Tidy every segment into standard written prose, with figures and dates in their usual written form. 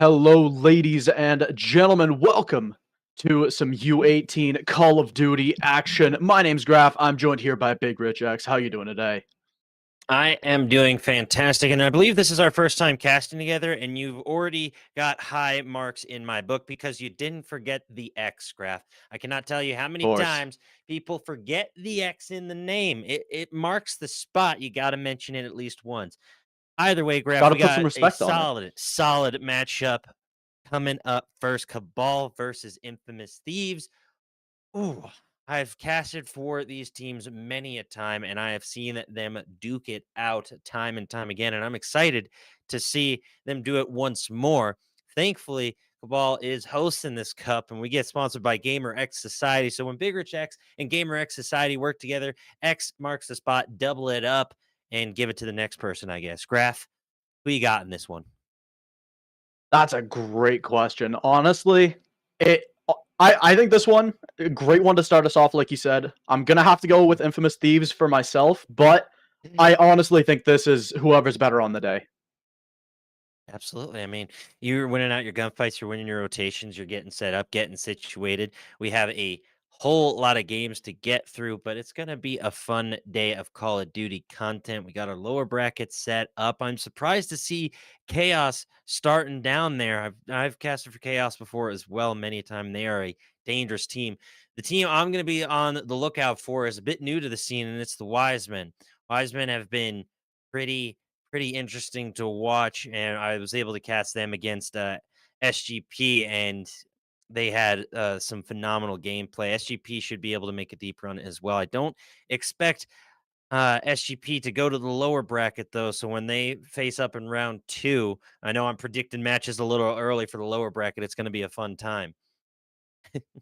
Hello, ladies and gentlemen. Welcome to some U18 Call of Duty action. My name's Graf. I'm joined here by Big Rich X. How you doing today? I am doing fantastic, and I believe this is our first time casting together, and you've already got high marks in my book because you didn't forget the X, Graf. I cannot tell you how many times people forget the X in the name. It marks the spot. You got to mention it at least once. Either way, Graf, Gotta we put some got a respect on it. solid matchup coming up first. Cabal versus Infamous Thieves. Ooh, I've casted for these teams many a time, and I have seen them duke it out time and time again, and I'm excited to see them do it once more. Thankfully, Cabal is hosting this cup, and we get sponsored by Gamer X Society. So when Big Rich X and Gamer X Society work together, X marks the spot, double it up, and give it to the next person, I guess. Graf, who you got in this one? That's a great question. Honestly, I think this one, a great one to start us off, like you said. I'm gonna have to go with Infamous Thieves for myself, but I honestly think this is whoever's better on the day. Absolutely. I mean, you're winning out your gunfights, you're winning your rotations, you're getting set up, getting situated. We have a whole lot of games to get through, but it's going to be a fun day of Call of Duty content. We got our lower bracket set up. I'm surprised to see Chaos starting down there. I've casted for Chaos before as well many a time. They are a dangerous team. The team I'm going to be on the lookout for is a bit new to the scene, and it's the Wisemen. Wisemen have been pretty interesting to watch, and I was able to cast them against SGP, and they had some phenomenal gameplay. SGP should be able to make a deep run as well. I don't expect SGP to go to the lower bracket though. So when they face up in round 2, I know I'm predicting matches a little early for the lower bracket. It's going to be a fun time.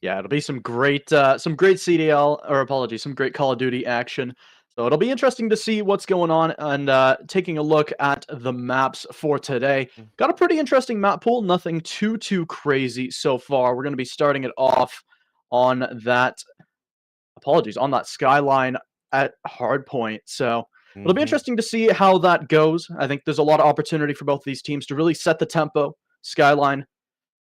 Yeah, it'll be some great CDL, or apologies, some great Call of Duty action. So it'll be interesting to see what's going on, and taking a look at the maps for today. Mm. Got a pretty interesting map pool, nothing too crazy so far. We're going to be starting it off on that, apologies, on that skyline at hardpoint. So it'll be Mhm. interesting to see how that goes. I think there's a lot of opportunity for both these teams to really set the tempo. Skyline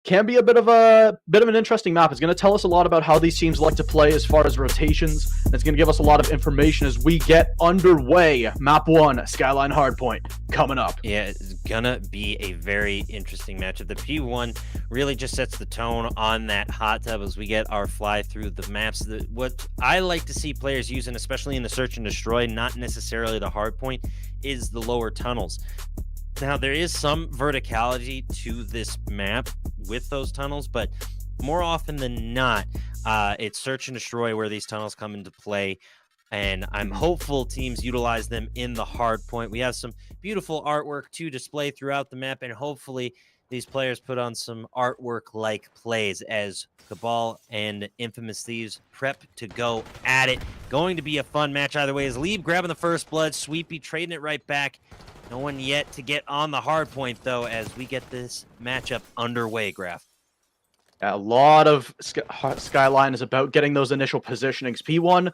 can be a bit of an interesting map. It's going to tell us a lot about how these teams like to play as far as rotations. And it's going to give us a lot of information as we get underway. Map 1, Skyline Hardpoint, coming up. Yeah, it's gonna be a very interesting matchup. The P1 really just sets the tone on that hot tub as we get our fly through the maps. What I like to see players using, especially in the search and destroy, not necessarily the hard point, is the lower tunnels. Now, there is some verticality to this map with those tunnels, but more often than not, it's search and destroy where these tunnels come into play. And I'm hopeful teams utilize them in the hard point. We have some beautiful artwork to display throughout the map, and hopefully these players put on some artwork like plays as Cabal and Infamous Thieves prep to go at it. Going to be a fun match either way. Is Lieb grabbing the first blood, Sweepy trading it right back. No one yet to get on the hard point, though, as we get this matchup underway, Graf. A lot of Skyline is about getting those initial positionings. P1,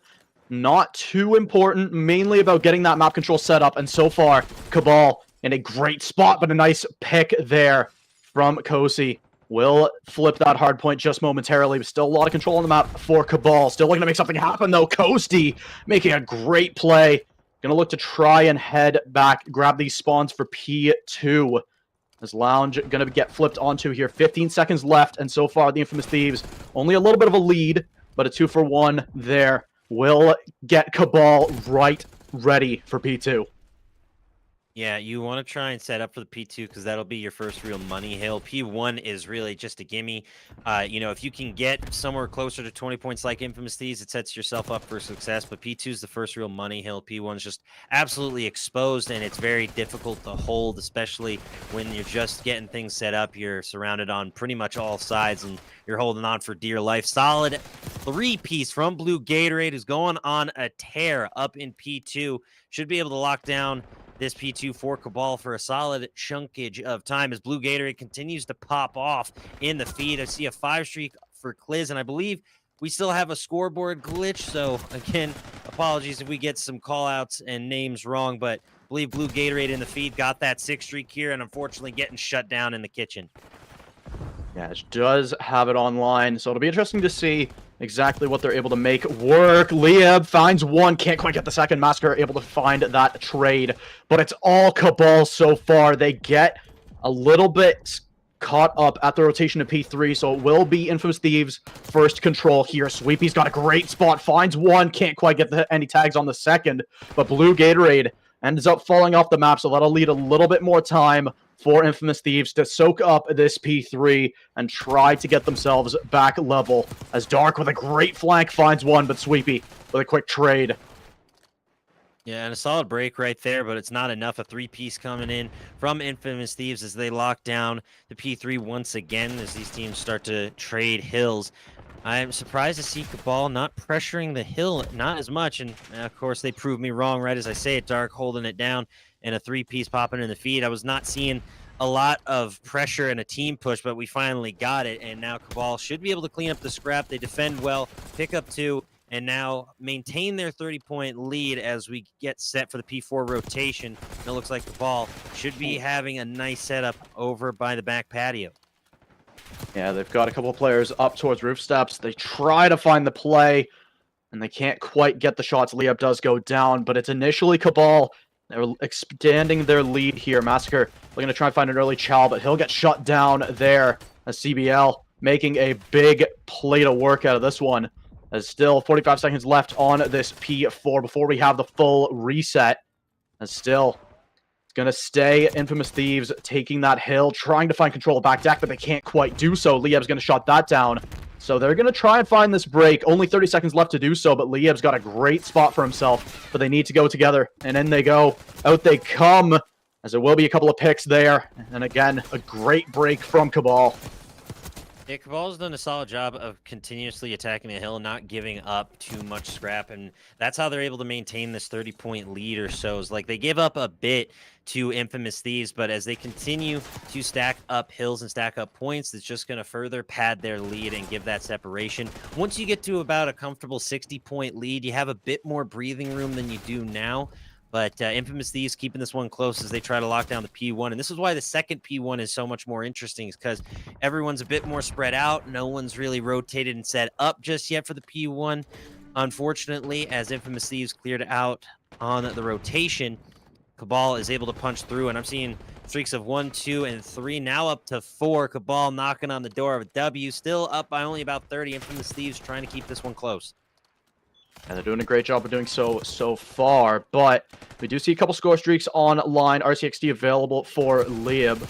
not too important, mainly about getting that map control set up. And so far, Cabal in a great spot, but a nice pick there from Kosi. Will flip that hard point just momentarily, but still a lot of control on the map for Cabal. Still looking to make something happen, though. Kosti making a great play. Gonna look to try and head back, grab these spawns for P2. As Lounge gonna get flipped onto here. 15 seconds left, and so far the Infamous Thieves only a little bit of a lead, but a 2-for-1 there will get Cabal right ready for P2. Yeah, you want to try and set up for the P2 because that'll be your first real money hill. P1 is really just a gimme. If you can get somewhere closer to 20 points like Infamous Thieves, it sets yourself up for success. But P2 is the first real money hill. P1 is just absolutely exposed, and it's very difficult to hold, especially when you're just getting things set up. You're surrounded on pretty much all sides, and you're holding on for dear life. Solid 3-piece from Blue Gatorade is going on a tear up in P2. Should be able to lock down this P2 for Cabal for a solid chunkage of time as Blue Gatorade continues to pop off in the feed. I see a 5-streak for Cliz, and I believe we still have a scoreboard glitch. So, again, apologies if we get some call-outs and names wrong, but I believe Blue Gatorade in the feed got that 6-streak here and unfortunately getting shut down in the kitchen. Yeah, it does have it online, so it'll be interesting to see exactly what they're able to make work. Lieb finds one, can't quite get the second. Massacre able to find that trade, but it's all Cabal so far. They get a little bit caught up at the rotation of P3, so it will be Infamous Thieves' first control here. Sweepy's got a great spot, finds one, can't quite get any tags on the second, but Blue Gatorade ends up falling off the map, so that'll lead a little bit more time for Infamous Thieves to soak up this P3 and try to get themselves back level. As Dark with a great flank finds one, but Sweepy with a quick trade. Yeah, and a solid break right there, but it's not enough. A 3-piece coming in from Infamous Thieves as they lock down the P3 once again as these teams start to trade hills. I'm surprised to see Cabal not pressuring the hill, not as much. And of course, they proved me wrong right as I say it. Dark holding it down and a 3-piece popping in the feed. I was not seeing a lot of pressure and a team push, but we finally got it. And now Cabal should be able to clean up the scrap. They defend well, pick up 2, and now maintain their 30-point lead as we get set for the P4 rotation. And it looks like Cabal should be having a nice setup over by the back patio. Yeah, they've got a couple of players up towards roof steps. They try to find the play, and they can't quite get the shots. Liab does go down, but it's initially Cabal. They're expanding their lead here. Massacre looking to try and find an early chow, but he'll get shut down there as CBL making a big play to work out of this one. There's still 45 seconds left on this P4 before we have the full reset. And still, it's going to stay Infamous Thieves taking that hill, trying to find control of back deck, but they can't quite do so. Lieb's going to shut that down. So they're going to try and find this break. Only 30 seconds left to do so, but Lieb's got a great spot for himself. But they need to go together, and in they go. Out they come, as there will be a couple of picks there. And again, a great break from Cabal. Yeah, Cabal's done a solid job of continuously attacking the hill, not giving up too much scrap, and that's how they're able to maintain this 30-point lead or so. It's like they give up a bit to Infamous Thieves, but as they continue to stack up hills and stack up points, it's just going to further pad their lead and give that separation. Once you get to about a comfortable 60-point lead, you have a bit more breathing room than you do now. But Infamous Thieves keeping this one close as they try to lock down the P1. And this is why the second P1 is so much more interesting, is because everyone's a bit more spread out. No one's really rotated and set up just yet for the P1. Unfortunately, as Infamous Thieves cleared out on the rotation, Cabal is able to punch through. And I'm seeing streaks of 1, 2, and 3, now up to 4. Cabal knocking on the door of a W, still up by only about 30. Infamous Thieves trying to keep this one close. And they're doing a great job of doing so far, but we do see a couple score streaks online. RCXD available for Liab,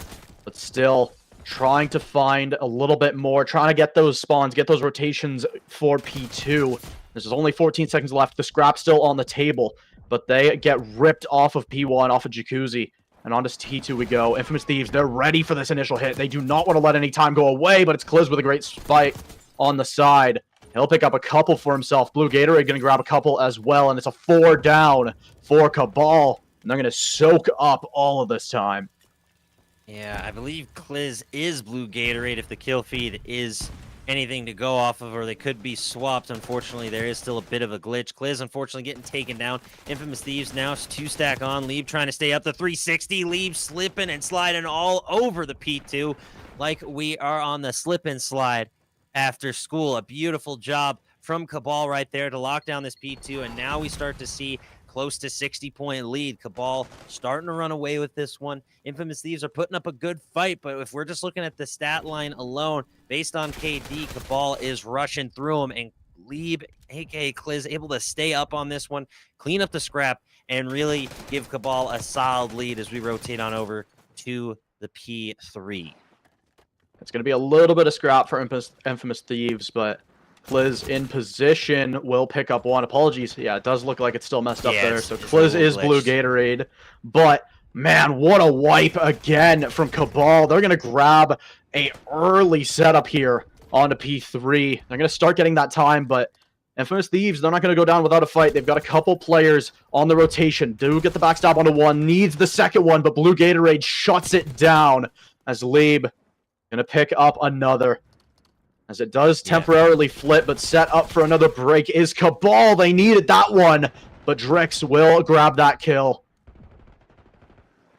but still trying to find a little bit more, trying to get those spawns, get those rotations for P2. There's only 14 seconds left. The scrap's still on the table, but they get ripped off of P1, off of Jacuzzi, and on to T2 we go. Infamous Thieves, they're ready for this initial hit. They do not want to let any time go away, but it's Kliz with a great spike on the side. He'll pick up a couple for himself. Blue Gatorade going to grab a couple as well, and it's a 4 down for Cabal. And they're going to soak up all of this time. Yeah, I believe Kliz is Blue Gatorade if the kill feed is anything to go off of, or they could be swapped. Unfortunately, there is still a bit of a glitch. Kliz, unfortunately, getting taken down. Infamous Thieves now 2-stack on. Lieb trying to stay up the 360. Lieb slipping and sliding all over the P2 like we are on the slip and slide after school. A beautiful job from Cabal right there to lock down this P2, and now we start to see close to 60-point lead. Cabal starting to run away with this one. Infamous Thieves are putting up a good fight, but if we're just looking at the stat line alone, based on KD, Cabal is rushing through them, and Lieb, aka Kliz, able to stay up on this one, clean up the scrap, and really give Cabal a solid lead as we rotate on over to the P3. It's going to be a little bit of scrap for Infamous Thieves, but Kliz in position will pick up one. Apologies. Yeah, it does look like it's still messed up there. So Kliz is Blue Gatorade. But, man, what a wipe again from Cabal. They're going to grab a early setup here onto P3. They're going to start getting that time, but Infamous Thieves, they're not going to go down without a fight. They've got a couple players on the rotation. Do get the backstab onto one. Needs the second one, but Blue Gatorade shuts it down as Lieb going to pick up another. As it does temporarily flip, but set up for another break is Cabal. They needed that one, but Drix will grab that kill.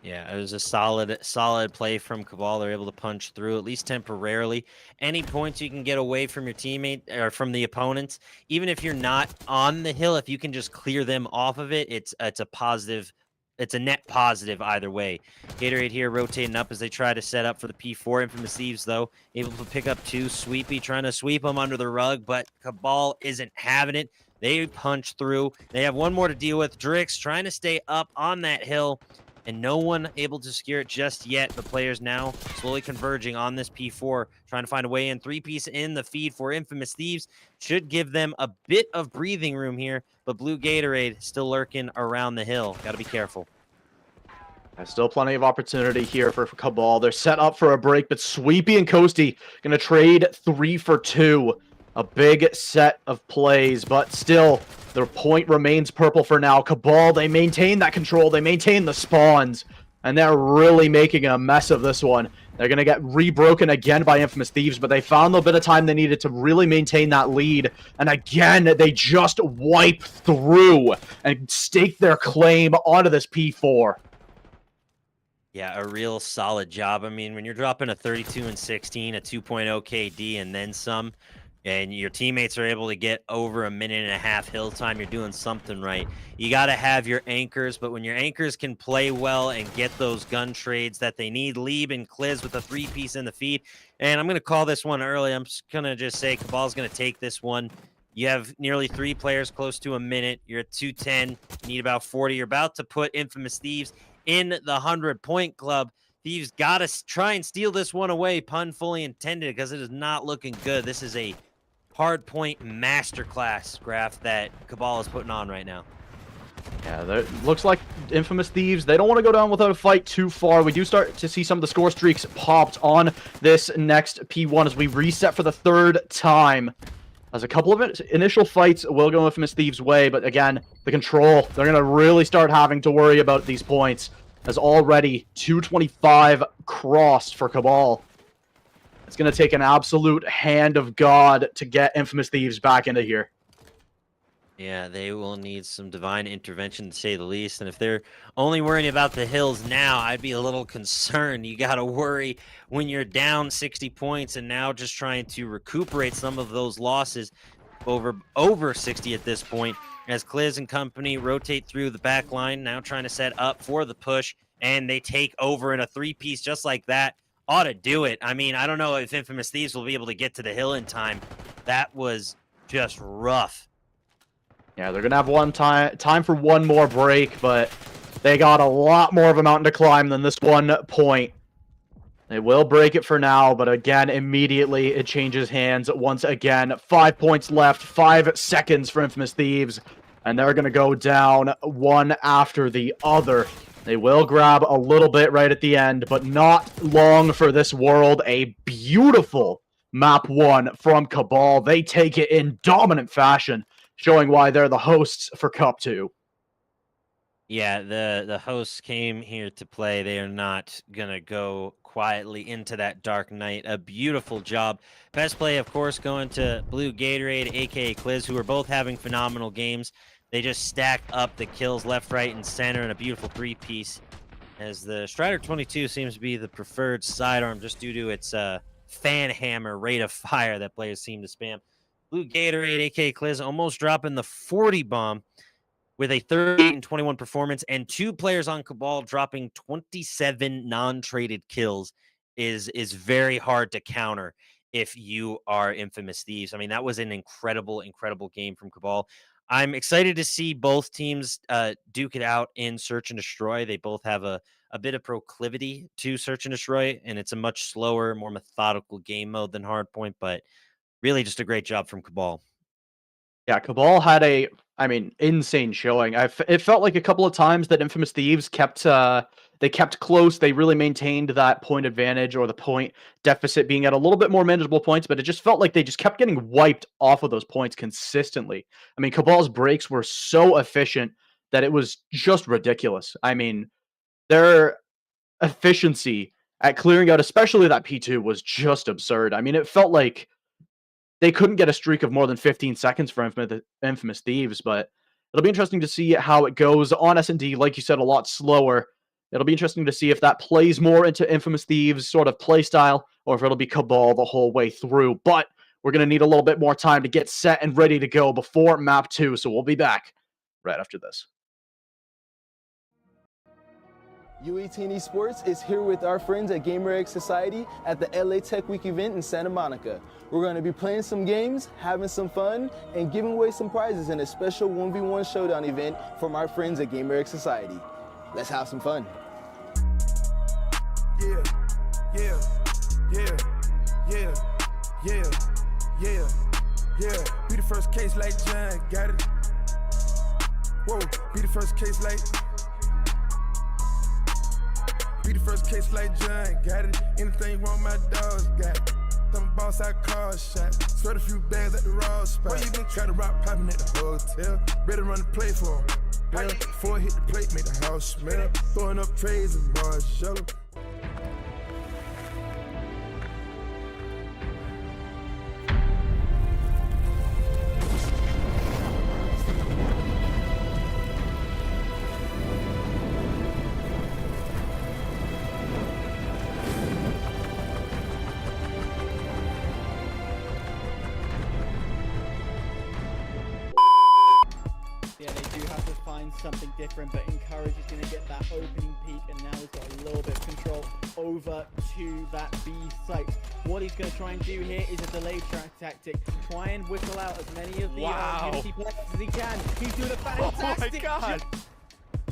Yeah, it was a solid play from Cabal. They're able to punch through, at least temporarily. Any points you can get away from your teammate or from the opponents, even if you're not on the hill, if you can just clear them off of it, it's a positive. It's a net positive either way. Gatorade here rotating up as they try to set up for the P4. Infamous Thieves, though, able to pick up 2. Sweepy trying to sweep them under the rug, but Cabal isn't having it. They punch through. They have one more to deal with. Drix trying to stay up on that hill, and no one able to secure it just yet. The players now slowly converging on this P4, trying to find a way in. 3-piece in the feed for Infamous Thieves. Should give them a bit of breathing room here, but Blue Gatorade still lurking around the hill. Got to be careful. There's still plenty of opportunity here for Cabal. They're set up for a break, but Sweepy and Coasty going to trade 3 for 2. A big set of plays, but still, their point remains purple for now. Cabal, they maintain that control. They maintain the spawns, and they're really making a mess of this one. They're going to get rebroken again by Infamous Thieves, but they found the bit of time they needed to really maintain that lead. And again, they just wipe through and stake their claim onto this P4. Yeah, a real solid job. I mean, when you're dropping a 32 and 16, a 2.0 KD, and then some, and your teammates are able to get over a minute and a half hill time, you're doing something right. You got to have your anchors, but when your anchors can play well and get those gun trades that they need, Lieb and Kliz with a three-piece in the feed. And I'm going to call this one early. I'm just going to just say Cabal's going to take this one. You have nearly 3 players close to a minute. You're at 210. You need about 40. You're about to put Infamous Thieves in the 100-point club. Thieves got to try and steal this one away, pun fully intended, because it is not looking good. This is a hard point masterclass graph that Cabal is putting on right now. Yeah, looks like Infamous Thieves, they don't want to go down without a fight too far. We do start to see some of the score streaks popped on this next P1 as we reset for the 3rd time. As a couple of initial fights will go Infamous Thieves' way, but again, the control, they're going to really start having to worry about these points, as already 225 crossed for Cabal. It's going to take an absolute hand of God to get Infamous Thieves back into here. Yeah, they will need some divine intervention, to say the least. And if they're only worrying about the hills now, I'd be a little concerned. You got to worry when you're down 60 points and now just trying to recuperate some of those losses over 60 at this point. As Kliz and company rotate through the back line, now trying to set up for the push, and they take over in a 3-piece just like that. Ought to do it. I mean, I don't know if Infamous Thieves will be able to get to the hill in time. That was just rough. Yeah, they're going to have time for one more break, but they got a lot more of a mountain to climb than this 1 point. They will break it for now, but again, immediately it changes hands once again. 5 points left, 5 seconds for Infamous Thieves, and they're going to go down one after the other. They will grab a little bit right at the end, but not long for this world. A beautiful map 1 from Cabal. They take it in dominant fashion, showing why they're the hosts for Cup 2. Yeah, the hosts came here to play. They are not going to go quietly into that dark night. A beautiful job. Best play, of course, going to Blue Gatorade, a.k.a. Kliz, who are both having phenomenal games. They just stack up the kills left, right, and center in a beautiful 3-piece. As the Strider 22 seems to be the preferred sidearm just due to its fan hammer rate of fire that players seem to spam. Blue Gatorade, a.k.a. Kliz, almost dropping the 40 bomb with a 38 and 21 performance, and 2 players on Cabal dropping 27 non-traded kills is very hard to counter if you are Infamous Thieves. I mean, that was an incredible game from Cabal. I'm excited to see both teams duke it out in Search and Destroy. They both have a bit of proclivity to Search and Destroy, and it's a much slower, more methodical game mode than Hardpoint, but really just a great job from Cabal. Yeah, Cabal had insane showing. It felt like a couple of times that Infamous Thieves kept close. They really maintained that point advantage or the point deficit being at a little bit more manageable points, but it just felt like they just kept getting wiped off of those points consistently. I mean, Cabal's breaks were so efficient that it was just ridiculous. I mean, their efficiency at clearing out, especially that P2, was just absurd. I mean, it felt like they couldn't get a streak of more than 15 seconds for Infamous Thieves, but it'll be interesting to see how it goes on S&D. Like you said, a lot slower. It'll be interesting to see if that plays more into Infamous Thieves' sort of play style, or if it'll be Cabal the whole way through. But we're going to need a little bit more time to get set and ready to go before Map 2, so we'll be back right after this. U18 Esports is here with our friends at GamerX Society at the LA Tech Week event in Santa Monica. We're going to be playing some games, having some fun, and giving away some prizes in a special 1v1 showdown event from our friends at GamerX Society. Let's have some fun. Yeah, yeah, yeah, yeah, yeah, yeah, yeah. Be the first case like John, got it. Whoa, be the first case like. Be the first case like John, got it. Anything wrong, my dogs got it. Them boss I call shots. Sweat a few bags at the raw spot. Where you been try to rock poppin' at the hotel? Better run the play for 'em. Before I hit the plate, make the house smell. Throwing up trays and Marshall. they do have to find something different, but Encourage is going to get that opening peak, and now he's got a little bit of control over to that B site. What he's going to try and do here is a delayed track tactic. Try and whistle out as many of the Unity players as he can. He's doing a fantastic job.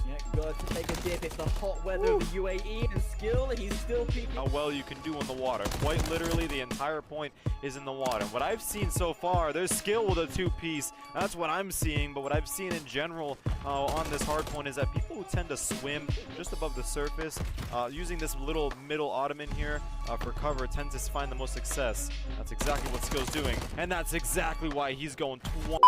Yeah, got to take a dip. It's the hot weather of the UAE and skill. He's still peaking. How well you can do on the water. Quite literally, the entire point is in the water. What I've seen so far, there's skill with a two-piece. That's what I'm seeing, but what I've seen in general on this hard point is that people who tend to swim just above the surface, using this little middle ottoman here for cover, tends to find the most success. That's exactly what Skill's doing, and that's exactly why he's going 20.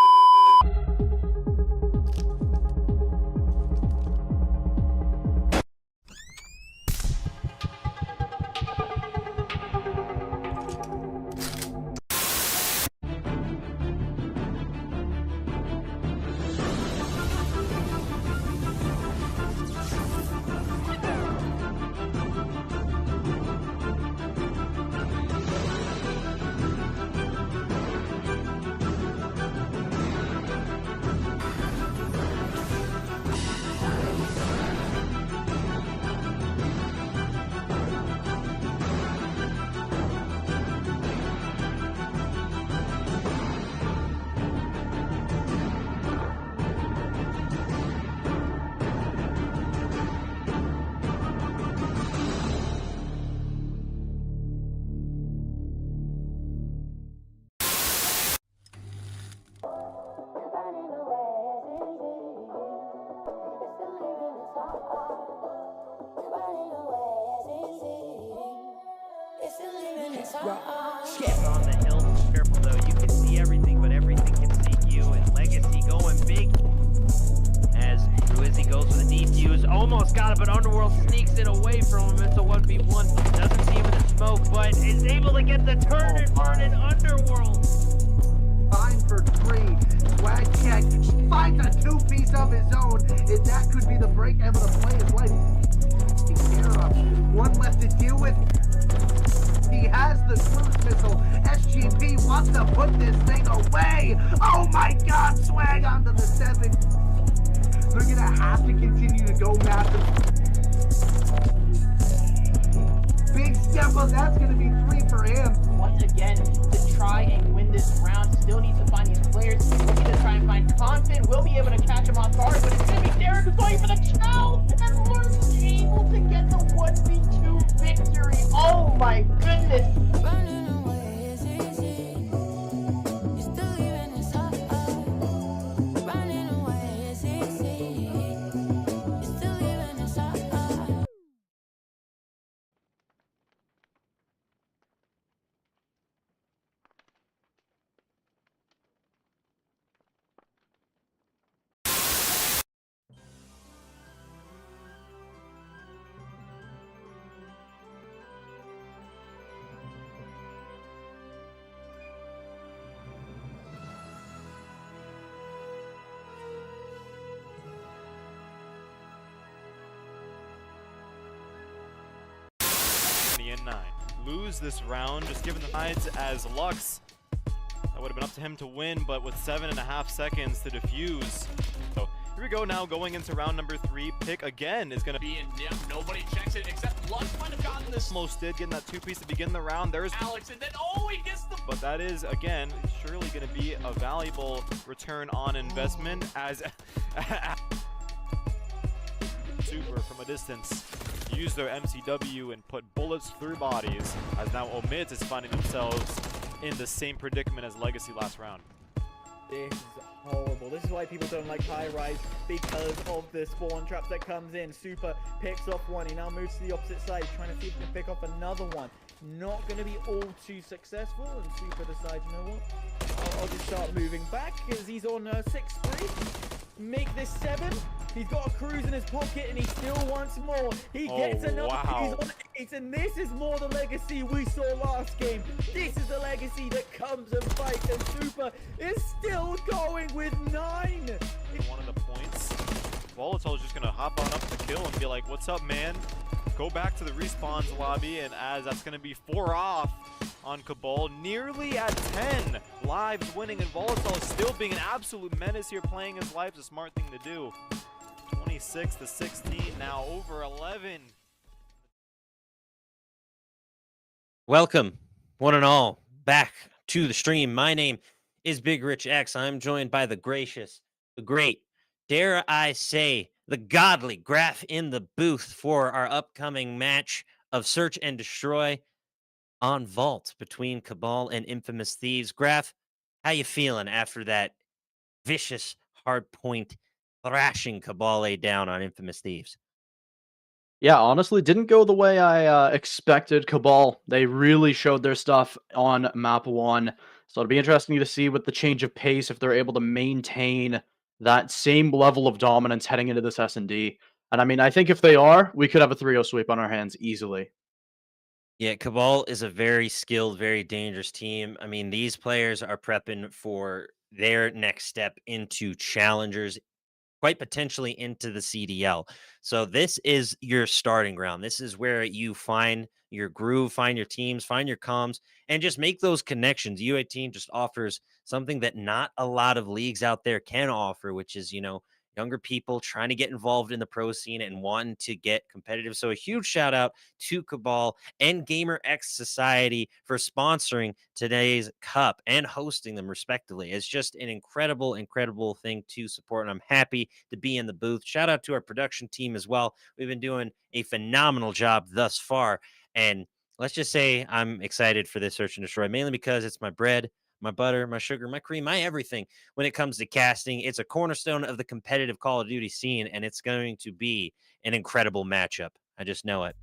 On the hill, careful though. You can see everything, but everything can see you. And Legacy going big as Ruizzi goes for the defuse. Almost got it, but Underworld sneaks it away from him. It's a 1v1. Doesn't see him in the smoke, but is able to get the turn and burn in Underworld. Fine for 3. Swag check. Finds a two-piece of his own. And that could be the break able to play his life. Take care of. One left to deal with. He has the cruise missile. SGP wants to put this thing away. Oh my god, Swag onto the 7. They're gonna have to continue to go massive. Big step up, that's gonna be 3 for him. Once again, to try and win this round, still needs to find these players. He's looking to try and find Confident. Will be able to catch him off guard, but it's gonna be Derek who's going for the chow. And Lurk's able to get the 1v2 victory. Oh my goodness. In 9. Lose this round, just given the sides as Lux. That would have been up to him to win, but with 7.5 seconds to defuse. So here we go now, going into round number 3. Pick again is going to be in. Yeah, nobody checks it except Lux might have gotten this. Almost did, getting that 2-piece to begin the round. There's Alex, and then he gets the. But that is, again, surely going to be a valuable return on investment as Super from a distance use their MCW and put bullets through bodies, as now Omid is finding themselves in the same predicament as Legacy last round. This is horrible. This is why people don't like high rise, because of the spawn traps that comes in. Super picks off one. He now moves to the opposite side, trying to see if he can pick off another one. Not going to be all too successful, and Super decides, you know what? I'll just start moving back, because he's on 6-3. Make this 7. He's got a cruise in his pocket, and he still wants more. He gets another. Wow. He's on 8, and this is more the Legacy we saw last game. This is the Legacy that comes and fights, and Super is still going with 9. One of the points, Volatile is just going to hop on up to kill and be like, what's up, man? Go back to the respawns lobby, and as that's going to be 4 off, on Cabal, nearly at 10 lives winning, and Volatile still being an absolute menace here, playing his life, a smart thing to do. 26 to 16, now over 11. Welcome, one and all, back to the stream. My name is Big Rich X. I'm joined by the gracious, the great, dare I say, the godly Graph in the booth for our upcoming match of Search and Destroy on Vault between Cabal and Infamous Thieves. Graph, how you feeling after that vicious hard point thrashing Cabal laid down on Infamous Thieves? Yeah, honestly, didn't go the way I expected. Cabal, they really showed their stuff on map one. So it'll be interesting to see with the change of pace if they're able to maintain that same level of dominance heading into this S&D. And I mean, I think if they are, we could have a 3-0 sweep on our hands easily. Yeah, Cabal is a very skilled, very dangerous team. I mean, these players are prepping for their next step into challengers, quite potentially into the CDL. So this is your starting ground. This is where you find your groove, find your teams, find your comms, and just make those connections. U18 just offers something that not a lot of leagues out there can offer, which is, younger people trying to get involved in the pro scene and wanting to get competitive. So a huge shout out to Cabal and Gamer X Society for sponsoring today's cup and hosting them respectively. It's just an incredible, incredible thing to support. And I'm happy to be in the booth. Shout out to our production team as well. We've been doing a phenomenal job thus far. And let's just say I'm excited for this Search and Destroy, mainly because it's my bread, my butter, my sugar, my cream, my everything when it comes to casting. It's a cornerstone of the competitive Call of Duty scene, and it's going to be an incredible matchup. I just know it.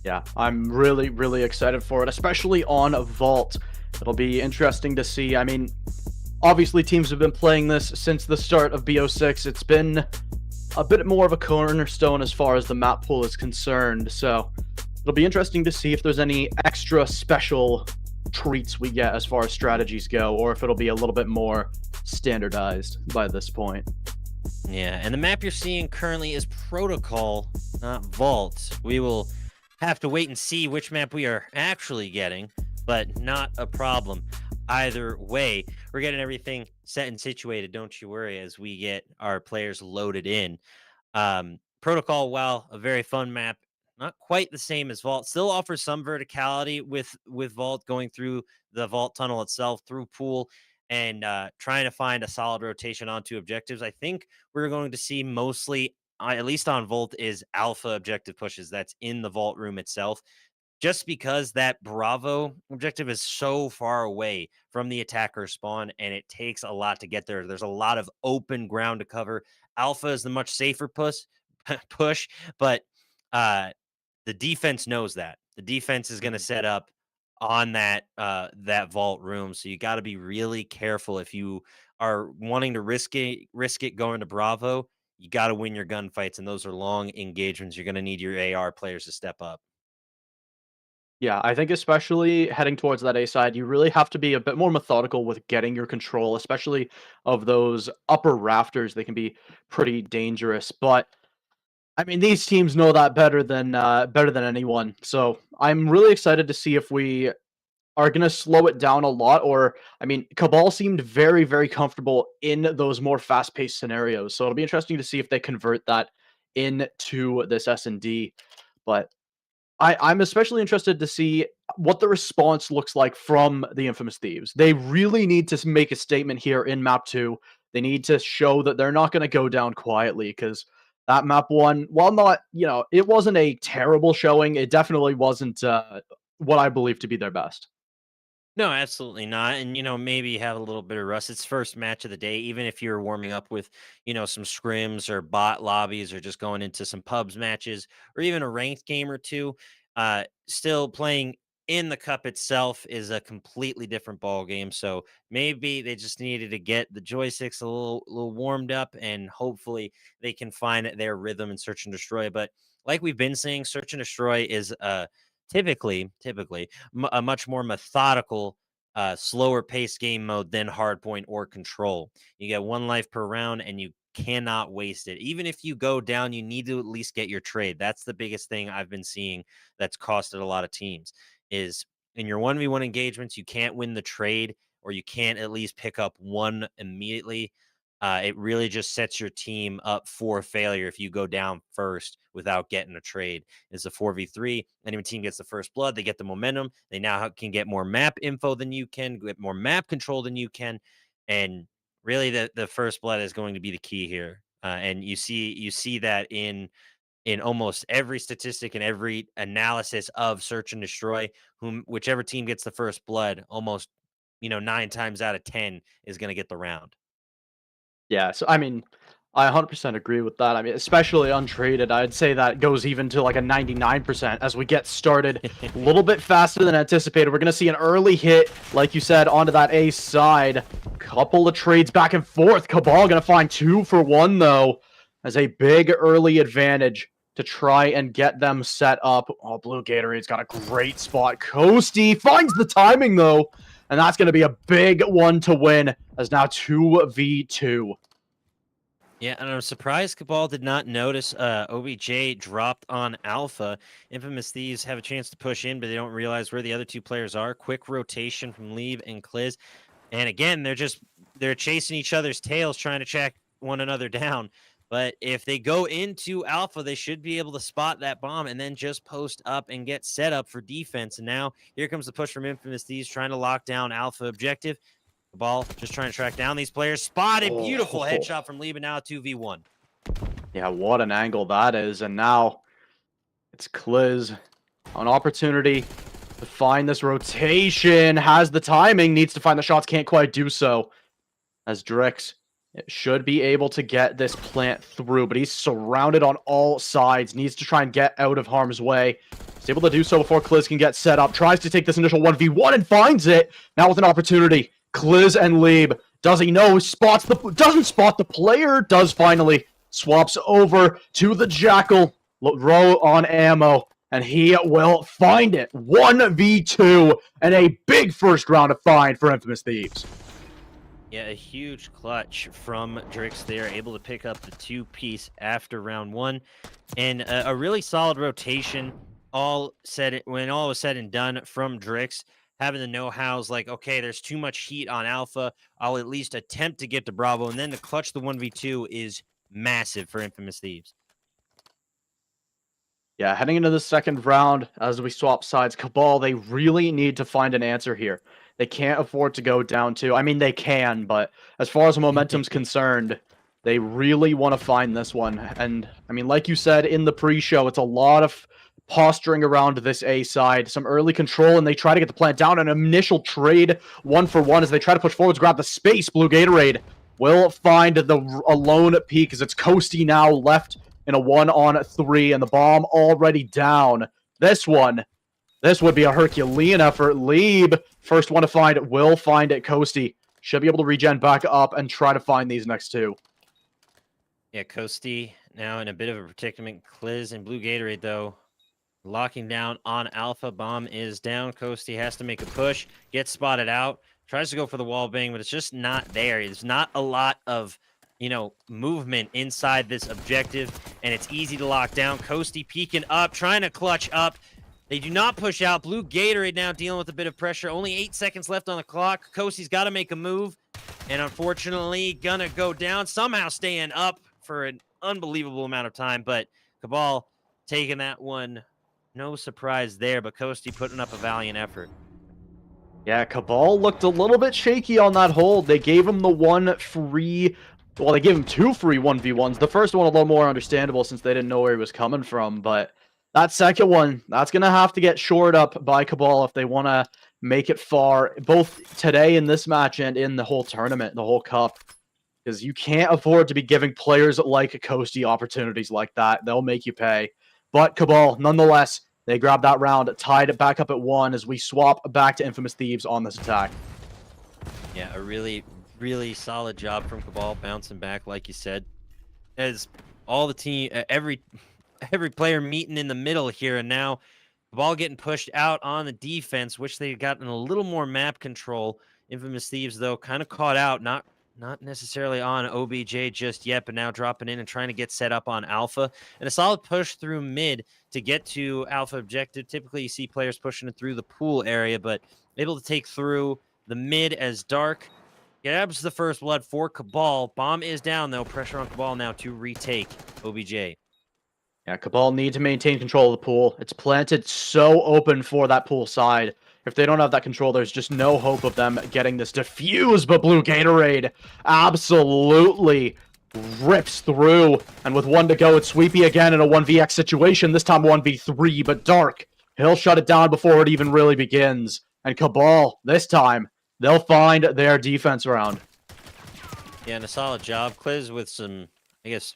Yeah, I'm really, really excited for it, especially on Vault. It'll be interesting to see. I mean, obviously teams have been playing this since the start of BO6. It's been a bit more of a cornerstone as far as the map pool is concerned, so it'll be interesting to see if there's any extra special treats we get as far as strategies go, or if it'll be a little bit more standardized by this point. Yeah, and the map you're seeing currently is Protocol, not Vault. We will have to wait and see which map we are actually getting, but not a problem. Either way, we're getting everything set and situated, don't you worry, as we get our players loaded in. Protocol, while a very fun map, not quite the same as Vault, still offers some verticality with Vault, going through the Vault tunnel itself, through pool, and trying to find a solid rotation onto objectives. I think we're going to see mostly, at least on Volt, is alpha objective pushes that's in the Vault room itself, just because that Bravo objective is so far away from the attacker spawn and it takes a lot to get there. There's a lot of open ground to cover. Alpha is the much safer push, but the defense knows that. The defense is going to set up on that vault room, so you got to be really careful if you are wanting to risk it going to Bravo. You got to win your gunfights, and those are long engagements. You're going to need your AR players to step up. Yeah, I think especially heading towards that A side, you really have to be a bit more methodical with getting your control, especially of those upper rafters. They can be pretty dangerous, but I mean, these teams know that better than anyone. So I'm really excited to see if we are going to slow it down a lot, or I mean, Cabal seemed very, very comfortable in those more fast-paced scenarios. So it'll be interesting to see if they convert that into this S&D. But I'm especially interested to see what the response looks like from the Infamous Thieves. They really need to make a statement here in map 2. They need to show that they're not going to go down quietly, because that map 1, while not, it wasn't a terrible showing, it definitely wasn't what I believe to be their best. No, absolutely not. And maybe have a little bit of rust. It's first match of the day. Even if you're warming up with, some scrims or bot lobbies, or just going into some pubs matches, or even a ranked game or two, still playing in the cup itself is a completely different ball game. So maybe they just needed to get the joysticks a little warmed up, and hopefully they can find their rhythm in Search and Destroy. But like we've been saying, Search and Destroy is typically a much more methodical, slower paced game mode than Hardpoint or Control. You get one life per round, and you cannot waste it. Even if you go down, you need to at least get your trade. That's the biggest thing I've been seeing that's costed a lot of teams, is in your 1v1 engagements, you can't win the trade, or you can't at least pick up one immediately. It really just sets your team up for failure if you go down first without getting a trade. It's a 4v3. Any team gets the first blood, they get the momentum. They now can get more map info than you can, get more map control than you can, and really the first blood is going to be the key here. And you see that in almost every statistic and every analysis of search and destroy. Whichever team gets the first blood, almost 9 times out of 10 is going to get the round. Yeah, so I mean, I 100% agree with that. I mean, especially untraded, I'd say that goes even to like a 99% as we get started a little bit faster than anticipated. We're going to see an early hit, like you said, onto that A side. Couple of trades back and forth. Cabal going to find 2 for 1, though, as a big early advantage to try and get them set up. Oh, Blue Gatorade's got a great spot. Coasty finds the timing, though, and that's going to be a big one to win, as now 2v2. Yeah, and I'm surprised Cabal did not notice OBJ dropped on Alpha. Infamous Thieves have a chance to push in, but they don't realize where the other 2 players are. Quick rotation from Leave and Kliz. And again, they're chasing each other's tails, trying to track one another down. But if they go into Alpha, they should be able to spot that bomb and then just post up and get set up for defense. And now here comes the push from Infamous Thieves, trying to lock down Alpha objective. The ball just trying to track down these players. Spotted. Beautiful headshot from Liebe. Now 2v1. Yeah, what an angle that is. And now it's Kliz. An opportunity to find this rotation. Has the timing. Needs to find the shots. Can't quite do so. As Drix should be able to get this plant through. But he's surrounded on all sides. Needs to try and get out of harm's way. He's able to do so before Kliz can get set up. Tries to take this initial 1v1 and finds it. Now with an opportunity. Kliz and Lieb. Does he know? Doesn't spot the player. Does finally. Swaps over to the Jackal. Row on ammo. And he will find it. 1v2. And a big first round of find for Infamous Thieves. Yeah, a huge clutch from Drix there. Able to pick up the 2-piece after round 1. And a really solid rotation. When all was said and done from Drix. Having the know-hows like, okay, there's too much heat on Alpha. I'll at least attempt to get to Bravo. And then to clutch the 1v2 is massive for Infamous Thieves. Yeah, heading into the second round, as we swap sides, Cabal, they really need to find an answer here. They can't afford to go down 2. I mean, they can, but as far as momentum's concerned, they really want to find this one. And, I mean, like you said in the pre-show, it's a lot of posturing around this A side, some early control, and they try to get the plant down. An initial trade 1-for-1 as they try to push forwards, grab the space. Blue Gatorade will find a lone peak as it's Coasty now left in a 1-on-3, and the bomb already down. This would be a Herculean effort. Lieb, first one to find it, will find it. Coasty should be able to regen back up and try to find these next 2. Yeah, Coasty now in a bit of a predicament. Kliz and Blue Gatorade, though, locking down on Alpha. Bomb is down. Coasty has to make a push, gets spotted out, tries to go for the wall bang, but it's just not there. There's not a lot of, movement inside this objective, and it's easy to lock down. Coasty peeking up, trying to clutch up. They do not push out. Blue Gatorade now dealing with a bit of pressure. Only 8 seconds left on the clock. Coasty's got to make a move, and unfortunately gonna go down. Somehow staying up for an unbelievable amount of time, but Cabal taking that one. No surprise there, but Coasty putting up a valiant effort. Yeah, Cabal looked a little bit shaky on that hold. They gave him the 1 free... Well, they gave him 2 free 1v1s. The first one a little more understandable since they didn't know where he was coming from, but that second one, that's going to have to get shored up by Cabal if they want to make it far, both today in this match and in the whole tournament, the whole cup. Because you can't afford to be giving players like Coasty opportunities like that. They'll make you pay. But Cabal, nonetheless, they grab that round, tied it back up at 1 as we swap back to Infamous Thieves on this attack. Yeah, a really, really solid job from Cabal, bouncing back, like you said. As all the team, every player meeting in the middle here, and now Cabal getting pushed out on the defense, which they got in a little more map control. Infamous Thieves, though, kind of caught out, not not necessarily on OBJ just yet, but now dropping in and trying to get set up on Alpha. And a solid push through mid to get to Alpha objective. Typically, you see players pushing it through the pool area, but able to take through the mid as Dark grabs the first blood for Cabal. Bomb is down, though. Pressure on Cabal now to retake OBJ. Yeah, Cabal need to maintain control of the pool. It's planted so open for that pool side. If they don't have that control, there's just no hope of them getting this defuse, but Blue Gatorade absolutely rips through. And with 1 to go, it's Sweepy again in a 1vx situation, this time 1v3, but Dark, he'll shut it down before it even really begins. And Cabal, this time, they'll find their defense round. Yeah, and a solid job, Kliz, with some, I guess,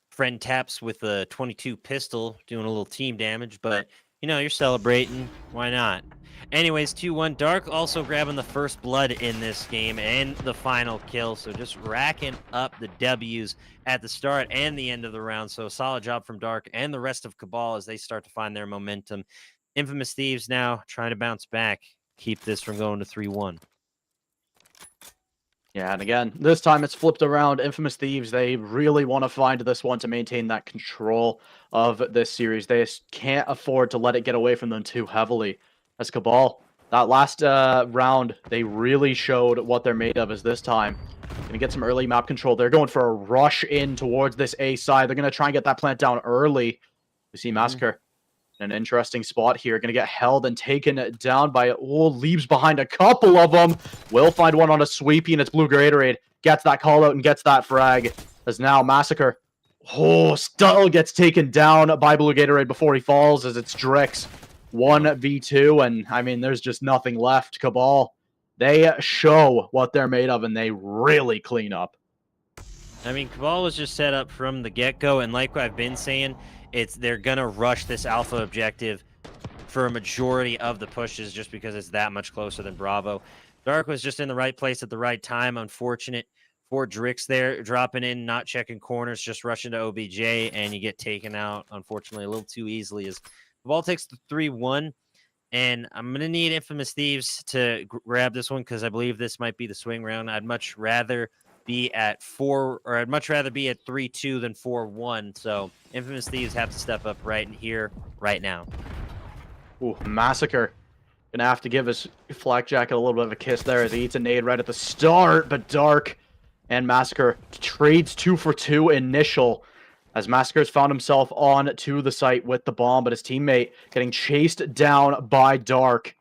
friend taps with a 22 pistol, doing a little team damage, but, you're celebrating. Why not? Anyways, 2-1. Dark also grabbing the first blood in this game and the final kill, so just racking up the W's at the start and the end of the round. So a solid job from Dark and the rest of Cabal as they start to find their momentum. Infamous Thieves now trying to bounce back, keep this from going to 3-1. Yeah, and again, this time it's flipped around. Infamous Thieves, they really want to find this one to maintain that control of this series. They just can't afford to let it get away from them too heavily. As Cabal, that last round, they really showed what they're made of as this time. Gonna get some early map control. They're going for a rush in towards this A side. They're gonna try and get that plant down early. We see Massacre in an interesting spot here. Gonna get held and taken down by, leaves behind a couple of them. Will find one on a sweepy, and it's Blue Gatorade. Gets that call out and gets that frag. As now Massacre, still gets taken down by Blue Gatorade before he falls, as it's Drix. 1v2, and I mean, there's just nothing left. Cabal, they show what they're made of, and they really clean up. I mean, Cabal was just set up from the get-go, and like I've been saying, they're gonna rush this Alpha objective for a majority of the pushes just because it's that much closer than Bravo. Dark was just in the right place at the right time. Unfortunate for Drix there, dropping in, not checking corners, just rushing to OBJ, and you get taken out, unfortunately, a little too easily as Cabal takes the 3-1. And I'm going to need Infamous Thieves to grab this one because I believe this might be the swing round. I'd much rather be at 3-2 than 4-1. So Infamous Thieves have to step up right here, right now. Ooh, Massacre. Gonna have to give his flak jacket a little bit of a kiss there as he eats a nade right at the start, but Dark and Massacre trades 2 for 2 initial. As Massacre's found himself on to the site with the bomb, but his teammate getting chased down by Dark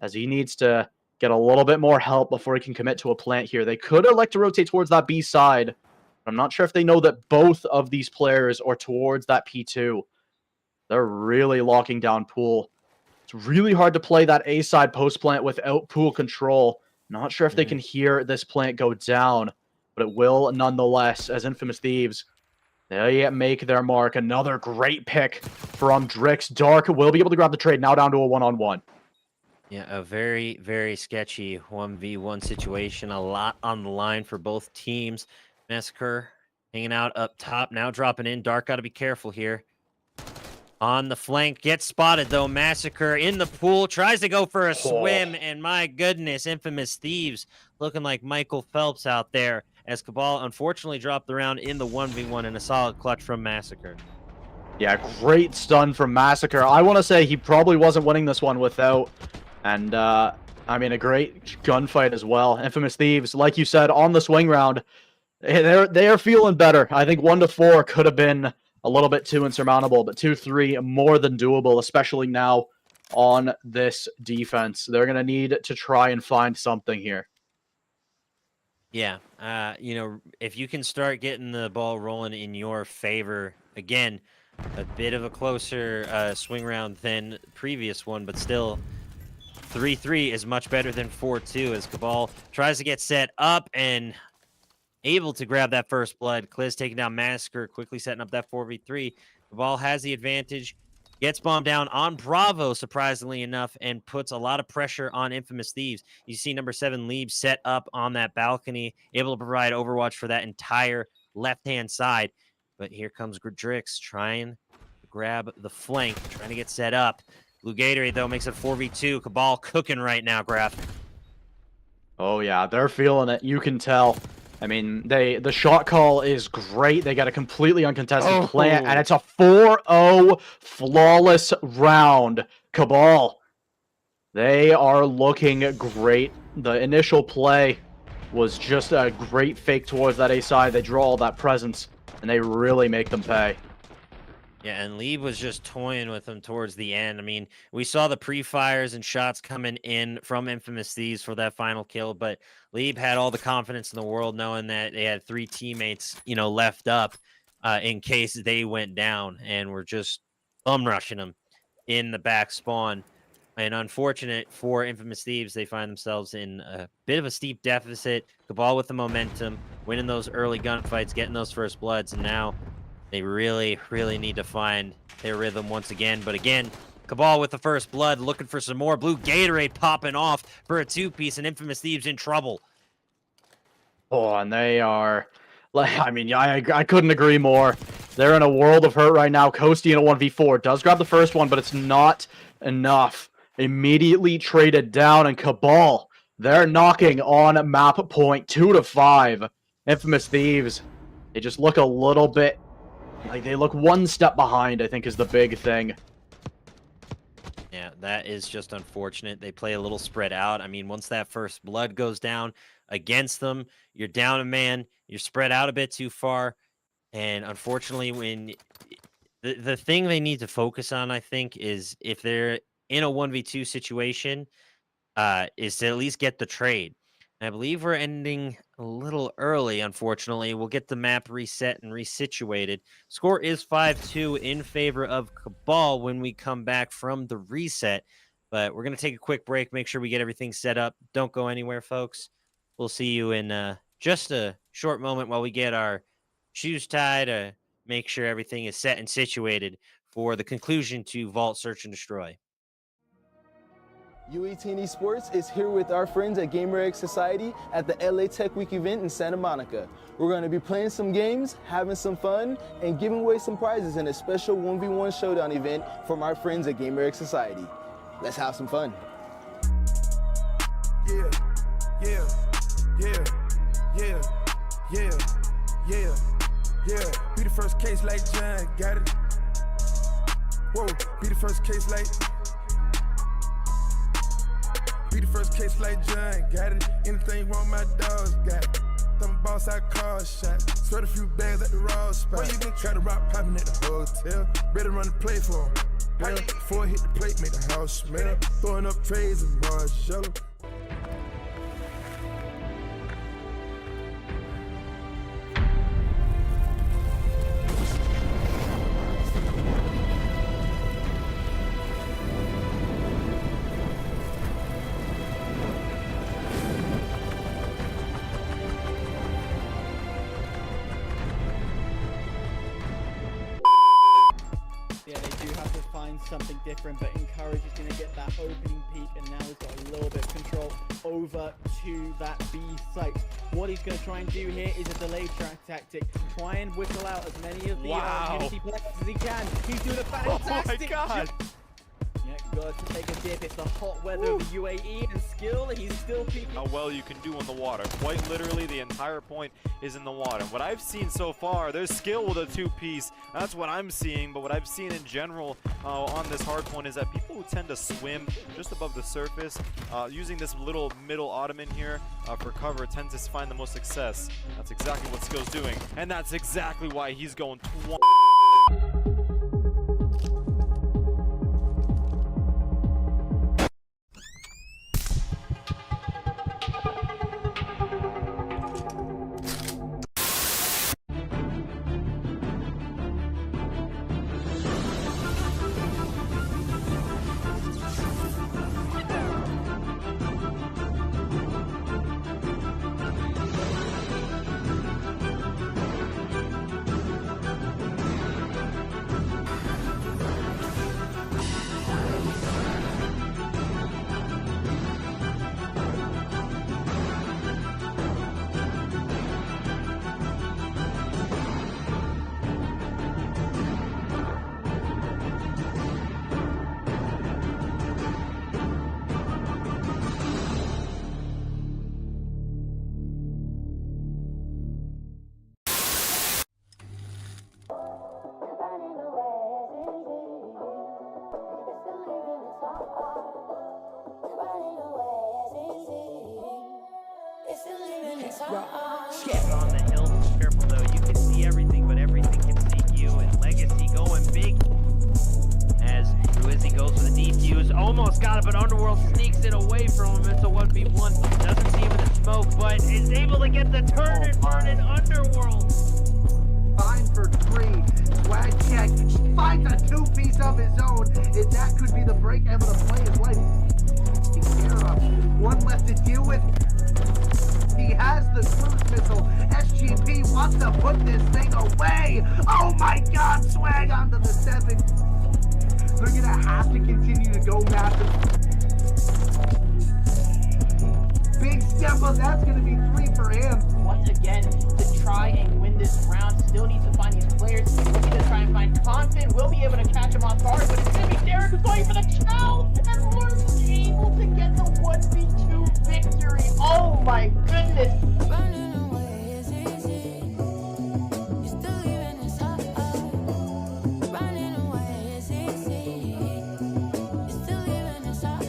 as he needs to get a little bit more help before he can commit to a plant here. They could elect to rotate towards that B side. I'm not sure if they know that both of these players are towards that P2. They're really locking down pool. It's really hard to play that A side post plant without pool control. Not sure if they can hear this plant go down, but it will nonetheless, as Infamous Thieves, they make their mark. Another great pick from Drix. Dark will be able to grab the trade, now down to a 1-on-1. Yeah, a very, very sketchy 1v1 situation. A lot on the line for both teams. Massacre hanging out up top, now dropping in. Dark got to be careful here. On the flank, gets spotted though. Massacre in the pool, tries to go for a swim, and my goodness, Infamous Thieves looking like Michael Phelps out there as Cabal unfortunately dropped the round in the 1v1 and a solid clutch from Massacre. Yeah, great stun from Massacre. I want to say he probably wasn't winning this one without, and I mean, a great gunfight as well. Infamous Thieves, like you said, on the swing round, they are feeling better. I think 1-4 could have been a little bit too insurmountable, but 2-3 more than doable, especially now on this defense. They're going to need to try and find something here. Yeah, if you can start getting the ball rolling in your favor, again, a bit of a closer swing round than previous one, but still 3-3 is much better than 4-2 as Cabal tries to get set up and able to grab that first blood. Kliz taking down Massacre, quickly setting up that 4v3. Cabal has the advantage, gets bombed down on Bravo, surprisingly enough, and puts a lot of pressure on Infamous Thieves. You see number 7, Lieb, set up on that balcony, able to provide overwatch for that entire left-hand side. But here comes Drix trying to grab the flank, trying to get set up. Blue Gatorade, though, makes it 4v2. Cabal cooking right now, Graf. Oh yeah, they're feeling it. You can tell. I mean, the shot call is great. They got a completely uncontested plant, and it's a 4-0 flawless round. Cabal, they are looking great. The initial play was just a great fake towards that A side. They draw all that presence, and they really make them pay. Yeah, and Lieb was just toying with them towards the end. I mean, we saw the pre-fires and shots coming in from Infamous Thieves for that final kill, but Lieb had all the confidence in the world knowing that they had 3 teammates, left up in case they went down, and were just rushing them in the back spawn. And unfortunate for Infamous Thieves, they find themselves in a bit of a steep deficit. Cabal with the momentum, winning those early gunfights, getting those first bloods, and now they really, really need to find their rhythm once again. But again, Cabal with the first blood, looking for some more. Blue Gatorade popping off for a 2-piece, and Infamous Thieves in trouble. Oh, and they are, I mean, I couldn't agree more. They're in a world of hurt right now. Coasty in a 1v4 does grab the first one, but it's not enough. Immediately traded down, and Cabal, they're knocking on map point 2-5. Infamous Thieves, they just look a little bit, like they look one step behind, I think is the big thing. Yeah, that is just unfortunate. They play a little spread out. I mean, once that first blood goes down against them, you're down a man, you're spread out a bit too far. And unfortunately, when the thing they need to focus on, I think, is if they're in a 1v2 situation, is to at least get the trade. And I believe we're ending a little early, unfortunately. We'll get the map reset and resituated. Score is 5-2 in favor of Cabal when we come back from the reset. But we're going to take a quick break, make sure we get everything set up. Don't go anywhere, folks. We'll see you in just a short moment while we get our shoes tied to make sure everything is set and situated for the conclusion to Vault Search and Destroy. U18 Esports is here with our friends at GamerX Society at the LA Tech Week event in Santa Monica. We're going to be playing some games, having some fun, and giving away some prizes in a special 1v1 showdown event from our friends at GamerX Society. Let's have some fun. Yeah, yeah, yeah, yeah, yeah, yeah, yeah. Be the first case like John, got it. Whoa, be the first case like. Be the first case like John, got it. Anything wrong, my dogs got it. Them boss, I call shot. Sweat a few bags at the raw spot. Where you been? Got the rock popping at the hotel. Better run the play for him. Well, before I hit the plate, make the house smell. Throwing up trays and Marshall. Something different, but Encourage is going to get that opening peak, and now he's got a little bit of control over to that B site. What he's going to try and do here is a delayed track tactic, try and whistle out as many of the Unity players as he can. He's doing a fantastic job. Yeah, got to take a dip. It's the hot weather of the UAE, and skill, he's still peaking. How well you can do on the water. Quite literally, the entire point is in the water. What I've seen so far, there's skill with a 2-piece. That's what I'm seeing, but what I've seen in general on this hard point is that people who tend to swim just above the surface, using this little middle ottoman here for cover, tends to find the most success. That's exactly what Skill's doing, and that's exactly why he's going On the hill, be careful though. You can see everything, but everything can see you. And Legacy going big as Ruizzi goes for the defuse. Almost got it, but Underworld sneaks it away from him. It's a 1v1. Doesn't see him in the smoke, but is able to get the turn and burn in Underworld. Fine for 3. Swag check. Finds a two-piece of his own. And that could be the break able to play his life. Take care of. One left to deal with. He has the cruise missile. SGP wants to put this thing away. Oh my god, Swag onto the 7. They're gonna have to continue to go massive. Big step up, that's gonna be 3 for him. Once again, to try and win this round, still needs to find these players. Looking to try and find Confident. Will be able to catch him off guard, but it's gonna be Derek who's going for the chow. And Lurk's able to get the 1v2 victory. Oh my goodness. Running away is easy. You still even is hard. Running away is easy. You still even is hard.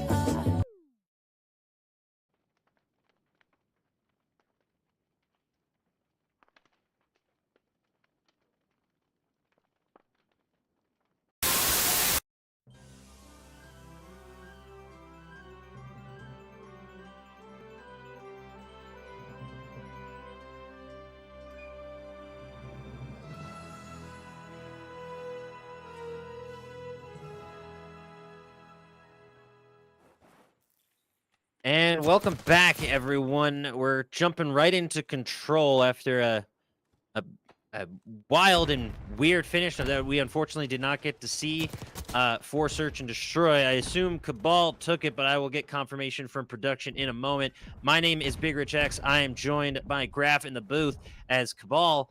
And welcome back, everyone. We're jumping right into Control after a wild and weird finish that we unfortunately did not get to see for Search and Destroy. I assume Cabal took it, but I will get confirmation from production in a moment. My name is Big Rich X. I am joined by Graf in the booth as Cabal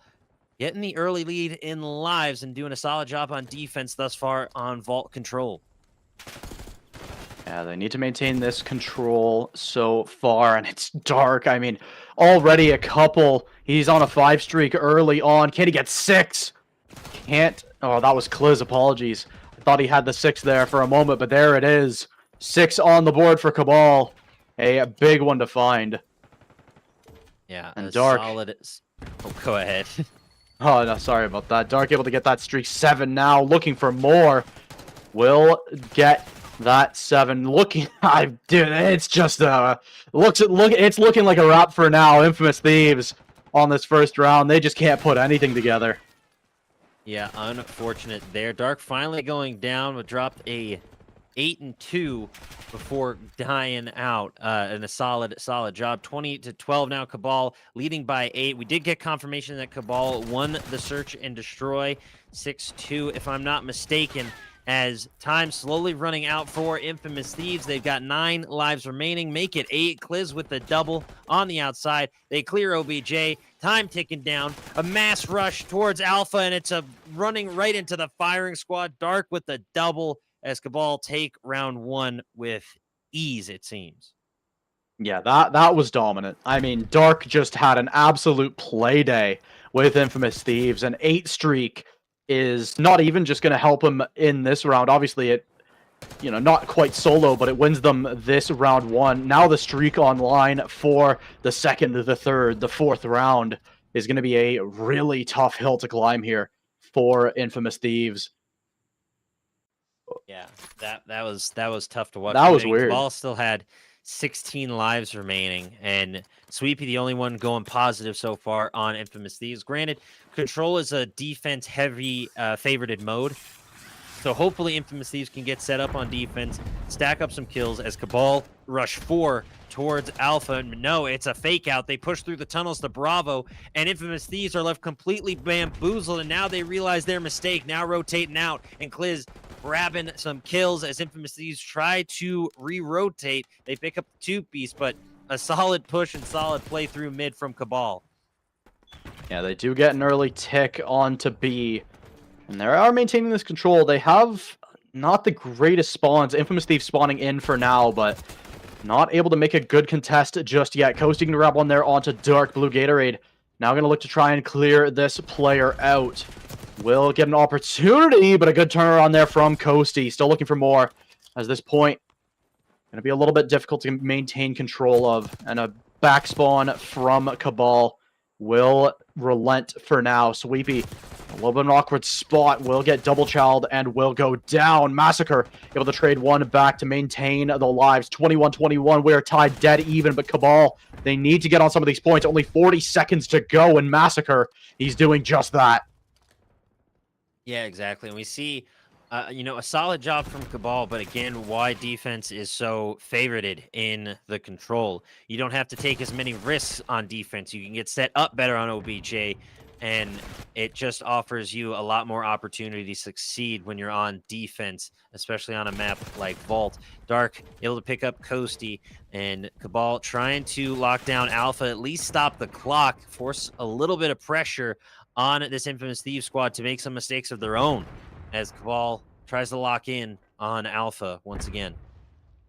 getting the early lead in lives and doing a solid job on defense thus far on Vault Control. Yeah, they need to maintain this control so far, and it's dark. I mean, already a couple. He's on a 5 streak early on. Can he get 6? Can't. Oh, that was Kliz. Apologies. I thought he had the 6 there for a moment, but there it is. 6 on the board for Cabal. A big one to find. Yeah, and Dark. Solid. Oh, go ahead. Oh, no, sorry about that. Dark able to get that streak 7 now. Looking for more. Will get that 7. Looking, dude, it's just it's looking like a wrap for now. Infamous Thieves on this first round. They just can't put anything together. Yeah, unfortunate there. Dark finally going down, but dropped a 8-2 before dying out. And a solid job. 20-12 now. Cabal leading by 8. We did get confirmation that Cabal won the Search and Destroy 6-2, if I'm not mistaken. As time slowly running out for Infamous Thieves. They've got 9 lives remaining. Make it 8. Kliz with the double on the outside. They clear OBJ. Time ticking down. A mass rush towards Alpha, and it's a running right into the firing squad. Dark with the double as Cabal take round 1 with ease, it seems. Yeah, that was dominant. I mean, Dark just had an absolute play day with Infamous Thieves. An 8 streak is not even just going to help him in this round. Obviously, it, not quite solo, but it wins them this round 1. Now the streak online for the 2nd, the 3rd, the 4th round is going to be a really tough hill to climb here for Infamous Thieves. Yeah, that was tough to watch. That was weird. Cabal still had 16 lives remaining, and Sweepy the only one going positive so far on Infamous Thieves. Granted, Control is a defense-heavy favorited mode, so hopefully Infamous Thieves can get set up on defense, stack up some kills as Cabal rush 4 towards Alpha. And no, it's a fake out. They push through the tunnels to Bravo, and Infamous Thieves are left completely bamboozled, and now they realize their mistake, now rotating out, and Kliz grabbing some kills as Infamous Thieves try to re-rotate. They pick up the 2-piece, but a solid push and solid play through mid from Cabal. Yeah, they do get an early tick onto B, and they are maintaining this control. They have not the greatest spawns. Infamous Thieves spawning in for now, but not able to make a good contest just yet. Coasty can grab one there onto Dark. Blue Gatorade now going to look to try and clear this player out. Will get an opportunity, but a good turnaround there from Coasty. Still looking for more, as this point going to be a little bit difficult to maintain control of, and a back spawn from Cabal will relent for now. Sweepy, a little bit of an awkward spot, will get double chowed and will go down. Massacre able to trade one back to maintain the lives. 21-21, we're tied dead even, but Cabal, they need to get on some of these points. Only 40 seconds to go, and Massacre, he's doing just that. Yeah, exactly. And we see, a solid job from Cabal, but again, why defense is so favorited in the control. You don't have to take as many risks on defense. You can get set up better on OBJ, and it just offers you a lot more opportunity to succeed when you're on defense, especially on a map like Vault. Dark able to pick up Coasty, and Cabal trying to lock down Alpha, at least stop the clock, force a little bit of pressure on this Infamous Thieves squad to make some mistakes of their own as Cabal tries to lock in on Alpha once again.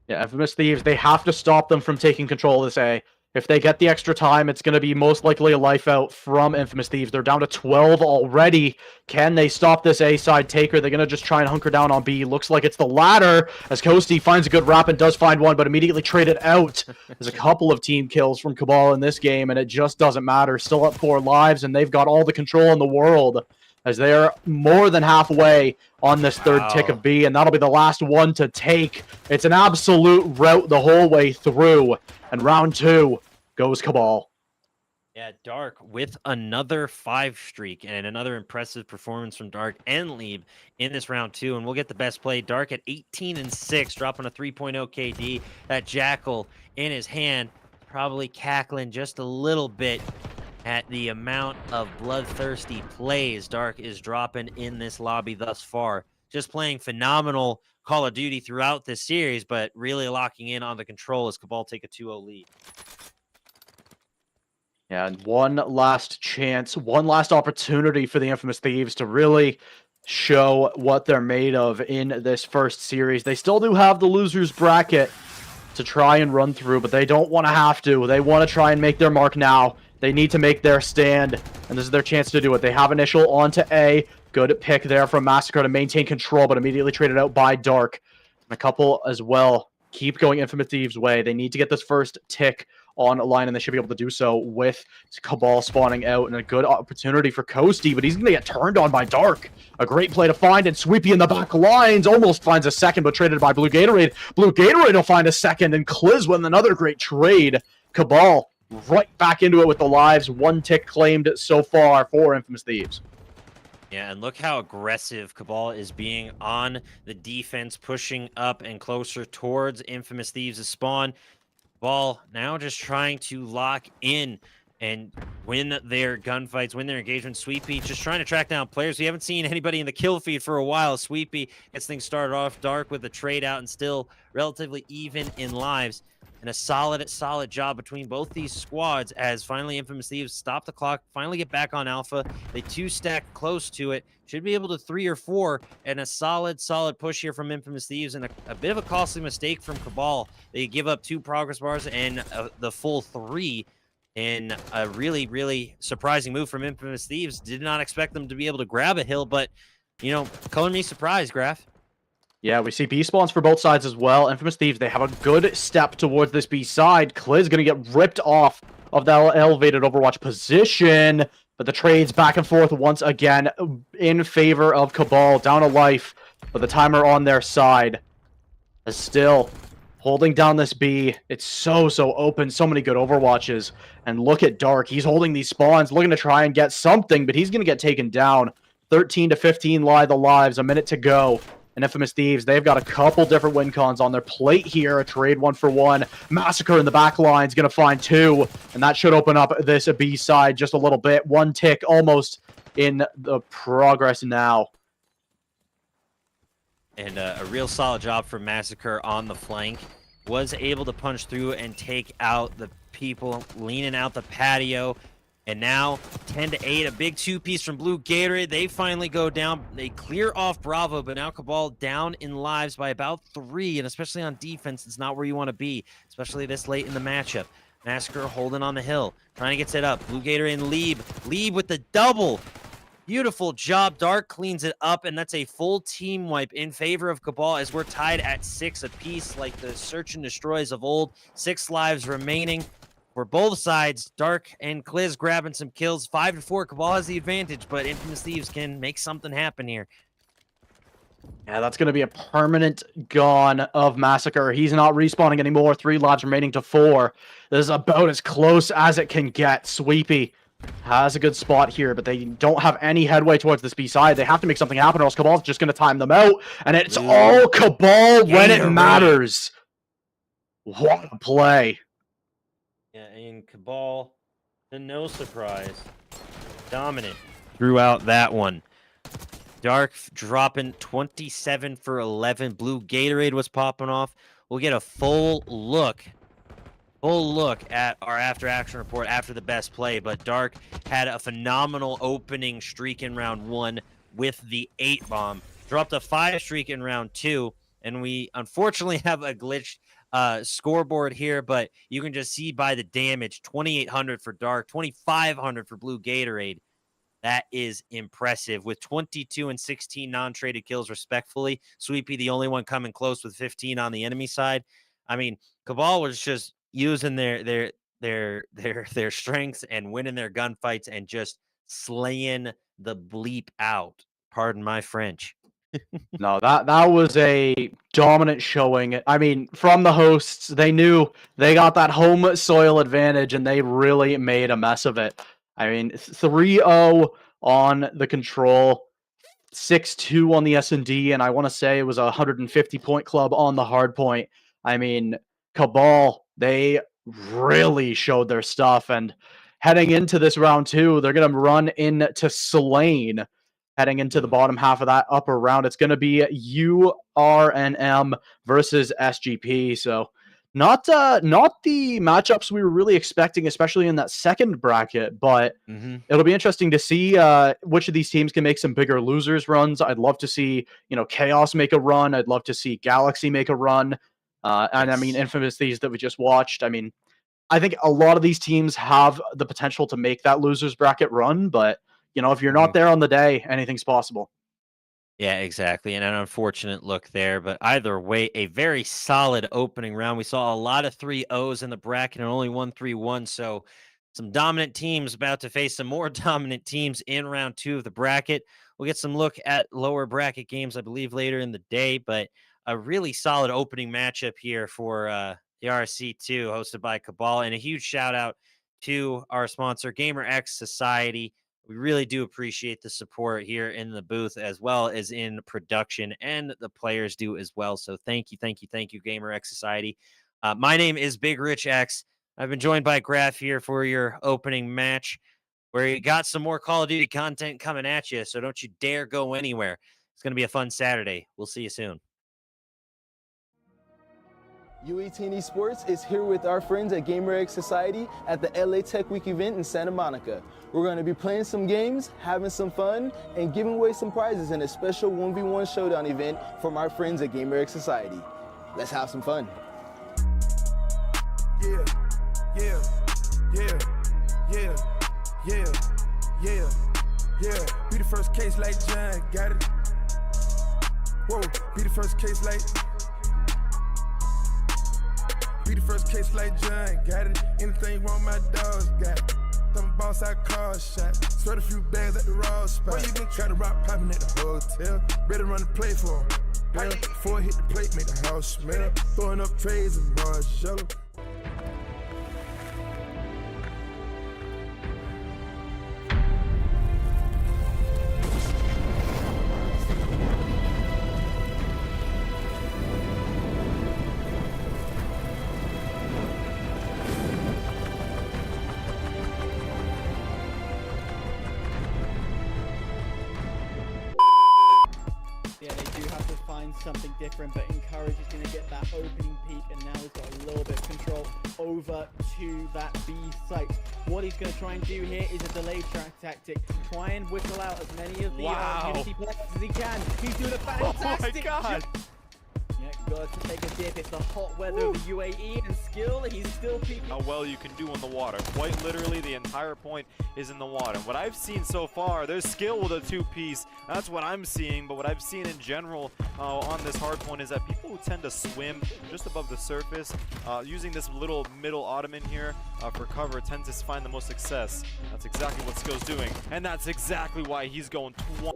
Yeah, Infamous Thieves, they have to stop them from taking control of this A. If they get the extra time, it's going to be most likely a life out from Infamous Thieves. They're down to 12 already. Can they stop this A side taker? They're going to just try and hunker down on B. Looks like it's the latter, as Coasty finds a good wrap and does find one, but immediately traded out. There's a couple of team kills from Cabal in this game, and it just doesn't matter. Still up 4 lives, and they've got all the control in the world, as they're more than halfway on this third tick of B, and that'll be the last one to take. It's an absolute rout the whole way through, and round 2 goes Cabal. Yeah, Dark with another 5 streak and another impressive performance from Dark and Lieb in this round 2, and we'll get the best play. Dark at 18-6, dropping a 3.0 KD. That Jackal in his hand, probably cackling just a little bit at the amount of bloodthirsty plays Dark is dropping in this lobby thus far. Just playing phenomenal Call of Duty throughout this series, but really locking in on the control as Cabal take a 2-0 lead. Yeah, and one last chance, one last opportunity for the Infamous Thieves to really show what they're made of in this first series. They still do have the losers bracket to try and run through, but they don't want to have to. They want to try and make their mark now. They need to make their stand, and this is their chance to do it. They have initial onto A. Good pick there from Massacre to maintain control, but immediately traded out by Dark. And a couple as well. Keep going Infamous Thieves' way. They need to get this first tick on a line, and they should be able to do so with Cabal spawning out, and a good opportunity for Coasty, but he's going to get turned on by Dark. A great play to find, and Sweepy in the back lines almost finds a second, but traded by Blue Gatorade. Blue Gatorade will find a second, and Kliz with another great trade. Cabal right back into it with the lives. 1 tick claimed so far for Infamous Thieves. Yeah, and look how aggressive Cabal is being on the defense, pushing up and closer towards Infamous Thieves' spawn. Cabal now just trying to lock in and win their gunfights, win their engagement. Sweepy just trying to track down players. We haven't seen anybody in the kill feed for a while. Sweepy gets things started off. Dark with the trade out and still relatively even in lives. And a solid job between both these squads as finally Infamous Thieves stop the clock, finally get back on Alpha. They 2-stack close to it. Should be able to 3 or 4, and a solid push here from Infamous Thieves, and a bit of a costly mistake from Cabal. They give up 2 progress bars and the full 3, and a really surprising move from Infamous Thieves. Did not expect them to be able to grab a hill, but, calling me surprised, Graf. Yeah, we see B spawns for both sides as well. Infamous Thieves, they have a good step towards this B side. Kliz going to get ripped off of that elevated Overwatch position. But the trades back and forth once again in favor of Cabal. Down a life, but the timer on their side is still holding down this B. It's so open. So many good Overwatches. And look at Dark. He's holding these spawns, looking to try and get something, but he's going to get taken down. 13-15 lie the lives. A minute to go. And Infamous Thieves, they've got a couple different win cons on their plate here. A trade 1-for-1. Massacre in the back line is going to find 2. And that should open up this B side just a little bit. 1 tick almost in the progress now. And a real solid job for Massacre on the flank. Was able to punch through and take out the people leaning out the patio. And now 10-8, a big 2-piece from Blue Gatorade. They finally go down. They clear off Bravo, but now Cabal down in lives by about 3, and especially on defense, it's not where you want to be, especially this late in the matchup. Massacre holding on the hill, trying to get set up. Blue Gatorade and Lieb with the double. Beautiful job. Dark cleans it up, and that's a full team wipe in favor of Cabal as we're tied at 6 apiece, like the search and destroys of old. 6 lives remaining. for both sides. Dark and Kliz grabbing some kills. 5-4. Cabal has the advantage, but Infamous Thieves can make something happen here. Yeah, that's going to be a permanent gone of Massacre. He's not respawning anymore. 3 lives remaining to 4. This is about as close as it can get. Sweepy has a good spot here, but they don't have any headway towards this B side. They have to make something happen, or else Cabal's just going to time them out. And it's all Cabal when it matters. What a play. Yeah, and Cabal, to no surprise, dominant throughout that one. Dark dropping 27 for 11. Blue Gatorade was popping off. We'll get a full look at our after action report after the best play, but Dark had a phenomenal opening streak in round 1 with the 8 bomb. Dropped a 5 streak in round 2, and we unfortunately have a glitched scoreboard here, but you can just see by the damage, 2,800 for Dark, 2,500 for Blue Gatorade. That is impressive with 22 and 16 non-traded kills respectfully. Sweepy, the only one coming close with 15 on the enemy side. I mean, Cabal was just using their strengths and winning their gunfights and just slaying the bleep out. Pardon my French. No, that was a dominant showing. I mean, from the hosts, they knew they got that home soil advantage, and they really made a mess of it. I mean, 3-0 on the control, 6-2 on the S&D, and I want to say it was a 150-point club on the hard point. I mean, Cabal, they really showed their stuff, and heading into this round 2, they're going to run into Slain. Heading into the bottom half of that upper round, it's going to be URNM versus SGP. So not the matchups we were really expecting, especially in that second bracket, but it'll be interesting to see which of these teams can make some bigger losers runs. I'd love to see, Chaos make a run. I'd love to see Galaxy make a run. And I mean, Infamous Thieves that we just watched. I mean, I think a lot of these teams have the potential to make that losers bracket run, but if you're not there on the day, anything's possible. Yeah, exactly. And an unfortunate look there. But either way, a very solid opening round. We saw a lot of 3-0s in the bracket and only 1 3-1. So some dominant teams about to face some more dominant teams in round 2 of the bracket. We'll get some look at lower bracket games, I believe, later in the day. But a really solid opening matchup here for the RC2 hosted by Cabal. And a huge shout out to our sponsor, GamerX Society. We really do appreciate the support here in the booth as well as in production, and the players do as well. So thank you, GamerX Society. My name is Big Rich X. I've been joined by Graf here for your opening match, where you got some more Call of Duty content coming at you, so don't you dare go anywhere. It's going to be a fun Saturday. We'll see you soon. U18 Esports is here with our friends at GamerX Society at the LA Tech Week event in Santa Monica. We're going to be playing some games, having some fun, and giving away some prizes in a special 1v1 showdown event from our friends at GamerX Society. Let's have some fun. Yeah, yeah, yeah, yeah, yeah, yeah, yeah. Be the first case like John, got it. Whoa, be the first case like. Be the first case like John, got it. Anything wrong, my dogs got it. Them boss I call shot. Sweat a few bags at the raw spot. Where you been try to rock popping at the hotel? Better run the play for him. Before I hit the plate, make the house smell. Throwing up trays and Marshall. Something different, but Encourage is going to get that opening peak, and now he's got a little bit of control over to that B site. What he's going to try and do here is a delayed track tactic, try and whistle out as many of the Unity players as he can. He's doing a fantastic job. Yeah, got to take a dip. It's the hot weather of the UAE, and skill, he's still peeking. How well you can do in the water. Quite literally, the entire point is in the water. And what I've seen so far, there's skill with a two-piece. That's what I'm seeing, but what I've seen in general on this hard point is that people who tend to swim just above the surface, using this little middle ottoman here for cover, tends to find the most success. That's exactly what Skill's doing, and that's exactly why he's going 20.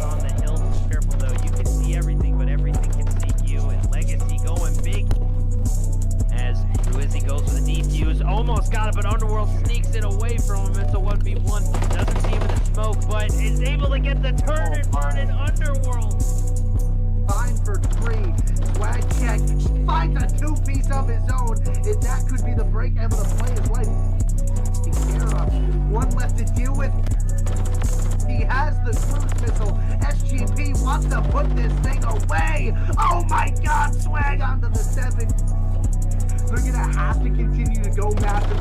On the hill, careful though. You can see everything, but everything can see you. And Legacy going big as Ruizzi goes for the defuse. Almost got it, but Underworld sneaks it away from him. It's a 1v1. Doesn't see him in the smoke, but is able to get the turn and burn in Underworld. Fine for 3. Swag check. Finds a two-piece of his own. And that could be the break able to play his life. Take care of. One left to deal with. He has the cruise missile. SGP wants to put this thing away. Oh my god, Swag onto the 7. They're gonna have to continue to go massive.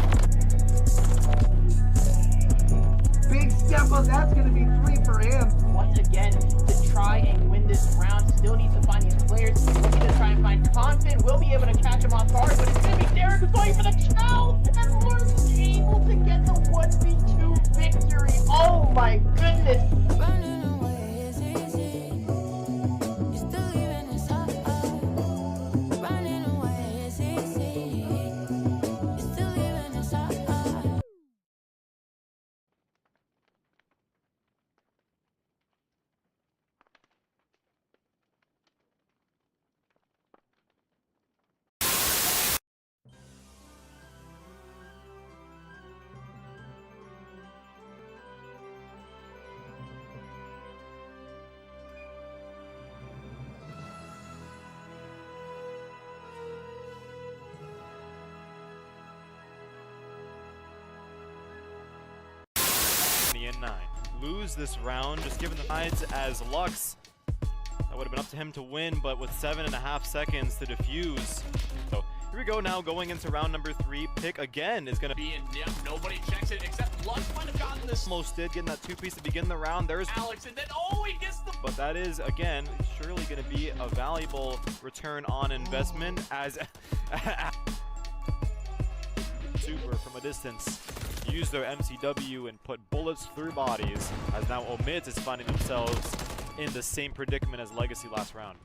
Big step up, that's gonna be 3 for him. Once again, to try and win this round, still needs to find these players. He's looking to try and find Confident. Will be able to catch him off guard, but it's gonna be Derek who's going for the chow. And Lawrence able to get the 1v2 victory. Oh my goodness. Running away is easy. You still leaving us up. Running away is easy. You still leaving us up. In 9. Lose this round, just given the odds as Lux. That would have been up to him to win, but with 7.5 seconds to defuse. So here we go now, going into round number 3. Pick again is going to be in. Yep, nobody checks it except Lux might have gotten this. Almost did, getting that 2-piece to begin the round. There's Alex, and then he gets the. But that is, again, surely going to be a valuable return on investment as Super from a distance use their MCW and put bullets through bodies, as now Omid is finding themselves in the same predicament as Legacy last round.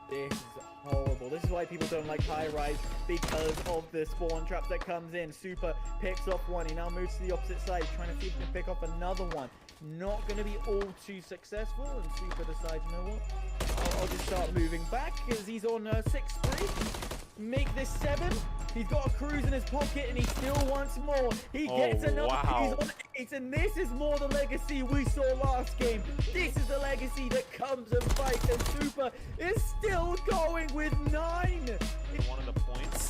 This is horrible. This is why people don't like high rise, because of the spawn traps that comes in. Super picks off one. He now moves to the opposite side, trying to see if he can pick off another one. Not going to be all too successful, and Super decides, you know what? I'll just start moving back, because he's on 6-3. Make this 7. He's got a cruise in his pocket, and he still wants more. He gets another. Wow. He's on 8, and this is more the Legacy we saw last game. This is the Legacy that comes and fights, and Super is still going with 9. One of the points,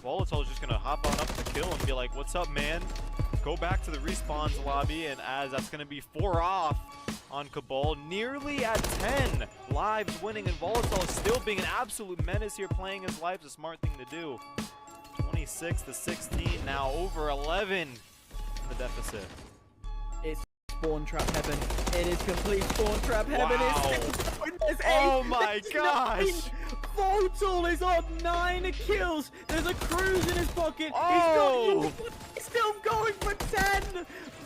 Volatile's just gonna hop on up to kill and be like, "What's up, man?" Go back to the respawns lobby, and as that's gonna be 4 off on Cabal, nearly at 10 lives winning, and Volatile is still being an absolute menace here, playing his life. Is a smart thing to do. 26 to 16, now over 11 in the deficit. It's spawn trap heaven. It is complete spawn trap heaven. Wow. There's 8, Oh my there's gosh. 9. Volatile is on 9 kills. There's a cruise in his pocket. Oh. He's still going for 10.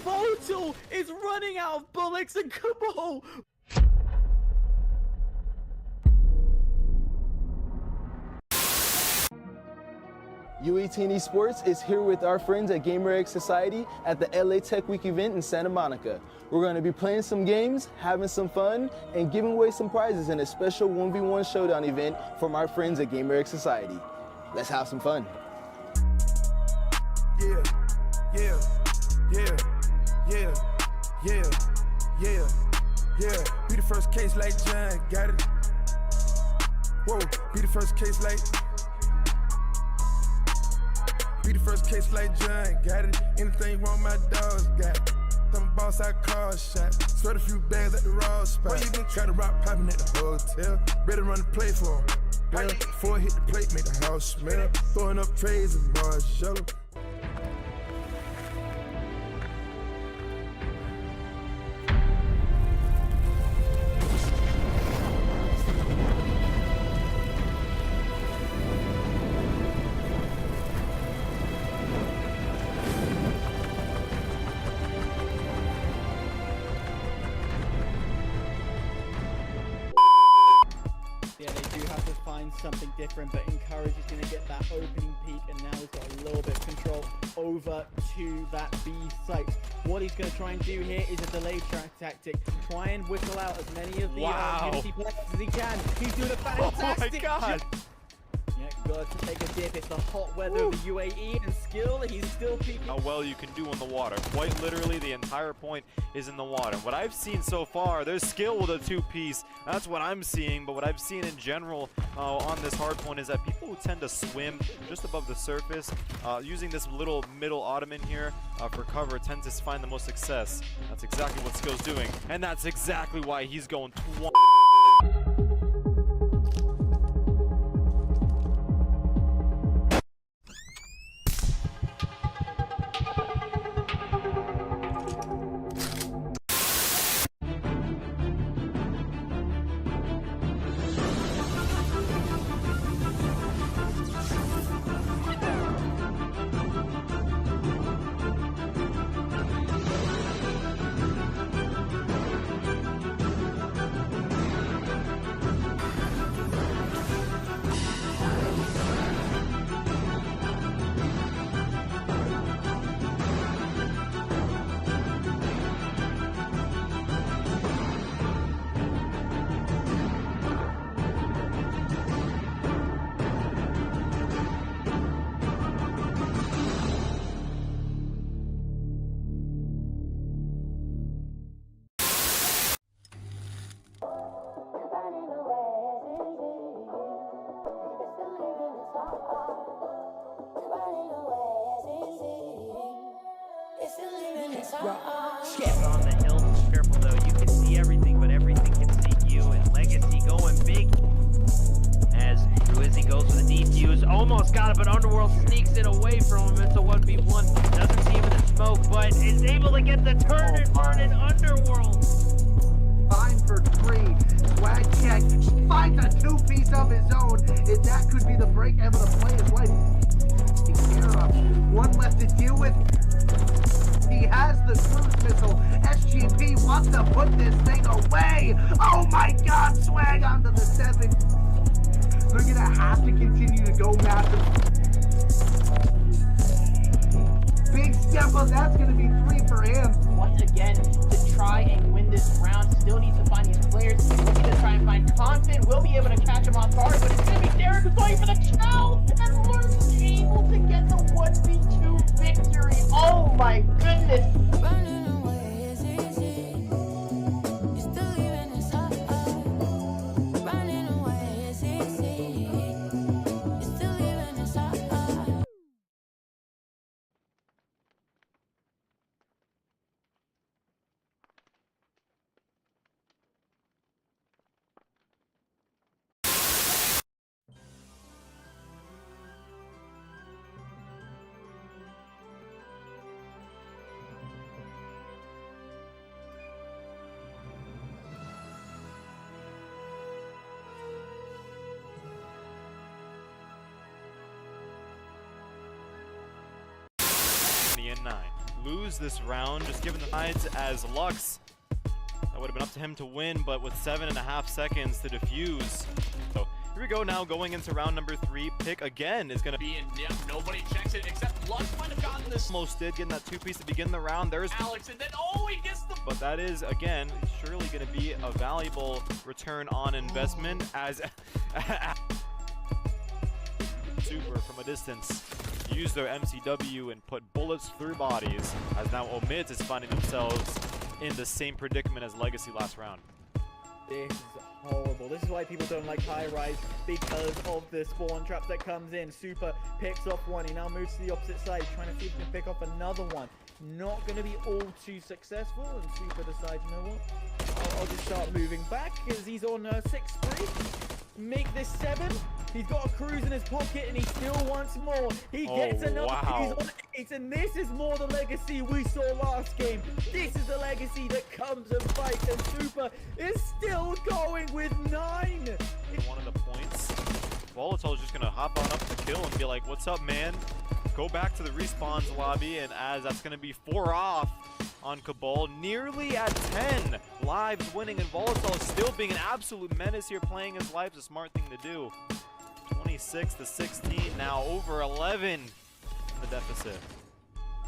Votel is running out of bullets and Cabal. U18 Esports is here with our friends at GamerX Society at the LA Tech Week event in Santa Monica. We're going to be playing some games, having some fun, and giving away some prizes in a special 1v1 showdown event from our friends at GamerX Society. Let's have some fun. Yeah, yeah, yeah, yeah, yeah, yeah, yeah. Be the first case like John, got it. Whoa, be the first case like. Be the first case like John, got it. Anything wrong, my dogs got it. Them boss I call shot. Sweat a few bags at the raw spot. Got the rock popping at the hotel. Better run the play for him. Yeah, before I hit the plate, make the house smell. Throwing up trays and bars, yellow. Yeah, they do have to find something different, but Encourage is going to get that opening peak, and now he's got a little bit of control over to that B site. What he's going to try and do here is a delay track tactic. Try and whistle out as many of the Unity players as he can. He's doing a fantastic job. Yeah, got to take a dip. It's the hot weather of the UAE and skill. He's still peaking. How well you can do in the water. Quite literally, the entire point is in the water. What I've seen so far, there's skill with a two-piece. That's what I'm seeing, but what I've seen in general on this hard point is that people who tend to swim just above the surface, using this little middle ottoman here for cover, tend to find the most success. That's exactly what Skill's doing, and that's exactly why he's going 20. Get on the hill. Careful though, you can see everything, but everything can see you. And Legacy going big as Ruizzi goes for the defuse. Almost got it, but Underworld sneaks it away from him. It's a 1v1. Doesn't see him in the smoke, but is able to get the turn and burn in Underworld. Fine for 3. Swag check. Finds a 2-piece of his own. And that could be the break able to play his life. Take care of. One left to deal with. He has the cruise missile. SGP wants to put this thing away. Oh my god, Swag onto the 7. They're gonna have to continue to go massive. Big step up, that's gonna be 3 for him. Once again, to try and win this round, still needs to find these players. He's looking to try and find Confident. Will be able to catch him off guard, but it's gonna be Derek who's going for the chow, and Lurk's able to get the 1v2 victory. Oh my goodness. Running away is easy. You're still leaving us up. Running away is easy. You're still leaving us up. 9. Lose this round, just given the sides as Lux. That would have been up to him to win, but with 7.5 seconds to defuse. So here we go now, going into round number 3. Pick again is going to be in. Yep, nobody checks it except Lux might have gotten this. Almost did, getting that 2-piece to begin the round. There's Alex, and then he gets the. But that is, again, surely going to be a valuable return on investment as Super from a distance use their MCW and put bullets through bodies, as now Omids is finding themselves in the same predicament as Legacy last round. This is horrible. This is why people don't like high rise, because of the spawn trap that comes in. Super picks off one. He now moves to the opposite side, trying to see if he can pick off another one. Not going to be all too successful, and Super decides, you know what? I'll just start moving back, because he's on 6-3. Make this 7. He's got a cruise in his pocket, and he still wants more. He gets another. Wow. He's on 8, and this is more the legacy we saw last game. This is the legacy that comes and fights, and Super is still going with 9. One of the points, Volatile's just going to hop on up to kill and be like, what's up, man? Go back to the respawns lobby, and as that's going to be 4 off on Cabal, nearly at 10 lives winning, and Volatile is still being an absolute menace here, playing his life, a smart thing to do. 26 to 16, now over 11 in the deficit.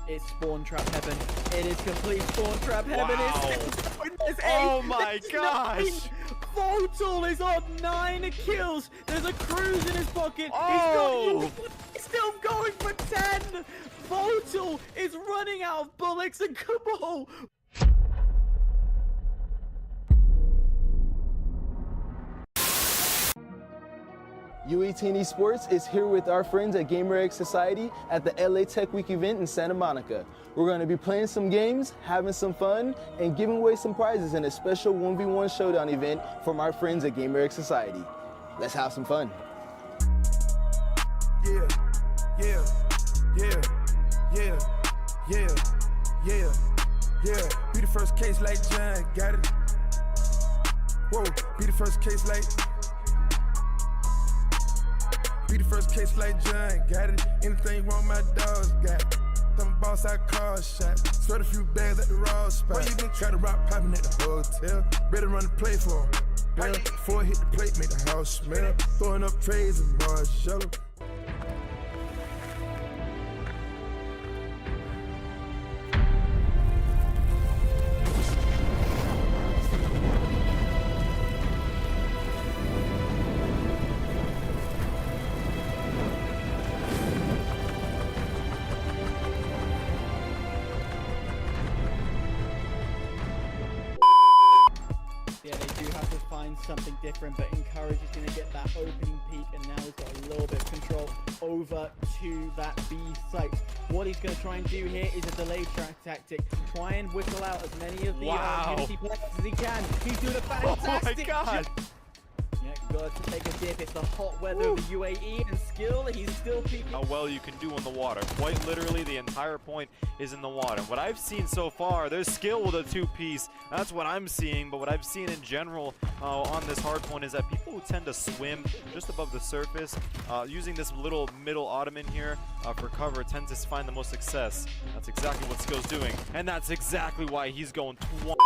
It's spawn trap heaven. It is complete spawn trap heaven. Wow. There's 8, Oh my there's gosh. 9. Votal is on 9 kills. There's a cruise in his pocket. Oh. He's still going for 10. Votal is running out of bullets, and Cabal. U18 Esports is here with our friends at GamerX Society at the LA Tech Week event in Santa Monica. We're going to be playing some games, having some fun, and giving away some prizes in a special 1v1 showdown event from our friends at GamerX Society. Let's have some fun. Yeah, yeah, yeah, yeah, yeah, yeah, yeah. Be the first case like John, got it. Whoa, be the first case like. Be the first case like John, got it. Anything wrong, my dogs got it. Some boss I call shots. Sweat a few bags at the raw spot. Where you been try to rock popping at the hotel? Better run the play for him. Before I hit the plate, make the house smell. Throwing up trays and Marshall. Yeah, they do have to find something different, but Encourage is going to get that opening peak, and now he's got a little bit of control over to that B site. What he's going to try and do here is a delay track tactic. Try and whistle out as many of the Unity players as he can. He's doing a fantastic job. Yeah, got to take a dip. It's the hot weather of the UAE, and skill, he's still peaking. How well you can do on the water. Quite literally, the entire point is in the water. What I've seen so far, there's skill with a 2-piece. That's what I'm seeing, but what I've seen in general on this hard point is that people who tend to swim just above the surface, using this little middle ottoman here for cover, tends to find the most success. That's exactly what skill's doing, and that's exactly why he's going 20.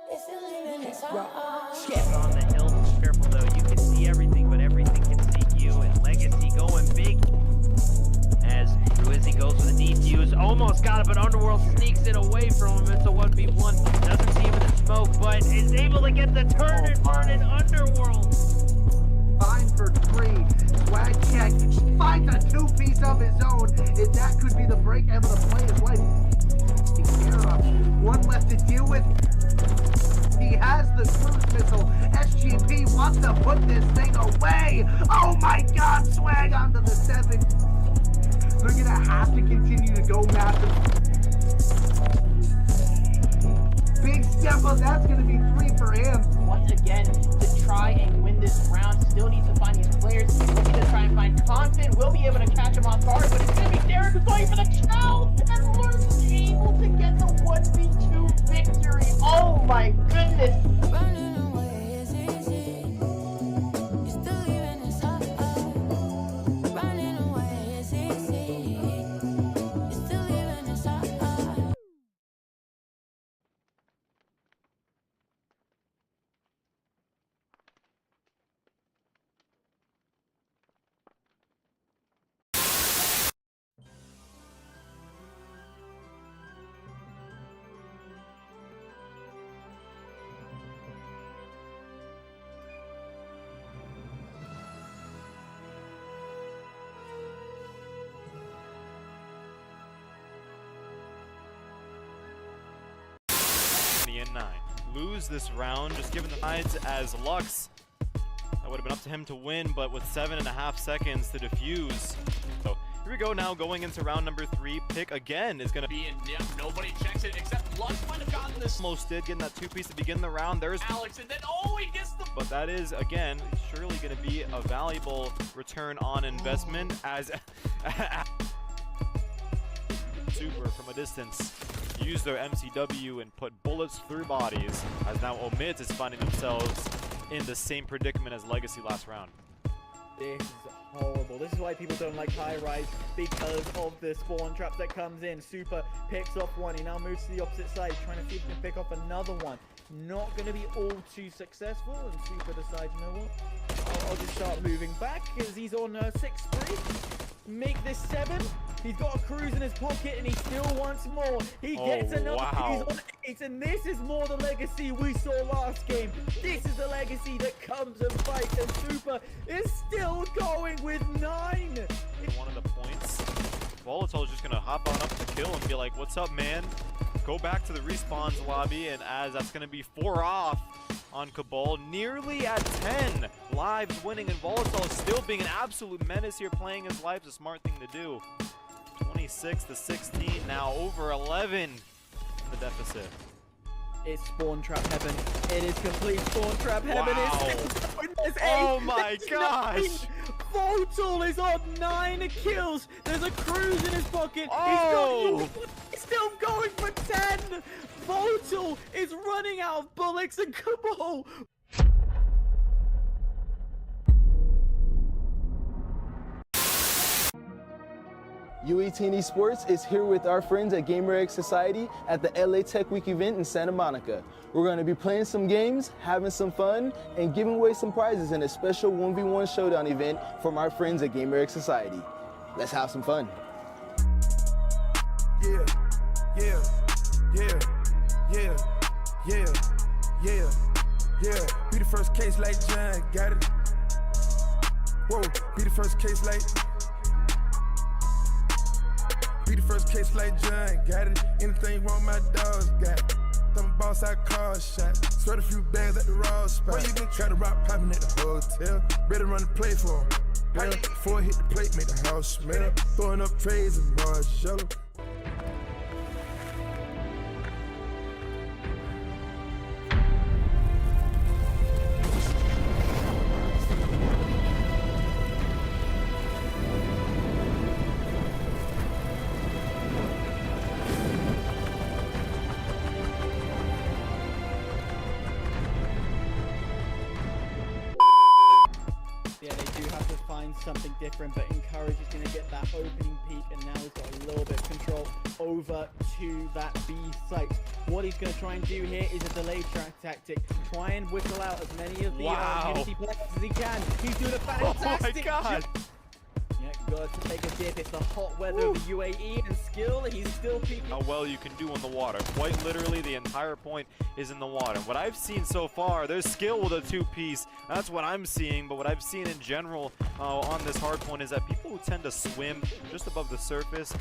It's the living inside. On the Careful though, you can see everything, but everything can see you. And Legacy going big as Ruizzi goes for the defuse. Almost got it, but Underworld sneaks it away from him. It's a 1v1. Doesn't see him in the smoke, but is able to get the turn and burn in Underworld. Fine for 3. Swag check. Finds a 2-piece of his own. And that could be the break able to play his life. Take care of. One left to deal with. He has the cruise missile. SGP wants to put this thing away. Oh my god, Swag onto the 7. They're gonna have to continue to go massive. Big step up, that's gonna be 3 for him. Once again, to try and win this round, still needs to find these players. Looking to try and find Confident. Will be able to catch him off guard, but it's gonna be Derek who's going for the chow. And Lawrence is able to get the 1v2 victory. Oh my goodness. Running away is easy. You still leaving us up. Running away is easy. You still leaving us up. In 9. Lose this round, just given the sides as Lux. That would have been up to him to win, but with 7.5 seconds to defuse. So here we go now, going into round number 3. Pick again is gonna be Yep, nobody checks it except Lux might have gotten this. almost did, getting that 2-piece to begin the round. There's Alex, and then he gets the. but that is again surely gonna be a valuable return on investment as Super from a distance use their MCW and put bullets through bodies, as now Omid is finding themselves in the same predicament as Legacy last round. This is horrible. This is why people don't like high rise, because of the spawn trap that comes in. Super picks off one. He now moves to the opposite side, trying to see if he can pick off another one. Not going to be all too successful, and Super decides, you know what? I'll just start moving back as he's on 6-3. Make this 7. He's got a cruise in his pocket and he still wants more. He gets another. Wow. He's on 8, and this is more the Legacy we saw last game. This is the Legacy that comes and fights, and Super is still going with 9. One of the points, Volatile is just gonna hop on up to kill and be like, "What's up, man?" Go back to the respawns lobby, and as that's gonna be 4 off on Cabal, nearly at 10 lives winning, and Volatile still being an absolute menace here, playing his life. Is a smart thing to do. 26 to 16 now, over 11 in the deficit. It's spawn trap heaven. It is complete spawn trap heaven. Wow. It's Oh 8. my There's gosh. 9. Volatile is on 9 kills. There's a cruise in his pocket. Oh. He's still going for 10. Volatile is running out of bullets, and Cabal. U18 Esports is here with our friends at GamerX Society at the LA Tech Week event in Santa Monica. We're going to be playing some games, having some fun, and giving away some prizes in a special 1v1 showdown event from our friends at GamerX Society. Let's have some fun. Yeah, yeah, yeah, yeah, yeah, yeah, yeah. Be the first case like John, got it. Whoa, be the first case like. Be the first case like John, got it. Anything wrong, my dogs got it. Them boss, I call shot. Sweat a few bags at the raw spot. Where you been? Got a rock popping at the hotel. Better run the play for him. Yeah, before I hit the plate, make the house smell. Throwing up trays and Marshall. Yeah, they do have to find something different, but Encourage is going to get that opening peak, and now he's got a little bit of control over to that B site. What he's going to try and do here is a delayed track tactic. Try and whistle out as many of the Unity players as he can. He's doing a fantastic God. Yeah, got to take a dip. It's the hot weather of the UAE, and skill, he's still peaking. How well you can do in the water. Quite literally, the entire point is in the water. What I've seen so far, there's skill with a two-piece. That's what I'm seeing, but what I've seen in general on this hard point is that people who tend to swim just above the surface,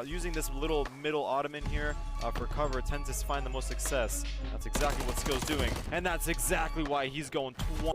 using this little middle ottoman here for cover, tend to find the most success. That's exactly what skill's doing, and that's exactly why he's going 20.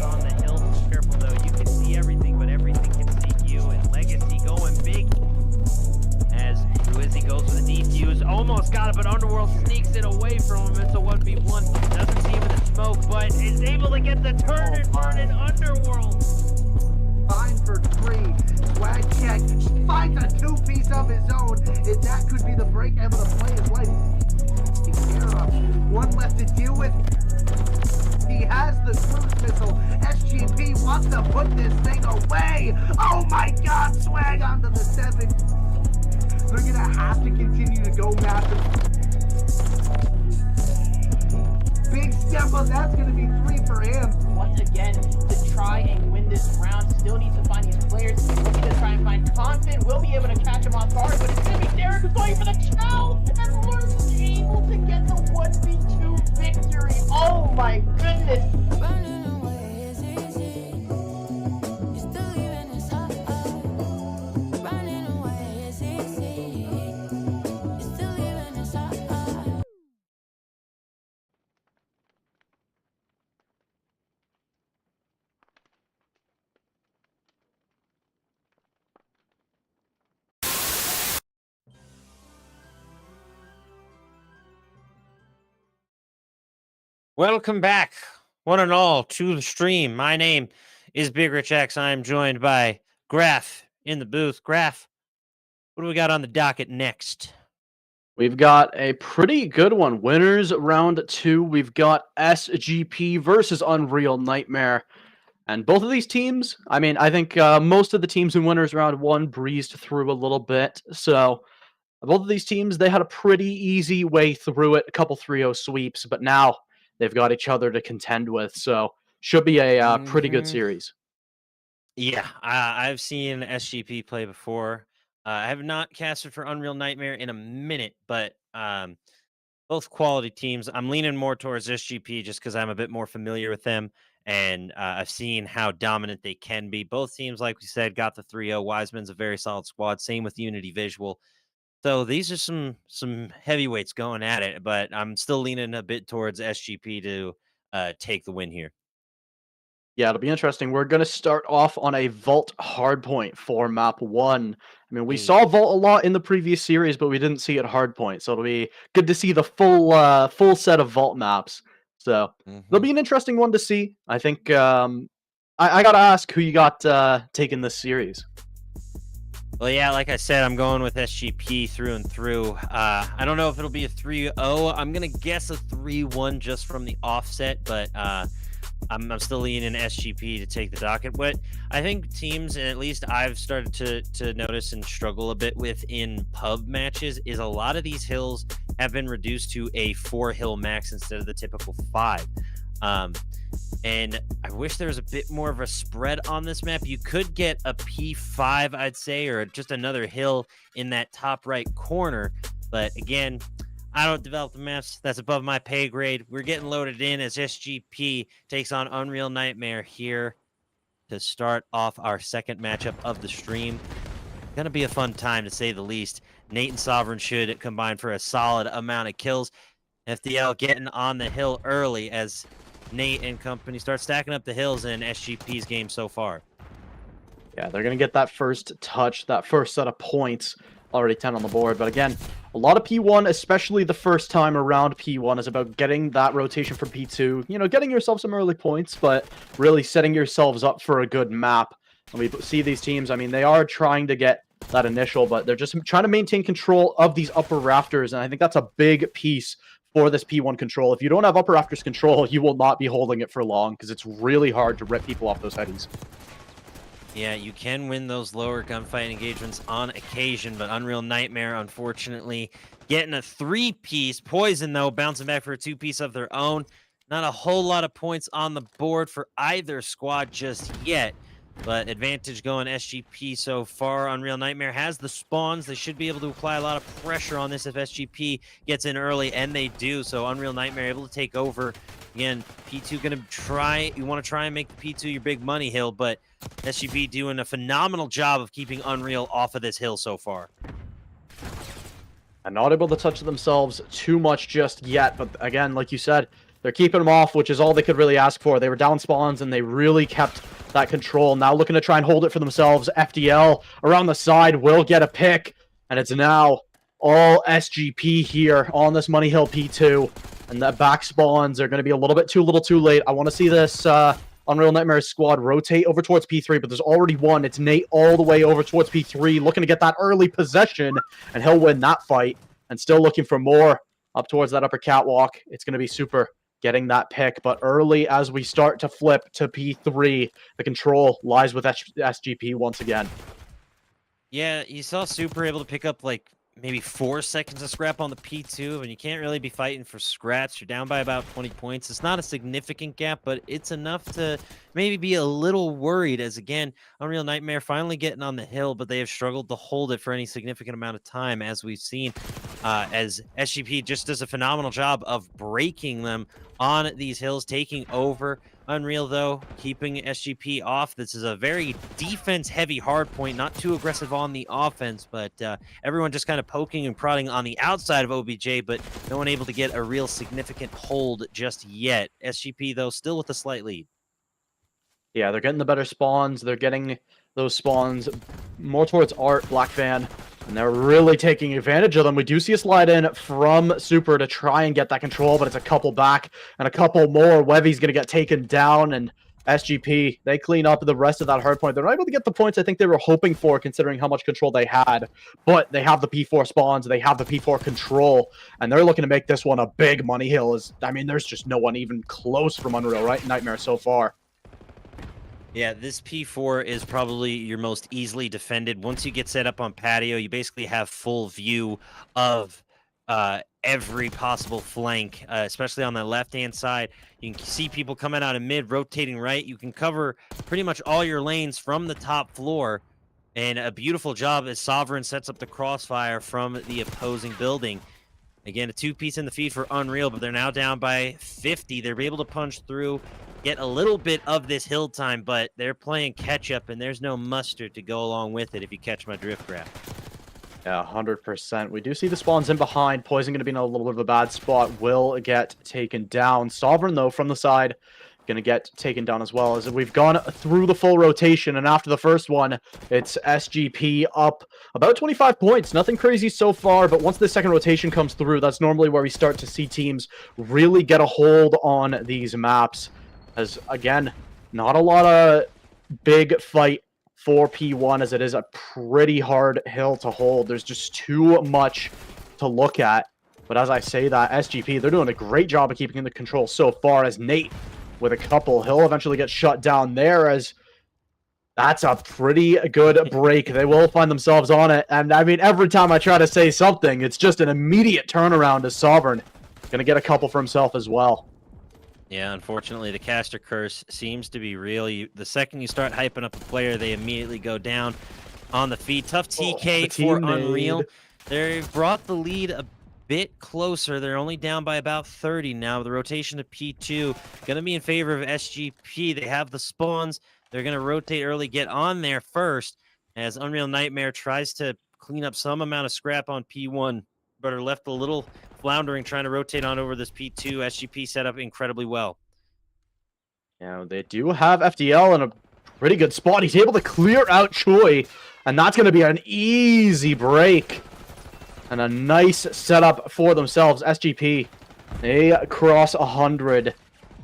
On the hill, careful though. You can see everything, but everything can see you. And Legacy going big as Ruizzi goes for the defuse. Almost got it, but Underworld sneaks it away from him. It's a 1v1. Doesn't see him in the smoke, but is able to get the turn and burn in Underworld. Fine for 3. Swag check. Finds a two-piece of his own. And that could be the break able to play his life. Take care of. One left to deal with. He has the cruise missile. SGP wants to put this thing away. Oh my god, Swag onto the 7. They're gonna have to continue to go massive. Big step up, that's gonna be 3 for him. Once again, to try and win this round, still needs to find his players. Looking to try and find Confident. Will be able to catch him off guard, but it's gonna be Derek who's going for the chow, and Lawrence able to get the 1v2 victory. Oh my goodness. Running away is easy. You're still leaving us up. Running away is easy. You're still leaving us up. Welcome back, one and all, to the stream. My name is Big Rich X. I am joined by Graf in the booth. Graf, what do we got on the docket next? We've got a pretty good one. Winners round 2. We've got SGP versus Unreal Nightmare. And both of these teams, I mean, I think most of the teams in winners round 1 breezed through a little bit. So both of these teams, they had a pretty easy way through it. A couple 3-0 sweeps, but now they've got each other to contend with. So should be a pretty good series. Yeah, I've seen SGP play before. I have not casted for Unreal Nightmare in a minute, but both quality teams. I'm leaning more towards SGP just because I'm a bit more familiar with them, and I've seen how dominant they can be. Both teams, like we said, got the 3-0. Wiseman's a very solid squad. Same with Unity Visual. So these are some heavyweights going at it, but I'm still leaning a bit towards SGP to take the win here. Yeah, it'll be interesting. We're going to start off on a Vault hardpoint for map 1. I mean, we saw Vault a lot in the previous series, but we didn't see it hardpoint. So it'll be good to see the full set of Vault maps. So it'll be an interesting one to see. I think I got to ask who you got taking this series. Well, yeah, like I said, I'm going with SGP through and through. I don't know if it'll be a 3-0. I'm going to guess a 3-1 just from the offset, but I'm still leaning SGP to take the docket. What I think teams, and at least I've started to notice and struggle a bit with in pub matches, is a lot of these hills have been reduced to a 4 hill max instead of the typical 5. And I wish there was a bit more of a spread on this map. You could get a P5, I'd say, or just another hill in that top right corner. But again, I don't develop the maps. That's above my pay grade. We're getting loaded in as SGP takes on Unreal Nightmare here to start off our second matchup of the stream. Going to be a fun time, to say the least. Nate and Sovereign should combine for a solid amount of kills. FDL getting on the hill early as Nate and company start stacking up the hills in SGP's game so far. Yeah, they're going to get that first touch, that first set of points, already 10 on the board. But again, a lot of P1, especially the first time around P1, is about getting that rotation for P2. You know, getting yourself some early points, but really setting yourselves up for a good map. And we see these teams, I mean, they are trying to get that initial, but they're just trying to maintain control of these upper rafters. And I think that's a big piece for this P1 control. If you don't have upper rafters control, you will not be holding it for long because it's really hard to rip people off those headies. Yeah, you can win those lower gunfight engagements on occasion, but Unreal Nightmare, unfortunately, getting a 3-piece. Poison, though, bouncing back for a 2-piece of their own. Not a whole lot of points on the board for either squad just yet, but advantage going SGP so far. Unreal Nightmare has the spawns. They should be able to apply a lot of pressure on this if SGP gets in early, and they do. So Unreal Nightmare able to take over. Again, P2 going to try. You want to try and make the P2 your big money hill, but SGP doing a phenomenal job of keeping Unreal off of this hill so far. And not able to touch themselves too much just yet, but again, like you said, they're keeping them off, which is all they could really ask for. They were down spawns, and they really kept that control. Now looking to try and hold it for themselves. FDL around the side will get a pick, and it's now all SGP here on this Money Hill P2. And the back spawns are going to be a little bit too late. I want to see this Unreal Nightmare squad rotate over towards P3, but there's already one. It's Nate all the way over towards P3, looking to get that early possession, and he'll win that fight. And still looking for more up towards that upper catwalk. It's going to be Super getting that pick, but early as we start to flip to P3, the control lies with SGP once again. Yeah, you saw Super able to pick up like maybe 4 seconds of scrap on the P2, and you can't really be fighting for scraps. You're down by about 20 points. It's not a significant gap, but it's enough to maybe be a little worried, as again, Unreal Nightmare finally getting on the hill, but they have struggled to hold it for any significant amount of time, as we've seen, as SGP just does a phenomenal job of breaking them on these hills, taking over. Unreal, though, keeping SGP off. This is a very defense-heavy hard point, not too aggressive on the offense, but everyone just kind of poking and prodding on the outside of OBJ, but no one able to get a real significant hold just yet. SGP, though, still with a slight lead. Yeah, they're getting the better spawns. They're getting those spawns more towards Art, Black Van, and they're really taking advantage of them. We do see a slide in from Super to try and get that control, but it's a couple back and a couple more. Wevy's going to get taken down, and SGP, they clean up the rest of that hard point. They're not able to get the points I think they were hoping for, considering how much control they had, but they have the P4 spawns, they have the P4 control, and they're looking to make this one a big money hill. I mean, there's just no one even close from Unreal Nightmare so far. Yeah, this P4 is probably your most easily defended. Once you get set up on patio, you basically have full view of every possible flank, especially on the left-hand side. You can see people coming out of mid, rotating right. You can cover pretty much all your lanes from the top floor. And a beautiful job as Sovereign sets up the crossfire from the opposing building. Again, a 2-piece in the feed for Unreal, but they're now down by 50. They're able to punch through, get a little bit of this hill time, but they're playing catch-up, and there's no mustard to go along with it, if you catch my drift, Graph. Yeah, 100%. We do see the spawns in behind. Poison going to be in a little bit of a bad spot. Will get taken down. Sovereign, though, from the side, going to get taken down as well. As we've gone through the full rotation, and after the first one, it's SGP up about 25 points. Nothing crazy so far, but once the second rotation comes through, that's normally where we start to see teams really get a hold on these maps. As, again, not a lot of big fight for P1, as it is a pretty hard hill to hold. There's just too much to look at. But as I say that, SGP, they're doing a great job of keeping the control so far, as Nate with a couple. He'll eventually get shut down there, as that's a pretty good break. They will find themselves on it. And I mean, every time I try to say something, it's just an immediate turnaround as Sovereign. Gonna get a couple for himself as well. Yeah, unfortunately, the caster curse seems to be real. The second you start hyping up a player, they immediately go down on the feed. Tough TK for Unreal. They've brought the lead a bit closer. They're only down by about 30 now. The rotation to P2 going to be in favor of SGP. They have the spawns. They're going to rotate early, get on there first, as Unreal Nightmare tries to clean up some amount of scrap on P1, but are left a little floundering trying to rotate on over this P2. SGP set up incredibly well. Yeah, they do have FDL in a pretty good spot. He's able to clear out Choi, and that's going to be an easy break. And a nice setup for themselves. SGP, they cross 100.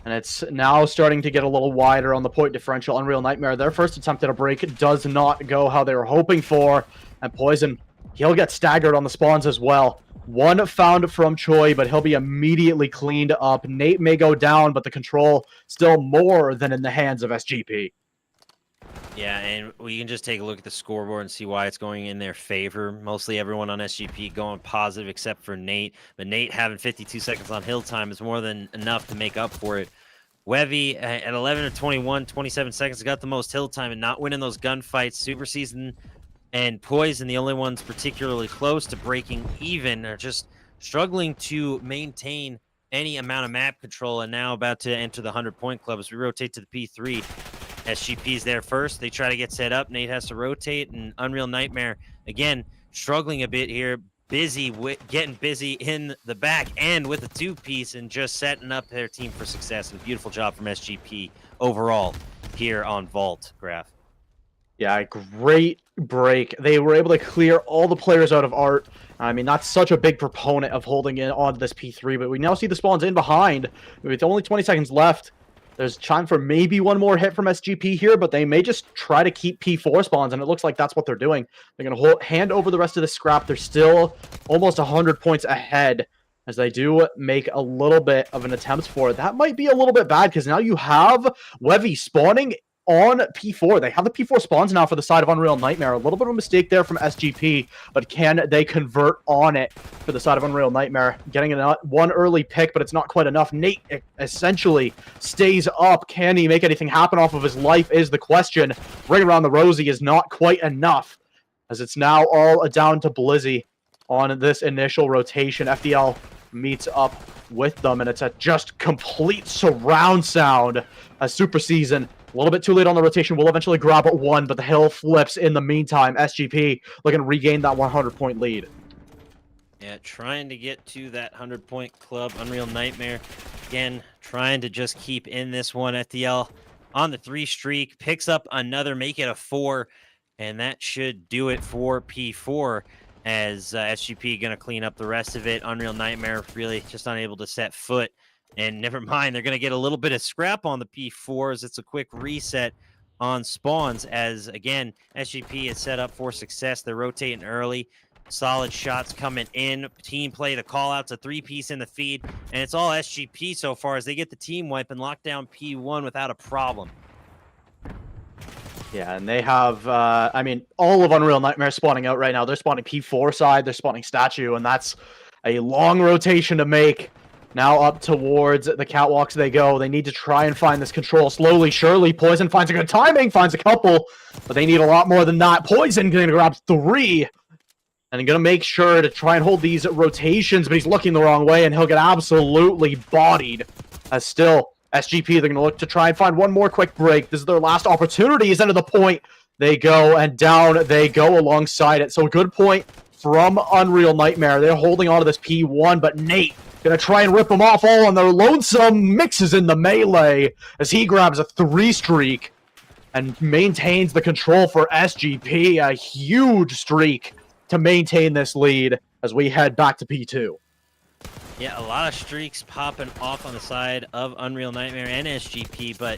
And it's now starting to get a little wider on the point differential. Unreal Nightmare, their first attempt at a break does not go how they were hoping for. And Poison, he'll get staggered on the spawns as well. One found from Choi, but he'll be immediately cleaned up. Nate may go down, but the control still more than in the hands of SGP. Yeah, and we can just take a look at the scoreboard and see why it's going in their favor. Mostly everyone on SGP going positive except for Nate. But Nate having 52 seconds on hill time is more than enough to make up for it. Wevy at 11 of 21, 27 seconds, got the most hill time and not winning those gunfights. Super Season and Poison, the only ones particularly close to breaking even, are just struggling to maintain any amount of map control, and now about to enter the 100-point club as we rotate to the P3. SGP's there first. They try to get set up. Nate has to rotate, and Unreal Nightmare, again, struggling a bit here. Getting busy in the back and with the two-piece and just setting up their team for success. And a beautiful job from SGP overall here on Vault, Graph. Yeah, great break. They were able to clear all the players out of Art. I mean, not such a big proponent of holding in on this P3, but we now see the spawns in behind. With only 20 seconds left, there's time for maybe one more hit from SGP here, but they may just try to keep P4 spawns, and it looks like that's what they're doing. They're going to hand over the rest of the scrap. They're still almost 100 points ahead, as they do make a little bit of an attempt for it. That might be a little bit bad, because now you have Wevy spawning on P4. They have the P4 spawns now for the side of Unreal Nightmare. A little bit of a mistake there from SGP, but can they convert on it for the side of Unreal Nightmare? Getting one early pick, but it's not quite enough. Nate essentially stays up. Can he make anything happen off of his life is the question. Ring around the rosy is not quite enough, as it's now all down to Blizzy on this initial rotation. FDL meets up with them, and it's a just complete surround sound as Super Season, a little bit too late on the rotation, will eventually grab at one, but the hill flips in the meantime. SGP looking to regain that 100-point lead. Yeah, trying to get to that 100-point club. Unreal Nightmare, again, trying to just keep in this one. FDL on the 3 streak, picks up another, make it a 4, and that should do it for P4, as SGP going to clean up the rest of it. Unreal Nightmare really just unable to set foot. And never mind, they're going to get a little bit of scrap on the P4s. It's a quick reset on spawns, as, again, SGP is set up for success. They're rotating early. Solid shots coming in. Team play, the call-out's a 3-piece in the feed. And it's all SGP so far as they get the team wipe and lock down P1 without a problem. Yeah, and they have, I mean, all of Unreal Nightmare spawning out right now. They're spawning P4 side, they're spawning Statue, and that's a long rotation to make. Now up towards the catwalks they go. They need to try and find this control slowly, surely. Poison finds a good timing, finds a couple, but they need a lot more than that. Poison going to grab 3, and going to make sure to try and hold these rotations, but he's looking the wrong way, and he'll get absolutely bodied. As still, SGP, they're going to look to try and find one more quick break. This is their last opportunity. Is into the point. They go, and down they go alongside it. So a good point from Unreal Nightmare. They're holding on to this P1, but Nate gonna try and rip them off all on their lonesome. Mixes in the melee as he grabs a 3 streak and maintains the control for SGP. A huge streak to maintain this lead as we head back to P2. Yeah, a lot of streaks popping off on the side of Unreal Nightmare and SGP, but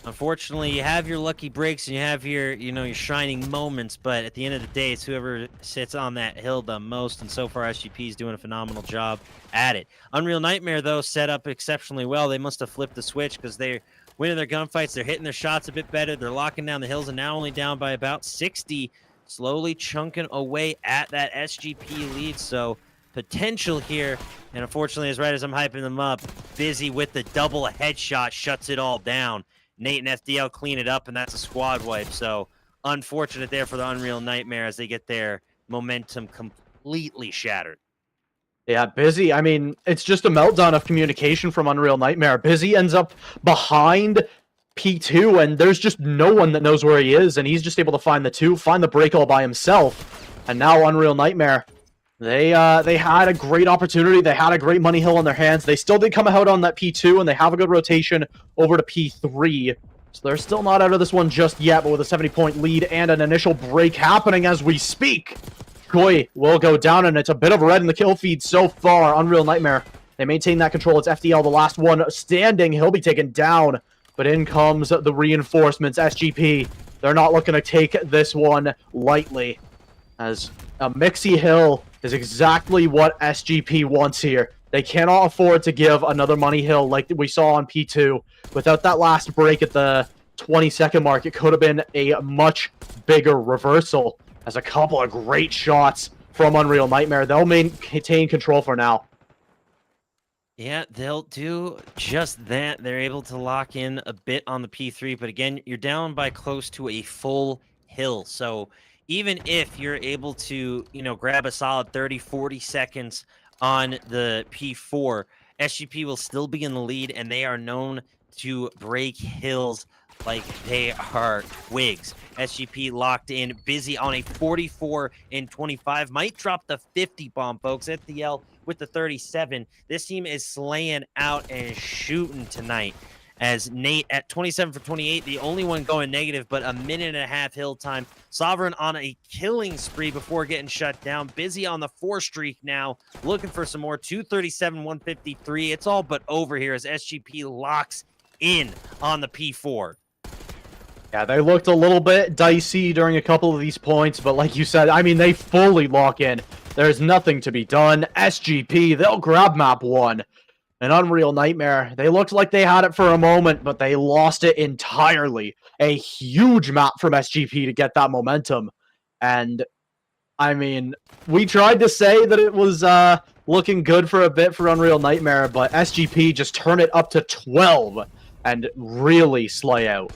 Unfortunately, you have your lucky breaks and you have your, your shining moments, but at the end of the day, it's whoever sits on that hill the most, and so far SGP is doing a phenomenal job at it. Unreal Nightmare, though, set up exceptionally well. They must have flipped the switch because they're winning their gunfights. They're hitting their shots a bit better. They're locking down the hills and now only down by about 60, slowly chunking away at that SGP lead. So potential here, and unfortunately, as right as I'm hyping them up, Busy with the double headshot shuts it all down. Nate and FDL clean it up, and that's a squad wipe. So unfortunate there for the Unreal Nightmare as they get their momentum completely shattered. Yeah, Busy. I mean, it's just a meltdown of communication from Unreal Nightmare. Busy ends up behind P2, and there's just no one that knows where he is, and he's just able to find the break all by himself. And now Unreal Nightmare, they had a great opportunity. They had a great money hill on their hands. They still did come out on that P2, and they have a good rotation over to P3. So they're still not out of this one just yet, but with a 70-point lead and an initial break happening as we speak, Troy will go down, and it's a bit of a red in the kill feed so far. Unreal Nightmare, they maintain that control. It's FDL, the last one standing. He'll be taken down, but in comes the reinforcements. SGP, they're not looking to take this one lightly, as a Mixie Hill is exactly what SGP wants here. They cannot afford to give another money hill like we saw on P2. Without that last break at the 20-second mark, it could have been a much bigger reversal. As a couple of great shots from Unreal Nightmare. They'll maintain control for now. Yeah, they'll do just that. They're able to lock in a bit on the P3, but again, you're down by close to a full hill. So even if you're able to, grab a solid 30, 40 seconds on the P4, SGP will still be in the lead, and they are known to break hills like they are twigs. SGP locked in, Busy on a 44 and 25. Might drop the 50 bomb, folks. FDL with the 37. This team is slaying out and shooting tonight. As Nate at 27 for 28, the only one going negative, but a minute and a half hill time. Sovereign on a killing spree before getting shut down. Busy on the 4 streak now, looking for some more. 237, 153. It's all but over here as SGP locks in on the P4. Yeah, they looked a little bit dicey during a couple of these points, but like you said, I mean, they fully lock in. There's nothing to be done. SGP, they'll grab map 1. An Unreal Nightmare, they looked like they had it for a moment, but they lost it entirely. A huge map from SGP to get that momentum. And, I mean, we tried to say that it was looking good for a bit for Unreal Nightmare, but SGP just turn it up to 12 and really slay out.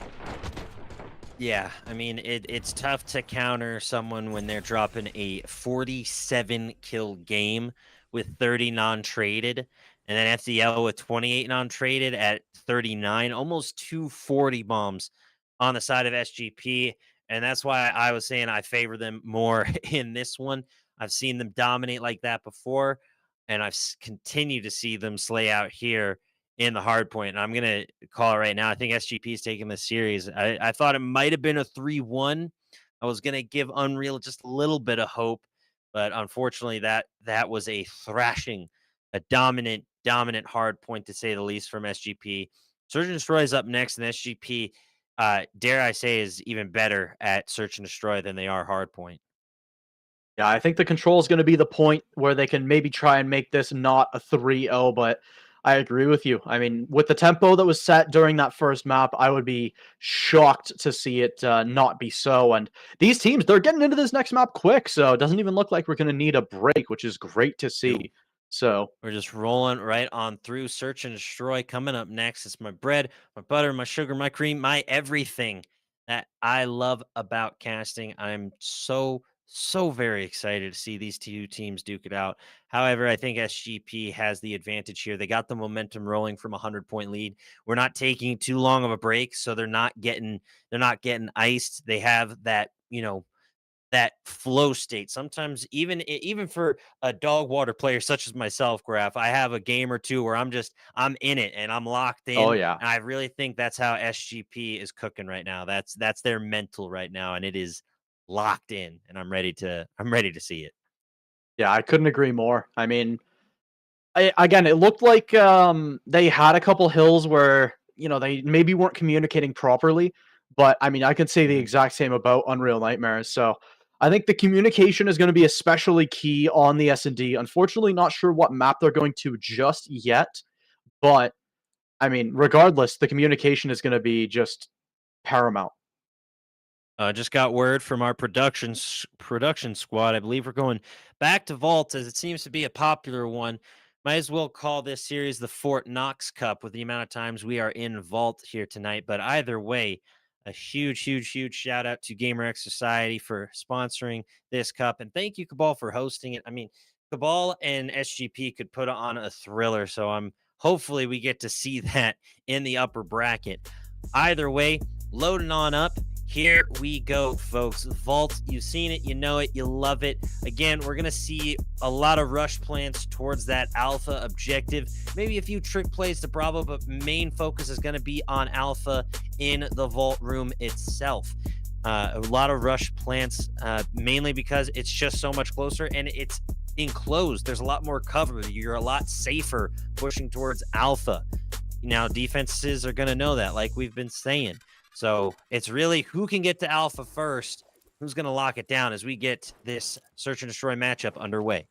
Yeah, I mean, it's tough to counter someone when they're dropping a 47 kill game with 30 non-traded, and then FDL with 28 non-traded at 39, almost 240 bombs on the side of SGP, and that's why I was saying I favor them more in this one. I've seen them dominate like that before, and I've continued to see them slay out here in the hard point. And I'm going to call it right now. I think SGP is taking this series. I thought it might have been a 3-1. I was going to give Unreal just a little bit of hope, but unfortunately that was a thrashing, a dominant hard point to say the least from SGP. Search and Destroy is up next, and SGP, dare I say, is even better at Search and Destroy than they are hard point. Yeah, I think the control is going to be the point where they can maybe try and make this not a 3-0, but I agree with you. I mean, with the tempo that was set during that first map, I would be shocked to see it not be so. And these teams, they're getting into this next map quick, so it doesn't even look like we're going to need a break, which is great to see. So we're just rolling right on through. Search and Destroy coming up next. It's my bread, my butter, my sugar, my cream, my everything that I love about casting. I'm so very excited to see these two teams duke it out. However, I think SGP has the advantage here. They got the momentum rolling from a 100-point lead. We're not taking too long of a break, so they're not getting iced. They have that, that flow state. Sometimes even for a dog water player such as myself, Graf, I have a game or two where I'm in it and I'm locked in. Oh yeah. And I really think that's how SGP is cooking right now. That's their mental right now, and it is locked in, and I'm ready to see it. Yeah, I couldn't agree more. I mean, again, it looked like they had a couple hills where they maybe weren't communicating properly. But I mean, I could say the exact same about Unreal Nightmares. So I think the communication is going to be especially key on the S&D. Unfortunately, not sure what map they're going to just yet. But I mean, regardless, the communication is going to be just paramount. Just got word from our production squad. I believe we're going back to Vault as it seems to be a popular one. Might as well call this series the Fort Knox Cup with the amount of times we are in Vault here tonight. But either way, a huge shout out to GamerX Society for sponsoring this cup. And thank you, Cabal, for hosting it. I mean, Cabal and SGP could put on a thriller. So hopefully we get to see that in the upper bracket. Either way, loading on up. Here we go, folks. Vault, you've seen it, you know it, you love it. Again, we're going to see a lot of rush plans towards that alpha objective. Maybe a few trick plays to Bravo, but main focus is going to be on alpha in the Vault room itself. A lot of rush plants, mainly because it's just so much closer and it's enclosed. There's a lot more cover. You're a lot safer pushing towards alpha. Now, defenses are going to know that, like we've been saying. So it's really who can get to alpha first, who's going to lock it down as we get this search and destroy matchup underway.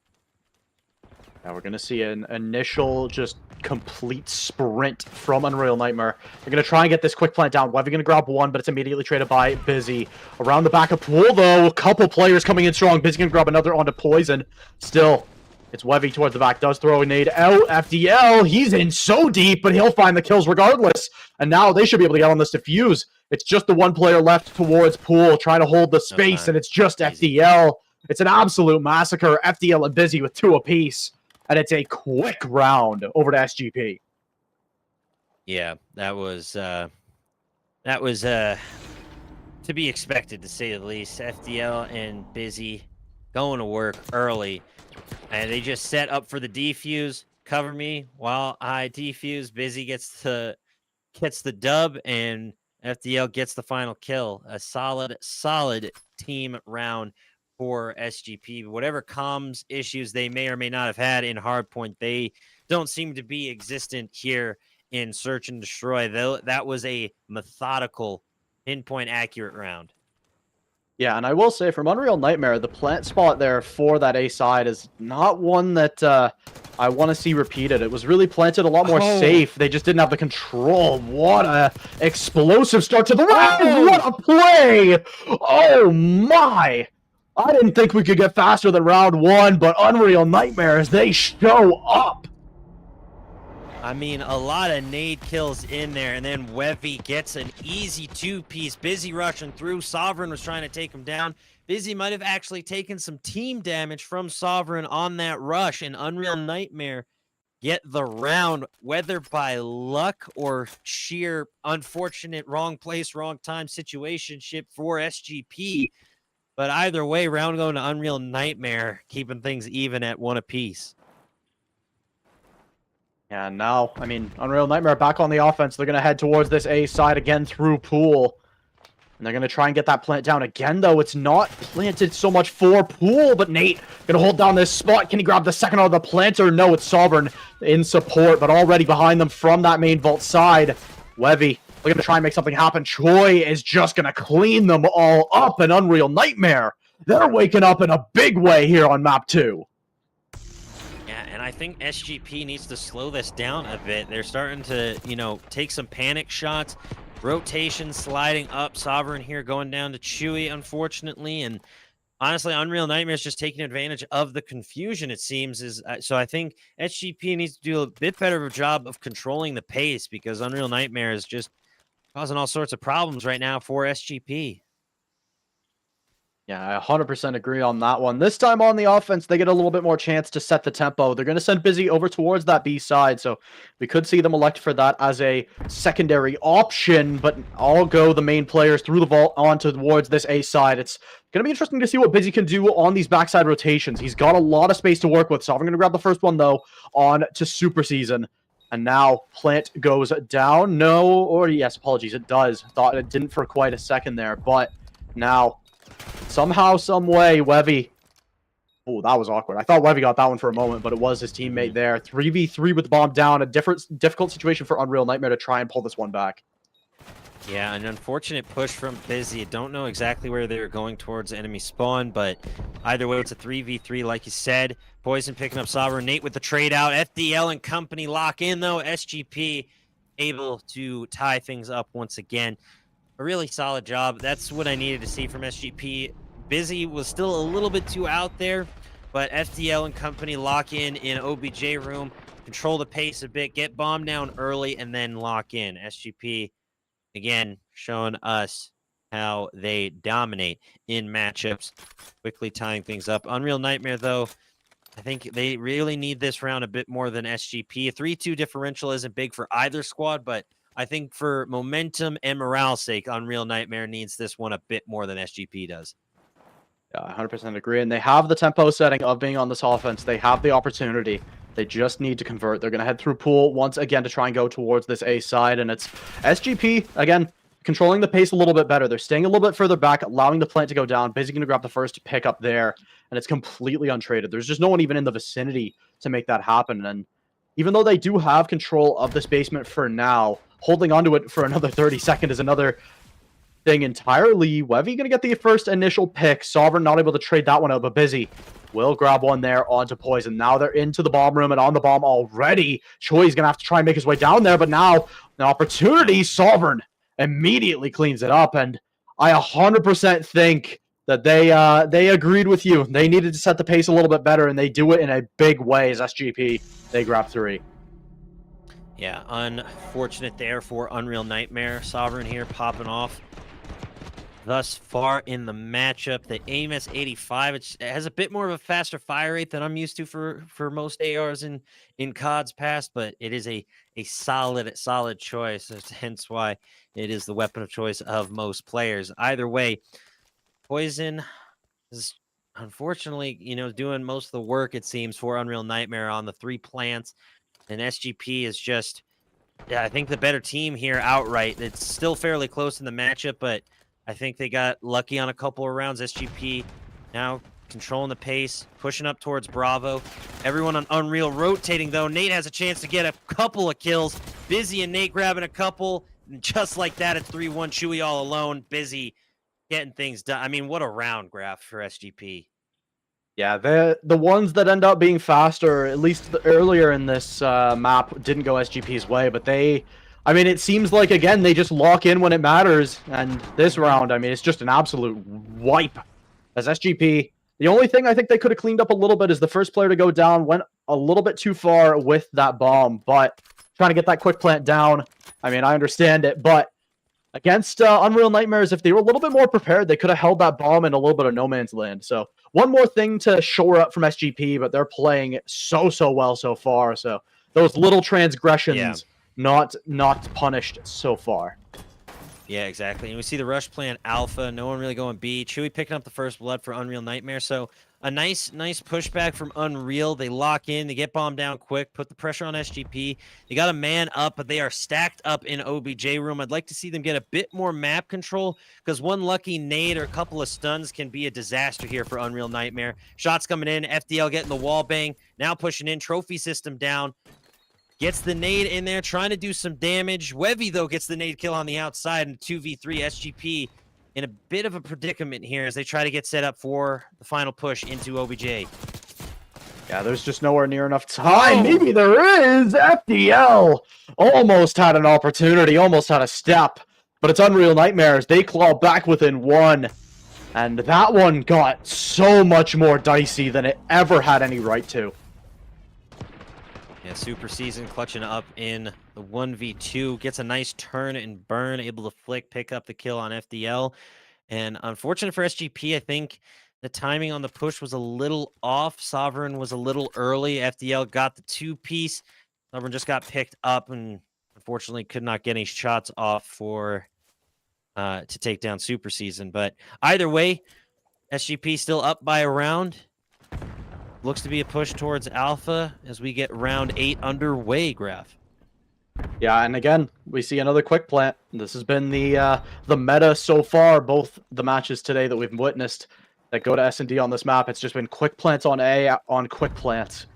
Now we're going to see an initial just complete sprint from Unreal Nightmare. They're going to try and get this quick plant down. Webby going to grab one, but it's immediately traded by Busy. Around the back of Pool, though, a couple players coming in strong. Busy going to grab another onto Poison. Still, it's Webby towards the back. Does throw a nade out. FDL, he's in so deep, but he'll find the kills regardless. And now they should be able to get on this defuse. It's just the one player left towards Pool, trying to hold the space, and it's just FDL. It's an absolute massacre. FDL and Busy with 2 apiece. And it's a quick round over to SGP. Yeah, that was to be expected, to say the least. FDL and Busy going to work early. And they just set up for the defuse. Cover me while I defuse. Busy gets the dub, and FDL gets the final kill. A solid team round for SGP. Whatever comms issues they may or may not have had in Hardpoint, they don't seem to be existent here in Search and Destroy. Though that was a methodical, pinpoint accurate round. Yeah, and I will say, from Unreal Nightmare, the plant spot there for that A side is not one that I want to see repeated. It was really planted a lot more safe. They just didn't have the control. What a explosive start to the round! What a play! Oh my! I didn't think we could get faster than round 1, but Unreal Nightmares, they show up! I mean, a lot of nade kills in there, and then Wevy gets an easy 2-piece. Busy rushing through. Sovereign was trying to take him down. Busy might have actually taken some team damage from Sovereign on that rush, and Unreal Nightmare get the round, whether by luck or sheer unfortunate wrong place, wrong time situationship for SGP. But either way, round going to Unreal Nightmare, keeping things even at 1 apiece. Yeah, now, I mean, Unreal Nightmare back on the offense. They're going to head towards this A side again through Pool. And they're going to try and get that plant down again, though. It's not planted so much for Pool, but Nate going to hold down this spot. Can he grab the second out of the planter? No, it's Sovereign in support, but already behind them from that main vault side. Wevy looking to try and make something happen. Choi is just going to clean them all up in Unreal Nightmare. They're waking up in a big way here on map 2. Yeah, and I think SGP needs to slow this down a bit. They're starting to, take some panic shots. Rotation sliding up. Sovereign here going down to Chewy, unfortunately. And honestly, Unreal Nightmare is just taking advantage of the confusion, it seems. So I think SGP needs to do a bit better of a job of controlling the pace, because Unreal Nightmare is just causing all sorts of problems right now for SGP. Yeah, I 100% agree on that one. This time on the offense, they get a little bit more chance to set the tempo. They're going to send Busy over towards that B side, so we could see them elect for that as a secondary option, but I'll go the main players through the vault on towards this A side. It's going to be interesting to see what Busy can do on these backside rotations. He's got a lot of space to work with, so I'm going to grab the first one, though, on to Super Season. And now plant goes down. No, or yes, apologies, it does. Thought it didn't for quite a second there, but now somehow, some way, Wevy Oh, that was awkward. I thought Wevy got that one for a moment, but it was his teammate there. 3v3 with the bomb down. A difficult situation for Unreal Nightmare to try and pull this one back. Yeah, an unfortunate push from Busy. Don't know exactly where they were going towards enemy spawn, but either way, it's a 3v3 like you said. Poison picking up Sovereign. Nate with the trade out. FDL and company lock in, though. SGP able to tie things up once again. A really solid job. That's what I needed to see from SGP. Busy was still a little bit too out there, but FDL and company lock in OBJ room, control the pace a bit, get bomb down early, and then lock in. SGP, again, showing us how they dominate in matchups, quickly tying things up. Unreal Nightmare, though, I think they really need this round a bit more than SGP. A 3-2 differential isn't big for either squad, but I think for momentum and morale's sake, Unreal Nightmare needs this one a bit more than SGP does. Yeah, I 100% agree. And they have the tempo setting of being on this offense. They have the opportunity. They just need to convert. They're going to head through pool once again to try and go towards this A side. And it's SGP, again, controlling the pace a little bit better. They're staying a little bit further back, allowing the plant to go down. Busy going to grab the first pick up there. And it's completely untraded. There's just no one even in the vicinity to make that happen. And even though they do have control of this basement for now, holding onto it for another 30 seconds is another thing entirely. Wevy going to get the first initial pick. Sovereign not able to trade that one out, but Busy will grab one there onto Poison. Now they're into the bomb room and on the bomb already. Choi's going to have to try and make his way down there, but now an opportunity. Sovereign immediately cleans it up, and I 100% think that they agreed with you. They needed to set the pace a little bit better, and they do it in a big way as SGP. They grab 3. Yeah, unfortunate there for Unreal Nightmare. Sovereign here popping off thus far in the matchup. The AIM S85, it has a bit more of a faster fire rate than I'm used to for most ARs in COD's past, but it is a solid choice. That's hence why it is the weapon of choice of most players. Either way, Poison is unfortunately, doing most of the work, it seems, for Unreal Nightmare on the 3 plants, and SGP is just, I think, the better team here outright. It's still fairly close in the matchup, but I think they got lucky on a couple of rounds. SGP now controlling the pace, pushing up towards Bravo. Everyone on Unreal rotating, though. Nate has a chance to get a couple of kills. Busy and Nate grabbing a couple. And just like that, it's 3-1. Chewy all alone. Busy getting things done. I mean, what a round, Graph, for SGP. Yeah, the ones that end up being faster, at least earlier in this map, didn't go SGP's way, but it seems like, again, they just lock in when it matters, and this round, it's just an absolute wipe as SGP. The only thing I think they could have cleaned up a little bit is the first player to go down went a little bit too far with that bomb, but trying to get that quick plant down, I understand it, but against Unreal Nightmares, if they were a little bit more prepared, they could have held that bomb in a little bit of no man's land. So one more thing to shore up from SGP, but they're playing so well so far. So those little transgressions not punished so far. Yeah, exactly. And we see the rush plan Alpha. No one really going B. Chewy picking up the first blood for Unreal Nightmare. So a nice pushback from Unreal. They lock in. They get bombed down quick. Put the pressure on SGP. They got a man up, but they are stacked up in OBJ room. I'd like to see them get a bit more map control, because one lucky nade or a couple of stuns can be a disaster here for Unreal Nightmare. Shots coming in. FDL getting the wall bang. Now pushing in. Trophy system down. Gets the nade in there, trying to do some damage. Wevy, though, gets the nade kill on the outside, and 2v3 SGP in a bit of a predicament here as they try to get set up for the final push into OBJ. Yeah, there's just nowhere near enough time. Maybe there is. FDL almost had an opportunity, almost had a step, but it's Unreal Nightmares. They claw back within 1, and that one got so much more dicey than it ever had any right to. Yeah, Super Season clutching up in the 1v2. Gets a nice turn and burn, able to pick up the kill on FDL. And unfortunate for SGP, I think the timing on the push was a little off. Sovereign was a little early. FDL got the 2-piece. Sovereign just got picked up and unfortunately could not get any shots off for to take down Super Season. But either way, SGP still up by a round. Looks to be a push towards Alpha as we get round 8 underway, Graph. Yeah, and again, we see another quick plant. This has been the meta so far, both the matches today that we've witnessed. that go to S&D on this map. It's just been quick plants on A on quick plants.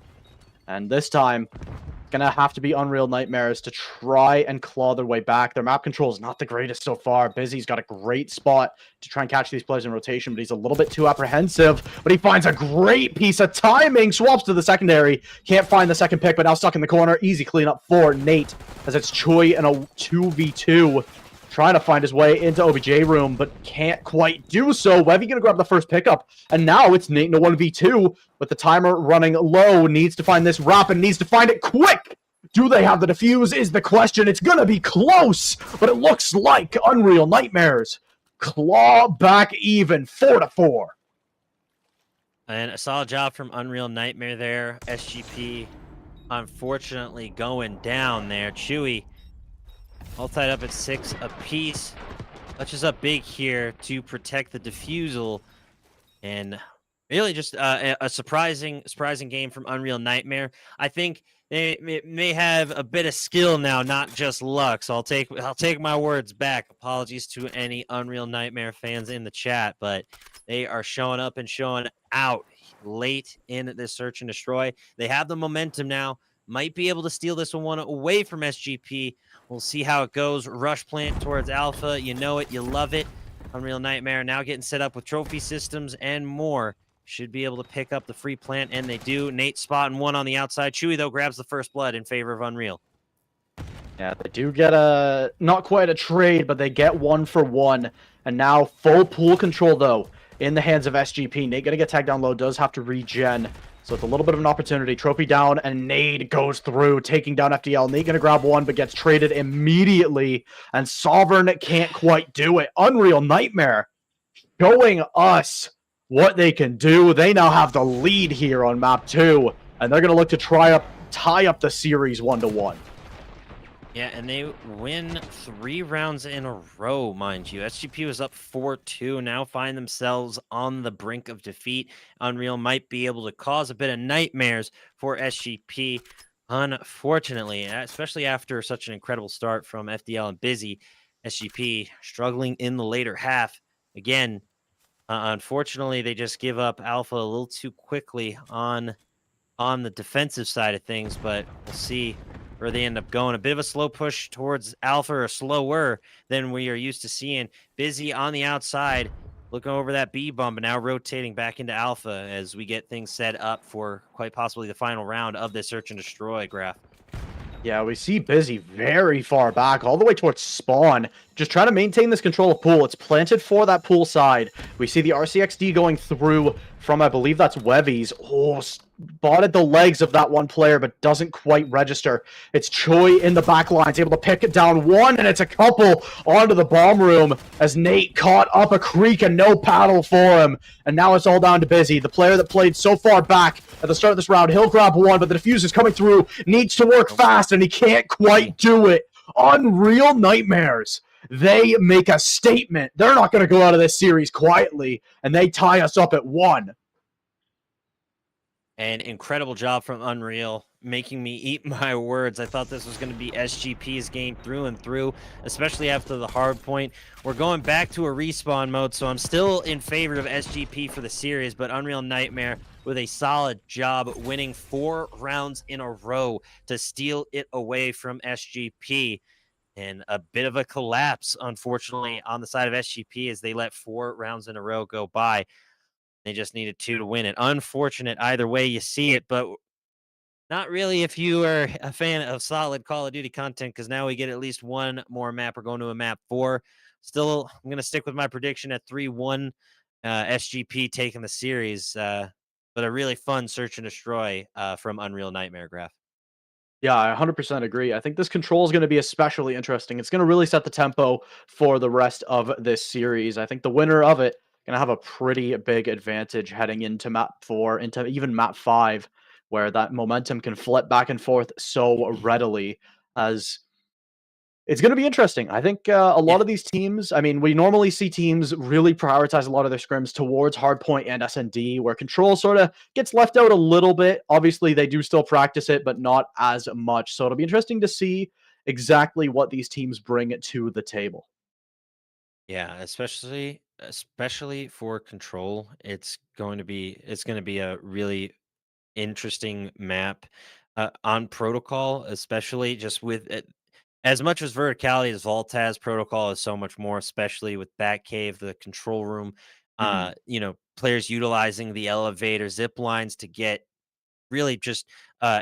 And this time, it's going to have to be Unreal Nightmares to try and claw their way back. Their map control is not the greatest so far. Busy's got a great spot to try and catch these players in rotation, but he's a little bit too apprehensive. But he finds a great piece of timing, swaps to the secondary. Can't find the second pick, but now stuck in the corner. Easy cleanup for Nate, as it's Choi in a 2v2. Trying to find his way into OBJ room, but can't quite do so. Wevy gonna grab the first pickup, and now it's Nate in a 1v2, with the timer running low. Needs to find this wrap and needs to find it quick! Do they have the defuse is the question. It's gonna be close, but it looks like Unreal Nightmares claw back even, 4-4. And a solid job from Unreal Nightmare there. SGP, unfortunately, going down there. Chewy all tied up at 6 apiece. Touches up big here to protect the defusal. And really just a surprising game from Unreal Nightmare. I think they may have a bit of skill now, not just luck. So I'll take my words back. Apologies to any Unreal Nightmare fans in the chat, but they are showing up and showing out late in this search and destroy. They have the momentum now. Might be able to steal this one away from SGP. We'll see how it goes. Rush plant towards Alpha. You know it. You love it. Unreal Nightmare now getting set up with trophy systems and more. Should be able to pick up the free plant, and they do. Nate spotting one on the outside. Chewy, though, grabs the first blood in favor of Unreal. Yeah, they do get not quite a trade, but they get 1-for-1. And now full pool control, though, in the hands of SGP. Nate gonna get tagged down low, does have to regen. So it's a little bit of an opportunity. Trophy down, and Nade goes through, taking down FDL. Nate gonna grab one, but gets traded immediately. And Sovereign can't quite do it. Unreal Nightmare showing us what they can do. They now have the lead here on map 2. And they're gonna look to tie up the series 1-1. Yeah, and they win 3 rounds in a row, mind you. SGP was up 4-2, now find themselves on the brink of defeat. Unreal might be able to cause a bit of nightmares for SGP, unfortunately, especially after such an incredible start from FDL and Busy. SGP struggling in the later half. Again, unfortunately, they just give up Alpha a little too quickly on the defensive side of things, but we'll see where they end up going. A bit of a slow push towards Alpha, or slower than we are used to seeing. Busy on the outside, looking over that B bump, and now rotating back into Alpha as we get things set up for quite possibly the final round of this search and destroy graph. Yeah, we see Busy very far back, all the way towards spawn. Just trying to maintain this control of pool. It's planted for that pool side. We see the RCXD going through from, I believe that's Wevy's. Oh, spotted the legs of that one player, but doesn't quite register. It's Choi in the back lines, able to pick it down one, and it's a couple onto the bomb room as Nate caught up a creek and no paddle for him. And now it's all down to Busy, the player that played so far back at the start of this round. He'll grab one, but the diffuse is coming through, needs to work fast, and he can't quite do it. Unreal Nightmares. They make a statement. They're not going to go out of this series quietly, and they tie us up at 1. An incredible job from Unreal, making me eat my words. I thought this was going to be SGP's game through and through, especially after the hard point. We're going back to a respawn mode, so I'm still in favor of SGP for the series, but Unreal Nightmare with a solid job, winning 4 rounds in a row to steal it away from SGP. And a bit of a collapse, unfortunately, on the side of SGP as they let 4 rounds in a row go by. They just needed 2 to win it. Unfortunate either way you see it, but not really if you are a fan of solid Call of Duty content, because now we get at least 1 more map. We're going to a map 4. Still, I'm going to stick with my prediction at 3-1, SGP taking the series. But a really fun search and destroy from Unreal Nightmare graph. Yeah, I 100% agree. I think this control is going to be especially interesting. It's going to really set the tempo for the rest of this series. I think the winner of it going to have a pretty big advantage heading into map 4, into even map 5, where that momentum can flip back and forth so readily. As it's going to be interesting. I think a lot of these teams, I mean, we normally see teams really prioritize a lot of their scrims towards hardpoint and S&D, where control sort of gets left out a little bit. Obviously, they do still practice it, but not as much. So it'll be interesting to see exactly what these teams bring to the table. Yeah, especially for control, it's going to be a really interesting map on protocol, especially just with it. As much as verticality as Vault has, protocol is so much more, especially with Batcave, the control room. Mhm. Players utilizing the elevator zip lines to get really just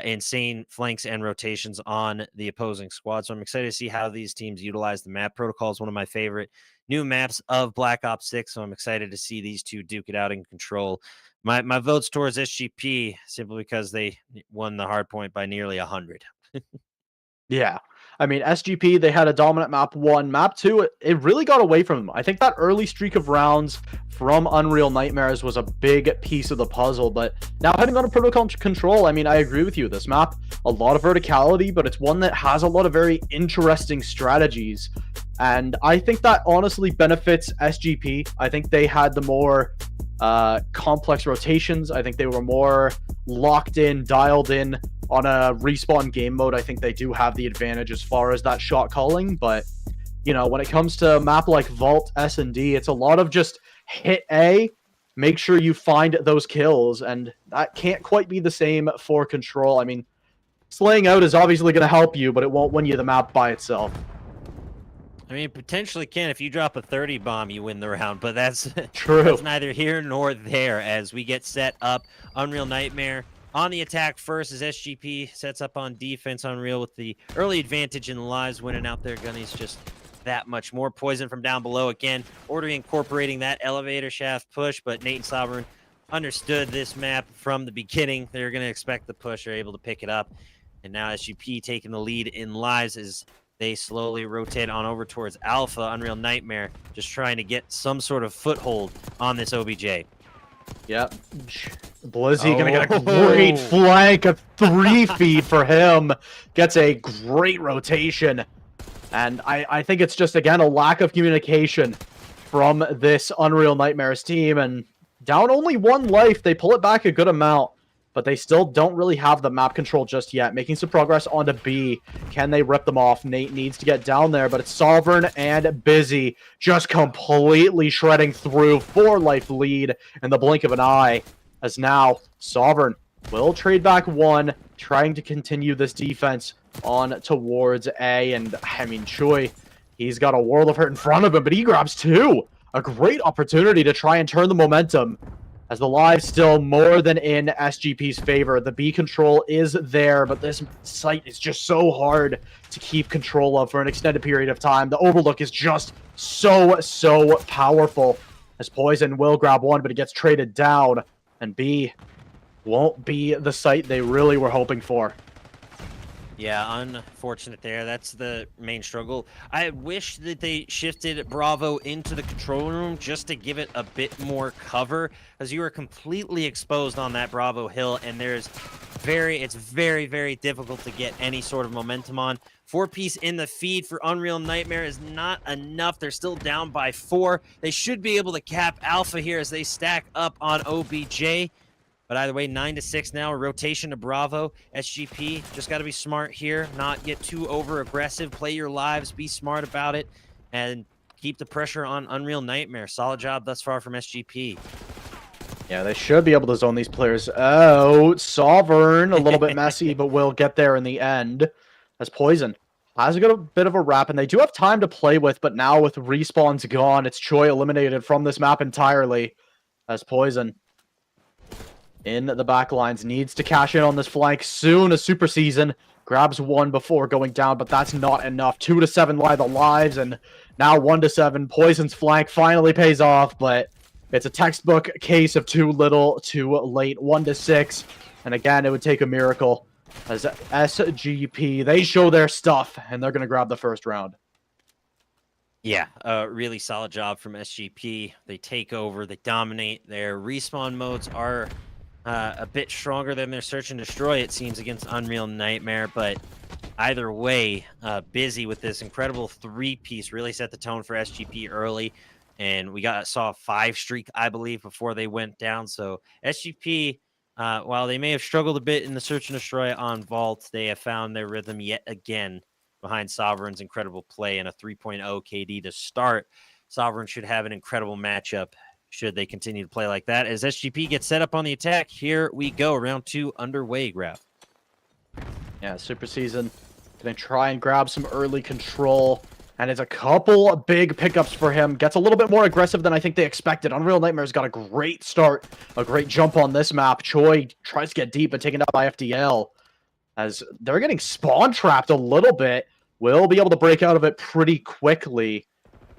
insane flanks and rotations on the opposing squad. So I'm excited to see how these teams utilize the map. Protocol is one of my favorite new maps of Black Ops 6. So I'm excited to see these two duke it out in control. My votes towards SGP simply because they won the hard point by nearly 100. Yeah. I mean, SGP, they had a dominant map 1. Map 2, it really got away from them. I think that early streak of rounds from Unreal Nightmares was a big piece of the puzzle, but now heading on to Protocol Control, I mean, I agree with you. This map, a lot of verticality, but it's one that has a lot of very interesting strategies. And I think that honestly benefits SGP. I think they had the more complex rotations. I think they were more locked in, dialed in on a respawn game mode. I think they do have the advantage as far as that shot calling, but when it comes to a map like Vault S&D, it's a lot of just hit A, make sure you find those kills, and that can't quite be the same for Control. I mean, slaying out is obviously going to help you, but it won't win you the map by itself. I mean, potentially can. If you drop a 30 bomb, you win the round, but that's True. that's neither here nor there as we get set up. Unreal Nightmare on the attack first as SGP sets up on defense. Unreal with the early advantage in the lives, winning out there. Gunny's just that much more. Poison from down below again, ordering incorporating that elevator shaft push, but Nate and Sovereign understood this map from the beginning. They're going to expect the push. They're able to pick it up. And now SGP taking the lead in lives as they slowly rotate on over towards Alpha. Unreal Nightmare just trying to get some sort of foothold on this OBJ. Yep. Blizzy gonna get a great flank, a 3 feed for him. Gets a great rotation. And I think it's just, again, a lack of communication from this Unreal Nightmares team. And down only 1 life, they pull it back a good amount. But they still don't really have the map control just yet. Making some progress onto B. Can they rip them off? Nate needs to get down there, but it's Sovereign and Busy just completely shredding through. 4-life lead in the blink of an eye. As now, Sovereign will trade back 1, trying to continue this defense on towards A. And, I mean, Choi, he's got a world of hurt in front of him, but he grabs 2. A great opportunity to try and turn the momentum. As the lives still more than in SGP's favor. The B control is there, but this site is just so hard to keep control of for an extended period of time. The overlook is just so powerful. As Poison will grab 1, but it gets traded down. And B won't be the site they really were hoping for. Yeah, unfortunate there. That's the main struggle. I wish that they shifted Bravo into the control room just to give it a bit more cover, because you are completely exposed on that Bravo hill, and it's very difficult to get any sort of momentum on. 4-piece in the feed for Unreal Nightmare is not enough. They're still down by 4. They should be able to cap Alpha here as they stack up on OBJ. But either way, 9-6 now, a rotation to Bravo. SGP, just got to be smart here, not get too over-aggressive, play your lives, be smart about it, and keep the pressure on Unreal Nightmare. Solid job thus far from SGP. Yeah, they should be able to zone these players out. Sovereign, a little bit messy, but will get there in the end. As Poison has got a bit of a wrap, and they do have time to play with, but now with respawns gone, it's Choi eliminated from this map entirely. As Poison in the back lines, needs to cash in on this flank soon as Super Season grabs 1 before going down, but that's not enough. 2-7 lie the lives, and now 1-7. Poison's flank finally pays off, but it's a textbook case of too little, too late. 1-6, and again, it would take a miracle as SGP, they show their stuff, and they're going to grab the first round. Yeah, really solid job from SGP. They take over, they dominate. Their respawn modes are a bit stronger than their search and destroy, it seems, against Unreal Nightmare, but either way, Busy with this incredible 3-piece really set the tone for SGP early, and we saw a 5 streak, I believe, before they went down. So SGP, while they may have struggled a bit in the search and destroy on Vault, they have found their rhythm yet again behind Sovereign's incredible play and a 3.0 KD to start. Sovereign should have an incredible matchup should they continue to play like that. As SGP gets set up on the attack, here we go. Round 2 underway, Graf. Yeah, Super Season gonna try and grab some early control. And it's a couple big pickups for him. Gets a little bit more aggressive than I think they expected. Unreal Nightmare's got a great start, a great jump on this map. Choi tries to get deep, but taken out by FDL. As they're getting spawn trapped a little bit. Will be able to break out of it pretty quickly.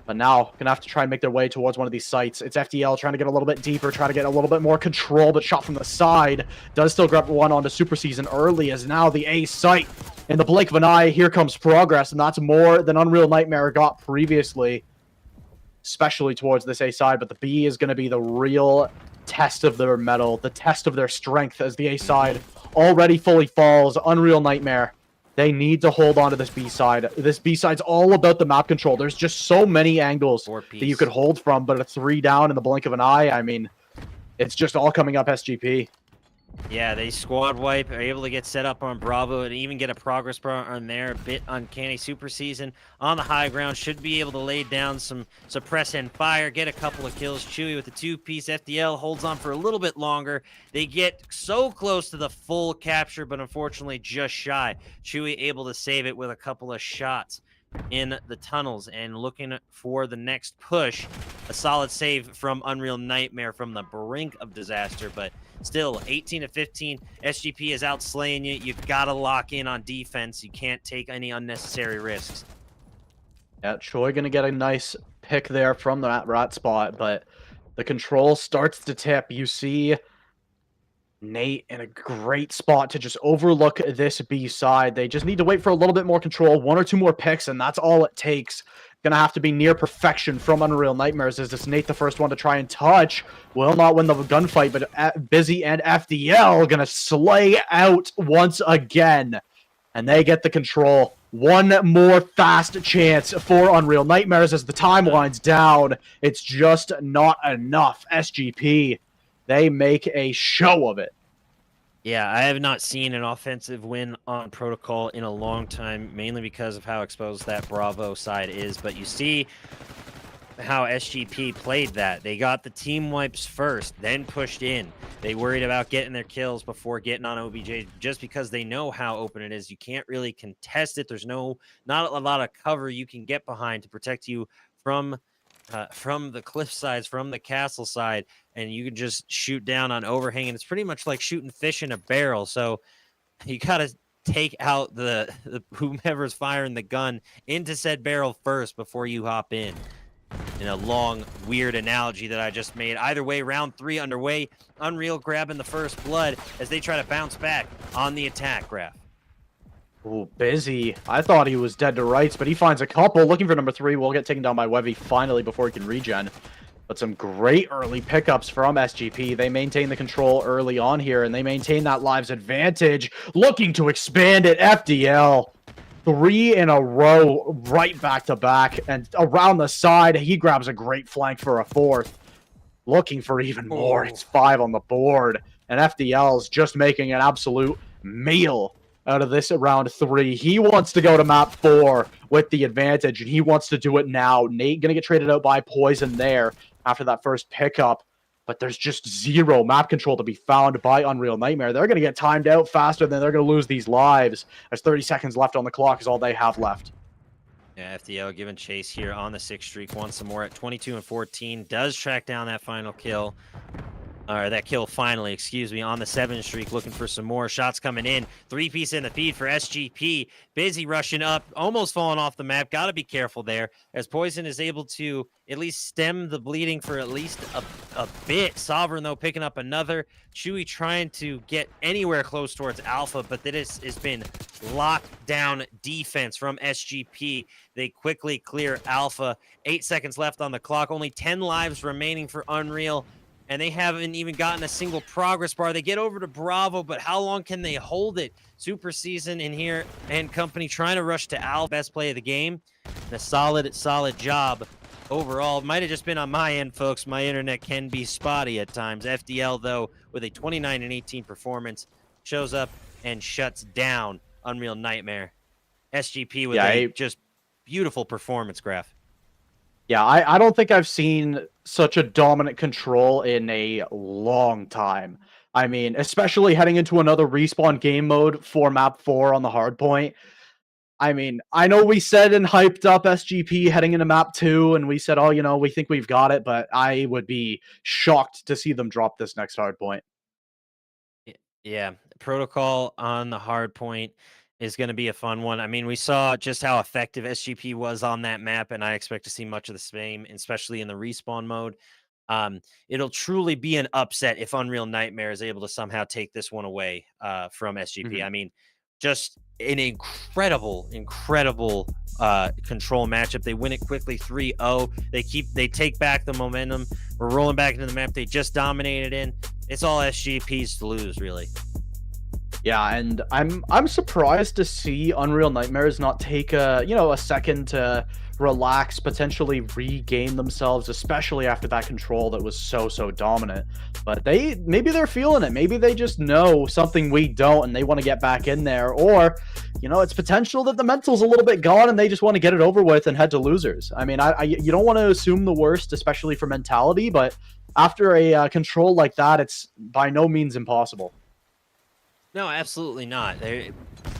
But now, gonna have to try and make their way towards one of these sites. It's FDL trying to get a little bit deeper, trying to get a little bit more control, but shot from the side. Does still grab one onto Super Season early, as now the A site. In the blink of an eye, here comes progress, and that's more than Unreal Nightmare got previously. Especially towards this A side, but the B is gonna be the real test of their mettle, the test of their strength, as the A side already fully falls. Unreal Nightmare. They need to hold on to this B side. This B side's all about the map control. There's just so many angles that you could hold from, but a 3 down in the blink of an eye, I mean, it's just all coming up SGP. Yeah, they squad wipe, are able to get set up on Bravo and even get a progress bar on there. A bit uncanny. Super Season on the high ground, should be able to lay down some suppress and fire, get a couple of kills. Chewy with the 2-piece. FDL holds on for a little bit longer. They get so close to the full capture, but unfortunately just shy. Chewy able to save it with a couple of shots in the tunnels and looking for the next push. A solid save from Unreal Nightmare from the brink of disaster, but still 18-15. SGP is out slaying you. You've got to lock in on defense. You can't take any unnecessary risks. Yeah, Choi gonna get a nice pick there from that rat spot, but the control starts to tip. You see Nate in a great spot to just overlook this B side. They just need to wait for a little bit more control, 1 or 2 more picks, and that's all it takes. Gonna have to be near perfection from Unreal Nightmares. Is this Nate the first one to try and touch? Will not win the gunfight, but Busy and FDL gonna slay out once again. And they get the control. One more fast chance for Unreal Nightmares as the time winds down. It's just not enough. SGP, they make a show of it. Yeah, I have not seen an offensive win on Protocol in a long time, mainly because of how exposed that Bravo side is. But you see how SGP played that. They got the team wipes first, then pushed in. They worried about getting their kills before getting on OBJ, just because they know how open it is. You can't really contest it. There's not a lot of cover you can get behind to protect you from the cliff sides, from the castle side, and you can just shoot down on overhang, and it's pretty much like shooting fish in a barrel. So you got to take out the whomever's firing the gun into said barrel first before you hop in a long, weird analogy that I just made. Either way, round 3 underway. Unreal grabbing the first blood as they try to bounce back on the attack, Graf. Ooh, Busy. I thought he was dead to rights, but he finds a couple. Looking for number 3. Will get taken down by Wevy finally before he can regen. But some great early pickups from SGP. They maintain the control early on here, and they maintain that lives advantage. Looking to expand it. FDL. 3 in a row, right back to back. And around the side, he grabs a great flank for a 4th. Looking for even more. It's 5 on the board. And FDL's just making an absolute meal out of this round 3. He wants to go to map 4 with the advantage, and he wants to do it now. Nate gonna get traded out by Poison there after that first pickup, but there's just 0 map control to be found by Unreal Nightmare. They're gonna get timed out faster than they're gonna lose these lives, as 30 seconds left on the clock is all they have left. Yeah, FDL giving chase here on the 6th streak once some more at 22-14. Does track down that final kill. Or that kill finally, excuse me, on the 7 streak, looking for some more shots coming in. 3-piece in the feed for SGP. Busy rushing up, almost falling off the map. Got to be careful there, as Poison is able to at least stem the bleeding for at least a bit. Sovereign, though, picking up another. Chewy trying to get anywhere close towards Alpha, but this has been lockdown defense from SGP. They quickly clear Alpha. 8 seconds left on the clock. Only 10 lives remaining for Unreal. And they haven't even gotten a single progress bar. They get over to Bravo, but how long can they hold it? Super Season in here and company trying to rush to Al, best play of the game. And a solid job overall. Might have just been on my end, folks. My internet can be spotty at times. FDL, though, with a 29-18 performance, shows up and shuts down Unreal Nightmare. SGP with a just beautiful performance, Graf. Yeah, I don't think I've seen such a dominant control in a long time. I mean, especially heading into another respawn game mode for map 4 on the hard point. I mean, I know we said and hyped up SGP heading into map 2, and we said, oh, we think we've got it, but I would be shocked to see them drop this next hard point. Yeah, protocol on the hard point is going to be a fun one. I mean, we saw just how effective SGP was on that map, and I expect to see much of the same, especially in the respawn mode. It'll truly be an upset if Unreal Nightmare is able to somehow take this one away from SGP. I mean, just an incredible control matchup. They win it quickly 3-0. They take back the momentum. We're rolling back into the map they just dominated in. It's all SGP's to lose, really. Yeah, and I'm surprised to see Unreal Nightmares not take a second to relax, potentially regain themselves, especially after that control that was so dominant. But maybe they're feeling it. Maybe they just know something we don't and they want to get back in there. Or, it's potential that the mental's a little bit gone and they just want to get it over with and head to losers. I mean, you don't want to assume the worst, especially for mentality, but after a control like that, it's by no means impossible. No, absolutely not.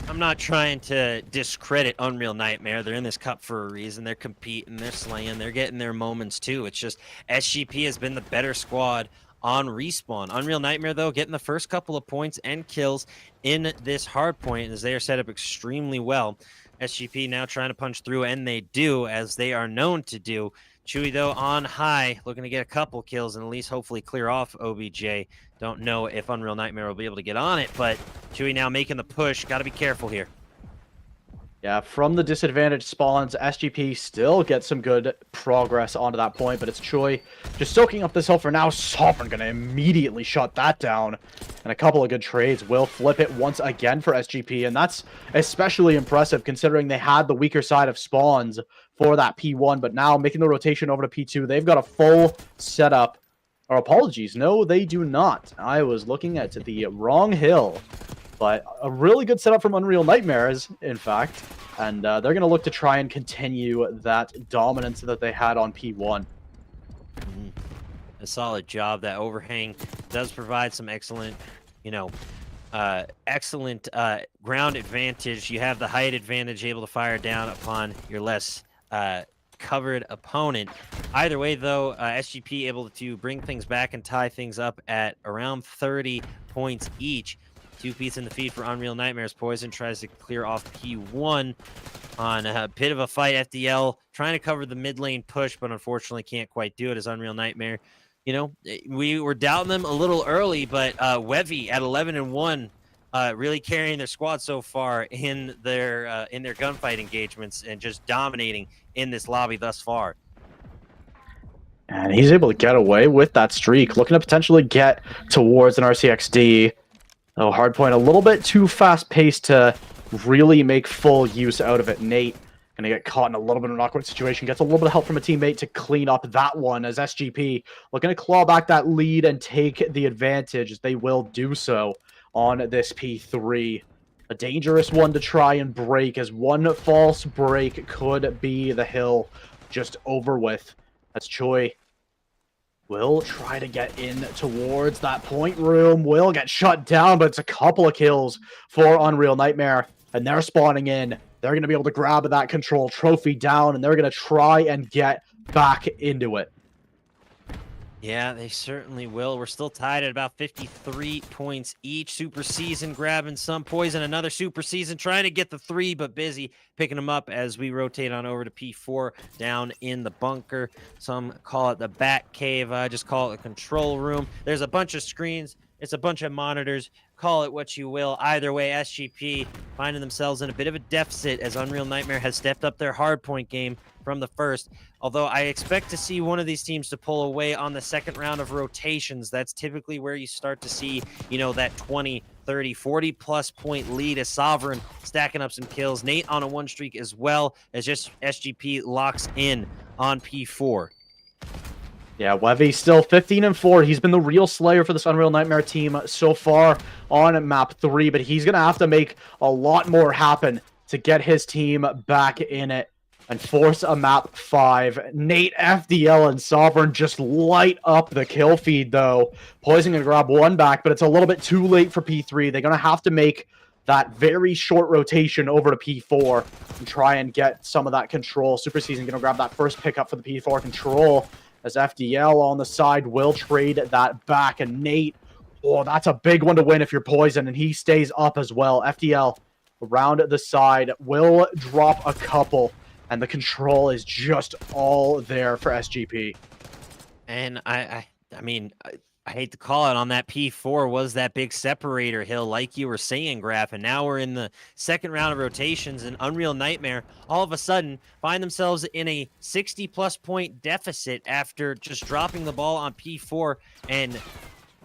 I'm not trying to discredit Unreal Nightmare. They're in this cup for a reason. They're competing, they're slaying, they're getting their moments too. It's just SGP has been the better squad on respawn. Unreal Nightmare, though, getting the first couple of points and kills in this hard point as they are set up extremely well. SGP now trying to punch through, and they do, as they are known to do. Chewy, though, on high, looking to get a couple kills and at least hopefully clear off OBJ. Don't know if Unreal Nightmare will be able to get on it, but Chewy now making the push. Got to be careful here. Yeah, from the disadvantaged spawns, SGP still gets some good progress onto that point, but it's Choi just soaking up this hill for now. Sovereign gonna immediately shut that down, and a couple of good trades will flip it once again for SGP, and that's especially impressive considering they had the weaker side of spawns for that P1, but now making the rotation over to P2, they've got a full setup. Or apologies, no, they do not. I was looking at the wrong hill. But a really good setup from Unreal Nightmares, in fact. And they're going to look to try and continue that dominance that they had on P1. A solid job. That overhang does provide some excellent, ground advantage. You have the height advantage, able to fire down upon your less covered opponent. Either way, though, SGP able to bring things back and tie things up at around 30 points each. 2-piece in the feed for Unreal Nightmares. Poison tries to clear off P1 on a bit of a fight. FDL trying to cover the mid lane push, but unfortunately can't quite do it as Unreal Nightmare. We were doubting them a little early, but Wevy at 11-1, really carrying their squad so far in their gunfight engagements and just dominating in this lobby thus far. And he's able to get away with that streak, looking to potentially get towards an RCXD. Oh, hardpoint a little bit too fast-paced to really make full use out of it. Nate gonna get caught in a little bit of an awkward situation. Gets a little bit of help from a teammate to clean up that one as SGP looking to claw back that lead and take the advantage. They will do so on this P3. A dangerous one to try and break, as one false break could be the hill just over with. As Choi will try to get in towards that point room. Will get shut down, but it's a couple of kills for Unreal Nightmare. And they're spawning in. They're going to be able to grab that control trophy down, and they're going to try and get back into it. Yeah, they certainly will. We're still tied at about 53 points each. Super Season grabbing some poison. Another Super Season trying to get the 3, but busy picking them up as we rotate on over to P4 down in the bunker. Some call it the Bat Cave. I just call it the control room. There's a bunch of screens. It's a bunch of monitors. Call it what you will. Either way, SGP finding themselves in a bit of a deficit as Unreal Nightmare has stepped up their hardpoint game from the first. Although I expect to see one of these teams to pull away on the second round of rotations. That's typically where you start to see, that 20, 30, 40-plus point lead as Sovereign stacking up some kills. Nate on a one streak as well as just SGP locks in on P4. Yeah, Wevy still 15-4. He's been the real slayer for this Unreal Nightmare team so far on map 3, but he's going to have to make a lot more happen to get his team back in it. and force a map 5. Nate, FDL, and Sovereign just light up the kill feed, though. Poison gonna grab one back, but it's a little bit too late for P3. They're gonna have to make that very short rotation over to P4 and try and get some of that control. Super Season gonna grab that first pickup for the P4 control, as FDL on the side will trade that back. And Nate, oh, that's a big one to win if you're Poison, and he stays up as well. FDL around the side will drop a couple, and the control is just all there for SGP. And I mean, I hate to call it, on that P4 was that big separator hill, like you were saying, Graf. And now we're in the second round of rotations, and Unreal Nightmare all of a sudden find themselves in a 60-plus point deficit after just dropping the ball on P4 and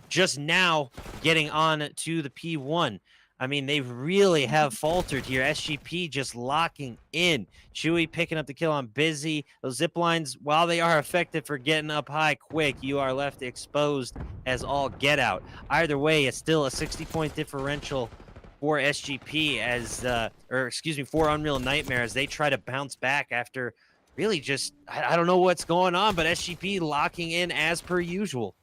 just now getting on to the P1. I mean, they really have faltered here. SGP just locking in. Chewy picking up the kill on Busy. Those zip lines, while they are effective for getting up high quick, you are left exposed as all get out. Either way, it's still a 60-point differential for SGP for Unreal Nightmare as they try to bounce back after really just, I don't know what's going on, but SGP locking in as per usual.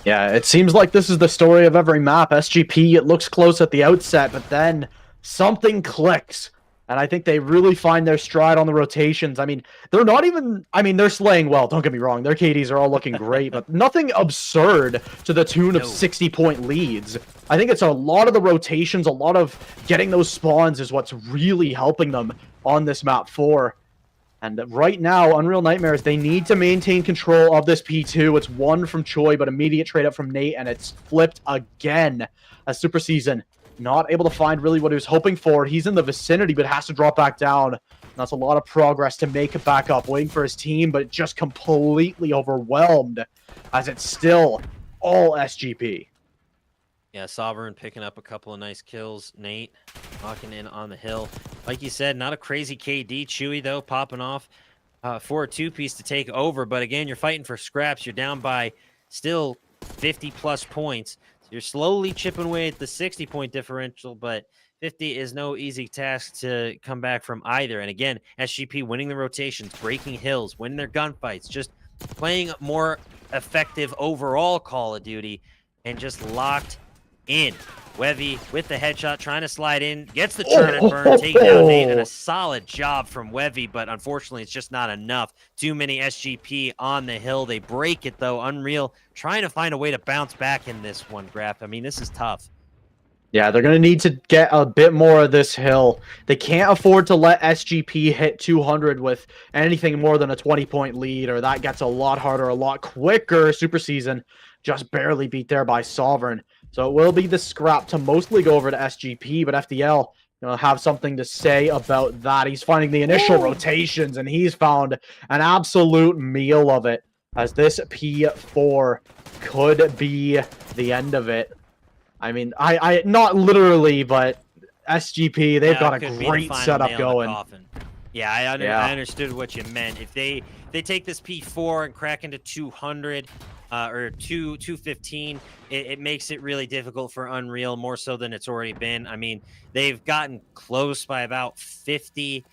Yeah, it seems like this is the story of every map. SGP, it looks close at the outset, but then something clicks. And I think they really find their stride on the rotations. I mean, they're not even... I mean, they're slaying well, don't get me wrong. Their KDs are all looking great, but nothing absurd to the tune of 60-point leads. I think it's a lot of the rotations, a lot of getting those spawns is what's really helping them on this map 4. And right now, Unreal Nightmares, they need to maintain control of this P2. It's one from Choi, but immediate trade up from Nate, and it's flipped again. As Super Season not able to find really what he was hoping for. He's in the vicinity, but has to drop back down. And that's a lot of progress to make it back up, waiting for his team, but just completely overwhelmed as it's still all SGP. Yeah, Sovereign picking up a couple of nice kills. Nate locking in on the hill. Like you said, not a crazy KD. Chewy, though, popping off for a two-piece to take over. But again, you're fighting for scraps. You're down by still 50-plus points. So you're slowly chipping away at the 60-point differential, but 50 is no easy task to come back from either. And again, SGP winning the rotations, breaking hills, winning their gunfights, just playing more effective overall Call of Duty, and just locked in. Wevy with the headshot, trying to slide in, gets the turn and burn, taking down Nate, and a solid job from Wevy, but unfortunately it's just not enough. Too many SGP on the hill. They break it, though. Unreal trying to find a way to bounce back in this one, Graf. I mean, this is tough. Yeah, they're going to need to get a bit more of this hill. They can't afford to let SGP hit 200 with anything more than a 20-point lead, or that gets a lot harder, a lot quicker. Super Season just barely beat there by Sovereign. So it will be the scrap to mostly go over to SGP, but FDL have something to say about that. He's finding the initial rotations, and he's found an absolute meal of it, as this P4 could be the end of it. I mean, I not literally, but SGP, they've got a great setup going. Yeah, I understood what you meant. If they take this P4 and crack into 200 or 215, it makes it really difficult for Unreal, more so than it's already been. I mean, they've gotten close by about 50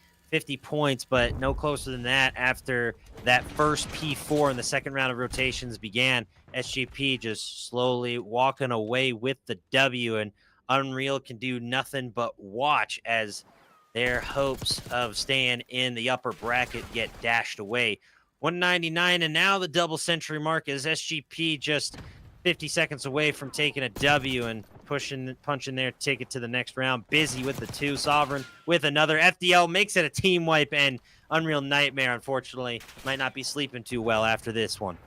points, but no closer than that after that first P4 in the second round of rotations began. SGP just slowly walking away with the W, and Unreal can do nothing but watch as their hopes of staying in the upper bracket get dashed away. 199, and now the double century mark is SGP just 50 seconds away from taking a W and punching their ticket to the next round. Busy with the 2, Sovereign with another. FDL makes it a team wipe, and Unreal Nightmare, unfortunately, might not be sleeping too well after this one.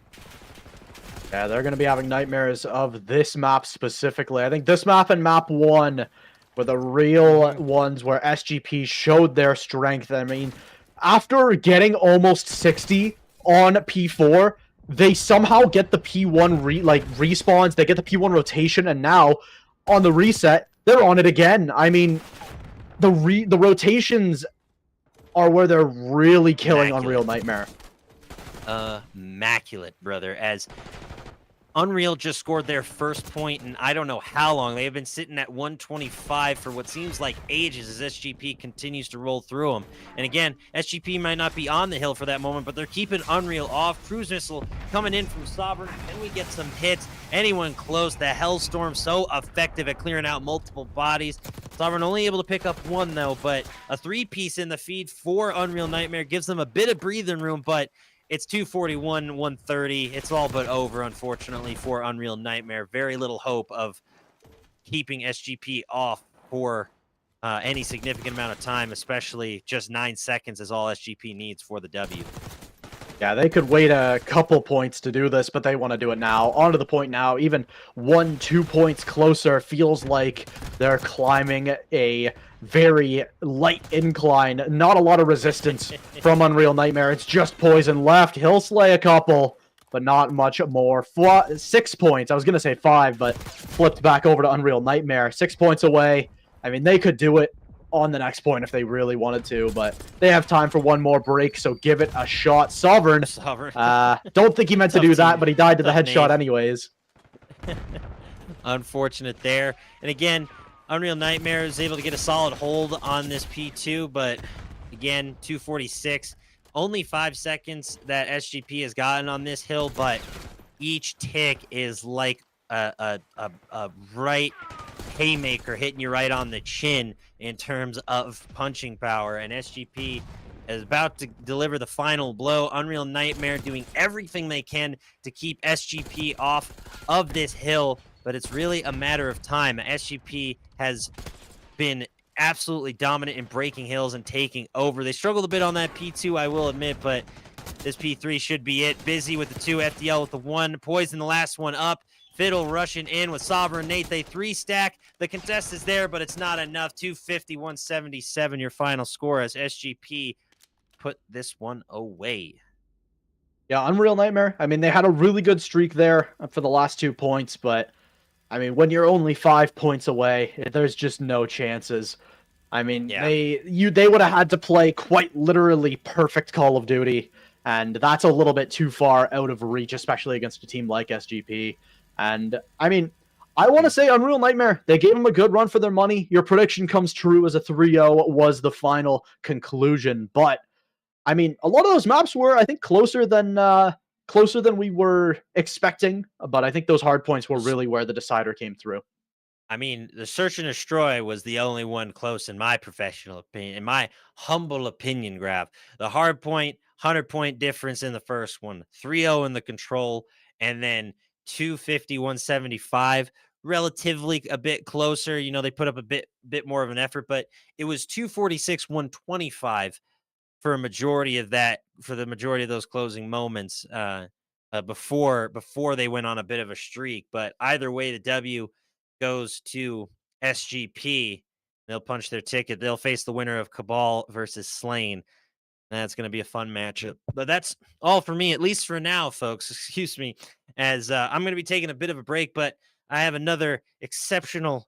Yeah, they're going to be having nightmares of this map specifically. I think this map and map 1 were the real ones where SGP showed their strength. I mean, after getting almost 60 on P4, they somehow get the P1 respawns, they get the P1 rotation, and now on the reset, they're on it again. I mean, the rotations are where they're really killing Unreal Nightmare. Immaculate, brother, as Unreal just scored their first point in I don't know how long. They have been sitting at 125 for what seems like ages as SGP continues to roll through them. And again, SGP might not be on the hill for that moment, but they're keeping Unreal off. Cruise missile coming in from Sovereign. Then we get some hits. Anyone close. The Hellstorm so effective at clearing out multiple bodies. Sovereign only able to pick up one though, but a 3-piece in the feed for Unreal Nightmare gives them a bit of breathing room, but it's 241, 130. It's all but over, unfortunately, for Unreal Nightmare. Very little hope of keeping SGP off for any significant amount of time, especially just 9 seconds is all SGP needs for the W. Yeah, they could wait a couple points to do this, but they want to do it now. On to the point now. Even 1-2 points closer feels like they're climbing a very light incline. Not a lot of resistance from Unreal Nightmare. It's just poison left. He'll slay a couple, but not much more. 6 points. I was going to say 5, but flipped back over to Unreal Nightmare. 6 points away. I mean, they could do it on the next point if they really wanted to, but they have time for one more break, so give it a shot. Sovereign. Don't think he meant to do that, but he died to the headshot anyways. Unfortunate there. And again, Unreal Nightmare is able to get a solid hold on this P2, but again, 246. Only 5 seconds that SGP has gotten on this hill, but each tick is like a right haymaker hitting you right on the chin in terms of punching power, and SGP is about to deliver the final blow. Unreal Nightmare doing everything they can to keep SGP off of this hill, but it's really a matter of time. SGP has been absolutely dominant in breaking hills and taking over. They struggled a bit on that P2, I will admit, but this P3 should be it. Busy with the 2, FDL with the 1, Poison the last one up. Fiddle rushing in with Sovereign Nate. They 3-stack. The contest is there, but it's not enough. 250, 177, your final score as SGP put this one away. Yeah, Unreal Nightmare. I mean, they had a really good streak there for the last 2 points, but I mean, when you're only 5 points away, there's just no chances. I mean, they would have had to play quite literally perfect Call of Duty, and that's a little bit too far out of reach, especially against a team like SGP. And, I mean, I want to say Unreal Nightmare, they gave them a good run for their money. Your prediction comes true as a 3-0 was the final conclusion. But, I mean, a lot of those maps were, I think, closer than we were expecting. But I think those hard points were really where the decider came through. I mean, the Search and Destroy was the only one close in my professional opinion, in my humble opinion, Graph. The hard point, 100-point difference in the first one, 3-0 in the control, and then 250, 175, relatively a bit closer. You know, they put up a bit more of an effort, but it was 246, 125 for a majority of that, for the majority of those closing moments before they went on a bit of a streak. But either way, the W goes to SGP. They'll punch their ticket. They'll face the winner of Cabal versus Slain. That's going to be a fun matchup. But that's all for me, at least for now, folks. Excuse me, as I'm going to be taking a bit of a break, but I have another exceptional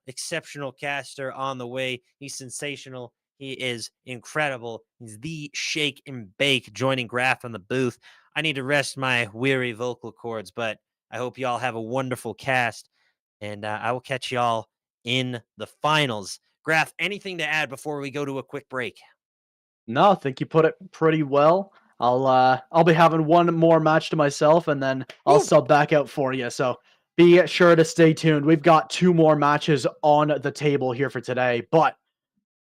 caster on the way. He's sensational. He is incredible. He's the shake and bake, joining Graph in the booth. I need to rest my weary vocal cords, but I hope y'all have a wonderful cast, and I will catch y'all in the finals. Graph, anything to add before we go to a quick break? No, I think you put it pretty well. I'll be having one more match to myself, and then I'll sub back out for you. So be sure to stay tuned. We've got 2 more matches on the table here for today, but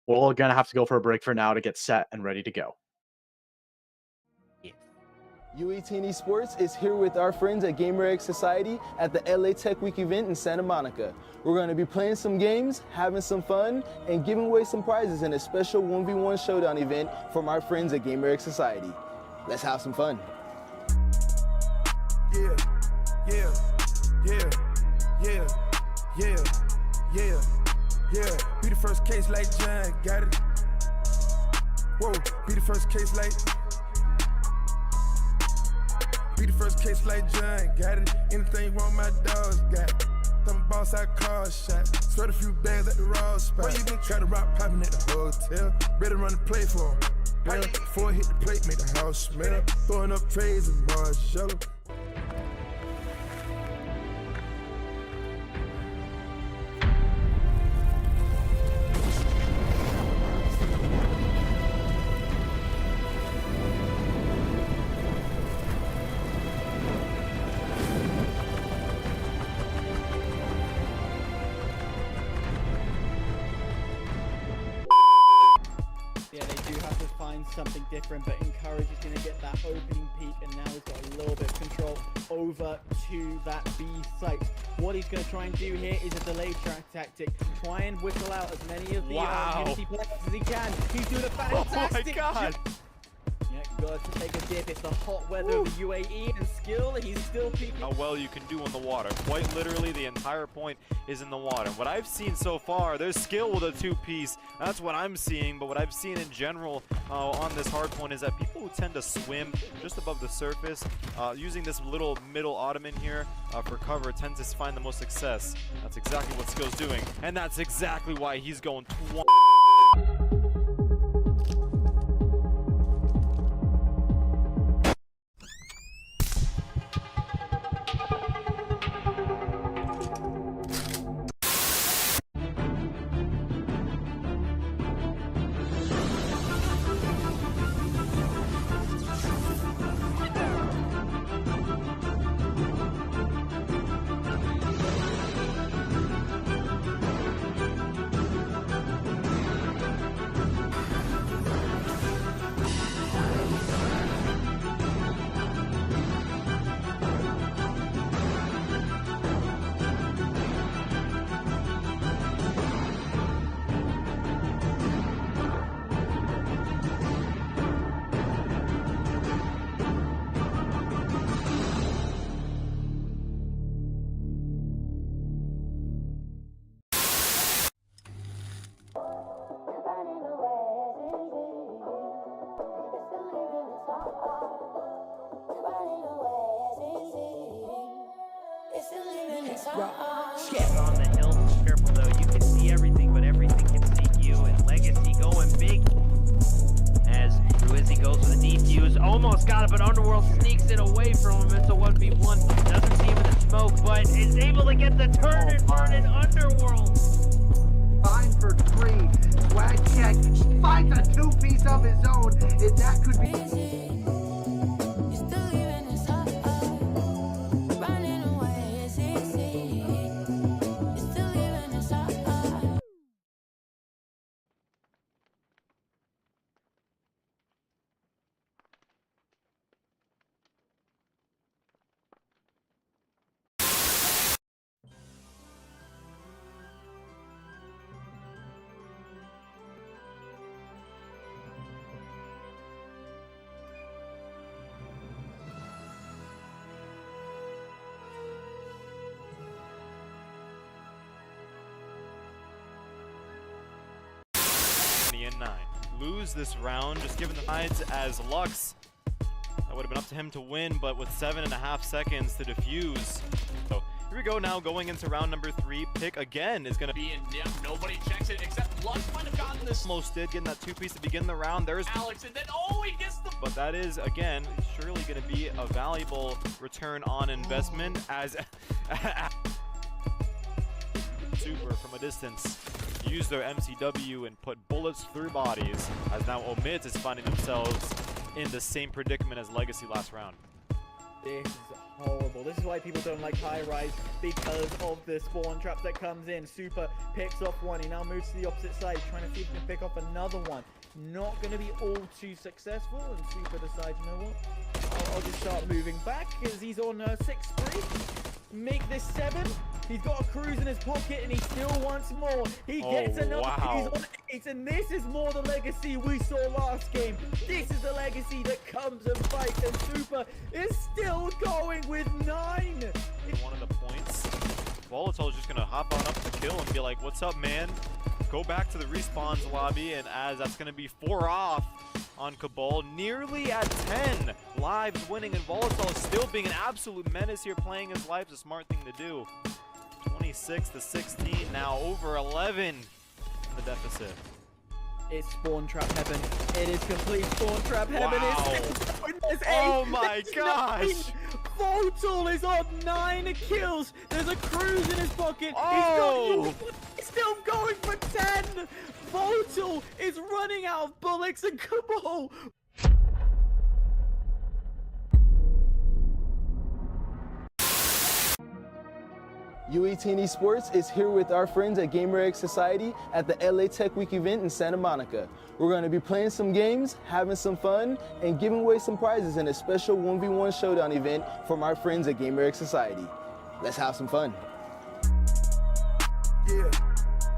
we're gonna have to go for a break for now to get set and ready to go. U18 Esports is here with our friends at GamerX Society at the LA Tech Week event in Santa Monica. We're going to be playing some games, having some fun, and giving away some prizes in a special 1v1 showdown event from our friends at GamerX Society. Let's have some fun. Yeah, yeah, yeah, yeah, yeah, yeah, yeah. Be the first case like John, got it. Whoa, be the first case like. Be the first case like John, got it. Anything wrong, my dogs got it. Them boss I call shot. Sweat a few bags at the raw spot. Where you been? Try to rock popping at the hotel. Better run the play for him. Well, before I hit the plate, make the house smell. Throwing up trays and Marshall. something different, but Encourage is going to get that opening peak, and now he's got a little bit of control over to that B site. What he's going to try and do here is a delayed track tactic. Try and whistle out as many of the Unity players as he can. He's doing a fantastic job. Yeah, got to take a dip. It's the hot weather of the UAE, and skill, he's still peaking. How well you can do on the water. Quite literally, the entire point is in the water. What I've seen so far, there's skill with a two-piece. That's what I'm seeing, but what I've seen in general on this hard point is that people who tend to swim just above the surface, using this little middle ottoman here for cover, tends to find the most success. That's exactly what skill's doing, and that's exactly why he's going 20. On the hill, careful though. You can see everything, but everything can see you. And Legacy going big as Ruizzi goes for the defuse. Almost got it, but Underworld sneaks it away from him. It's a 1v1. Doesn't see him in the smoke, but is able to get the turn and burn in Underworld. 5 for 3. Swag check. Finds a two-piece of his own. And that could be. You still leaving us up, running away is easy. You still leaving us up. And 9. Lose this round, just given the sides as Lux. That would have been up to him to win, but with 7.5 seconds to defuse. So here we go now, going into round number 3. Pick again is going to be Yeah, nobody checks it except Lux might have gotten this. almost did, getting that two-piece to begin the round. There's Alex, and then he gets the. But that is, again, surely going to be a valuable return on investment as Super from a distance use their MCW and put bullets through bodies, as now Omid is finding themselves in the same predicament as Legacy last round. This is horrible. This is why people don't like high rise, because of the spawn traps that comes in. Super picks off one. He now moves to the opposite side, trying to see if he can pick off another one. Not going to be all too successful, and Super decides, you know what? I'll just start moving back, because he's on 6-3. Make this 7. He's got a cruise in his pocket, and he still wants more. He gets another. Wow. He's on 8, and this is more the Legacy we saw last game. This is the Legacy that comes and fights, and Super is still going with 9. One of the points, Volatile is just going to hop on up to kill and be like, what's up, man? Go back to the respawns lobby, and as that's going to be 4 off on Cabal, nearly at 10 lives winning, and Volatile is still being an absolute menace here, playing his life. It's a smart thing to do. 26 to 16, now over 11 in the deficit. It's spawn trap heaven. It is complete spawn trap heaven. Wow. It's Oh 8. my There's gosh. 9. Volatile is on 9 kills. There's a cruise in his pocket. Oh. He's still going for 10. Volatile is running out of bullets, and Cabal. U18 Esports is here with our friends at Gamer Society at the LA Tech Week event in Santa Monica. We're going to be playing some games, having some fun, and giving away some prizes in a special 1v1 showdown event from our friends at Gamer Society. Let's have some fun. Yeah,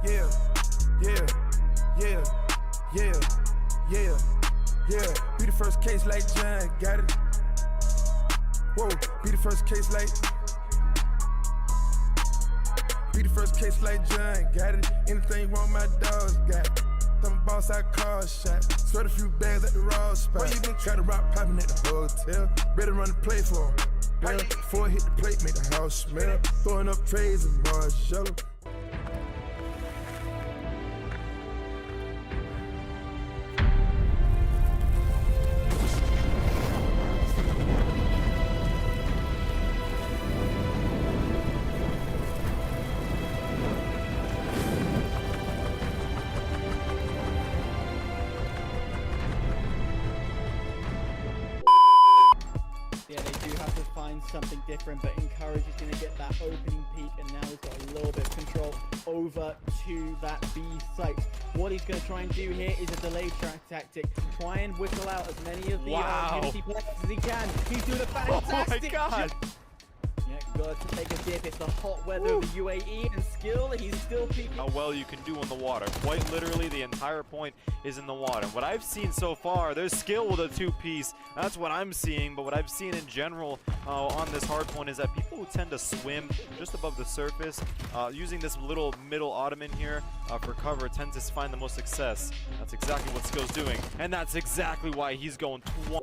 yeah, yeah, yeah, yeah, yeah, yeah. Be the first case like John, got it. Whoa, be the first case like. Be the first case like John, got it. Anything wrong, my dogs got it. Them boss, I call shot. Sweat a few bags at the raw spot. Got a rock popping at the hotel. Better run the play for him. Yeah, before I hit the plate, make the house smell. Throwing up trays of Marshall. Yeah, they do have to find something different, but Encourage is going to get that opening peak, and now he's got a little bit of control over to that B site. What he's going to try and do here is a delayed track tactic. Try and whistle out as many of the Unity players as he can. He's doing a fantastic job. Yeah, got to take a dip. It's the hot weather of the UAE, and skill, he's still peaking. How well you can do in the water. Quite literally, the entire point is in the water. What I've seen so far, there's skill with a two-piece. That's what I'm seeing, but what I've seen in general on this hard point is that people who tend to swim just above the surface, using this little middle ottoman here for cover, tends to find the most success. That's exactly what Skill's doing, and that's exactly why he's going 20.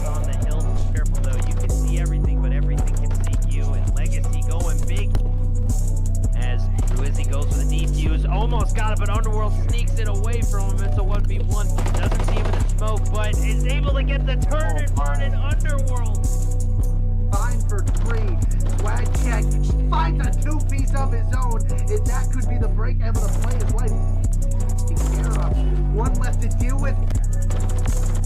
On the hill, careful though. You can see everything, but everything can see you. And Legacy going big as Ruizzi goes for the defuse. Almost got it, but Underworld sneaks it away from him. It's a 1v1. Doesn't see him in the smoke, but is able to get the turn and burn in Underworld. Fine for 3. Swag check. Finds a two-piece of his own. And that could be the break able to play his life. Take care of. One left to deal with.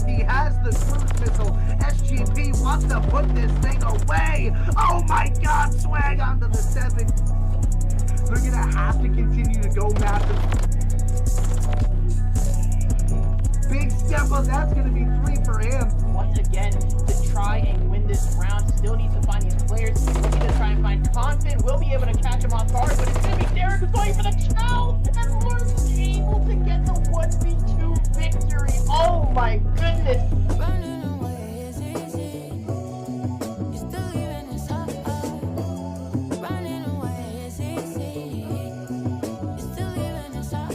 He has the cruise missile. SGP wants to put this thing away. Oh my god, Swag onto the 7. They're gonna have to continue to go massive. Big step up, that's gonna be 3 for him. Once again, to try and win this round, still needs to find these players. He's looking to try and find Confident. Will be able to catch him off guard, but it's gonna be Derek who's going for the chow, and Lurk's able to get the 1v2 victory. Oh my goodness. Running away is easy. You're still leaving us hot. Running away is easy. You're still leaving us hot.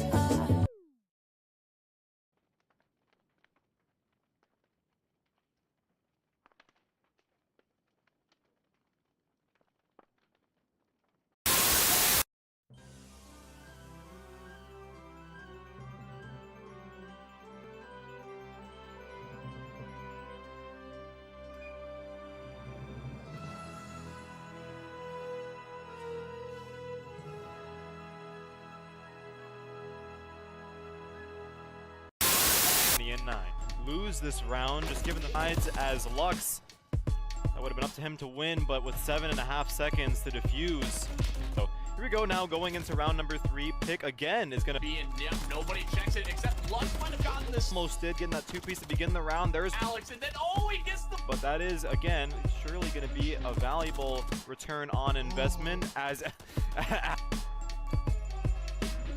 In 9. Lose this round, just given the sides as Lux. That would have been up to him to win, but with 7.5 seconds to defuse. So Here we go now, going into round number 3. Pick again is going to be Yep, nobody checks it except Luck might have gotten this. almost did, getting that 2-piece to begin the round. There's Alex, and then he gets the. but that is, again, surely going to be a valuable return on investment as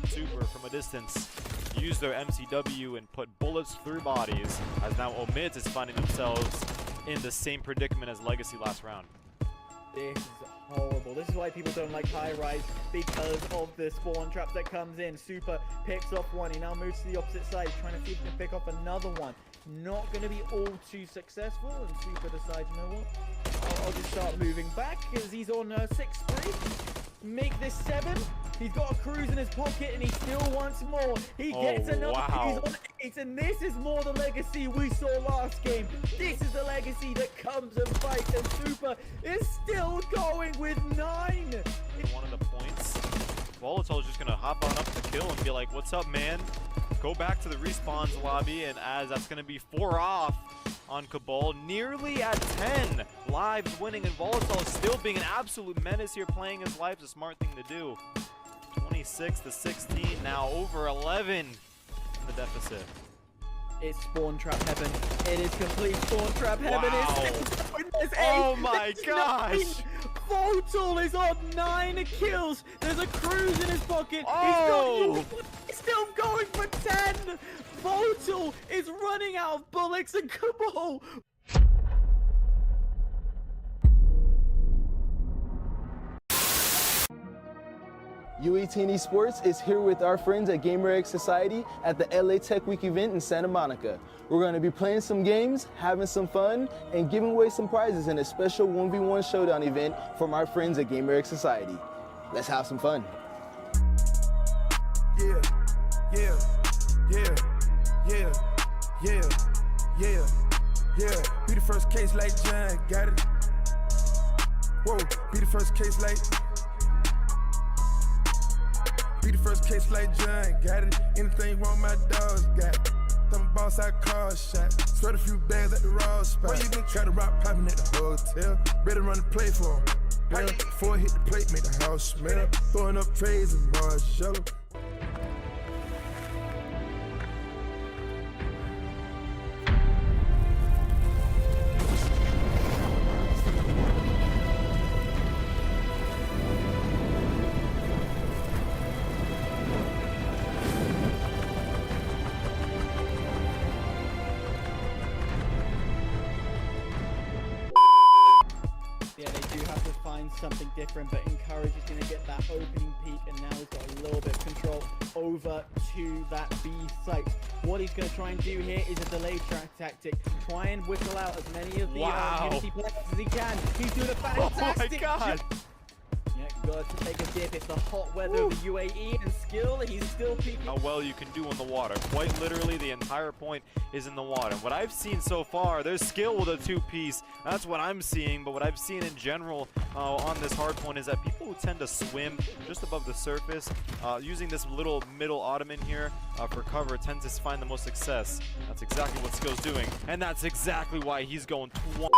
Super from a distance use their MCW and put bullets through bodies, as now Omid is finding themselves in the same predicament as Legacy last round. This is horrible. This is why people don't like high rise, because of the spawn trap that comes in. Super picks off one. He now moves to the opposite side, trying to see if he can pick off another one. Not going to be all too successful, and Super decides, you know what? I'll just start moving back because he's on 6-3. Make this 7. He's got a cruise in his pocket and he still wants more. He gets another. Wow. He's on 8, and this is more the Legacy we saw last game. This is the Legacy that comes and fights, and Super is still going with 9. One of the points, Volatile is just going to hop on up the kill and be like, what's up, man? Go back to the respawns lobby, and as that's going to be 4 off on Cabal, nearly at 10 lives winning, and Volatile still being an absolute menace here, playing his life is a smart thing to do. 26 to 16, now over 11 in the deficit. It's spawn trap heaven. It is complete spawn trap heaven. Wow. There's 8. Oh my There's gosh. 9. Volatile is on 9 kills. There's a cruise in his pocket. Oh. He's still going for 10. Volatile is running out of bullets, and Cabal. U18 Esports is here with our friends at GamerX Society at the LA Tech Week event in Santa Monica. We're going to be playing some games, having some fun, and giving away some prizes in a special 1v1 showdown event from our friends at GamerX Society. Let's have some fun. Yeah, yeah, yeah, yeah, yeah, yeah, yeah. Be the first case like John, got it. Whoa, be the first case like. Be the first case like John, got it. Anything wrong, my dogs got it. Them boss I call shot. Spread a few bags at the raw spot. Where you been? Got a rock popping at the hotel. Better run the play for him. Well, before I hit the plate, make the house smell. Throwing up trays and Marshall. Yeah, they do have to find something different, but Encourage is going to get that opening peak, and now he's got a little bit of control over to that B site. What he's going to try and do here is a delay track tactic. Try and whistle out as many of the Unity players as he can. He's doing a fantastic job. Yeah, got to take a dip. It's the hot weather of the UAE, and skill, he's still peaking. How well you can do in the water. Quite literally, the entire point is in the water. What I've seen so far, there's skill with a 2-piece. That's what I'm seeing, but what I've seen in general on this hard point is that people who tend to swim just above the surface, using this little middle ottoman here for cover, tends to find the most success. That's exactly what Skill's doing, and that's exactly why he's going 20.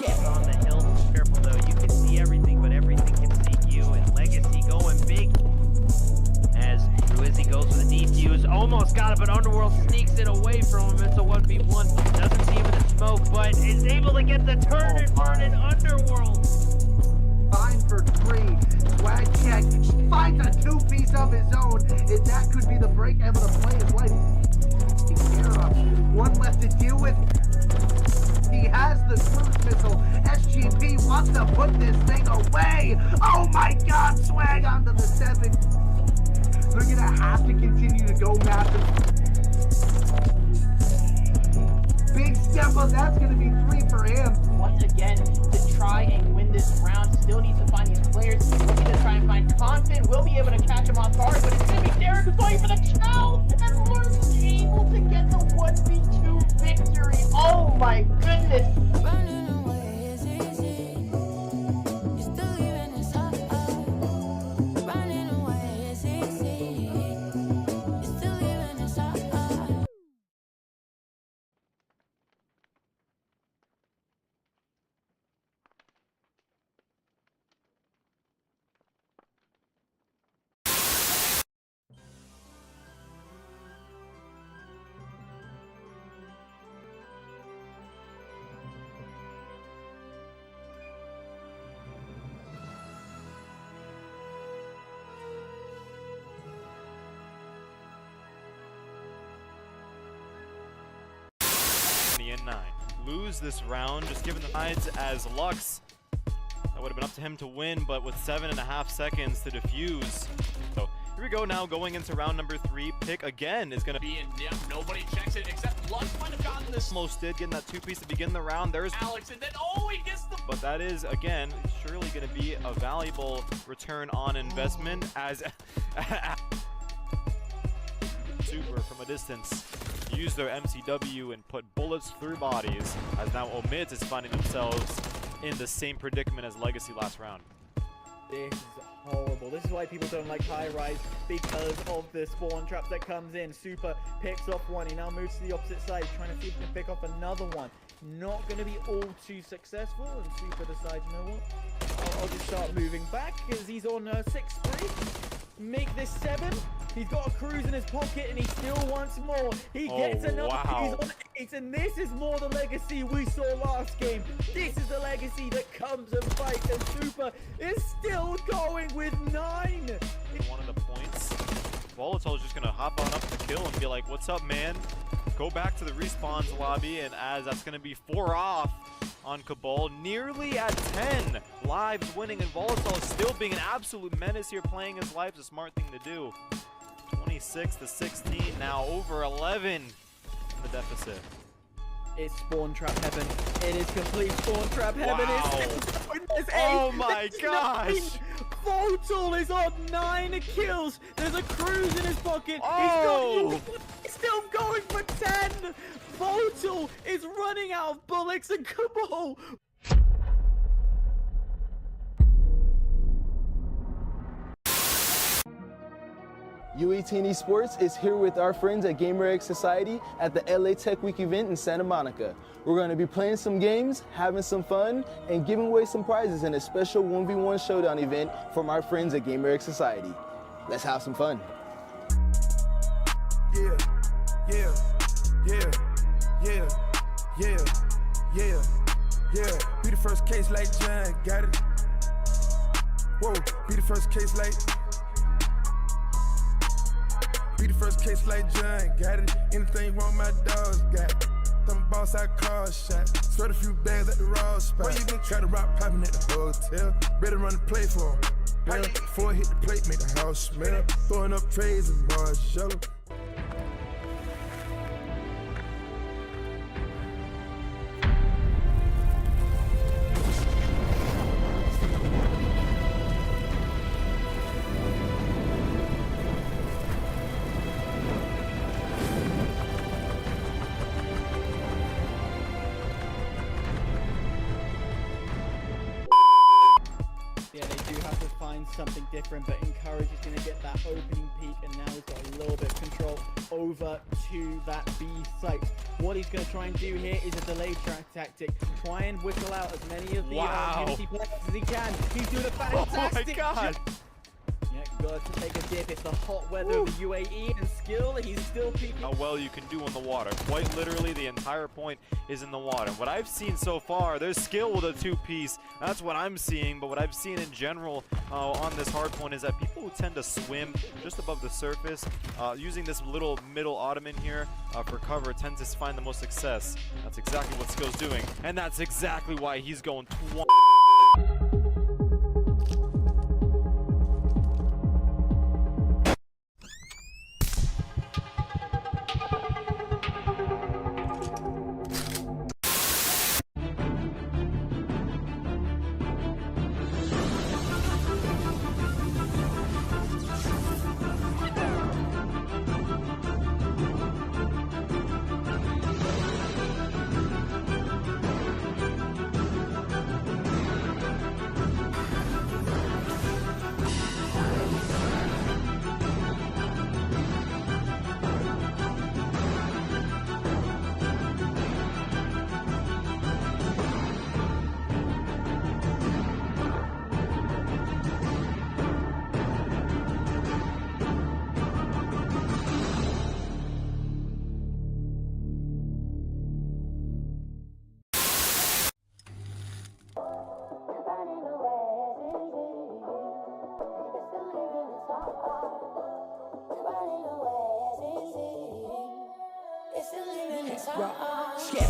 Get on the hill. Careful though, you can see everything, but everything can see you. And Legacy going big As Ruizzi goes for the defuse, almost got it, but Underworld sneaks it away from him. It's a 1v1. Doesn't see him in the smoke, but is able to get the turn and burn in Underworld. Fine for 3. Swag check. Finds a 2-piece of his own. And that could be the break able to play his life. Taking care of. One left to deal with. He has the cruise missile. SGP wants to put this thing away. Oh my god, Swag onto the 7. They're gonna have to continue to go massive. Big step up, that's gonna be 3 for him. Once again, to try and win this round, still needs to find these players. Looking to try and find Confident. Will be able to catch him off guard, but it's gonna be Derek who's going for the chow, and Lurk's able to get the 1v2 victory. Oh my goodness. Running away is easy. You're still leaving us up. Running away is easy. You're still leaving us up. And 9. Lose this round, just given the sides as Lux. That would have been up to him to win, but with 7.5 seconds to defuse. So here we go now, going into round number 3. Pick again is going to be Yep, nobody checks it except Lux might have gotten this. almost did, getting that 2-piece to begin the round. There's Alex, and then he gets the. but that is again surely going to be a valuable return on investment as Super from a distance use their MCW and put bullets through bodies, as now Omid is finding themselves in the same predicament as Legacy last round. This is horrible. This is why people don't like high rise, because of the spawn trap that comes in. Super picks off one. He now moves to the opposite side, trying to see if he can pick off another one. Not going to be all too successful, and Super decides, you know what? I'll just start moving back, because he's on 6-3. Make this 7. He's got a cruise in his pocket, and he still wants more. He gets another. Wow. He's on 8, and this is more the legacy we saw last game. This is the legacy that comes and fights, and Super is still going with 9. One of the points, Volatile's just gonna hop on up to kill and be like, "What's up, man?" Go back to the respawns lobby, and as that's gonna be 4 off on Cabal, nearly at 10 lives winning, and Volatile is still being an absolute menace here, playing his life. A smart thing to do. 26 to 16 now, over 11 in the deficit. It's spawn trap heaven. It is complete spawn trap heaven. Wow. It's still going. There's 8. Oh my There's gosh. 9. Votal is on 9 kills. There's a cruise in his pocket. Oh. He's still going for 10. Votal is running out of bullets, and Cabal. U18 Esports is here with our friends at GamerX Society at the LA Tech Week event in Santa Monica. We're going to be playing some games, having some fun, and giving away some prizes in a special 1v1 showdown event from our friends at GamerX Society. Let's have some fun. Yeah, yeah, yeah, yeah, yeah, yeah, yeah. Be the first case like John, got it. Whoa, be the first case like. Be the first case like John, got it. Anything wrong, my dogs got it. Them boss I call shot. Sweat a few bags at the raw spot. Where you been? Try to rock popping at the hotel. Better run the play for him. Yeah, before I hit the plate, make the house smell. Throwing up trays and Marshall. Yeah, they do have to find something different, but Encourage is going to get that opening peak, and now he's got a little bit of control over to that B site. What he's going to try and do here is a delayed track tactic. Try and whistle out as many of the Unity players as he can. He's doing a fantastic job. Yeah, got to take a dip. It's the hot weather of the U18 and skill. He's still peeking. How well you can do on the water. Quite literally, the entire point is in the water. What I've seen so far, there's skill with a two-piece. That's what I'm seeing, but what I've seen in general on this hard point is that people who tend to swim just above the surface, using this little middle ottoman here for cover, tends to find the most success. That's exactly what skill's doing, and that's exactly why he's going 20.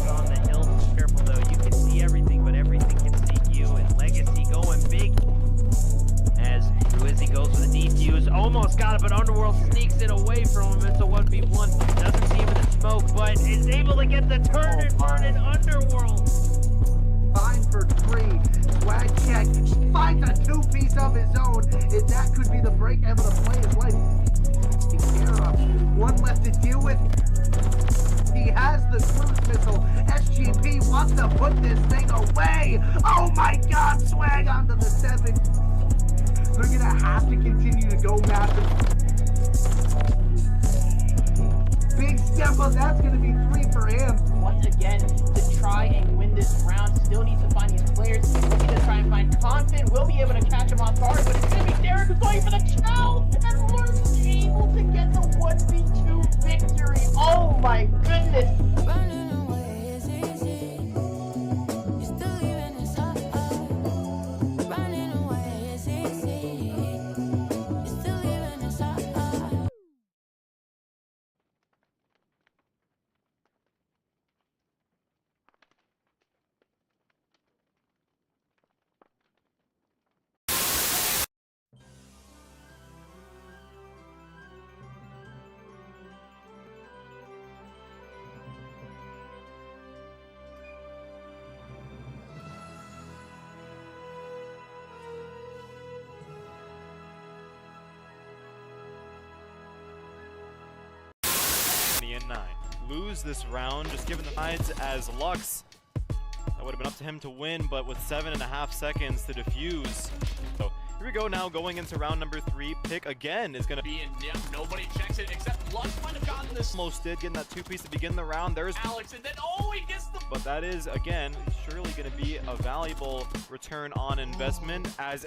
On the hill, careful though. You can see everything, but everything can see you. And Legacy going big as Ruizzi goes for the defuse. Almost got it, but Underworld sneaks it away from him. It's a 1v1. Doesn't see him in the smoke, but is able to get the turn and burn in Underworld. Fine for 3. Swag check. Finds a two-piece of his own. And that could be the break able to play his life. Taking care of. One left to deal with. He has the cruise missile. SGP wants to put this thing away. Oh my god, Swag onto the 7. They're gonna have to continue to go massive. Big step up, that's gonna be 3 for him. Once again, to try and win this round, still needs to find these players. Looking to try and find Confident. Will be able to catch him off guard, but it's gonna be Derek who's going for the chow. And Lurk's able to get the 1v2 victory. Oh my goodness. Running away is easy. You still leaving us up. Running away is easy. You still leaving us up. And 9. Lose this round, just given the sides as Lux. That would have been up to him to win, but with 7.5 seconds to defuse. So here we go now, going into round number 3. Pick again is going to be Yeah, nobody checks it except Lux might have gotten this. almost did, getting that 2-piece to begin the round. There's Alex, and then he gets the. but that is, again, surely going to be a valuable return on investment as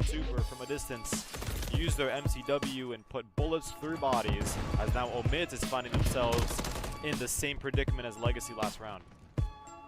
Super from a distance use their MCW and put bullets through bodies, as now Omid is finding themselves in the same predicament as Legacy last round.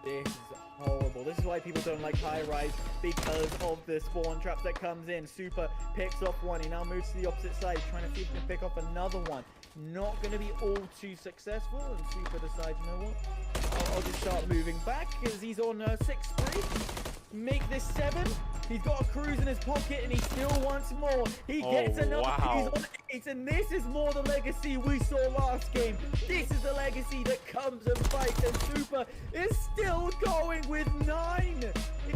This is horrible. This is why people don't like high rise, because of the spawn traps that comes in. Super picks off one. He now moves to the opposite side, trying to see if he can pick off another one. Not going to be all too successful, and Super decides, you know what? I'll just start moving back, because he's on 6-3. Make this 7. He's got a cruise in his pocket, and he still wants more. He gets another. Wow. He's on 8, and this is more the Legacy we saw last game. This is the Legacy that comes and fights, and Super is still going with 9.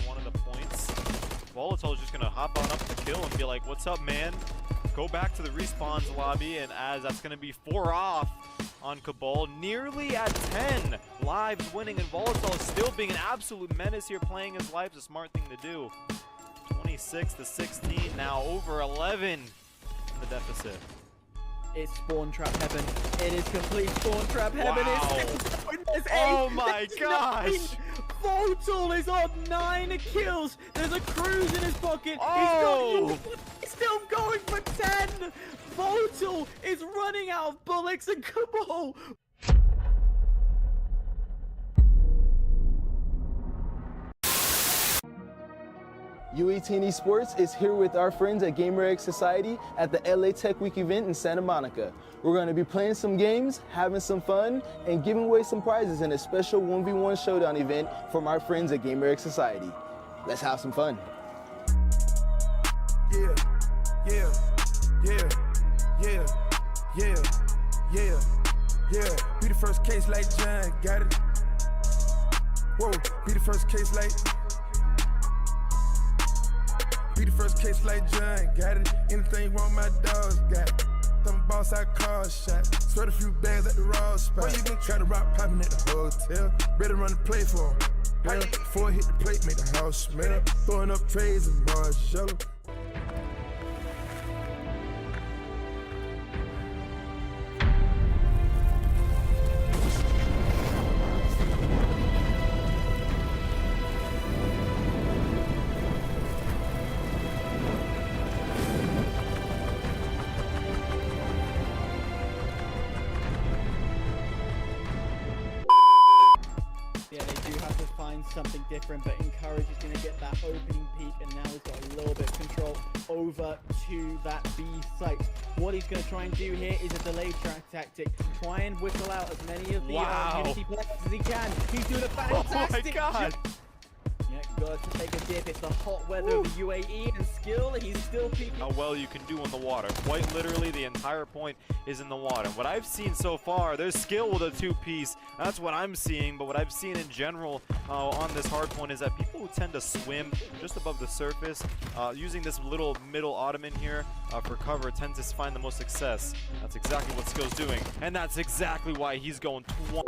One of the points, Volatile is just going to hop on up to kill and be like, what's up, man? Go back to the respawns lobby, and as that's going to be 4 off on Cabal, nearly at 10 lives winning, and Volatile is still being an absolute menace here, playing his life. It's a smart thing to do. 26 to 16, now over 11 in the deficit. It's spawn trap heaven. It is complete spawn trap heaven. Wow. It's Oh my gosh! Votel is on 9 kills. There's a cruise in his pocket. Oh! He's still going for 10. Votel is running out of bullets and Cabal. U18 Esports is here with our friends at GamerX Society at the LA Tech Week event in Santa Monica. We're going to be playing some games, having some fun, and giving away some prizes in a special 1v1 showdown event from our friends at GamerX Society. Let's have some fun. Yeah, yeah, yeah, yeah, yeah, yeah, yeah. Be the first case like John, got it. Whoa, be the first case like. Be the first case like John, got it. Anything wrong, my dogs got it. Them boss, I call shot. Sweat a few bags at the raw spot. Where you been? Got the rock popping at the hotel. Better run the play for him. Yeah, before I hit the plate, make the house smell. Throwing up trays and Marshall. Yeah, they do have to find something different, but Encourage is going to get that opening peak, and now he's got a little bit of control over to that B site. What he's going to try and do here is a delay track tactic. Try and whistle out as many of the Unity players as he can. He's doing a fantastic Oh my God. Yeah, got to take a dip. It's the hot weather of the UAE and skill. He's still peaking. How well you can do in the water. Quite literally, the entire point is in the water. What I've seen so far, there's skill with a two-piece. That's what I'm seeing, but what I've seen in general on this hard point is that people who tend to swim just above the surface, using this little middle ottoman here for cover, tend to find the most success. That's exactly what skill's doing, and that's exactly why he's going 20.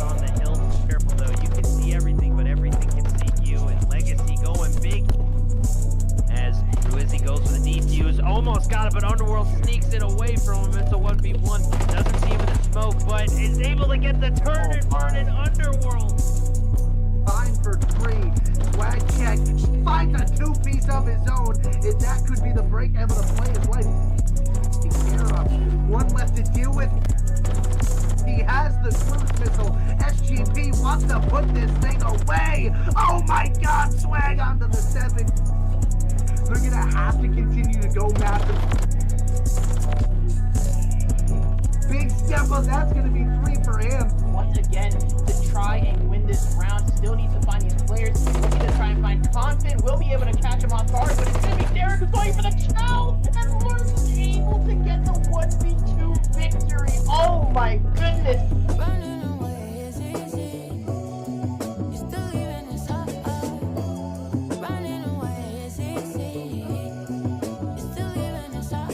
On the hill, careful though. You can see everything, but everything can see you. And Legacy going big as Ruizzi goes for the defuse. Almost got it, but Underworld sneaks it away from him. It's a 1v1. Doesn't see him in the smoke, but is able to get the turn and burn in Underworld. 5 for 3. Swag check. Finds a 2-piece of his own. And that could be the break able to play his life. Take care of. One left to deal with. He has the cruise missile. SGP wants to put this thing away. Oh my God, Swag onto the 7. They're gonna have to continue to go massive. Big step up, that's gonna be 3 for him. Once again, to try and win this round, still needs to find these players. Looking to try and find Confident. Will be able to catch him off guard, but it's gonna be Derek who's going for the chow. And Lawrence is able to get the 1v2 victory. Oh my goodness. Running away is easy. You're still leaving us up. Running away is easy. You're still leaving us up.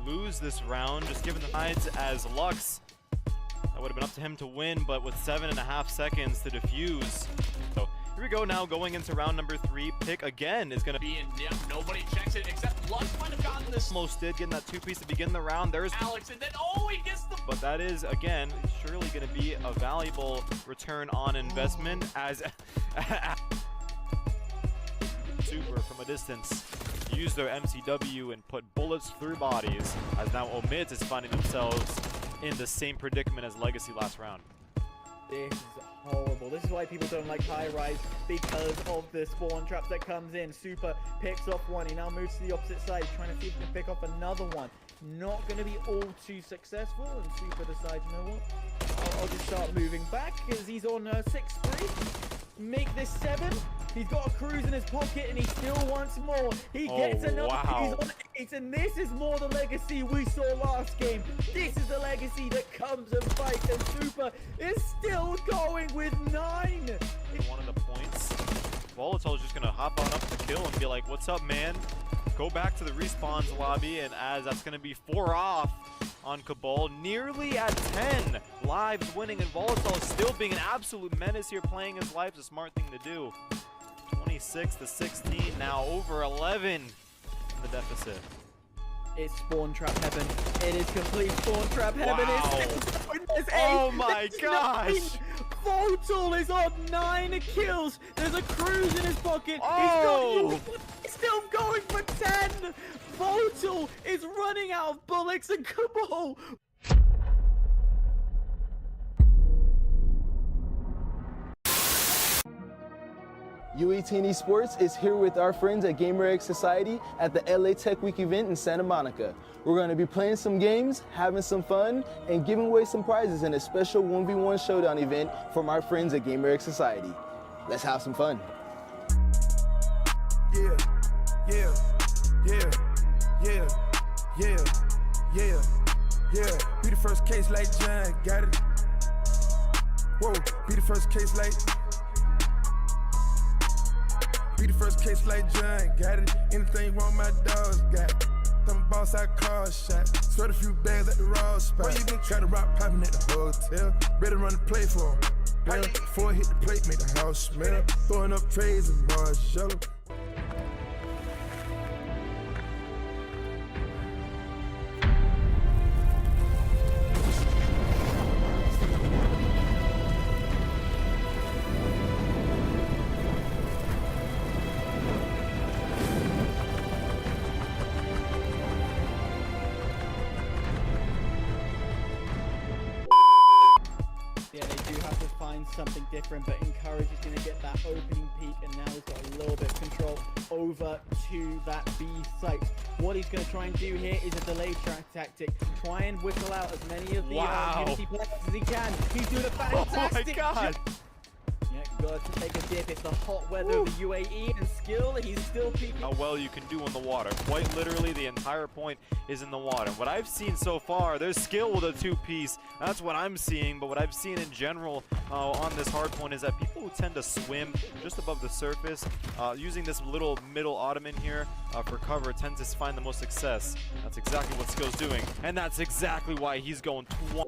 lose this round, just given the sides as Lux. That would have been up to him to win, but with 7.5 seconds to defuse. So here we go now, going into round number 3. Pick again is going to be Yep, nobody checks it except Lux might have gotten this. almost did, getting that 2-piece to begin the round. There's Alex, and then he gets the. but that is, again, surely going to be a valuable return on investment as Super from a distance use their MCW and put bullets through bodies, as now Omid is finding themselves in the same predicament as Legacy last round. This is horrible. This is why people don't like high rise, because of the spawn traps that comes in. Super picks off one. He now moves to the opposite side, trying to see if he can pick off another one. Not going to be all too successful, and Super decides, you know what? I'll just start moving back, because he's on 6-3. Make this 7. He's got a cruise in his pocket, and he still wants more. He gets another. Wow. He's on 8, and this is more the Legacy we saw last game. This is the Legacy that comes and fights, and Super is still going with 9. One of the points, Volatile's just gonna hop on up to kill and be like, "What's up, man?" Go back to the respawns lobby, and as that's gonna be 4 off on Cabal, nearly at 10 lives winning, and Volatile still being an absolute menace here, playing his life. Is a smart thing to do. 26 to 16, now over 11 in the deficit. It's spawn trap heaven. It is complete spawn trap heaven. Wow. It's still going. There's 8. Oh my There's gosh. 9. Volatile is on 9 kills. There's a cruise in his pocket. Oh. He's still going for 10. Volatile is running out of bullets, and Cabal. U18 Esports is here with our friends at GamerX Society at the LA Tech Week event in Santa Monica. We're going to be playing some games, having some fun, and giving away some prizes in a special 1v1 showdown event from our friends at GamerX Society. Let's have some fun. Yeah, yeah, yeah, yeah, yeah, yeah, yeah. Be the first case like John, got it. Whoa, be the first case like. Be the first case like John, got it. Anything wrong, my dogs got it. Them boss I call shot. Sweat a few bags at the raw spot. Got a rock popping at the hotel. Better run the play for him. Yeah, before I hit the plate, make the house smell. Throwing up trays and Marshall. Yeah, they do have to find something different, but Encourage is going to get that opening peak, and now he's got a little bit of control over to that B site. What he's going to try and do here is a delayed track tactic. Try and whistle out as many of the Unity players as he can. He's doing a fantastic job. Yeah, got to take a dip. It's the hot weather of the UAE, and skill, he's still peaking. How well you can do in the water. Quite literally, the entire point is in the water. What I've seen so far, there's skill with a 2-piece. That's what I'm seeing, but what I've seen in general on this hard point is that people who tend to swim just above the surface, using this little middle ottoman here for cover, tends to find the most success. That's exactly what Skill's doing, and that's exactly why he's going 20.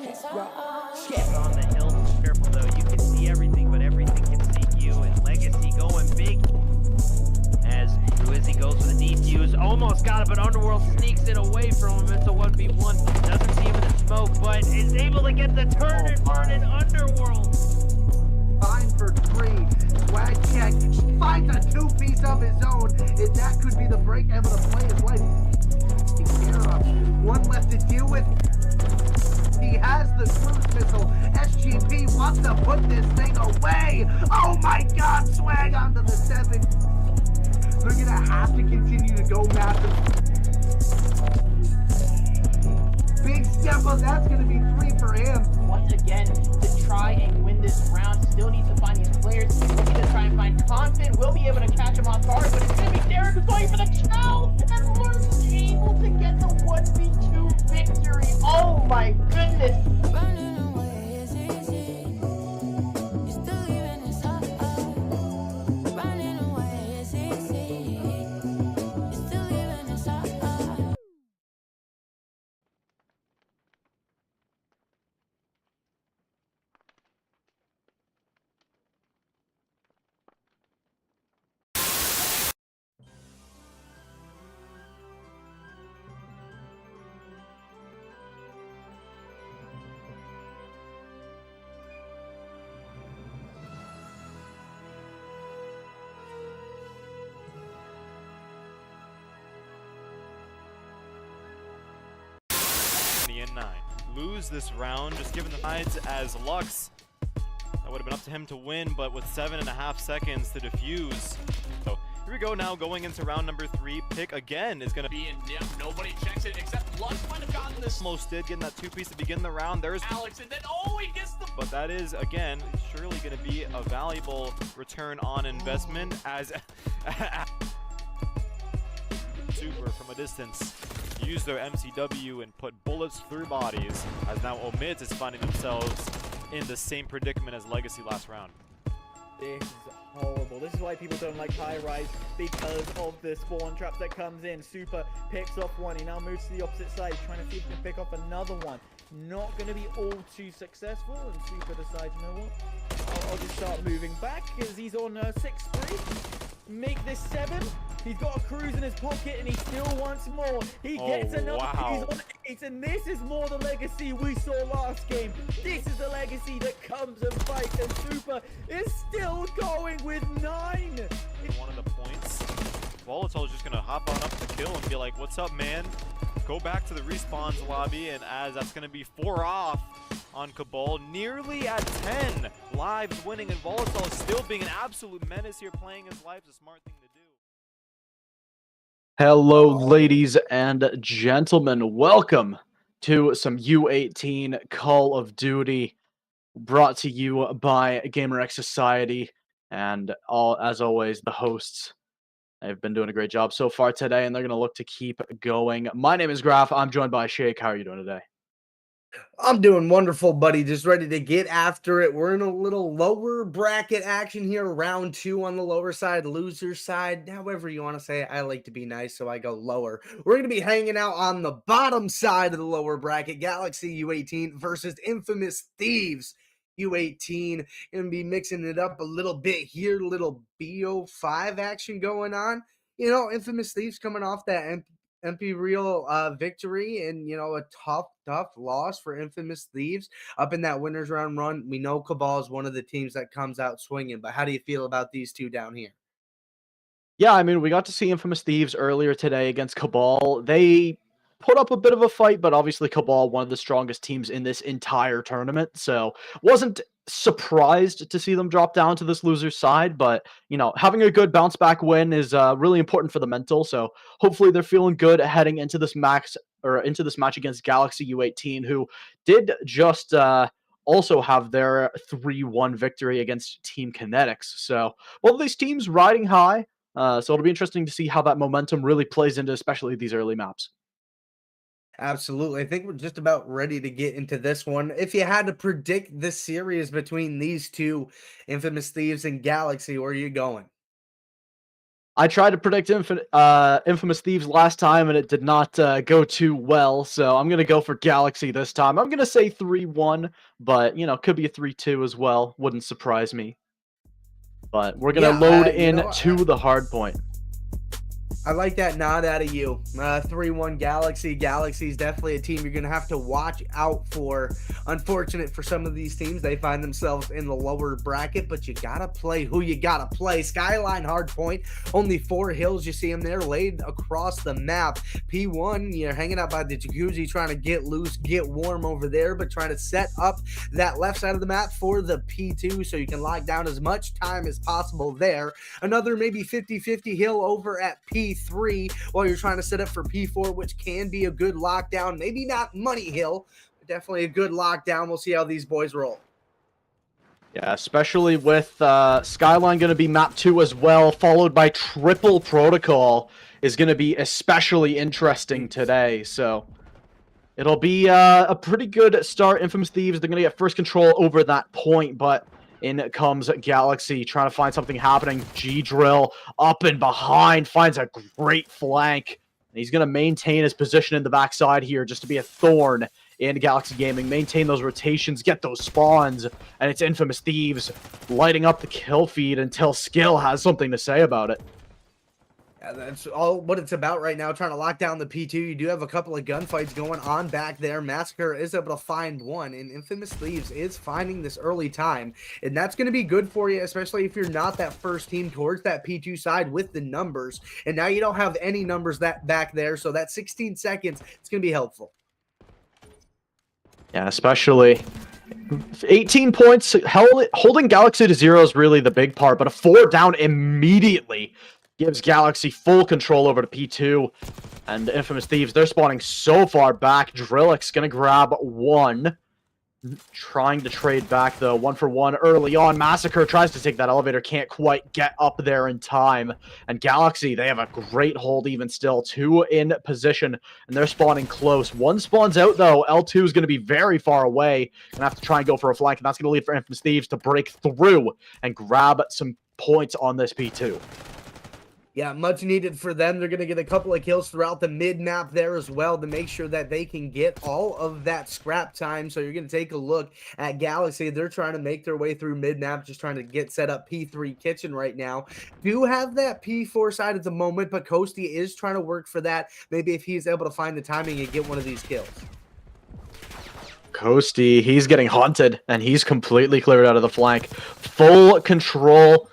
It's But on the hill, careful though. You can see everything, but everything can see you. And Legacy going big as Ruizzi goes for the defuse. Almost got it, but Underworld sneaks it away from him. It's a 1v1. Doesn't see him in the smoke, but is able to get the turn and burn in Underworld. Fine for 3. Swag check. Finds a two-piece of his own. And that could be the break able to play his life. Take care of. One left to deal with. He has the cruise missile. SGP wants to put this thing away. Oh my god, Swag onto the 7. They're gonna have to continue to go massive. Big step up, that's gonna be 3 for him. Once again, to try and win this round, still needs to find these players. Looking to try and find Confident. Will be able to catch him off guard, but it's gonna be Derek who's going for the kill. And Lurk's able to get the 1v2 victory. Oh my goodness. Running away is easy. You're still leaving us up. Running away is easy. You're still leaving us up. In 9. Lose this round, just given the sides as Lux. That would have been up to him to win, but with 7.5 seconds to defuse. So here we go now, going into round number 3. Pick again is going to be Being dim, nobody checks it except Lux might have gotten this. almost did, getting that 2-piece to begin the round. There's Alex, and then he gets the. but that is, again, surely going to be a valuable return on investment as Super from a distance use their MCW and put bullets through bodies, as now Omid is finding themselves in the same predicament as Legacy last round. This is horrible. This is why people don't like high rise, because of the spawn trap that comes in. Super picks off one. He now moves to the opposite side, trying to see if he can pick off another one. Not going to be all too successful, and Super decides, you know what? I'll just start moving back, because he's on 6-3. Make this 7. He's got a cruise in his pocket, and he still wants more. He gets another. Wow. He's on 8, and this is more the Legacy we saw last game. This is the Legacy that comes and fights, and Super is still going with 9. One of the points, Volatile's just gonna hop on up to kill and be like, "What's up, man?" Go back to the respawns lobby, and as that's gonna be 4 off on Cabal, nearly at 10 lives winning, and Volatile still being an absolute menace here, playing his life is a smart thing to do. Hello, ladies and gentlemen. Welcome to some U18 Call of Duty, brought to you by GamerX Society, and as always, the hosts. They've been doing a great job so far today, and they're going to look to keep going. My name is Graf. I'm joined by Shake. How are you doing today? I'm doing wonderful, buddy. Just ready to get after it. We're in a little lower bracket action here. Round 2 on the lower side, loser side. However you want to say it. I like to be nice, so I go lower. We're going to be hanging out on the bottom side of the lower bracket. Galaxy U18 versus Infamous Thieves U18. Going to be mixing it up a little bit here. Little BO5 action going on. You know, Infamous Thieves coming off that MP Real victory, and you know, a tough loss for Infamous Thieves up in that winners round run. We know Cabal is one of the teams that comes out swinging, but how do you feel about these two down here? Yeah, I mean, we got to see Infamous Thieves earlier today against Cabal. They put up a bit of a fight, but obviously Cabal, one of the strongest teams in this entire tournament, so wasn't surprised to see them drop down to this loser side. But you know, having a good bounce back win is really important for the mental, so hopefully they're feeling good heading into this match against Galaxy U18, who did just also have their 3-1 victory against Team Kinetics. So both of these teams riding high, so it'll be interesting to see how that momentum really plays into especially these early maps. Absolutely. I think we're just about ready to get into this one. If you had to predict the series between these two, Infamous Thieves and Galaxy, where are you going? I tried to predict Infamous Thieves last time, and it did not go too well. So I'm gonna go for Galaxy this time. I'm gonna say 3-1, but could be a 3-2 as well. Wouldn't surprise me. But we're gonna load in to the hard point. I like that nod out of you. 3-1 Galaxy. Galaxy is definitely a team you're going to have to watch out for. Unfortunate for some of these teams, they find themselves in the lower bracket, but you got to play who you got to play. Skyline Hardpoint, only 4 hills. You see them there laid across the map. P1, you're hanging out by the jacuzzi trying to get loose, get warm over there, but trying to set up that left side of the map for the P2 so you can lock down as much time as possible there. Another maybe 50-50 hill over at P3 while you're trying to set up for P4, which can be a good lockdown. Maybe not Money Hill, but definitely a good lockdown. We'll see how these boys roll. Yeah, especially with Skyline going to be map 2 as well, followed by Triple Protocol is going to be especially interesting today. So it'll be a pretty good start. Infamous Thieves, they're going to get first control over that point, but in comes Galaxy, trying to find something happening. G-Drill up and behind, finds a great flank. And he's going to maintain his position in the backside here just to be a thorn in Galaxy Gaming. Maintain those rotations, get those spawns, and it's Infamous Thieves lighting up the kill feed until Skill has something to say about it. Yeah, that's all what it's about right now, trying to lock down the P2. You do have a couple of gunfights going on back there. Massacre is able to find one, and Infamous Thieves is finding this early time, and that's going to be good for you, especially if you're not that first team towards that P2 side with the numbers. And now you don't have any numbers that back there, so that 16 seconds, it's going to be helpful. Yeah, especially 18 points. Holding Galaxy to 0 is really the big part, but a 4 down immediately gives Galaxy full control over to P2. And Infamous Thieves, they're spawning so far back. Drillix gonna grab 1. Trying to trade back, though. 1-for-1 early on. Massacre tries to take that elevator, can't quite get up there in time. And Galaxy, they have a great hold even still. 2 in position, and they're spawning close. 1 spawns out, though. L2 is going to be very far away. Gonna have to try and go for a flank, and that's going to lead for Infamous Thieves to break through and grab some points on this P2. Yeah, much needed for them. They're going to get a couple of kills throughout the mid-map there as well to make sure that they can get all of that scrap time. So you're going to take a look at Galaxy. They're trying to make their way through mid-map, just trying to get set up P3 kitchen right now. Do have that P4 side at the moment, but Coasty is trying to work for that. Maybe if he's able to find the timing and get one of these kills. Coasty, he's getting hunted, and he's completely cleared out of the flank. Full control.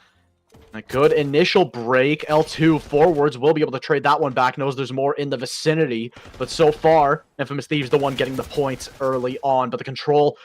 A good initial break. L2 forwards will be able to trade that one back. Knows there's more in the vicinity. But so far, Infamous Thieves the one getting the points early on. But the control...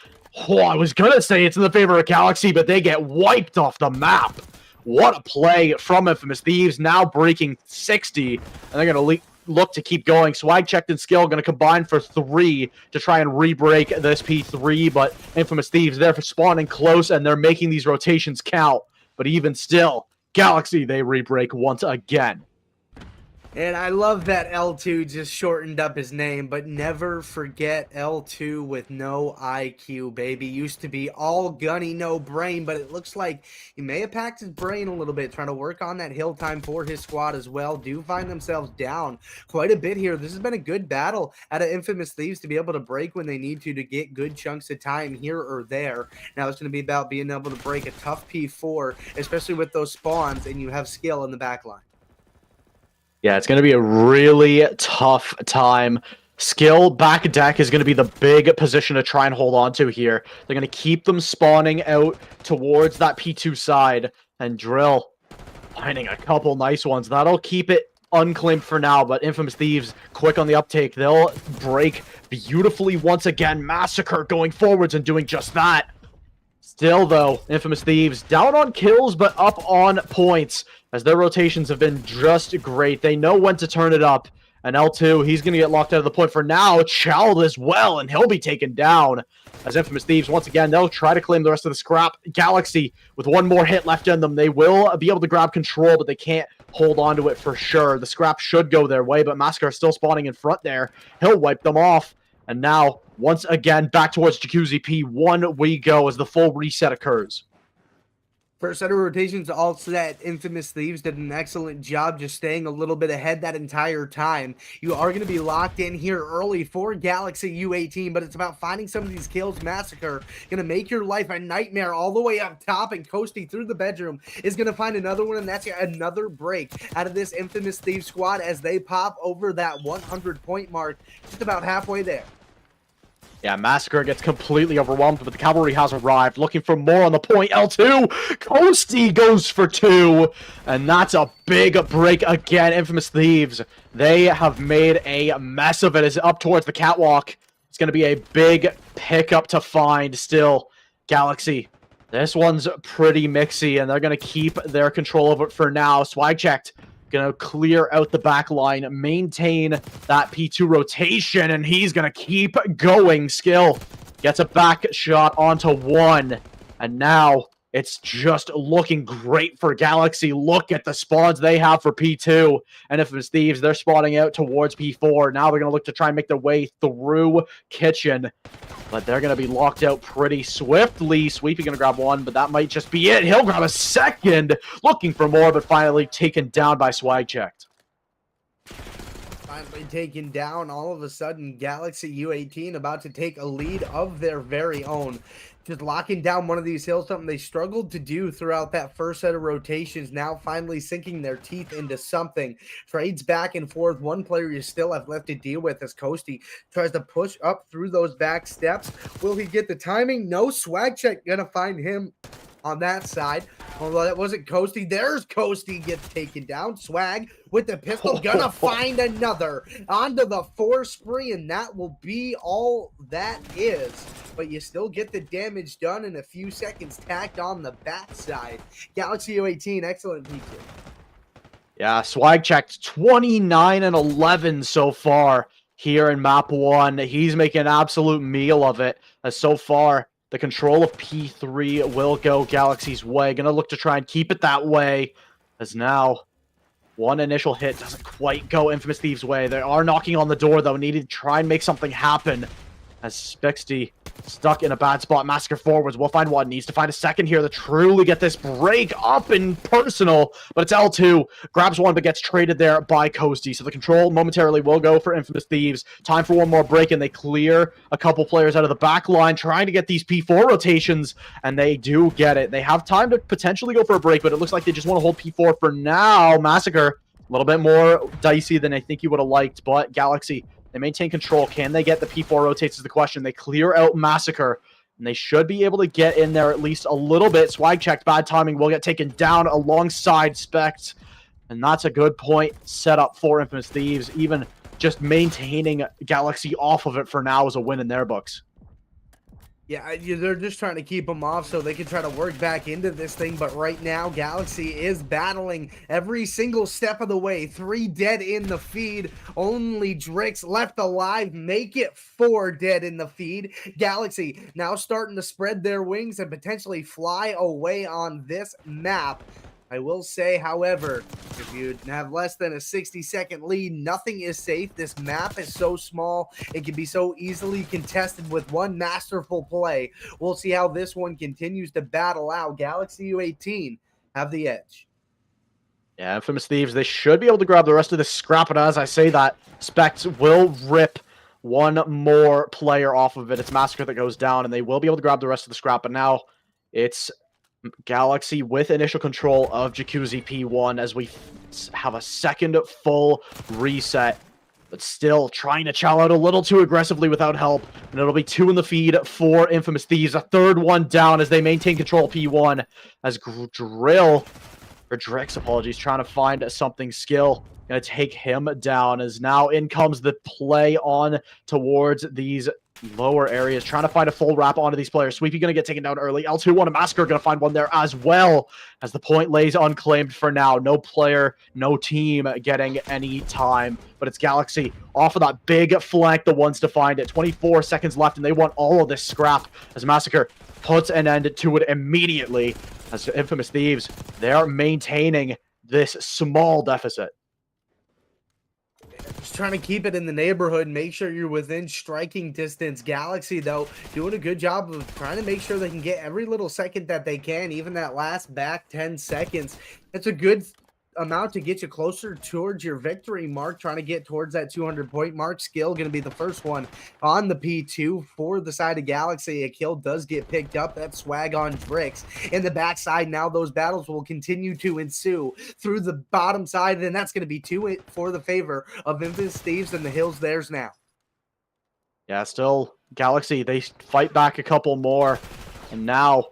Oh, I was going to say it's in the favor of Galaxy, but they get wiped off the map. What a play from Infamous Thieves. Now breaking 60. And they're going to look to keep going. Swag checked and Skill going to combine for 3 to try and re-break this P3. But Infamous Thieves, they're spawning close, and they're making these rotations count. But even still... Galaxy, they re-break once again. And I love that L2 just shortened up his name, but never forget L2 with no IQ, baby. Used to be all gunny, no brain, but it looks like he may have packed his brain a little bit, trying to work on that hill time for his squad as well. Do find themselves down quite a bit here. This has been a good battle out of Infamous Thieves to be able to break when they need to get good chunks of time here or there. Now it's going to be about being able to break a tough P4, especially with those spawns, and you have Skill in the back line. Yeah, it's going to be a really tough time. Skill back deck is going to be the big position to try and hold on to here. They're going to keep them spawning out towards that P2 side. And Drill finding a couple nice ones. That'll keep it unclaimed for now, but Infamous Thieves quick on the uptake. They'll break beautifully once again. Massacre going forwards and doing just that. Still, though, Infamous Thieves down on kills, but up on points, as their rotations have been just great. They know when to turn it up. And L2, he's going to get locked out of the point for now. Child as well, and he'll be taken down. As Infamous Thieves, once again, they'll try to claim the rest of the scrap. Galaxy, with one more hit left in them, they will be able to grab control, but they can't hold on to it for sure. The scrap should go their way, but Massacre is still spawning in front there. He'll wipe them off. And now, once again, back towards Jacuzzi P1 we go as the full reset occurs. First set of rotations all set. Infamous Thieves did an excellent job just staying a little bit ahead that entire time. You are going to be locked in here early for Galaxy U18, but it's about finding some of these kills. Massacre going to make your life a nightmare all the way up top, and Coasty through the bedroom is going to find another one, and that's another break out of this Infamous Thieves squad as they pop over that 100-point mark, just about halfway there. Yeah, Massacre gets completely overwhelmed, but the cavalry has arrived, looking for more on the point. L2, Coasty goes for 2, and that's a big break again. Infamous Thieves, they have made a mess of it. It's up towards the catwalk. It's going to be a big pickup to find still. Galaxy, this one's pretty mixy, and they're going to keep their control of it for now. Swag checked. Gonna clear out the back line, maintain that P2 rotation, and he's gonna keep going. Skill gets a back shot onto 1, and now it's just looking great for Galaxy. Look at the spawns they have for P2, and if it's Thieves, they're spawning out towards P4. Now they're gonna look to try and make their way through Kitchen, but they're going to be locked out pretty swiftly. Sweepy going to grab 1, but that might just be it. He'll grab a second, looking for more, but finally taken down by Swag Checked. Finally taken down. All of a sudden, Galaxy U18 about to take a lead of their very own. Just locking down one of these hills, something they struggled to do throughout that first set of rotations. Now finally sinking their teeth into something. Trades back and forth. One player you still have left to deal with as Coasty tries to push up through those back steps. Will he get the timing? No. Swag Check gonna find him on that side. Although that wasn't Coasty. There's Coasty gets taken down. Swag with the pistol gonna find another onto the 4 spree, and that will be all that is. But you still get the damage done in a few seconds tacked on the backside. Galaxy U18, excellent feature. Yeah, Swag checked 29 and 11 so far here in map 1. He's making an absolute meal of it. As so far, the control of P3 will go Galaxy's way. Gonna look to try and keep it that way, as now one initial hit doesn't quite go Infamous Thieves' way. They are knocking on the door, though. Need to try and make something happen, as Spixty stuck in a bad spot. Massacre forwards. We'll find one. Needs to find a second here to truly get this break up and personal. But it's L2. Grabs 1, but gets traded there by Coasty. So the control momentarily will go for Infamous Thieves. Time for one more break, and they clear a couple players out of the back line, trying to get these P4 rotations, and they do get it. They have time to potentially go for a break, but it looks like they just want to hold P4 for now. Massacre, a little bit more dicey than I think you would have liked, but Galaxy, they maintain control. Can they get the P4 rotates is the question. They clear out Massacre, and they should be able to get in there at least a little bit. Swag checked, bad timing, will get taken down alongside Spect, and that's a good point set up for Infamous Thieves. Even just maintaining Galaxy off of it for now is a win in their books. Yeah, they're just trying to keep them off so they can try to work back into this thing. But right now, Galaxy is battling every single step of the way. 3 dead in the feed. Only Drix left alive. Make it 4 dead in the feed. Galaxy now starting to spread their wings and potentially fly away on this map. I will say, however, if you have less than a 60-second lead, nothing is safe. This map is so small, it can be so easily contested with one masterful play. We'll see how this one continues to battle out. Galaxy U18 have the edge. Yeah, Infamous Thieves, they should be able to grab the rest of the scrap, and as I say that, Specs will rip one more player off of it. It's Massacre that goes down, and they will be able to grab the rest of the scrap, but now it's Galaxy with initial control of Jacuzzi P1 as we have a second full reset, but still trying to chow out a little too aggressively without help, and it'll be 2 in the feed for Infamous Thieves. A third one down as they maintain control P1 as Drix, apologies, trying to find something. Skill gonna take him down as now in comes the play on towards these lower areas, trying to find a full wrap onto these players. Sweepy gonna get taken down early. L2 1 and Massacre gonna find one there as well, as the point lays unclaimed for now. No player, no team getting any time, but it's Galaxy off of that big flank, the ones to find it. 24 seconds left, and they want all of this scrap as Massacre puts an end to it immediately. As Infamous Thieves, they're maintaining this small deficit. Just trying to keep it in the neighborhood, make sure you're within striking distance. Galaxy, though, doing a good job of trying to make sure they can get every little second that they can, even that last back 10 seconds. It's a good amount to get you closer towards your victory mark, trying to get towards that 200-point mark. Skill going to be the first one on the P2 for the side of Galaxy. A kill does get picked up. That's Swag on Drix. In the backside, now those battles will continue to ensue through the bottom side, and that's going to be 2 for the favor of Infamous Thieves and the Hills Theirs now. Yeah, still Galaxy, they fight back a couple more, and now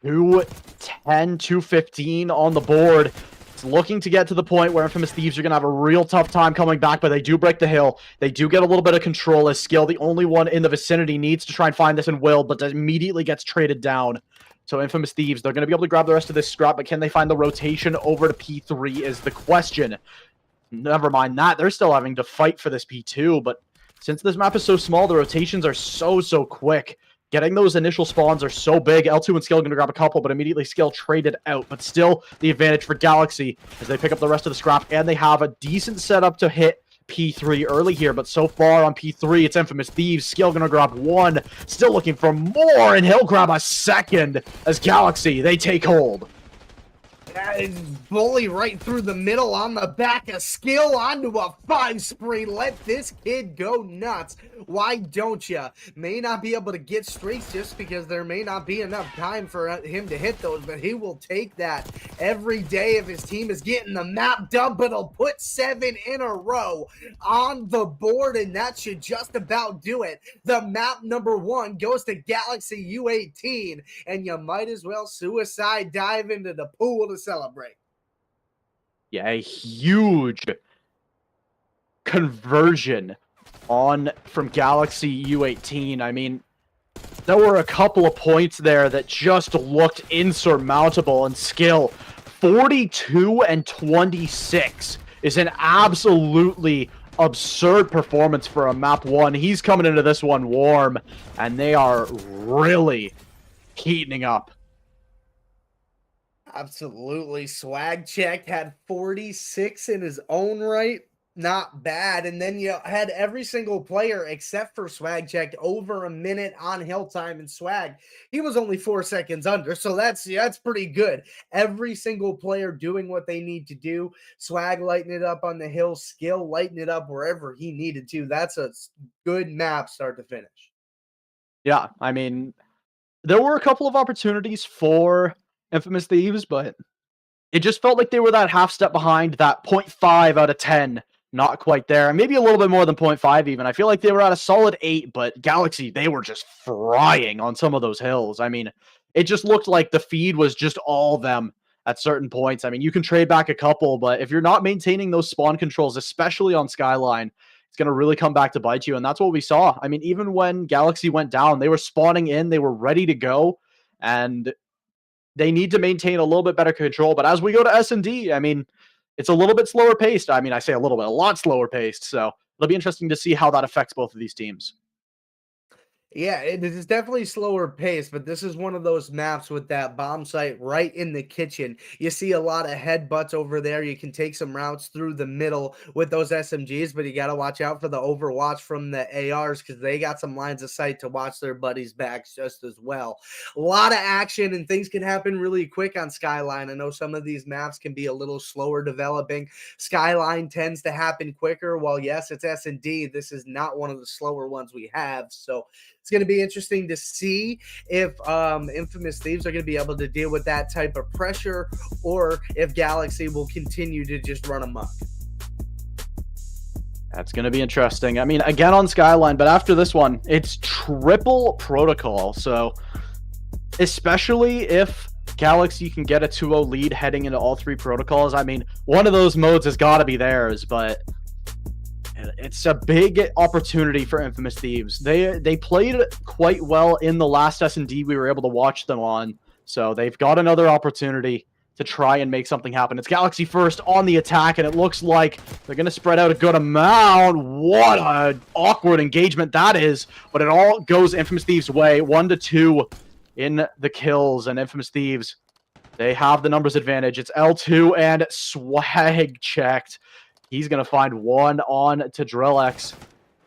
210, 215 on the board. Looking to get to the point where Infamous Thieves are going to have a real tough time coming back, but they do break the hill. They do get a little bit of control as Skill, the only one in the vicinity, needs to try and find this and will, but immediately gets traded down. So Infamous Thieves, they're going to be able to grab the rest of this scrap, but can they find the rotation over to P3 is the question. Never mind that. They're still having to fight for this P2, but since this map is so small, the rotations are so quick. Getting those initial spawns are so big. L2 and Skill are going to grab a couple, but immediately Skill traded out. But still, the advantage for Galaxy as they pick up the rest of the scrap, and they have a decent setup to hit P3 early here. But so far on P3, it's Infamous Thieves. Skill going to grab one. Still looking for more, and he'll grab a second as Galaxy, they take hold. That is bully right through the middle on the back of Skill onto a 5 spree. Let this kid go nuts. Why don't you? May not be able to get streaks just because there may not be enough time for him to hit those, but he will take that every day if his team is getting the map done. But he'll put 7 in a row on the board, and that should just about do it. The map number 1 goes to Galaxy U18, and you might as well suicide dive into the pool to celebrate. Yeah, a huge conversion from Galaxy U18. I mean, there were a couple of points there that just looked insurmountable, and Skill 42 and 26 is an absolutely absurd performance for a map 1. He's coming into this one warm, and they are really heating up. Absolutely. Swag Check had 46 in his own right. Not bad. And then you had every single player except for Swag Check over a minute on hill time, and Swag, he was only 4 seconds under. So that's pretty good. Every single player doing what they need to do. Swag lighting it up on the hill, Skill lighting it up wherever he needed to. That's a good map start to finish. Yeah, I mean, there were a couple of opportunities for Infamous Thieves, but it just felt like they were that half step behind, that 0.5 out of 10. Not quite there. Maybe a little bit more than 0.5 even. I feel like they were at a solid 8, but Galaxy, they were just frying on some of those hills. I mean, it just looked like the feed was just all them at certain points. I mean, you can trade back a couple, but if you're not maintaining those spawn controls, especially on Skyline, it's going to really come back to bite you, and that's what we saw. I mean, even when Galaxy went down, they were spawning in, they were ready to go, and they need to maintain a little bit better control. But as we go to S&D, I mean, it's a little bit slower paced. I mean, I say a little bit, a lot slower paced. So it'll be interesting to see how that affects both of these teams. Yeah, it is definitely slower pace, but this is one of those maps with that bomb site right in the kitchen. You see a lot of headbutts over there. You can take some routes through the middle with those SMGs, but you got to watch out for the overwatch from the ARs because they got some lines of sight to watch their buddies' backs just as well. A lot of action, and things can happen really quick on Skyline. I know some of these maps can be a little slower developing. Skyline tends to happen quicker. While, yes, it's S&D, this is not one of the slower ones we have, so it's going to be interesting to see if Infamous Thieves are going to be able to deal with that type of pressure, or if Galaxy will continue to just run amok. That's going to be interesting. I mean, again on Skyline, but after this one, it's triple protocol. So especially if Galaxy can get a 2-0 lead heading into all 3 protocols, I mean, one of those modes has got to be theirs, but it's a big opportunity for Infamous Thieves. They played quite well in the last S&D we were able to watch them on, so they've got another opportunity to try and make something happen. It's Galaxy first on the attack, and it looks like they're going to spread out a good amount. What an awkward engagement that is, but it all goes Infamous Thieves' way. 1-2 in the kills, and Infamous Thieves, they have the numbers advantage. It's L2 and Swag checked. He's going to find one on to Drillex.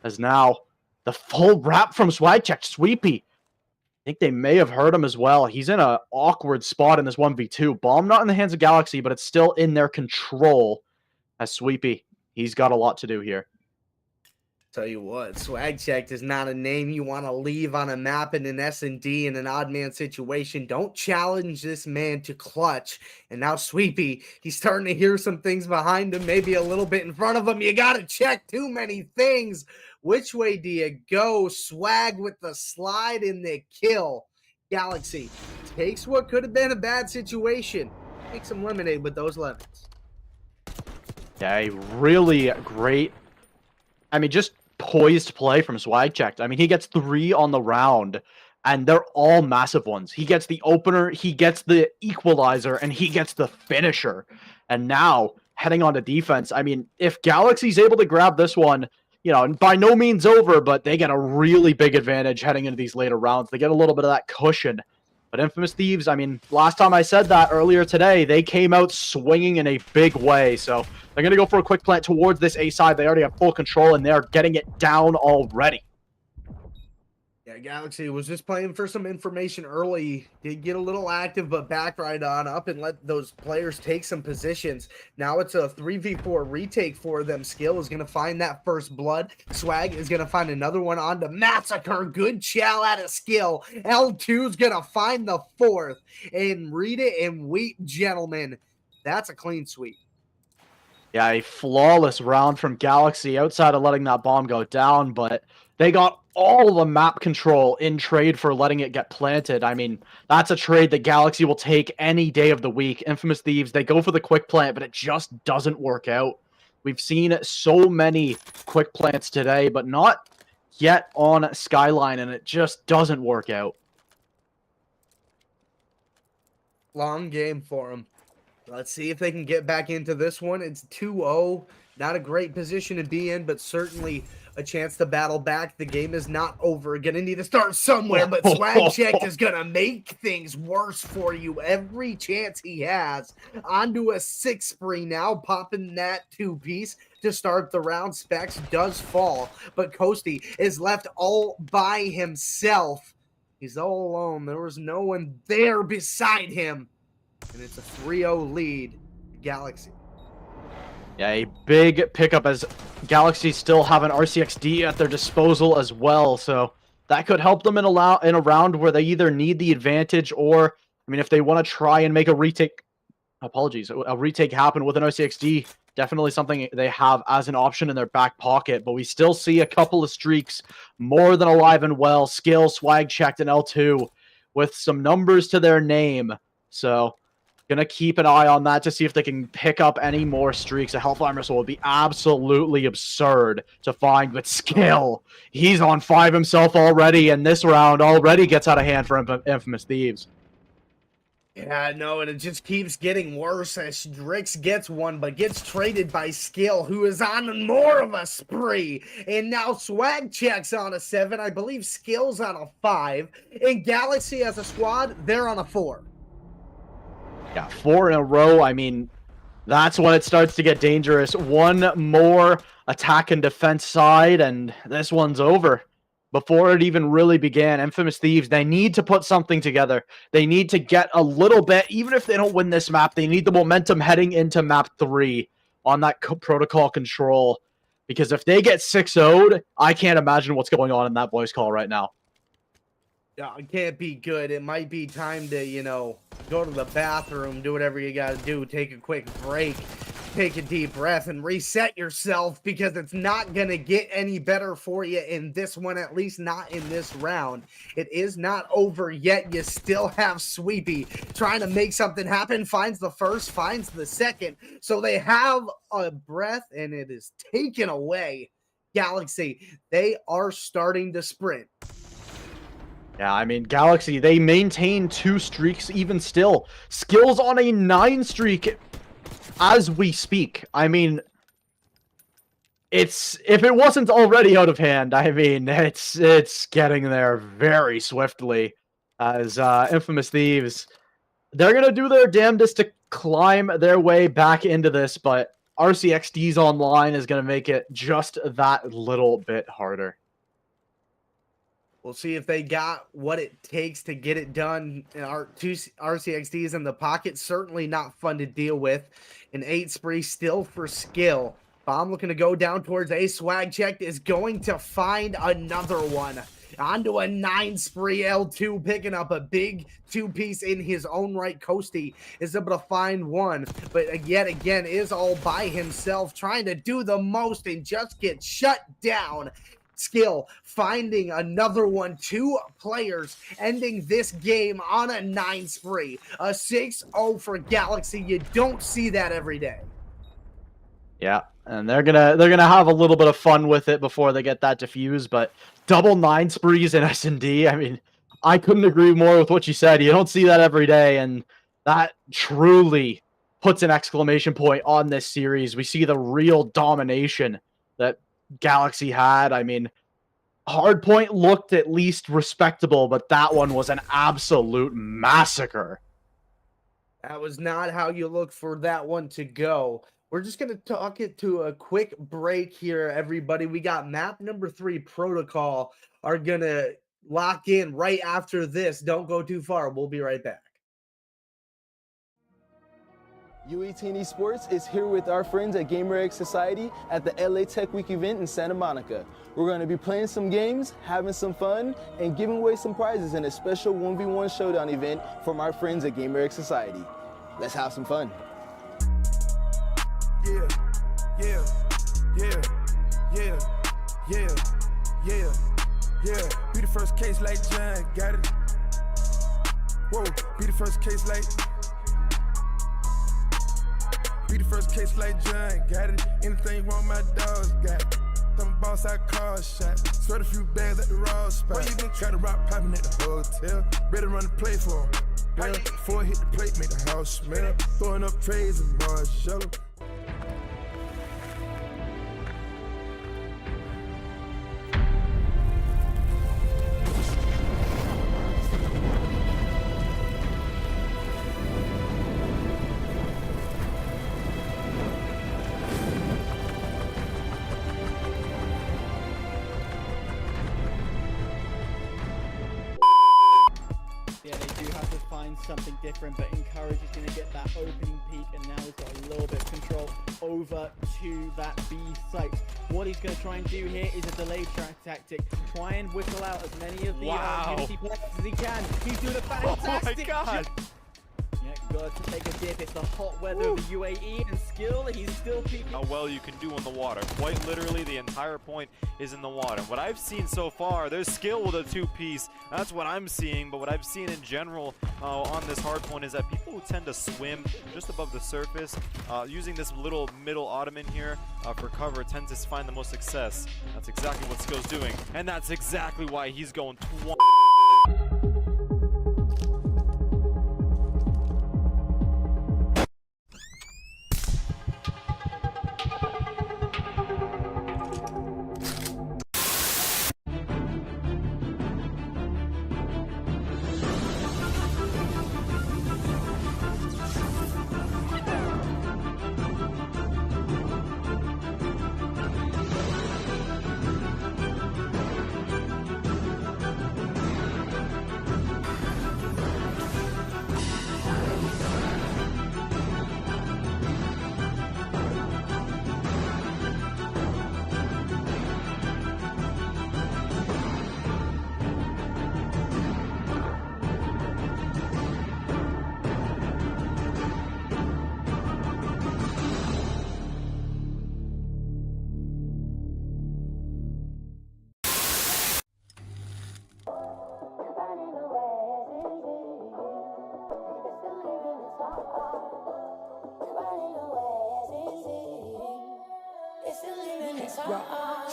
As now, the full wrap from Swagcheck. Sweepy. I think they may have hurt him as well. He's in an awkward spot in this 1v2. Bomb not in the hands of Galaxy, but it's still in their control. As Sweepy, he's got a lot to do here. Tell you what, Swag Check is not a name you want to leave on a map in an S&D in an odd man situation. Don't challenge this man to clutch. And now Sweepy, he's starting to hear some things behind him, maybe a little bit in front of him. You got to check too many things. Which way do you go? Swag with the slide in the kill. Galaxy takes what could have been a bad situation. Make some lemonade with those lemons. Yeah, a really great, just poised play from Swagcheck. He gets 3 on the round, and they're all massive ones. He gets the opener, he gets the equalizer, and he gets the finisher. And now, heading on to defense, if Galaxy's able to grab this one, by no means over, but they get a really big advantage heading into these later rounds. They get a little bit of that cushion. But Infamous Thieves, last time I said that earlier today, they came out swinging in a big way. So they're going to go for a quick plant towards this A side. They already have full control, and they're getting it down already. Yeah, Galaxy was just playing for some information early. Did get a little active, but back right on up and let those players take some positions. Now it's a 3v4 retake for them. Skill is going to find that first blood. Swag is going to find another one on to Massacre. Good chow out of Skill. L2 is going to find the fourth. And read it and wait, gentlemen. That's a clean sweep. Yeah, a flawless round from Galaxy outside of letting that bomb go down, but they got all the map control in trade for letting it get planted. That's a trade that Galaxy will take any day of the week. Infamous Thieves, they go for the quick plant, but it just doesn't work out. We've seen so many quick plants today, but not yet on Skyline, and it just doesn't work out. Long game for them. Let's see if they can get back into this one. It's 2-0. Not a great position to be in, but certainly a chance to battle back. The game is not over. Gonna need to start somewhere, but Swagcheck is gonna make things worse for you every chance he has. Onto a 6 spree now, popping that 2-piece to start the round. Specs does fall, but Coasty is left all by himself. He's all alone. There was no one there beside him. And it's a 3-0 lead, Galaxy. Yeah, a big pickup as Galaxy still have an RCXD at their disposal as well. So that could help them in a round where they either need the advantage or, if they want to try and make a retake happen with an RCXD, definitely something they have as an option in their back pocket. But we still see a couple of streaks more than alive and well. Skill, Swag checked, and L2 with some numbers to their name. So gonna keep an eye on that to see if they can pick up any more streaks. A Hellfire Missile would be absolutely absurd to find, but Skill, he's on 5 himself already, and this round already gets out of hand for Infamous Thieves. Yeah, no, and it just keeps getting worse as Drix gets one, but gets traded by Skill, who is on more of a spree. And now Swag checks on a 7. I believe Skill's on a 5. And Galaxy as a squad, they're on a 4. Yeah, 4 in a row. That's when it starts to get dangerous. One more attack and defense side, and this one's over. Before it even really began, Infamous Thieves, they need to put something together. They need to get a little bit, even if they don't win this map, they need the momentum heading into map 3 on that protocol control. Because if they get 6-0'd, I can't imagine what's going on in that voice call right now. Yeah, it can't be good. It might be time to, go to the bathroom, do whatever you gotta do, take a quick break, take a deep breath, and reset yourself, because it's not gonna get any better for you in this one, at least not in this round. It is not over yet. You still have Sweepy trying to make something happen, finds the first, finds the second, so they have a breath, and it is taken away. Galaxy, they are starting to sprint. Yeah, Galaxy, they maintain 2 streaks even still. Skill's on a 9 streak as we speak. If it wasn't already out of hand, it's getting there very swiftly as Infamous Thieves, they're going to do their damnedest to climb their way back into this, but RCXD's online is going to make it just that little bit harder. We'll see if they got what it takes to get it done. Our two RCXDs in the pocket, certainly not fun to deal with. An 8 spree still for skill. Bomb looking to go down towards a swag check, is going to find another one. Onto a 9 spree L2, picking up a big 2-piece in his own right. Coasty is able to find one, but yet again is all by himself, trying to do the most and just get shut down. Skill finding another one. 2 players ending this game on a 9 spree. A 6-0 for Galaxy. You don't see that every day. Yeah, and they're gonna have a little bit of fun with it before they get that defused, but double 9 sprees in S&D, I mean, I couldn't agree more with what you said. You don't see that every day, and that truly puts an exclamation point on this series. We see the real domination that Galaxy had. I mean, Hardpoint looked at least respectable, but that one was an absolute massacre. That was not how you look for that one to go. We're just going to talk it to a quick break here, everybody. We got map number 3 Protocol are going to lock in right after this. Don't go too far. We'll be right back. U18 Esports is here with our friends at GamerX Society at the LA Tech Week event in Santa Monica. We're going to be playing some games, having some fun, and giving away some prizes in a special 1v1 showdown event from our friends at GamerX Society. Let's have some fun. Yeah, yeah, yeah, yeah, yeah, yeah, yeah. Be the first case like John, got it. Whoa, be the first case like. Be the first case like John, got it. Anything wrong, my dogs got it. Them boss I call shot. Sweat a few bags at the raw spot. Where you been? Got a rock popping at the hotel. Better run the play for him. Well, before I hit the plate, make the house smell. Throwing up trays and Marshall. Something different, but Encourage is going to get that opening peak, and now he's got a little bit of control over to that B site. What he's going to try and do here is a delayed track tactic, try and whistle out as many of the Unity players as he can. He's doing a fantastic job. Yeah, got to take a dip. It's the hot weather of the UAE, and Skill, he's still peaking. How well you can do on the water. Quite literally, the entire point is in the water. What I've seen so far, there's Skill with a 2-piece. That's what I'm seeing, but what I've seen in general on this hard point is that people who tend to swim just above the surface, using this little middle ottoman here for cover, tend to find the most success. That's exactly what Skill's doing, and that's exactly why he's going 20.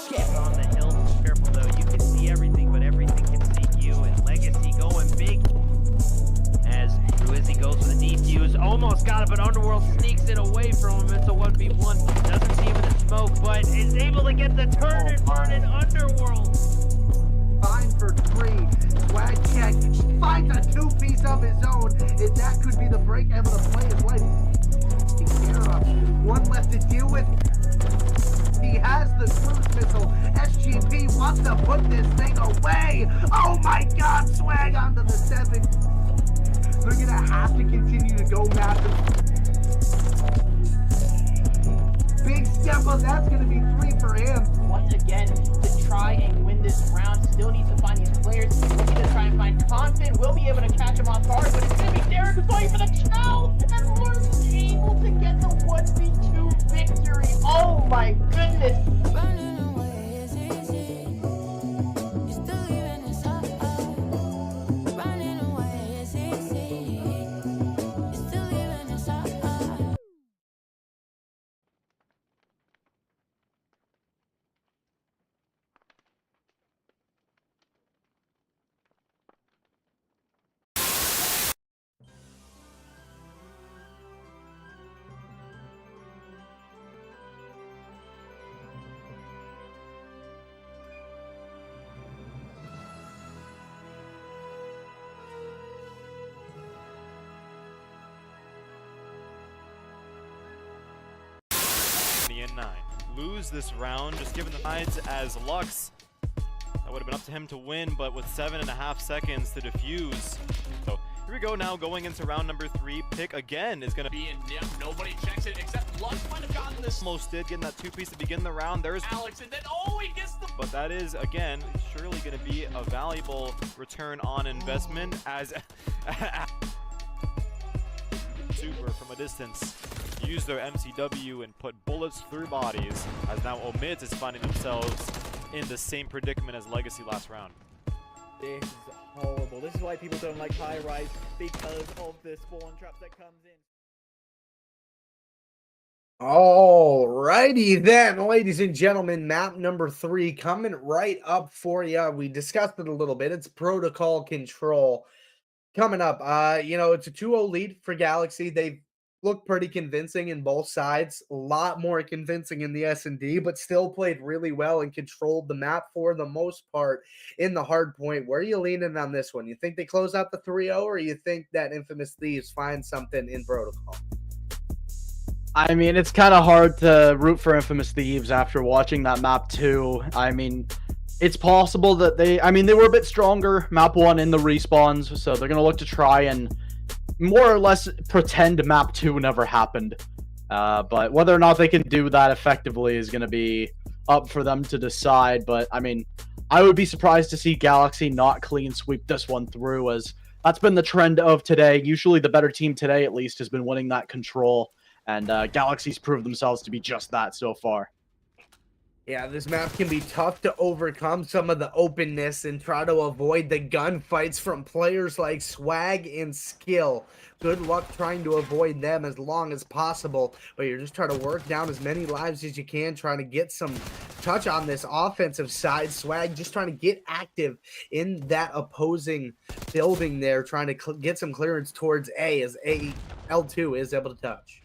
Cabal on the hill. Careful though, you can see everything, but everything can see you. And Legacy going big as Ruizzi goes for the defuse. Almost got it, but Underworld sneaks it away from him. It's a 1v1. Doesn't see him in the smoke, but is able to get the turn and burn in Underworld. 5 for 3. Swag check. Finds a 2-piece of his own. And that could be the break able to play his life. Take care of. One left to deal with. wants to put this thing away. Oh my God, Swag onto the 7. They're gonna have to continue to go massive. Big step up, that's gonna be 3 for him. Once again, to try and win this round, still needs to find these players. Looking to try and find Confident. Will be able to catch him off guard, but it's gonna be Derek who's going for the chow, and Lawrence able to get the 1v2 victory. Oh my goodness. Running away is easy. You're still leaving us up. Running away is easy. You're still leaving us up. In 9. Lose this round, just given the sides as Lux. That would have been up to him to win, but with 7.5 seconds to defuse. So here we go now, going into round number 3. Pick again is going to be Yep, nobody checks it except Lux might have gotten this. almost did, getting that 2-piece to begin the round. There's Alex, and then he gets the. but that is, again, surely going to be a valuable return on investment as Super from a distance use their MCW and put bullets through bodies, as now Omid is finding themselves in the same predicament as Legacy last round. This is horrible. This is why people don't like high rise, because of the spawn trap that comes in. Alrighty then, ladies and gentlemen, map number 3 coming right up for you. We discussed it a little bit. It's protocol control coming up. It's a 2-0 lead for Galaxy. They've looked pretty convincing in both sides, a lot more convincing in the S&D, but still played really well and controlled the map for the most part in the hard point. Where are you leaning on this one? You think they close out the 3-0, or you think that Infamous Thieves find something in protocol? I mean, it's kind of hard to root for Infamous Thieves after watching that map 2. I mean, it's possible that they were a bit stronger map 1 in the respawns, so they're going to look to try and more or less pretend map 2 never happened. But whether or not they can do that effectively is going to be up for them to decide. But, I mean, I would be surprised to see Galaxy not clean sweep this one through, as that's been the trend of today. Usually the better team today, at least, has been winning that control. And Galaxy's proved themselves to be just that so far. Yeah, this map can be tough to overcome some of the openness and try to avoid the gunfights from players like Swag and Skill. Good luck trying to avoid them as long as possible, but you're just trying to work down as many lives as you can, trying to get some touch on this offensive side. Swag just trying to get active in that opposing building there, trying to get some clearance towards A, as L2 is able to touch.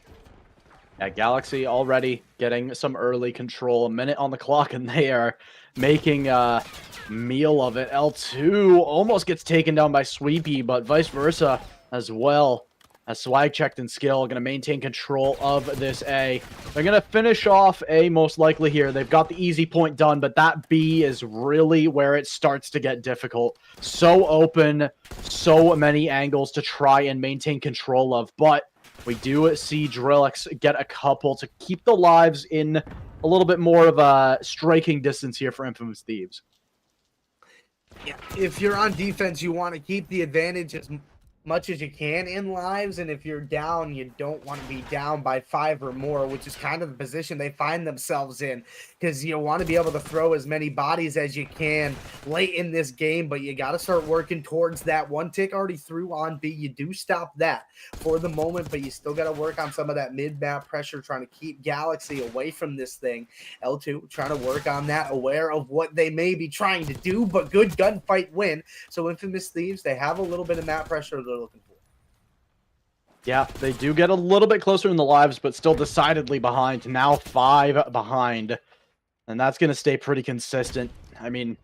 Yeah, Galaxy already getting some early control. A minute on the clock, and they are making a meal of it. L2 almost gets taken down by Sweepy, but vice versa as well. As Swag checked and Skill going to maintain control of this A. They're going to finish off A most likely here. They've got the easy point done, but that B is really where it starts to get difficult. So open, so many angles to try and maintain control of, but we do see Drillix get a couple to keep the lives in a little bit more of a striking distance here for Infamous Thieves. Yeah, if you're on defense, you want to keep the advantage as much as you can in lives, and if you're down, you don't want to be down by 5 or more, which is kind of the position they find themselves in, because you want to be able to throw as many bodies as you can late in this game, but you got to start working towards that. One tick already through on B. You do stop that for the moment, but you still got to work on some of that mid-map pressure, trying to keep Galaxy away from this thing. L2 trying to work on that, aware of what they may be trying to do, but good gunfight win. So Infamous Thieves, they have a little bit of map pressure they're looking for. Yeah, they do get a little bit closer in the lives, but still decidedly behind. Now 5 behind. And that's going to stay pretty consistent. I mean,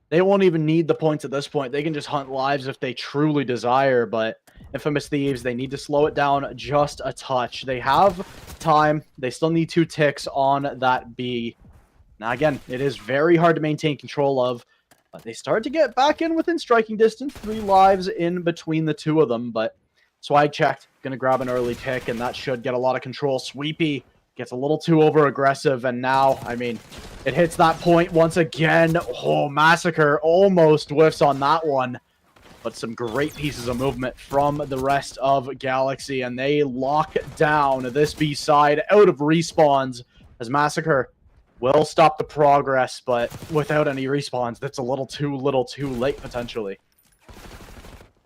they won't even need the points at this point. They can just hunt lives if they truly desire, but Infamous Thieves, they need to slow it down just a touch. They have time. They still need 2 ticks on that B. Now, again, it is very hard to maintain control of, but they start to get back in within striking distance. 3 lives in between the two of them, but Swag checked. Going to grab an early pick, and that should get a lot of control. Sweepy gets a little too over-aggressive, and now, I mean, it hits that point once again. Oh, Massacre almost whiffs on that one. But some great pieces of movement from the rest of Galaxy, and they lock down this B side out of respawns as Massacre will stop the progress, but without any respawns, that's a little too late, potentially.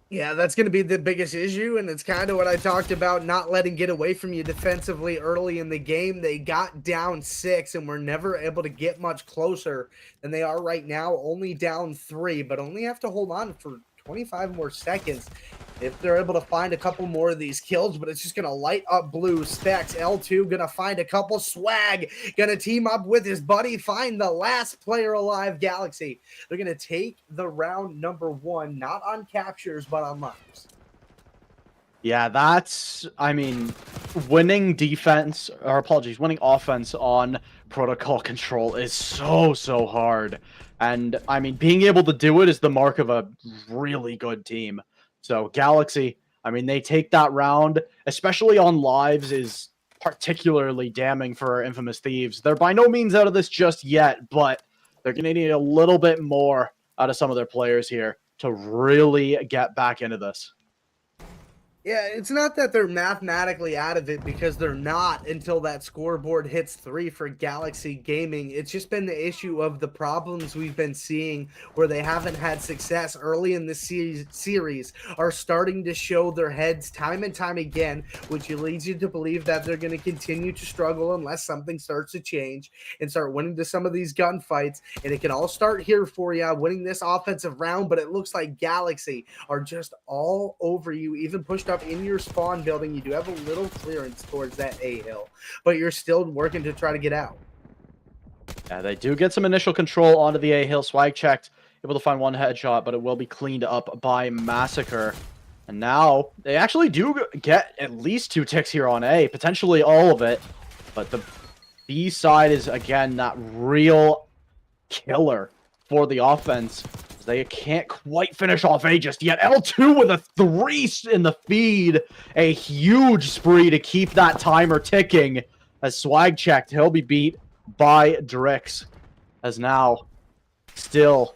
Yeah, that's going to be the biggest issue, and it's kind of what I talked about, not letting get away from you defensively early in the game. They got down 6 and were never able to get much closer than they are right now, only down 3, but only have to hold on for 25 more seconds if they're able to find a couple more of these kills, but it's just going to light up blue. Specs, L2 going to find a couple. Swag going to team up with his buddy, find the last player alive, Galaxy. They're going to take the round number 1, not on captures, but on lives. Yeah, that's, I mean, winning offense on protocol control is so hard. And, I mean, being able to do it is the mark of a really good team. So, Galaxy, I mean, they take that round, especially on lives, is particularly damning for Infamous Thieves. They're by no means out of this just yet, but they're going to need a little bit more out of some of their players here to really get back into this. Yeah, it's not that they're mathematically out of it, because they're not until that scoreboard hits 3 for Galaxy Gaming. It's just been the issue of the problems we've been seeing where they haven't had success early in the series are starting to show their heads time and time again, which leads you to believe that they're going to continue to struggle unless something starts to change and start winning to some of these gunfights. And it can all start here for you, winning this offensive round, but it looks like Galaxy are just all over you, even pushed up in your spawn building. You do have a little clearance towards that A hill, but you're still working to try to get out. Yeah, they do get some initial control onto the A hill. Swag checked, able to find one headshot, but it will be cleaned up by Massacre. And now they actually do get at least 2 ticks here on A, potentially all of it. But the B side is, again, that real killer for the offense. They can't quite finish off A just yet. L2 with a 3 in the feed. A huge spree to keep that timer ticking. As Swag checked, he'll be beat by Drix. As now, still,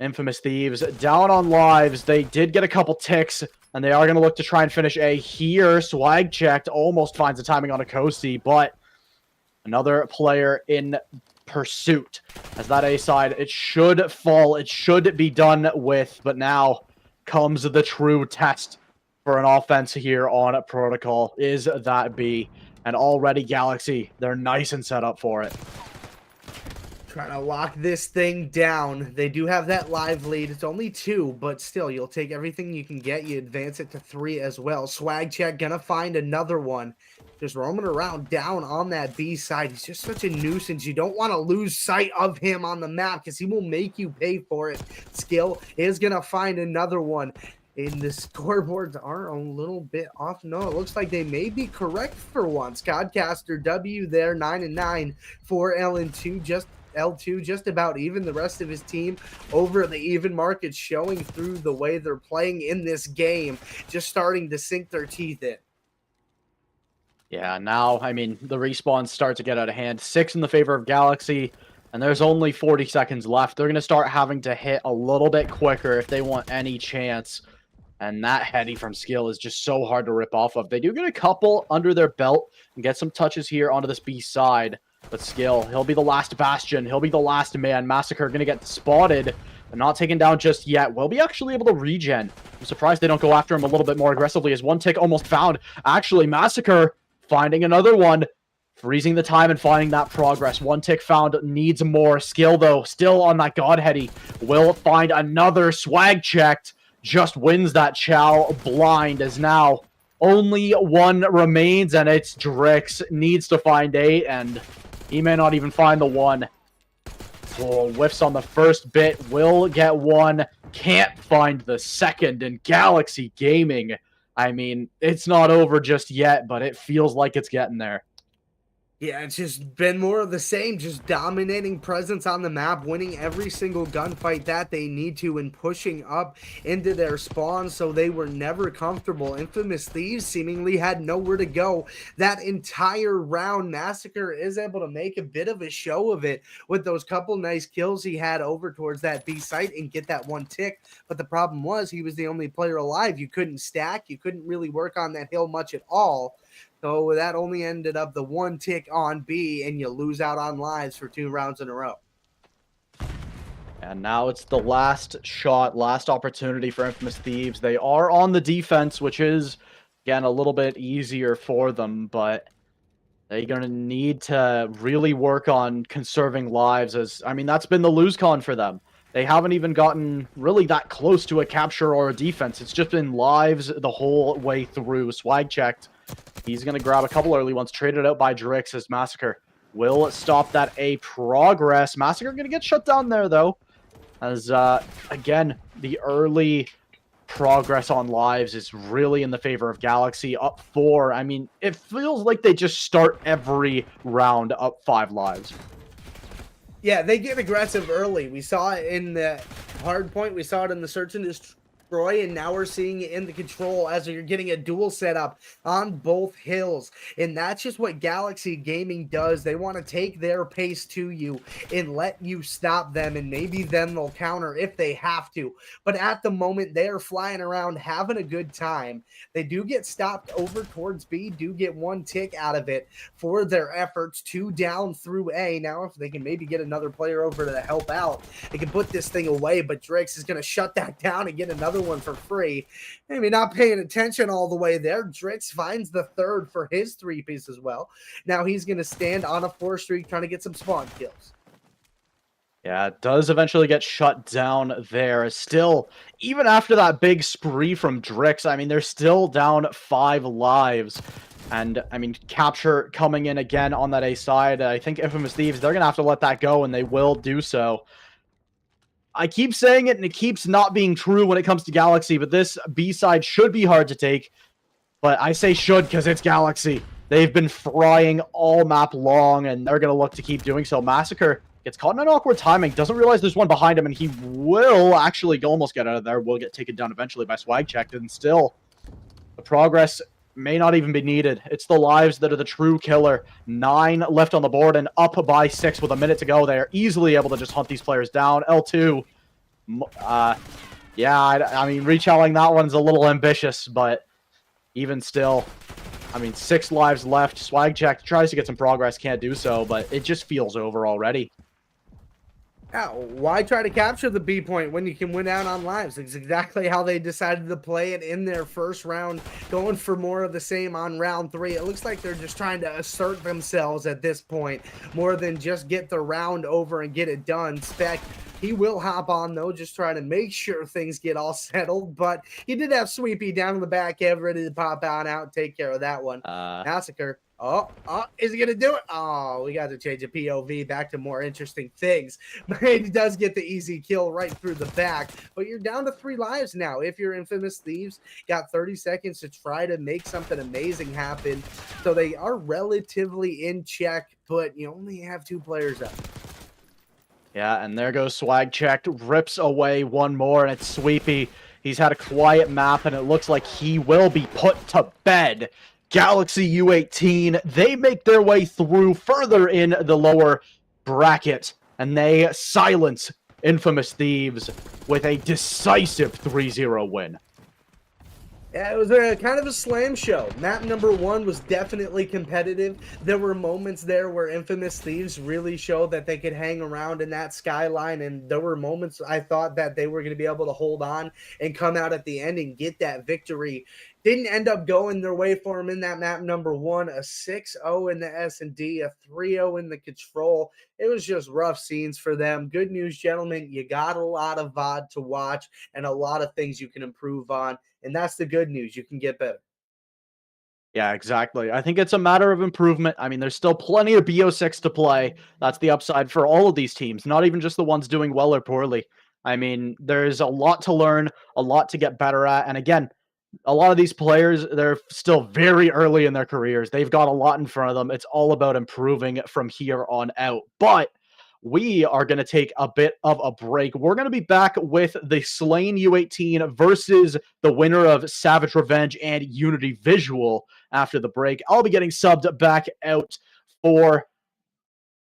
Infamous Thieves down on lives. They did get a couple ticks, and they are going to look to try and finish A here. Swag checked, almost finds the timing on a Kosi, but another player in pursuit. As that A side, it should fall, it should be done with, but now comes the true test for an offense here on Protocol. Is that B? And already Galaxy, they're nice and set up for it. Trying to lock this thing down. They do have that live lead. It's only 2, but still, you'll take everything you can get. You advance it to 3 as well. Swag check, gonna find another one. Just roaming around down on that B side. He's just such a nuisance. You don't want to lose sight of him on the map because he will make you pay for it. Skill is gonna find another one. And the scoreboards are a little bit off. No, it looks like they may be correct for once. Godcaster W there, 9-9 for L2, just about even. The rest of his team over the even mark. It's showing through the way they're playing in this game, just starting to sink their teeth in. Yeah, now, I mean, the respawns start to get out of hand. 6 in the favor of Galaxy, and there's only 40 seconds left. They're going to start having to hit a little bit quicker if they want any chance. And that heady from Skill is just so hard to rip off of. They do get a couple under their belt and get some touches here onto this B side. But Skill, he'll be the last bastion. He'll be the last man. Massacre going to get spotted, but not taken down just yet. Will be actually able to regen. I'm surprised they don't go after him a little bit more aggressively, as 1 tick almost found. Actually, Massacre finding another one, freezing the time and finding that progress. 1 tick found, needs more. Skill, though, still on that Godheady. Will find another. Swag checked. Just wins that Chow blind, as now only 1 remains, and it's Drix. Needs to find 8, and he may not even find the 1. Oh, whiffs on the first bit. Will get 1. Can't find the second. And Galaxy Gaming, I mean, it's not over just yet, but it feels like it's getting there. Yeah, it's just been more of the same, just dominating presence on the map, winning every single gunfight that they need to, and pushing up into their spawn, so they were never comfortable. Infamous Thieves seemingly had nowhere to go that entire round. Massacre is able to make a bit of a show of it with those couple nice kills he had over towards that B site and get that one tick, but the problem was he was the only player alive. You couldn't stack, you couldn't really work on that hill much at all. So that only ended up the one tick on B, and you lose out on lives for 2 rounds in a row. And now it's the last shot, last opportunity for Infamous Thieves. They are on the defense, which is, again, a little bit easier for them, but they're going to need to really work on conserving lives, as, I mean, that's been the lose con for them. They haven't even gotten really that close to a capture or a defense. It's just been lives the whole way through. Swag checked. He's going to grab a couple early ones, traded out by Drix as Massacre will stop that A progress. Massacre going to get shut down there, though, as, again, the early progress on lives is really in the favor of Galaxy. Up 4. I mean, it feels like they just start every round up 5 lives. Yeah, they get aggressive early. We saw it in the hard point. We saw it in the search and destroy, and now we're seeing it in the control as you're getting a dual setup on both hills. And that's just what Galaxy Gaming does. They want to take their pace to you and let you stop them, and maybe then they'll counter if they have to. But at the moment, they are flying around having a good time. They do get stopped over towards B, do get one tick out of it for their efforts, 2 down through A. Now, if they can maybe get another player over to help out, they can put this thing away, but Drix is going to shut that down and get another one for free. Maybe not paying attention all the way there. Drix finds the 3rd for his 3-piece as well. Now he's going to stand on a 4 streak trying to get some spawn kills. Yeah, it does eventually get shut down there. Still, even after that big spree from Drix, I mean, they're still down 5 lives. And, I mean, capture coming in again on that A side. I think Infamous Thieves, they're going to have to let that go, and they will do so. I keep saying it, and it keeps not being true when it comes to Galaxy, but this B side should be hard to take. But I say should because it's Galaxy. They've been frying all map long, and they're going to look to keep doing so. Massacre gets caught in an awkward timing, doesn't realize there's one behind him, and he will actually almost get out of there. Will get taken down eventually by Swag Checked, and still, the progress may not even be needed. It's the lives that are the true killer. 9 left on the board and up by 6 with a minute to go. They are easily able to just hunt these players down. L2, yeah, I mean, rechalling that one's a little ambitious, but even still, I mean, 6 lives left. Swag Check tries to get some progress, can't do so, but it just feels over already. Yeah, why try to capture the B point when you can win out on lives? It's exactly how they decided to play it in their first round, going for more of the same on round 3. It looks like they're just trying to assert themselves at this point, more than just get the round over and get it done. Spec, he will hop on, though, just trying to make sure things get all settled, but he did have Sweepy down in the back end, ready to pop out and take care of that one. Massacre. Oh, is he going to do it? Oh, we got to change the POV back to more interesting things. But he does get the easy kill right through the back. But you're down to 3 lives now. If you're Infamous Thieves, got 30 seconds to try to make something amazing happen. So they are relatively in check, but you only have 2 players up. Yeah, and there goes Swag Checked. Rips away one more, and it's Sweepy. He's had a quiet map, and it looks like he will be put to bed. Galaxy U18, they make their way through further in the lower bracket, and they silence Infamous Thieves with a decisive 3-0 win. Yeah, it was a kind of a slam show. Map number 1 was definitely competitive. There were moments there where Infamous Thieves really showed that they could hang around in that skyline, and there were moments I thought that they were going to be able to hold on and come out at the end and get that victory. Didn't end up going their way for them in that map number 1, a 6-0 in the S&D, a 3-0 in the control. It was just rough scenes for them. Good news, gentlemen, you got a lot of VOD to watch and a lot of things you can improve on. And that's the good news. You can get better. Yeah, exactly. I think it's a matter of improvement. I mean, there's still plenty of BO6 to play. That's the upside for all of these teams, not even just the ones doing well or poorly. I mean, there's a lot to learn, a lot to get better at. And again, A lot of these players, they're still very early in their careers. They've got a lot in front of them. It's all about improving from here on out. But we are going to take a bit of a break. We're going to be back with the Slain U18 versus the winner of Savage Revenge and Unity Visual after the break. I'll be getting subbed back out for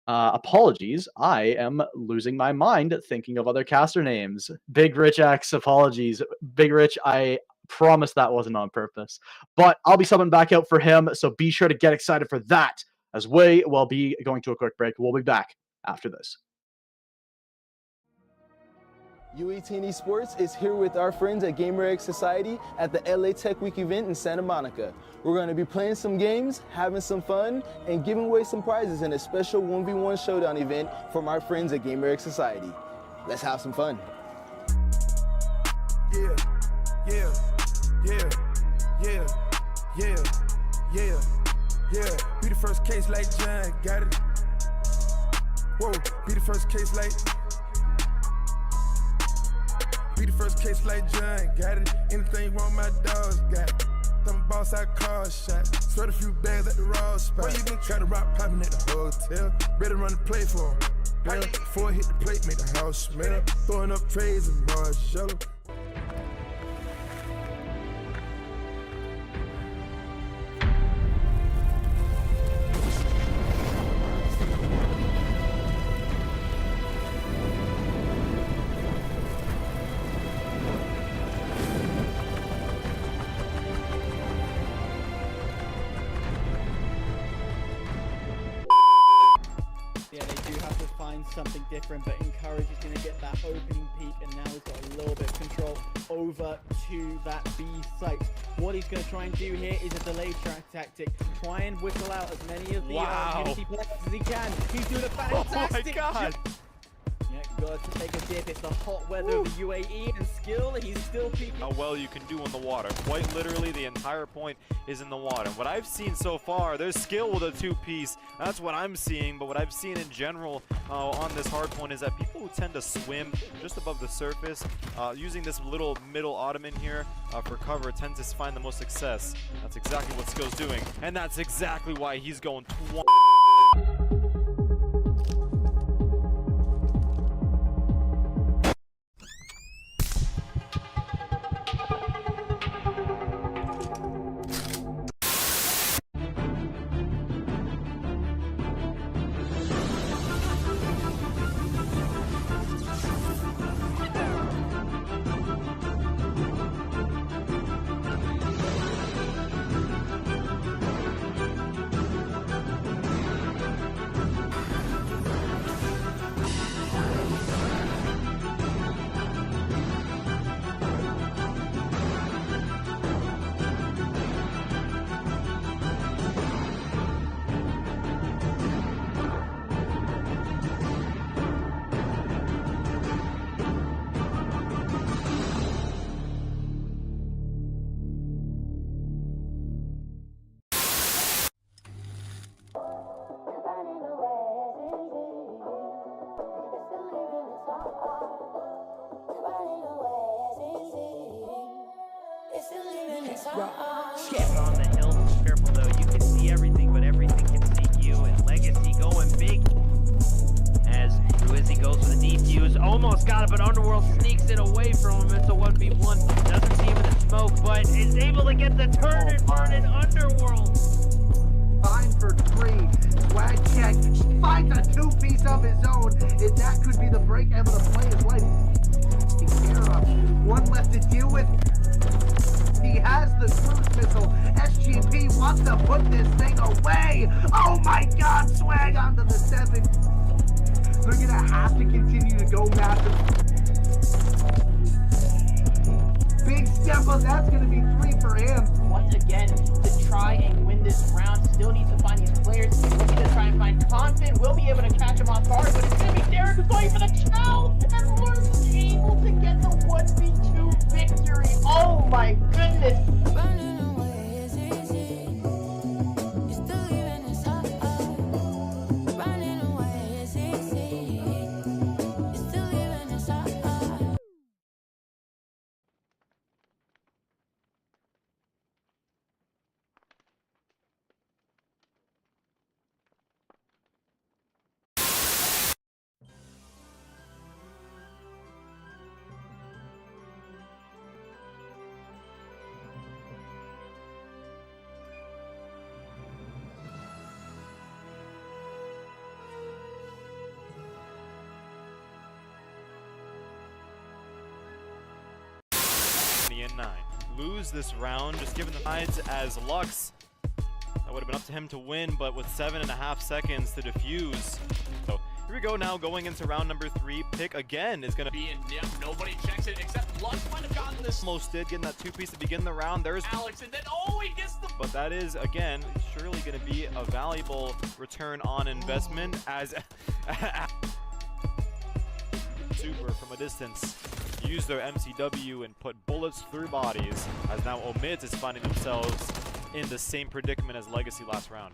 apologies. I am losing my mind thinking of other caster names. Big Rich X, apologies. Big Rich, I promise that wasn't on purpose. But I'll be subbing back out for him, so be sure to get excited for that as we will be going to a quick break. We'll be back after this. U18 Esports is here with our friends at GamerX Society at the LA Tech Week event in Santa Monica. We're going to be playing some games, having some fun, and giving away some prizes in a special 1v1 showdown event from our friends at GamerX Society. Let's have some fun. Yeah, yeah, yeah, yeah, yeah, yeah, yeah. Be the first case like John, got it. Whoa, be the first case like. Be the first case like John, got it. Anything wrong, my dogs got it. Them boss I call shot. Sweat a few bags at the raw spot. Where you been? Got the rock popping at the hotel. Better run the play for him. Well, before I hit the plate, make the house smell. Throwing up trays and Marshall. Yeah, they do have to find something different, but Encourage is going to get that opening peak, and now he's got a little bit of control over to that B site. What he's going to try and do here is a delay track tactic. Try and whistle out as many of the Unity players as he can. He's doing a fantastic job. Yeah, got to take a dip. It's the hot weather of the UAE, and skill, he's still peaking. How well you can do in the water. Quite literally, the entire point is in the water. What I've seen so far, there's skill with a two-piece. That's what I'm seeing, but what I've seen in general on this hard point is that people who tend to swim just above the surface, using this little middle ottoman here for cover, tend to find the most success. That's exactly what Skill's doing, and that's exactly why he's going 20. Cabal on the hill. Careful though, you can see everything, but everything can see you. And Legacy going big as Ruizzi goes for the defuse. Almost got it, but Underworld sneaks it away from him. It's a 1v1. Doesn't see him in the smoke, but is able to get the turn and burn in Underworld. 5 for 3. Swag check. Finds a two-piece of his own. And that could be the break able to play his life. Take care of. One left to deal with. He has the cruise missile. SGP wants to put this thing away. Oh my god, Swag onto the 7. They're gonna have to continue to go massive. Big step up, that's gonna be 3 for him. Once again, to try and win this round, still needs to find these players. He's looking to try and find Confident. Will be able to catch him off guard, but it's gonna be Derek who's going for the chow, and Lawrence able to get the 1v2 victory. Oh my goodness. Running away is easy. You're still leaving us up. Running away is easy. You're still leaving us up. lose this round, just given the sides as Lux. That would have been up to him to win, but with 7.5 seconds to defuse. So here we go now, going into round number 3. Pick again is going to be Yeah, nobody checks it except Lux might have gotten this. almost did, getting that 2-piece to begin the round. There's Alex, and then he gets the. but that is, again, surely going to be a valuable return on investment as Super from a distance use their MCW and put bullets through bodies, as now Omids is finding themselves in the same predicament as Legacy last round.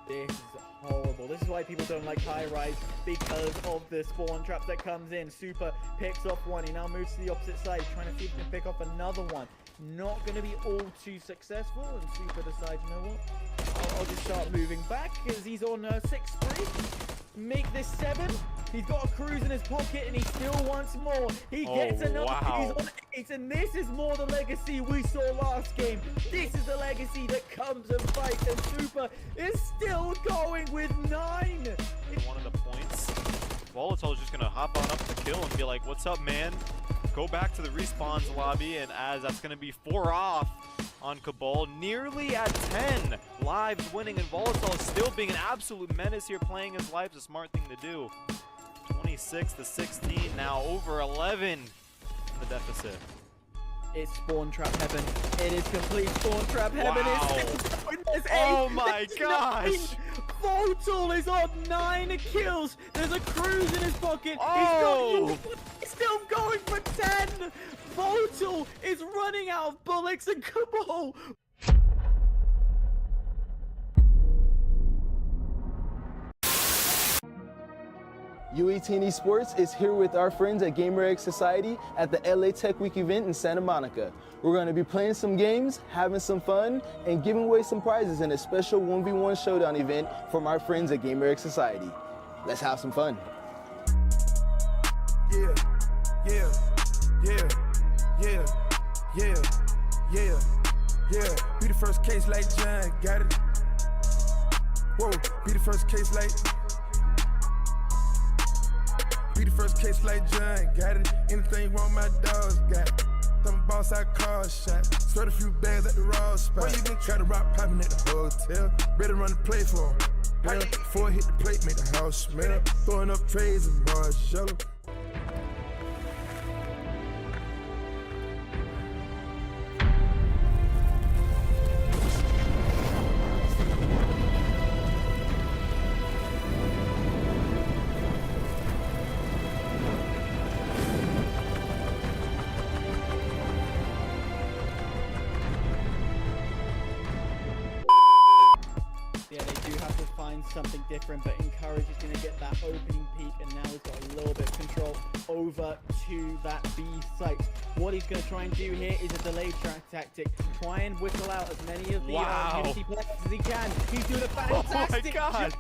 This is horrible. This is why people don't like high rise, because of the spawn trap that comes in. Super picks off one. He now moves to the opposite side, trying to see if he can pick off another one. Not going to be all too successful, and Super decides, you know what? I'll just start moving back, because he's on 6-3. Make this 7. He's got a cruise in his pocket, and he still wants more. He gets another. Wow. He's on 8, and this is more the legacy we saw last game. This is the legacy that comes and fights, and Super is still going with 9. One of the points, Volatile's just going to hop on up to kill and be like, what's up, man? Go back to the respawns lobby, and as that's going to be 4 off on Cabal, nearly at 10 lives winning, and Volatile is still being an absolute menace here, playing his life. It's a smart thing to do. 26 to 16, now over 11 in the deficit. It's spawn trap heaven. It is complete spawn trap heaven. Wow. There's 8. Oh my There's gosh. 9. Votal is on 9 kills. There's a cruise in his pocket. Oh. He's still going for 10. Votal is running out of bullets, and Cabal. U18 Esports is here with our friends at GamerX Society at the LA Tech Week event in Santa Monica. We're going to be playing some games, having some fun, and giving away some prizes in a special 1v1 showdown event from our friends at GamerX Society. Let's have some fun. Yeah, yeah, yeah, yeah, yeah, yeah, yeah. Be the first case like John, got it. Whoa, be the first case like. Be the first case like John, got it. Anything wrong, my dogs got it. Them boss I call shot. Sweat a few bags at the raw spot. Where you been? Try to rock popping at the hotel. Better run the play for him. Yeah, before I hit the plate, make the house smell. Throwing up trays and Marshall. Yeah, they do have to find something different, but Encourage is going to get that opening peak, and now he's got a little bit of control over to that B site. What he's going to try and do here is a delay track tactic. Try and whistle out as many of the Unity players as he can. He's doing a fantastic job.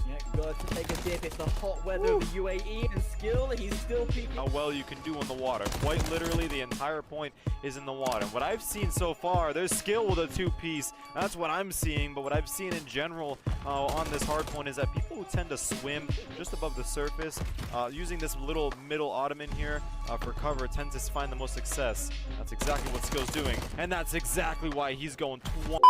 Yeah, got to take a dip. It's the hot weather of the UAE, and skill, he's still peaking. How well you can do on the water. Quite literally, the entire point is in the water. What I've seen so far, there's skill with a 2-piece. That's what I'm seeing, but what I've seen in general on this hard point is that people who tend to swim just above the surface, using this little middle ottoman here for cover, tends to find the most success. That's exactly what Skill's doing, and that's exactly why he's going 20.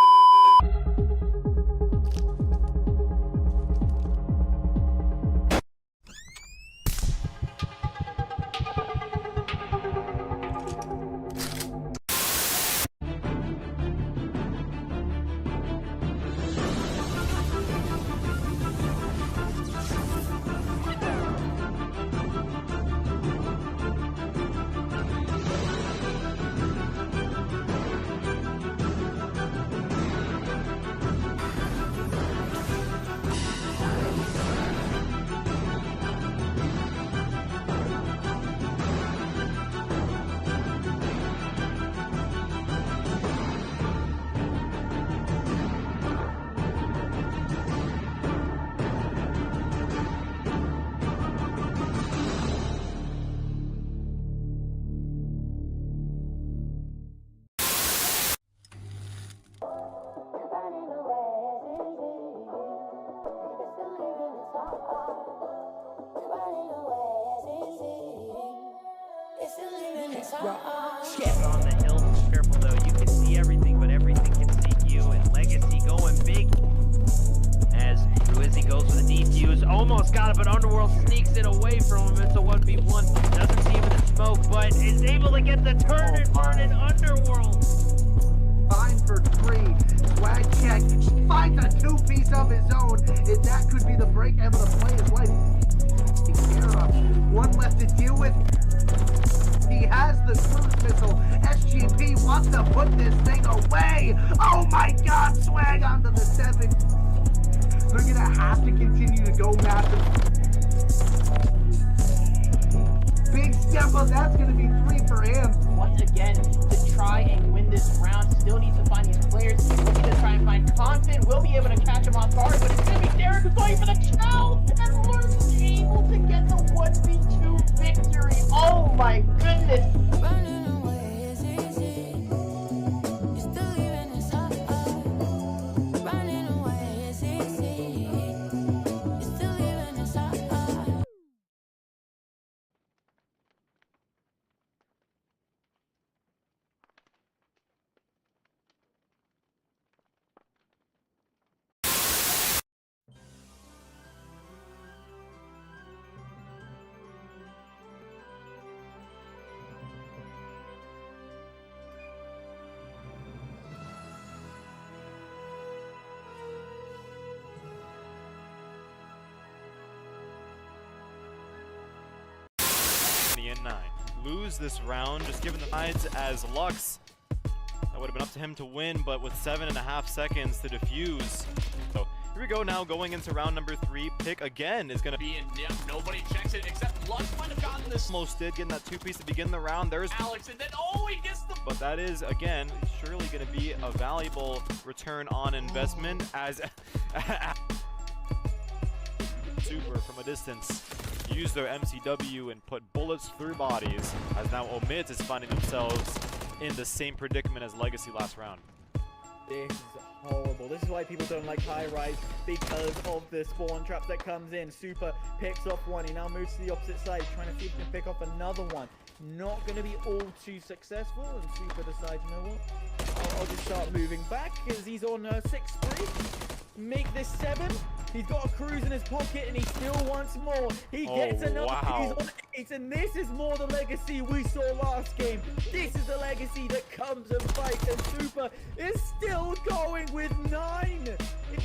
On the hill, Careful though, you can see everything, but everything can see you. And Legacy going big as Ruizzi goes for the defuse. Almost got it, but Underworld sneaks it away from him. It's a 1v1. Doesn't see him in the smoke, but is able to get the turn and burn in Underworld. Fine for 3. Swag check. Finds a 2-piece of his own. And that could be the break able to play his life. Take care of. One left to deal with. He has the cruise missile. SGP wants to put this thing away. Oh my god, Swag onto the 7. They're gonna have to continue to go massive. Big step up, that's gonna be 3 for him. Once again, to try and win this round, still needs to find these players. He's looking to try and find Confident. Will be able to catch him off guard, but it's gonna be Derek who's going for the chow, and Lawrence able to get the 1v2 victory. Oh my goodness. Running away is easy. You still leaving us up. Running away is easy. You still leaving us up. In 9. Lose this round, just given the sides as Lux. That would have been up to him to win, but with 7.5 seconds to defuse. So here we go now, going into round number 3. Pick again is going to be in. Yep, nobody checks it except Lux might have gotten this. Almost did, getting that 2-piece to begin the round. There's Alex, and then he gets the. But that is, again, surely going to be a valuable return on investment as Super from a distance use their MCW and put bullets through bodies, as now Omid is finding themselves in the same predicament as Legacy last round. This is horrible. This is why people don't like high rise, because of the spawn traps that comes in. Super picks off one. He now moves to the opposite side, trying to see if he can pick off another one. Not going to be all too successful, and Super decides, you know what? I'll just start moving back, because he's on 6-3. Make this 7. He's got a cruise in his pocket, and he still wants more. He gets another. Wow. He's on 8, and this is more the Legacy we saw last game. This is the Legacy that comes and fights, and Super is still going with 9.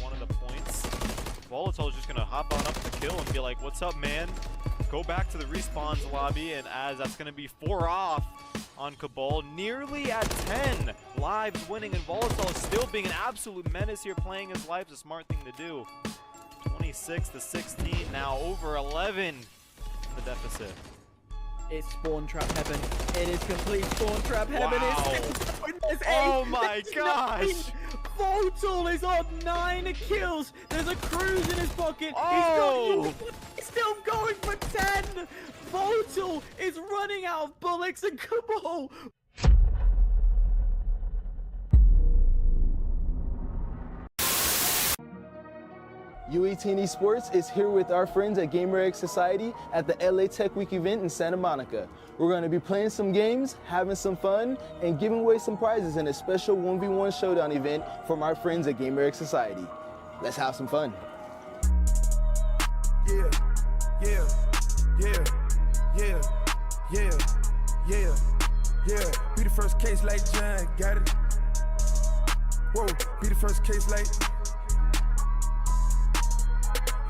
One of the points, Volatile is just going to hop on up the kill and be like, what's up, man? Go back to the respawns lobby, and as that's going to be 4 off on Cabal, nearly at 10 lives winning, and Volatile still being an absolute menace here, playing his life, a smart thing to do. 26 to 16, now over 11 in the deficit. It's spawn trap heaven. It is complete spawn trap heaven. Wow. There's 8. Oh my There's gosh. 9. Volatile is on 9 kills. There's a cruise in his pocket. Oh. He's still going for 10. Volatile is running out of bullets, and Cabal. U18 Esports is here with our friends at GamerX Society at the LA Tech Week event in Santa Monica. We're going to be playing some games, having some fun, and giving away some prizes in a special 1v1 showdown event from our friends at GamerX Society. Let's have some fun. Yeah, yeah, yeah, yeah, yeah, yeah, yeah. Be the first case like John, got it. Whoa, be the first case like.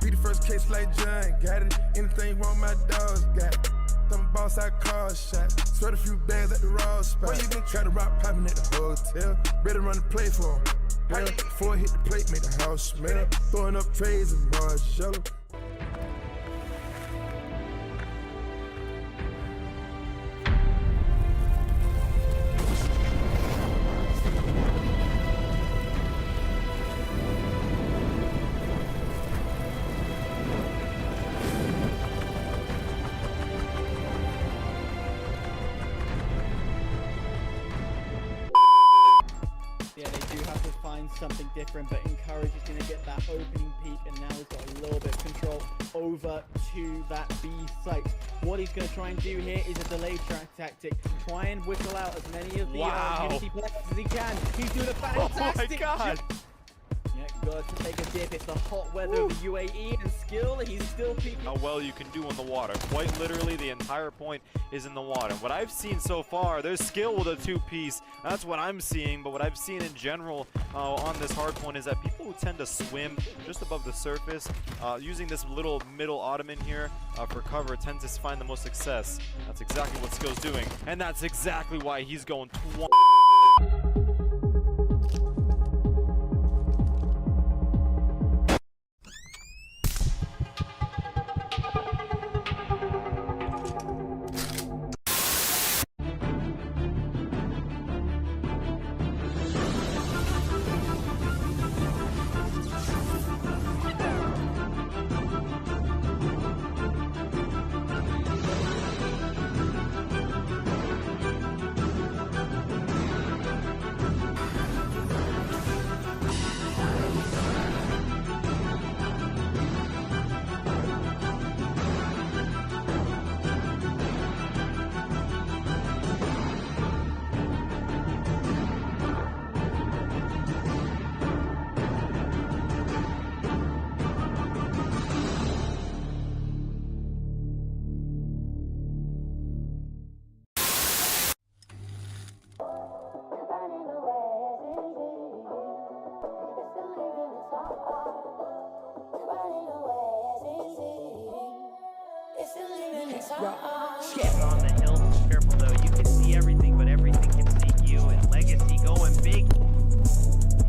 Be the first case like John, got it. Anything wrong, my dogs got it. Them boss, I call shot. Sweat a few bags at the raw spot. Where you been? Try to rock popping at the hotel. Better run the play for him. Well, before I hit the plate, make the house smell. Throwing up trays and Marshall. Yeah, they do have to find trying something different, but Encourage is going to get that opening peak, and now he's got a little bit of control over to that B site. What he's going to try and do here is a delayed track tactic. Try and whistle out as many of the Unity players as he can. He's doing a fantastic God. job. Yeah, got to take a dip. It's the hot weather of the UAE and skill. He's still peaking. How well you can do on the water. Quite literally, the entire point is in the water. What I've seen so far, there's skill with a two-piece. That's what I'm seeing, but what I've seen in general on this hard point is that people who tend to swim just above the surface, using this little middle ottoman here for cover, tend to find the most success. That's exactly what skill's doing, and that's exactly why he's going 20. On the hill, careful though. You can see everything, but everything can see you. And Legacy going big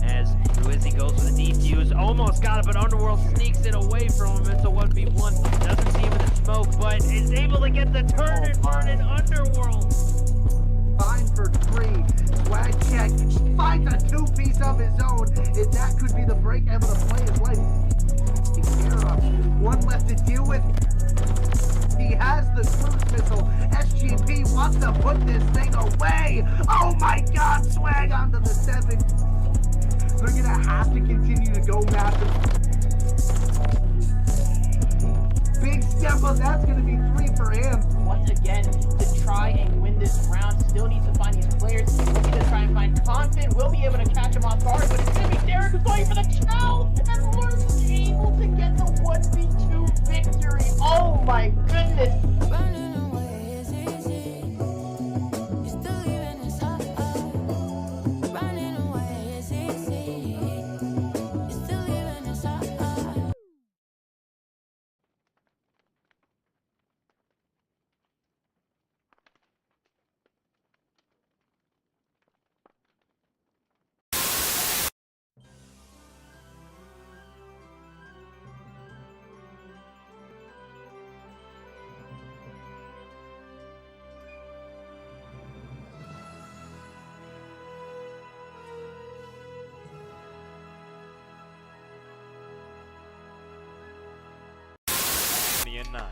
as Uizzy goes for the defuse. Almost got it, but Underworld sneaks it away from him. It's a 1v1. Doesn't see him in the smoke, but is able to get the turn and burn in Underworld. Fine for 3. Swag check. Finds a two-piece of his own. And that could be the break able to play his life. Take care of. One left to deal with. He has the cruise missile. SGP wants to put this thing away. Oh my God, Swag onto the 7. They're gonna have to continue to go massive. Big step up, that's gonna be 3 for him. Once again, to try and win this round, still needs to find these players. Looking to try and find Confident. Will be able to catch him off guard, but it's gonna be Derek who's going for the chow, and Lurk's able to get the 1v2 victory. Oh my goodness. Running away is easy. You still leaving us up. Running away is easy. You still leaving us up. In 9.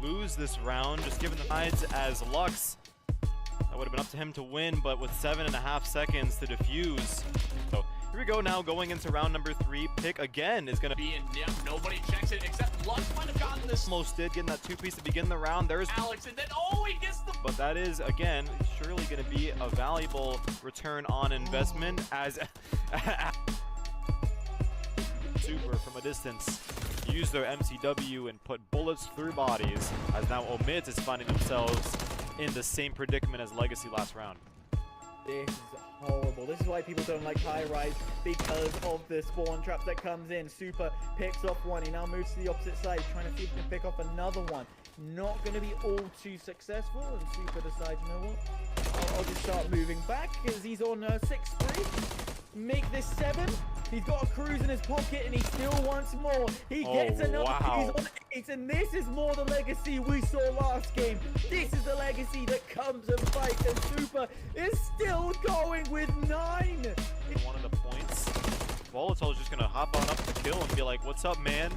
Lose this round, just given the sides as Lux. That would have been up to him to win, but with 7.5 seconds to defuse. So here we go now, going into round number 3. Pick again is going to be in. Yeah, nobody checks it except Lux might have gotten this. Almost did, getting that 2-piece to begin the round. There's Alex, and then he gets the. But that is, again, surely going to be a valuable return on investment as Super from a distance use their MCW and put bullets through bodies, as now Omid is finding themselves in the same predicament as Legacy last round. This is horrible. This is why people don't like high rise, because of the spawn traps that comes in. Super picks off one. He now moves to the opposite side, trying to see if he can pick off another one. Not going to be all too successful, and Super decides, you know what? I'll just start moving back, because he's on 6-3. Make this 7. He's got a cruise in his pocket, and he still wants more. He gets another. Wow. He's on 8, and this is more the Legacy we saw last game. This is the Legacy that comes and fights, and Super is still going with 9. One of the points, Volatile is just going to hop on up to kill and be like, what's up, man?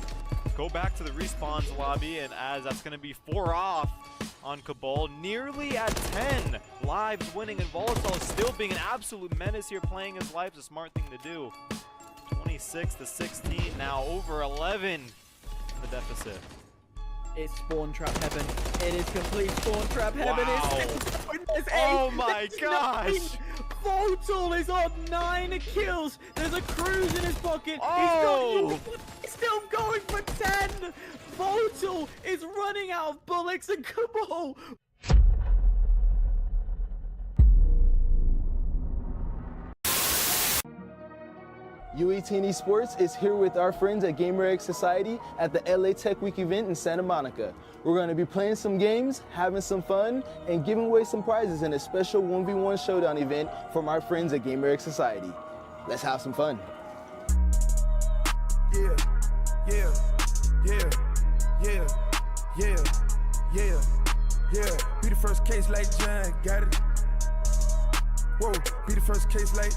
Go back to the respawns lobby, and as that's going to be 4 off on Cabal, nearly at 10 lives winning, and Volatile still being an absolute menace here, playing his life is a smart thing to do. 26 to 16, now over 11 in the deficit. It's spawn trap heaven. It is complete spawn trap heaven. Wow. It's still, there's Oh 8, my there's gosh. 9. Votel is on 9 kills. There's a cruise in his pocket. Oh. He's still going for 10. Votel is running out of bullets and Cabal. U18 Esports is here with our friends at GamerX Society at the LA Tech Week event in Santa Monica. We're going to be playing some games, having some fun, and giving away some prizes in a special 1v1 showdown event from our friends at GamerX Society. Let's have some fun. Yeah, yeah, yeah, yeah, yeah, yeah, yeah. Be the first case like John, got it. Whoa, be the first case like.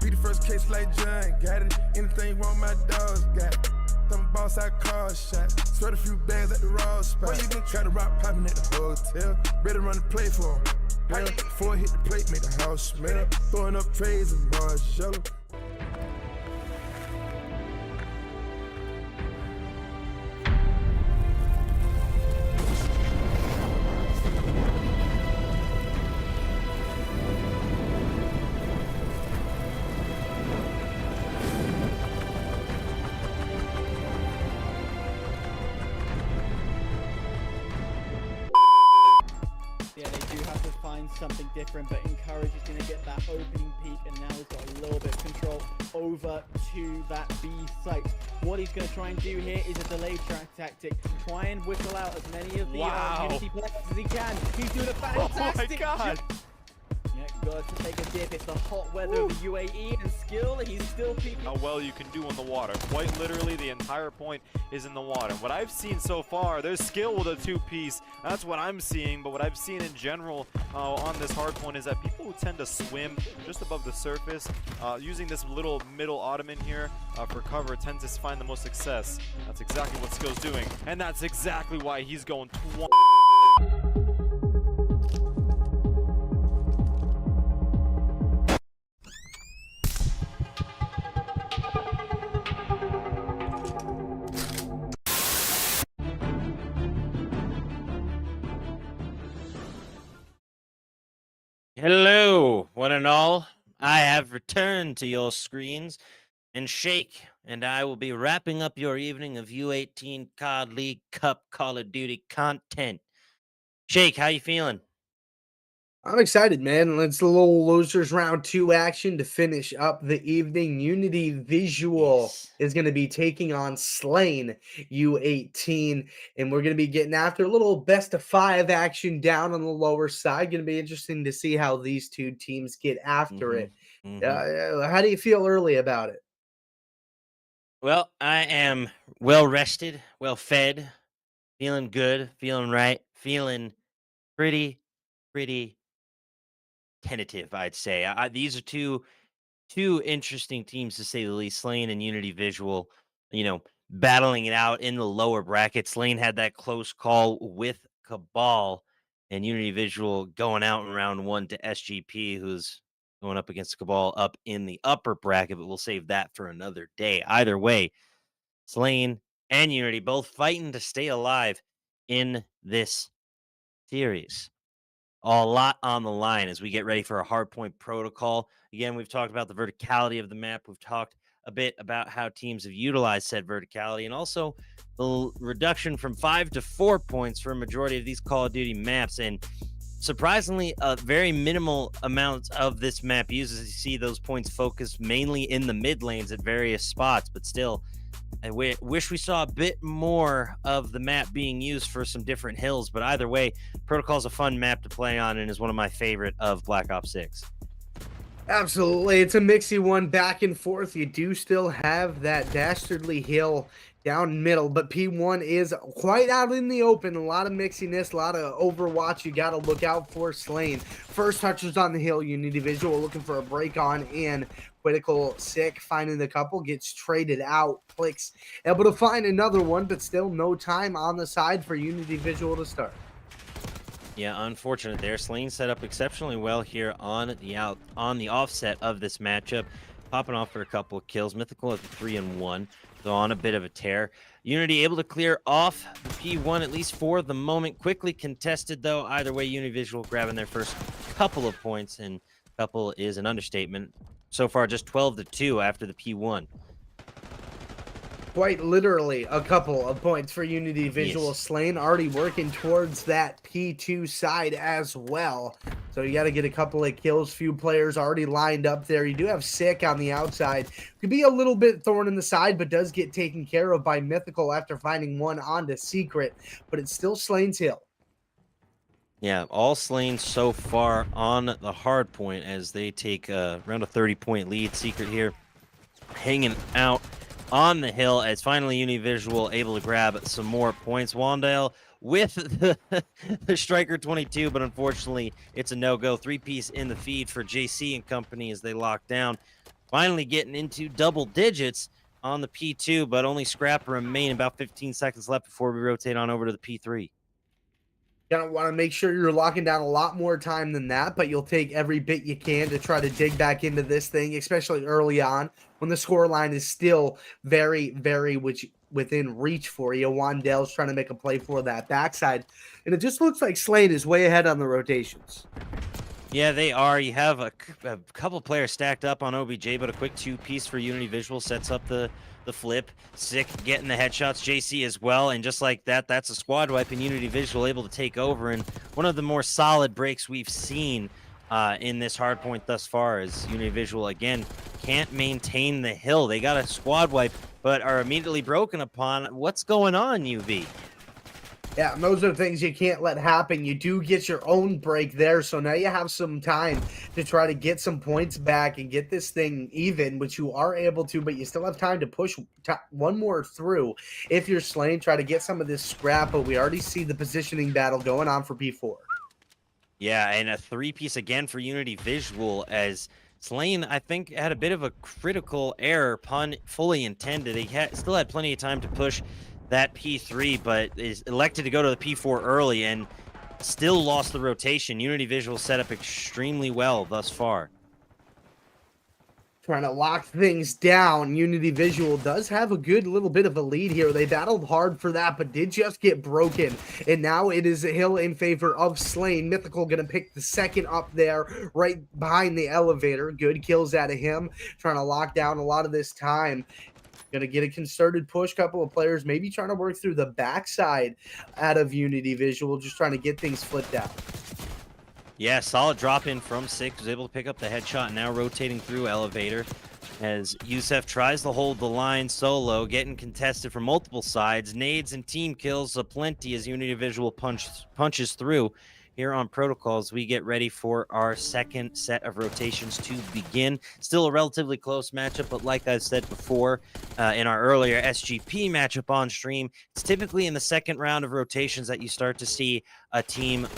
Be the first case like John, got it. Anything wrong, my dogs got it. Them boss I call shot. Sweat a few bags at the raw spot. Got a rock popping at the hotel. Better run the play for him. Yeah, before I hit the plate, make the house smell. Throwing up trays and Marshall. Yeah, they do have to find something different, but Encourage is going to get that opening peak, and now he's got a little bit of control over to that B site. What he's going to try and do here is a delayed track tactic. Try and whistle out as many of the Unity players as he can. He's doing a fantastic God. job. Yeah, got to take a dip. It's the hot weather of the UAE and skill. He's still peaking. How well you can do on the water. Quite literally, the entire point is in the water. What I've seen so far, there's skill with a two-piece. That's what I'm seeing, but what I've seen in general on this hard point is that people who tend to swim just above the surface, using this little middle ottoman here for cover, tends to find the most success. That's exactly what Skill's doing, and that's exactly why he's going 20. Hello, one and all. I have returned to your screens, and Shake and I will be wrapping up your evening of U18 COD League Cup Call of Duty content. Shake, how you feeling? I'm excited, man. It's a little losers round 2 action to finish up the evening. Unity Visual is going to be taking on Slain U18, and we're going to be getting after a little best of 5 action down on the lower side. Going to be interesting to see how these two teams get after it. How do you feel early about it? Well, I am well rested, well fed, feeling good, feeling right, feeling pretty tentative, I'd say. These are two interesting teams, to say the least. Slain and Unity Visual, battling it out in the lower brackets. Slain had that close call with Cabal, and Unity Visual going out in round 1 to SGP, who's going up against Cabal up in the upper bracket, but we'll save that for another day. Either way, Slain and Unity both fighting to stay alive in this series. A lot on the line as we get ready for a hardpoint protocol. Again, we've talked about the verticality of the map. We've talked a bit about how teams have utilized said verticality, and also the reduction from 5 to 4 points for a majority of these Call of Duty maps. And surprisingly, a very minimal amount of this map uses. You see those points focused mainly in the mid lanes at various spots, but still, I wish we saw a bit more of the map being used for some different hills. But either way, Protocol is a fun map to play on and is one of my favorite of Black Ops 6. Absolutely. It's a mixy one, back and forth. You do still have that dastardly hill down middle, but P1 is quite out in the open. A lot of mixiness, a lot of Overwatch you got to look out for. Slain. First touches on the hill. Unity Visual looking for a break on in. Critical Sick finding the couple, gets traded out. Clicks able to find another one, but still no time on the side for Unity Visual to start. Yeah, unfortunate there. Slane set up exceptionally well here on the offset of this matchup, popping off for a couple of kills. Mythical at the 3-1, so on a bit of a tear. Unity able to clear off the P1 at least for the moment. Quickly contested though. Either way, Univisual grabbing their first couple of points, and couple is an understatement. So far, just 12-2 after the P1. Quite literally a couple of points for Unity Visual. Yes. Slane already working towards that P2 side as well. So you got to get a couple of kills. Few players already lined up there. You do have Sick on the outside. Could be a little bit thorn in the side, but does get taken care of by Mythical after finding one onto Secret. But it's still Slane's hill. Yeah, all Slane so far on the hard point as they take around a 30-point lead. Secret here hanging out on the hill as finally Univisual able to grab some more points. Wandale with the Striker 22, but unfortunately it's a no-go. 3-piece in the feed for JC and company as they lock down. Finally getting into double digits on the P2, but only scrap remain. About 15 seconds left before we rotate on over to the P3. Gonna want to make sure you're locking down a lot more time than that, but you'll take every bit you can to try to dig back into this thing, especially early on when the score line is still very, very within reach for you. Wandale's trying to make a play for that backside, and it just looks like Slane is way ahead on the rotations. Yeah, they are. You have a couple players stacked up on OBJ, but a quick 2-piece for Unity Visual sets up the flip. Sick getting the headshots. JC as well, and just like that, that's a squad wipe, and Unity Visual able to take over. And one of the more solid breaks we've seen in this hard point thus far is Unity Visual, again, can't maintain the hill. They got a squad wipe, but are immediately broken upon. What's going on, UV? Yeah, and those are the things you can't let happen. You do get your own break there, so now you have some time to try to get some points back and get this thing even, which you are able to, but you still have time to push one more through. If you're Slane, try to get some of this scrap, but we already see the positioning battle going on for P4. Yeah, and a 3-piece again for Unity Visual as Slane, I think, had a bit of a critical error, pun fully intended. He still had plenty of time to push that P3, but is elected to go to the P4 early and still lost the rotation. Unity Visual set up extremely well thus far. Trying to lock things down. Unity Visual does have a good little bit of a lead here. They battled hard for that, but did just get broken. And now it is a hill in favor of Slane. Mythical going to pick the second up there right behind the elevator. Good kills out of him. Trying to lock down a lot of this time. Going to get a concerted push. Couple of players maybe trying to work through the backside out of Unity Visual. Just trying to get things flipped out. Yeah, solid drop in from Six. Was able to pick up the headshot. Now rotating through elevator as Yusef tries to hold the line solo, getting contested from multiple sides. Nades and team kills aplenty as Unity Visual punches through. Here on Protocols, we get ready for our second set of rotations to begin. Still a relatively close matchup, but like I said before in our earlier SGP matchup on stream, it's typically in the second round of rotations that you start to see a team,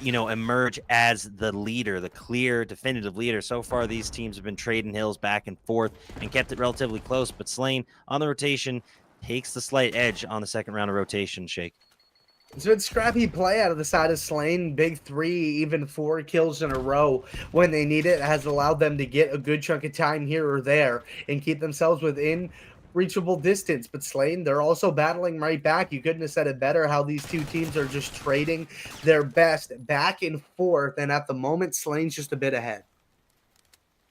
you know, emerge as the leader, the clear, definitive leader. So far, these teams have been trading hills back and forth and kept it relatively close, but Slane on the rotation takes the slight edge on the second round of rotation, Shake. It's been scrappy play out of the side of Slane. Big 3, even 4 kills in a row when they need it has allowed them to get a good chunk of time here or there and keep themselves within reachable distance. But Slane, they're also battling right back. You couldn't have said it better how these two teams are just trading their best back and forth. And at the moment, Slane's just a bit ahead.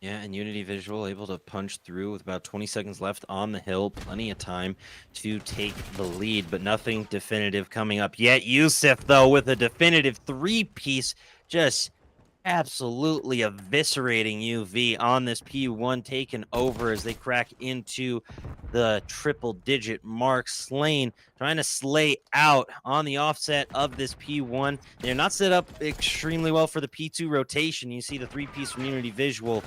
Yeah, and Unity Visual able to punch through with about 20 seconds left on the hill. Plenty of time to take the lead, but nothing definitive coming up yet. Yusef, though, with a definitive 3-piece, just absolutely eviscerating UV on this P1, taken over as they crack into the triple-digit mark. Slane trying to slay out on the offset of this P1. They're not set up extremely well for the P2 rotation. You see the 3-piece from Unity Visual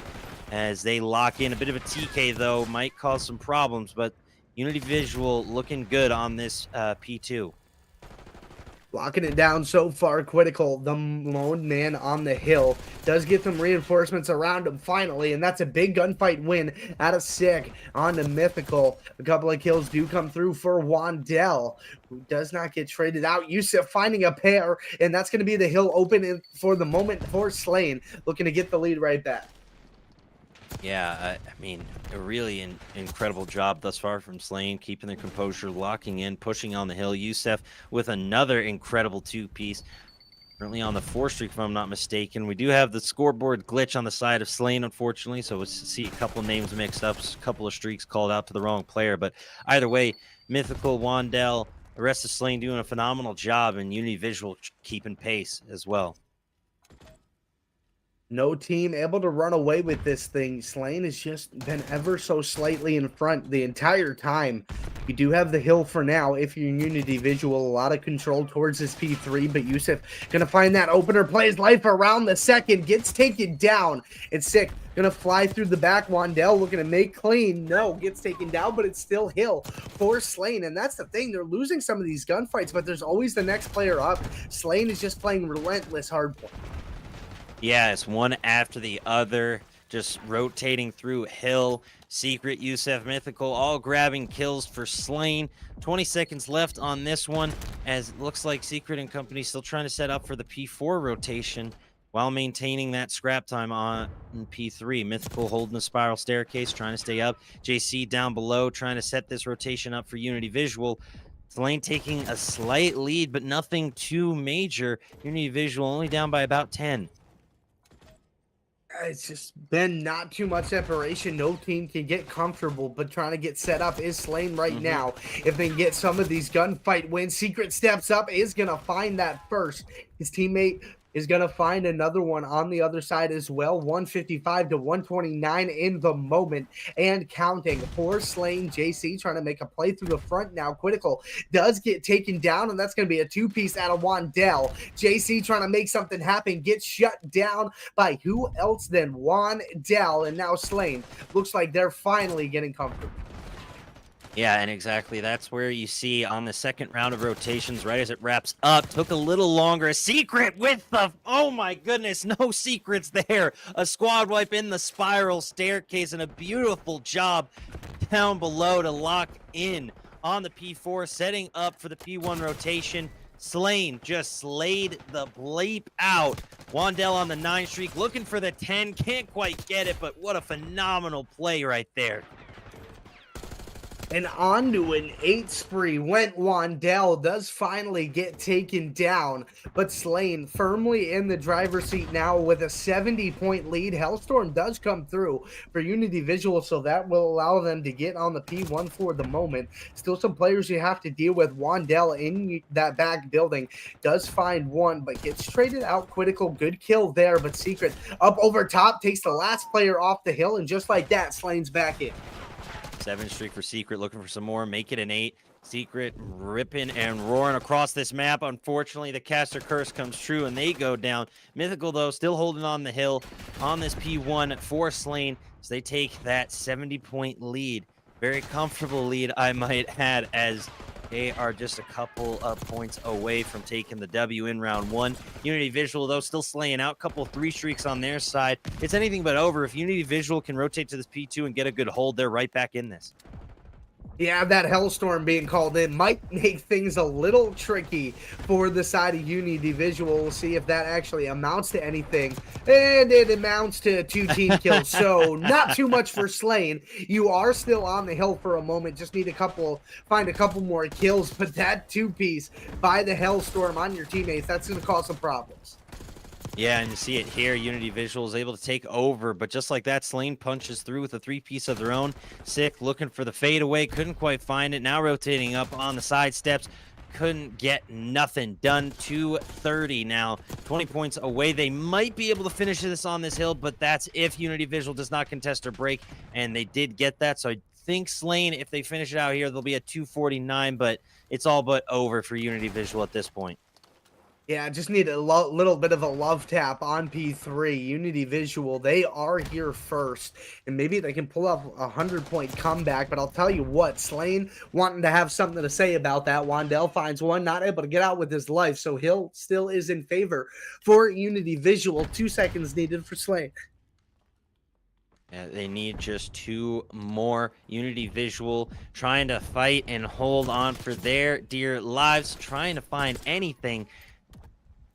as they lock in. A bit of a TK, though, might cause some problems, but Unity Visual looking good on this P2. Locking it down so far, Critical, the lone man on the hill, does get some reinforcements around him finally, and that's a big gunfight win out of Sick on the Mythical. A couple of kills do come through for Wandell, who does not get traded out. Yusuf finding a pair, and that's going to be the hill open for the moment for Slain, looking to get the lead right back. Yeah, I mean, a really incredible job thus far from Slane, keeping their composure, locking in, pushing on the hill. Yusef with another incredible two-piece, currently on the 4 streak, if I'm not mistaken. We do have the scoreboard glitch on the side of Slane, unfortunately, so we'll see a couple names mixed up, a couple of streaks called out to the wrong player. But either way, Mythical, Wandell, the rest of Slane doing a phenomenal job, and Unity Visual keeping pace as well. No team able to run away with this thing. Slain has just been ever so slightly in front the entire time. You do have the hill for now if you're Unity Visual. A lot of control towards this P3, but Yusuf going to find that opener, plays life around the second, gets taken down. It's Sick. Going to fly through the back. Wandell looking to make clean. No, gets taken down, but it's still hill for Slain. And that's the thing. They're losing some of these gunfights, but there's always the next player up. Slain is just playing relentless hardpoint. Yeah, it's one after the other, just rotating through hill. Secret, Yusef, Mythical, all grabbing kills for Slain. 20 seconds left on this one, as it looks like Secret and company still trying to set up for the P4 rotation while maintaining that scrap time on P3. Mythical holding the spiral staircase, trying to stay up. JC down below, trying to set this rotation up for Unity Visual. Slain taking a slight lead, but nothing too major. Unity Visual only down by about 10. It's just been not too much separation. No team can get comfortable, but trying to get set up is Slain right now. If they can get some of these gunfight wins, Secret steps up, is going to find that first. His teammate is going to find another one on the other side as well. 155 to 129 in the moment and counting for Slain. JC trying to make a play through the front now. Critical does get taken down, and that's going to be a two-piece out of Wandell. JC trying to make something happen, gets shut down by who else than Wandell, and now Slain looks like they're finally getting comfortable. Yeah, and exactly. That's where you see on the second round of rotations, right as it wraps up, took a little longer. Secret with the, oh my goodness, no secrets there. A squad wipe in the spiral staircase, and a beautiful job down below to lock in on the P4, setting up for the P1 rotation. Slain just slayed the bleep out. Wandell on the 9 streak, looking for the 10, can't quite get it, but what a phenomenal play right there. And on to an 8 spree went Wandell, does finally get taken down, but Slain firmly in the driver's seat now with a 70-point lead. Hellstorm does come through for Unity Visual, so that will allow them to get on the P1 for the moment. Still some players you have to deal with. Wandell in that back building does find one, but gets traded out. Critical, good kill there, but Secret up over top, takes the last player off the hill, and just like that, Slain's back in. 7 streak for Secret, looking for some more, make it an 8. Secret ripping and roaring across this map. Unfortunately, the caster curse comes true and they go down. Mythical, though, still holding on the hill on this P1 for Slain, so they take that 70-point lead. Very comfortable lead, I might add, as they are just a couple of points away from taking the W in round 1. Unity Visual, though, still slaying out. Couple 3 streaks on their side. It's anything but over. If Unity Visual can rotate to this P2 and get a good hold, they're right back in this. Yeah, that Hellstorm being called in might make things a little tricky for the side of Unity Visual. We'll see if that actually amounts to anything. And it amounts to 2 team kills, so not too much for Slain. You are still on the hill for a moment. Just need find a couple more kills. But that 2-piece by the Hellstorm on your teammates, that's going to cause some problems. Yeah, and you see it here. Unity Visual is able to take over, but just like that, Slain punches through with a 3-piece of their own. Sick looking for the fadeaway, couldn't quite find it. Now rotating up on the side steps, couldn't get nothing done. 230 now, 20 points away. They might be able to finish this on this hill, but that's if Unity Visual does not contest or break, and they did get that. So I think Slain, if they finish it out here, they'll be at 249, but it's all but over for Unity Visual at this point. Yeah, just need a little bit of a love tap on P3. Unity Visual, they are here first, and maybe they can pull up a 100-point comeback. But I'll tell you what, Slane wanting to have something to say about that. Wandell finds one, not able to get out with his life, so Hill still is in favor for Unity Visual. 2 seconds needed for Slane. They need just 2 more. Unity Visual trying to fight and hold on for their dear lives, trying to find anything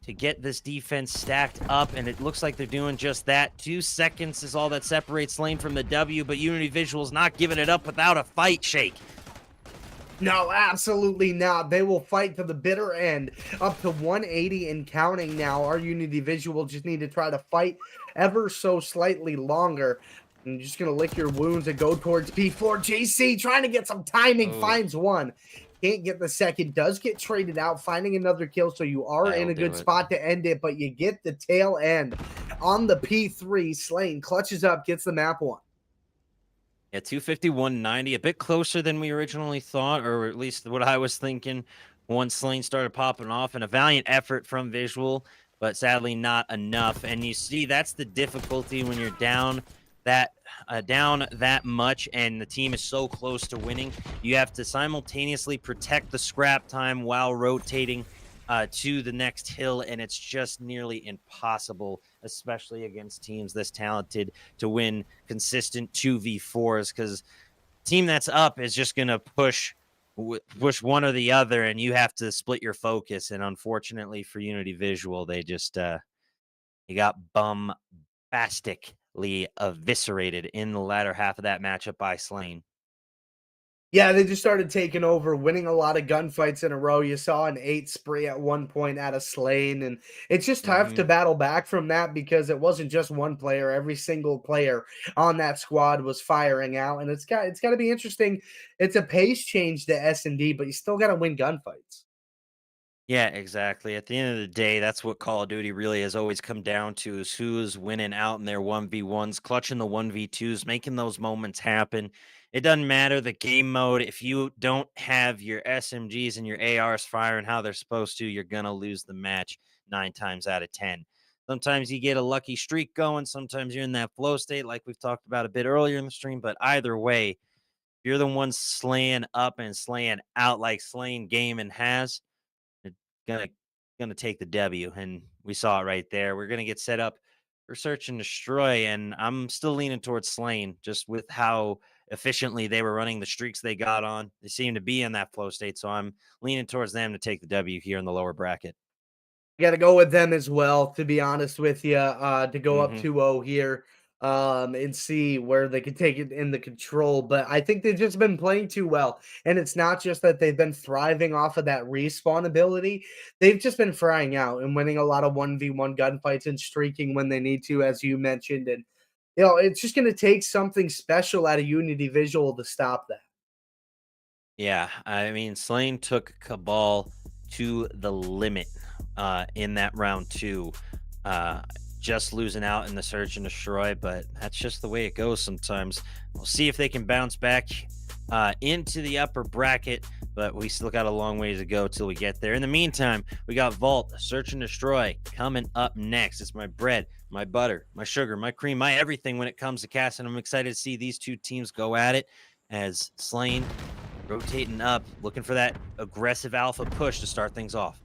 to get this defense stacked up, and it looks like they're doing just that. 2 seconds is all that separates Slane from the W, but Unity Visual's not giving it up without a fight, Shake. No, absolutely not. They will fight to the bitter end. Up to 180 and counting now. Our Unity Visual just need to try to fight ever so slightly longer. I'm just going to lick your wounds and go towards P4. JC trying to get some timing. Finds one. Can't get the second. Does get traded out. Finding another kill. So you are in a good spot to end it. But you get the tail end on the P3. Slane clutches up. Gets the map one. Yeah, 251.90, a bit closer than we originally thought, or at least what I was thinking once Slane started popping off, and a valiant effort from Visual, but sadly not enough. And you see, that's the difficulty when you're down that much and the team is so close to winning. You have to simultaneously protect the scrap time while rotating to the next hill, and it's just nearly impossible, especially against teams this talented, to win consistent 2v4s, because team that's up is just going to push one or the other, and you have to split your focus. And unfortunately for Unity Visual, they just they got bombastically eviscerated in the latter half of that matchup by Slane. Yeah, they just started taking over, winning a lot of gunfights in a row. You saw an 8 spree at one point out of Slane, and it's just tough to battle back from that because it wasn't just one player. Every single player on that squad was firing out, and it's got to be interesting. It's a pace change to S&D, but you still got to win gunfights. Yeah, exactly. At the end of the day, that's what Call of Duty really has always come down to, is who's winning out in their 1v1s, clutching the 1v2s, making those moments happen. It doesn't matter the game mode. If you don't have your SMGs and your ARs firing how they're supposed to, you're going to lose the match 9 times out of 10. Sometimes you get a lucky streak going. Sometimes you're in that flow state like we've talked about a bit earlier in the stream. But either way, you're the one slaying up and slaying out like Slane Gaming has. Gonna take the W, and we saw it right there. We're gonna get set up for search and destroy, and I'm still leaning towards Slane, just with how efficiently they were running the streaks they got on. They seem to be in that flow state, so I'm leaning towards them to take the W here in the lower bracket. Got to go with them as well, to be honest with you, to go up 2-0 here and see where they could take it in the control. But I think they've just been playing too well. And it's not just that they've been thriving off of that respawn ability. They've just been frying out and winning a lot of 1v1 gunfights and streaking when they need to, as you mentioned. And, it's just going to take something special out of Unity Visual to stop that. Yeah, I mean, Slane took Cabal to the limit in that round 2. Just losing out in the search and destroy, but that's just the way it goes sometimes. We'll see if they can bounce back into the upper bracket, but we still got a long way to go till we get there. In the meantime, we got Vault, Search and Destroy coming up next. It's my bread, my butter, my sugar, my cream, my everything when it comes to casting. I'm excited to see these two teams go at it, as Slane rotating up, looking for that aggressive alpha push to start things off.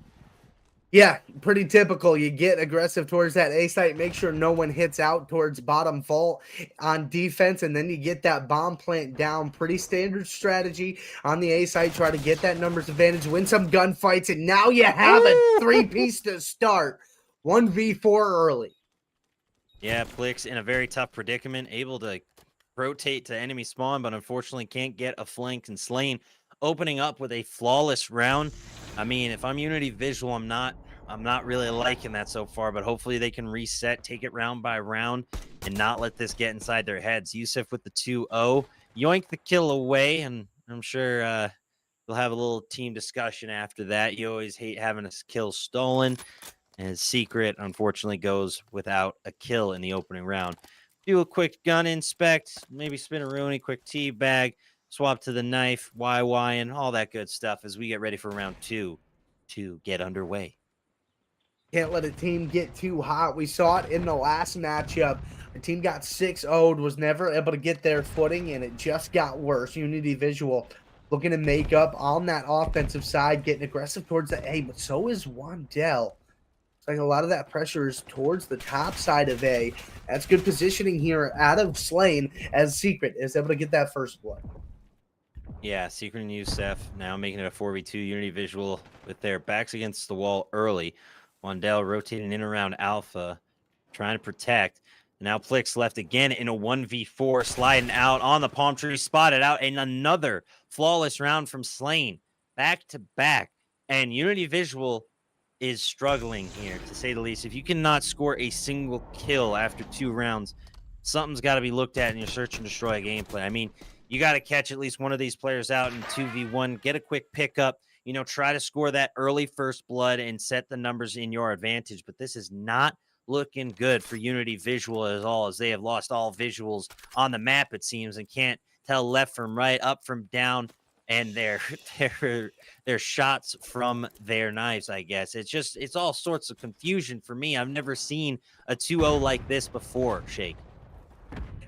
Yeah, pretty typical. You get aggressive towards that A site, make sure no one hits out towards bottom vault on defense, and then you get that bomb plant down. Pretty standard strategy on the A site. Try to get that numbers advantage, win some gunfights, and now you have a 3-piece to start. 1v4 early. Yeah, Plix in a very tough predicament, able to rotate to enemy spawn, but unfortunately can't get a flank, and Slane opening up with a flawless round. I mean, if I'm Unity Visual, I'm not really liking that so far, but hopefully they can reset, take it round by round, and not let this get inside their heads. Yusuf with the 2-0, yoink the kill away, and I'm sure we'll have a little team discussion after that. You always hate having a kill stolen, and his secret, unfortunately, goes without a kill in the opening round. Do a quick gun inspect, maybe spin a Rooney, quick tea bag, swap to the knife, YY, and all that good stuff as we get ready for round 2 to get underway. Can't let a team get too hot. We saw it in the last matchup. The team got 6-0'd, was never able to get their footing, and it just got worse. Unity Visual looking to make up on that offensive side, getting aggressive towards the A, but so is Wandell. It's like a lot of that pressure is towards the top side of A. That's good positioning here out of Slain as Secret is able to get that first blood. Yeah, Secret and Youssef now making it a 4v2 Unity Visual with their backs against the wall early. Wandell rotating in around Alpha, trying to protect. Now Plix left again in a 1v4, sliding out on the palm tree, spotted out, and another flawless round from Slain, back to back. And Unity Visual is struggling here, to say the least. If you cannot score a single kill after 2 rounds, something's got to be looked at in your search and destroy gameplay. I mean, you got to catch at least one of these players out in 2v1, get a quick pickup, try to score that early first blood and set the numbers in your advantage. But this is not looking good for Unity Visual at all, as they have lost all visuals on the map, it seems, and can't tell left from right, up from down, and their shots from their knives, I guess. It's all sorts of confusion for me. I've never seen a 2-0 like this before, Shake.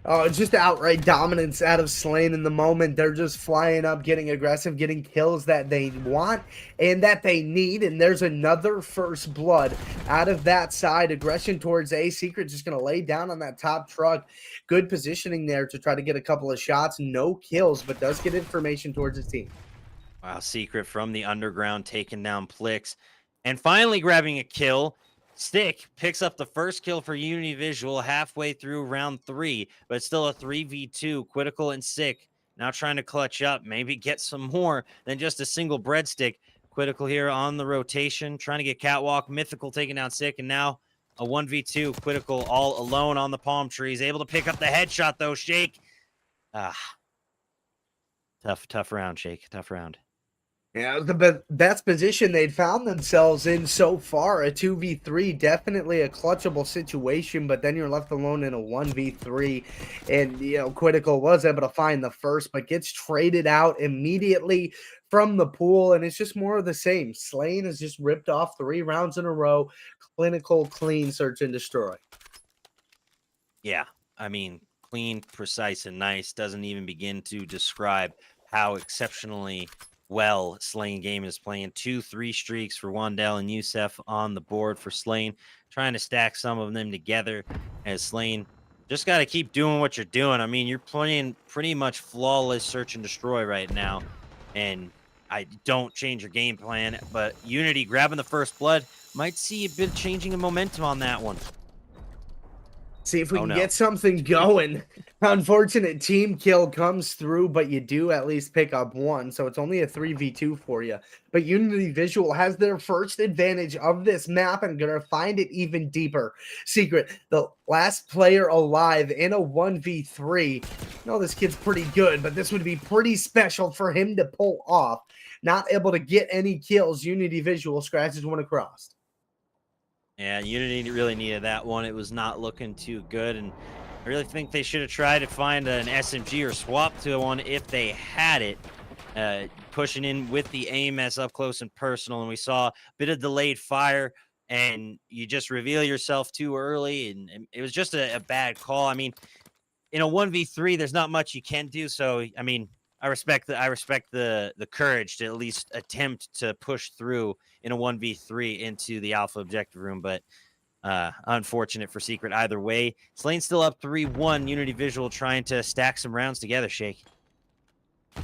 Oh, it's just outright dominance out of Slain in the moment. They're just flying up, getting aggressive, getting kills that they want and that they need. And there's another first blood out of that side. Aggression towards A. Secret just going to lay down on that top truck. Good positioning there to try to get a couple of shots. No kills, but does get information towards his team. Wow, Secret from the underground taking down Plix. And finally grabbing a kill. Stick picks up the first kill for Unity Visual halfway through round 3, but it's still a 3v2. Critical and Sick now trying to clutch up, maybe get some more than just a single breadstick. Critical here on the rotation, trying to get Catwalk. Mythical taking down Sick, and now a 1v2. Critical all alone on the palm trees, able to pick up the headshot though. Shake. Tough round, Shake. Tough round. Yeah, it was the best position they'd found themselves in so far. A 2v3, definitely a clutchable situation, but then you're left alone in a 1v3. And, Critical was able to find the first, but gets traded out immediately from the pool, and it's just more of the same. Slain has just ripped off 3 rounds in a row. Clinical, clean search and destroy. Yeah, I mean, clean, precise, and nice doesn't even begin to describe how exceptionally well Slain game is playing. 2-3 streaks for Wandell and Youssef on the board for Slain, trying to stack some of them together as Slain just got to keep doing what you're doing. I mean, you're playing pretty much flawless search and destroy right now, and I don't change your game plan, but Unity grabbing the first blood might see a bit of changing of momentum on that one. See if we can get something going. Unfortunate team kill comes through, but you do at least pick up 1, so it's only a 3v2 for you. But Unity Visual has their first advantage of this map and going to find it even deeper. Secret, the last player alive in a 1v3. This kid's pretty good, but this would be pretty special for him to pull off. Not able to get any kills. Unity Visual scratches one across. Yeah, Unity really needed that one. It was not looking too good, and I really think they should have tried to find an SMG or swap to one if they had it. Pushing in with the aim as up close and personal, and we saw a bit of delayed fire, and you just reveal yourself too early, and it was just a bad call. I mean, in a 1v3, there's not much you can do, so, I mean, I respect the courage to at least attempt to push through in a 1v3 into the alpha objective room, but unfortunate for Secret either way. Slane's still up 3-1. Unity Visual trying to stack some rounds together, Shake.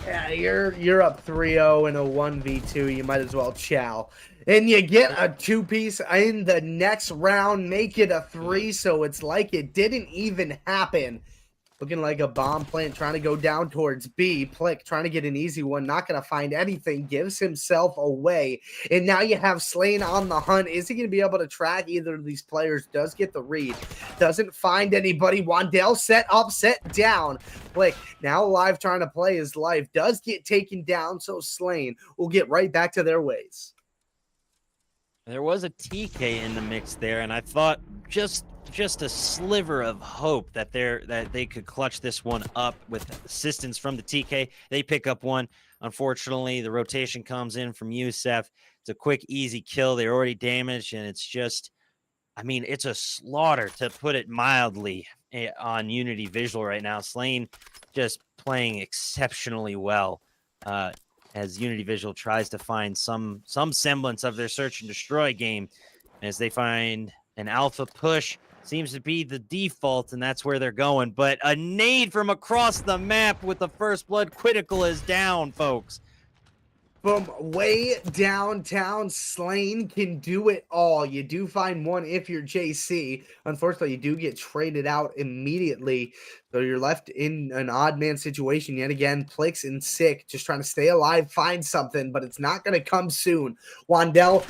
Yeah, you're up 3-0 in a 1v2. You might as well chow. And you get a 2-piece in the next round, make it a 3, so it's like it didn't even happen. Looking like a bomb plant trying to go down towards B. Plick trying to get an easy one. Not going to find anything. Gives himself away. And now you have Slain on the hunt. Is he going to be able to track either of these players? Does get the read. Doesn't find anybody. Wandell set up, set down. Plick now alive trying to play his life. Does get taken down. So Slain will get right back to their ways. There was a TK in the mix there, and I thought just a sliver of hope that they could clutch this one up with assistance from the TK. They pick up one. Unfortunately, the rotation comes in from Youssef. It's a quick, easy kill. They're already damaged, and it's just I mean, it's a slaughter to put it mildly on Unity Visual right now. Slane just playing exceptionally well as Unity Visual tries to find some semblance of their search and destroy game as they find an alpha push. Seems to be the default, and that's where they're going. But a nade from across the map with the first blood. Critical is down, folks. From way downtown, Slane can do it all. You do find one if you're JC. Unfortunately, you do get traded out immediately. So you're left in an odd man situation yet again. Plix and Sick just trying to stay alive, find something, but it's not going to come soon. Wandell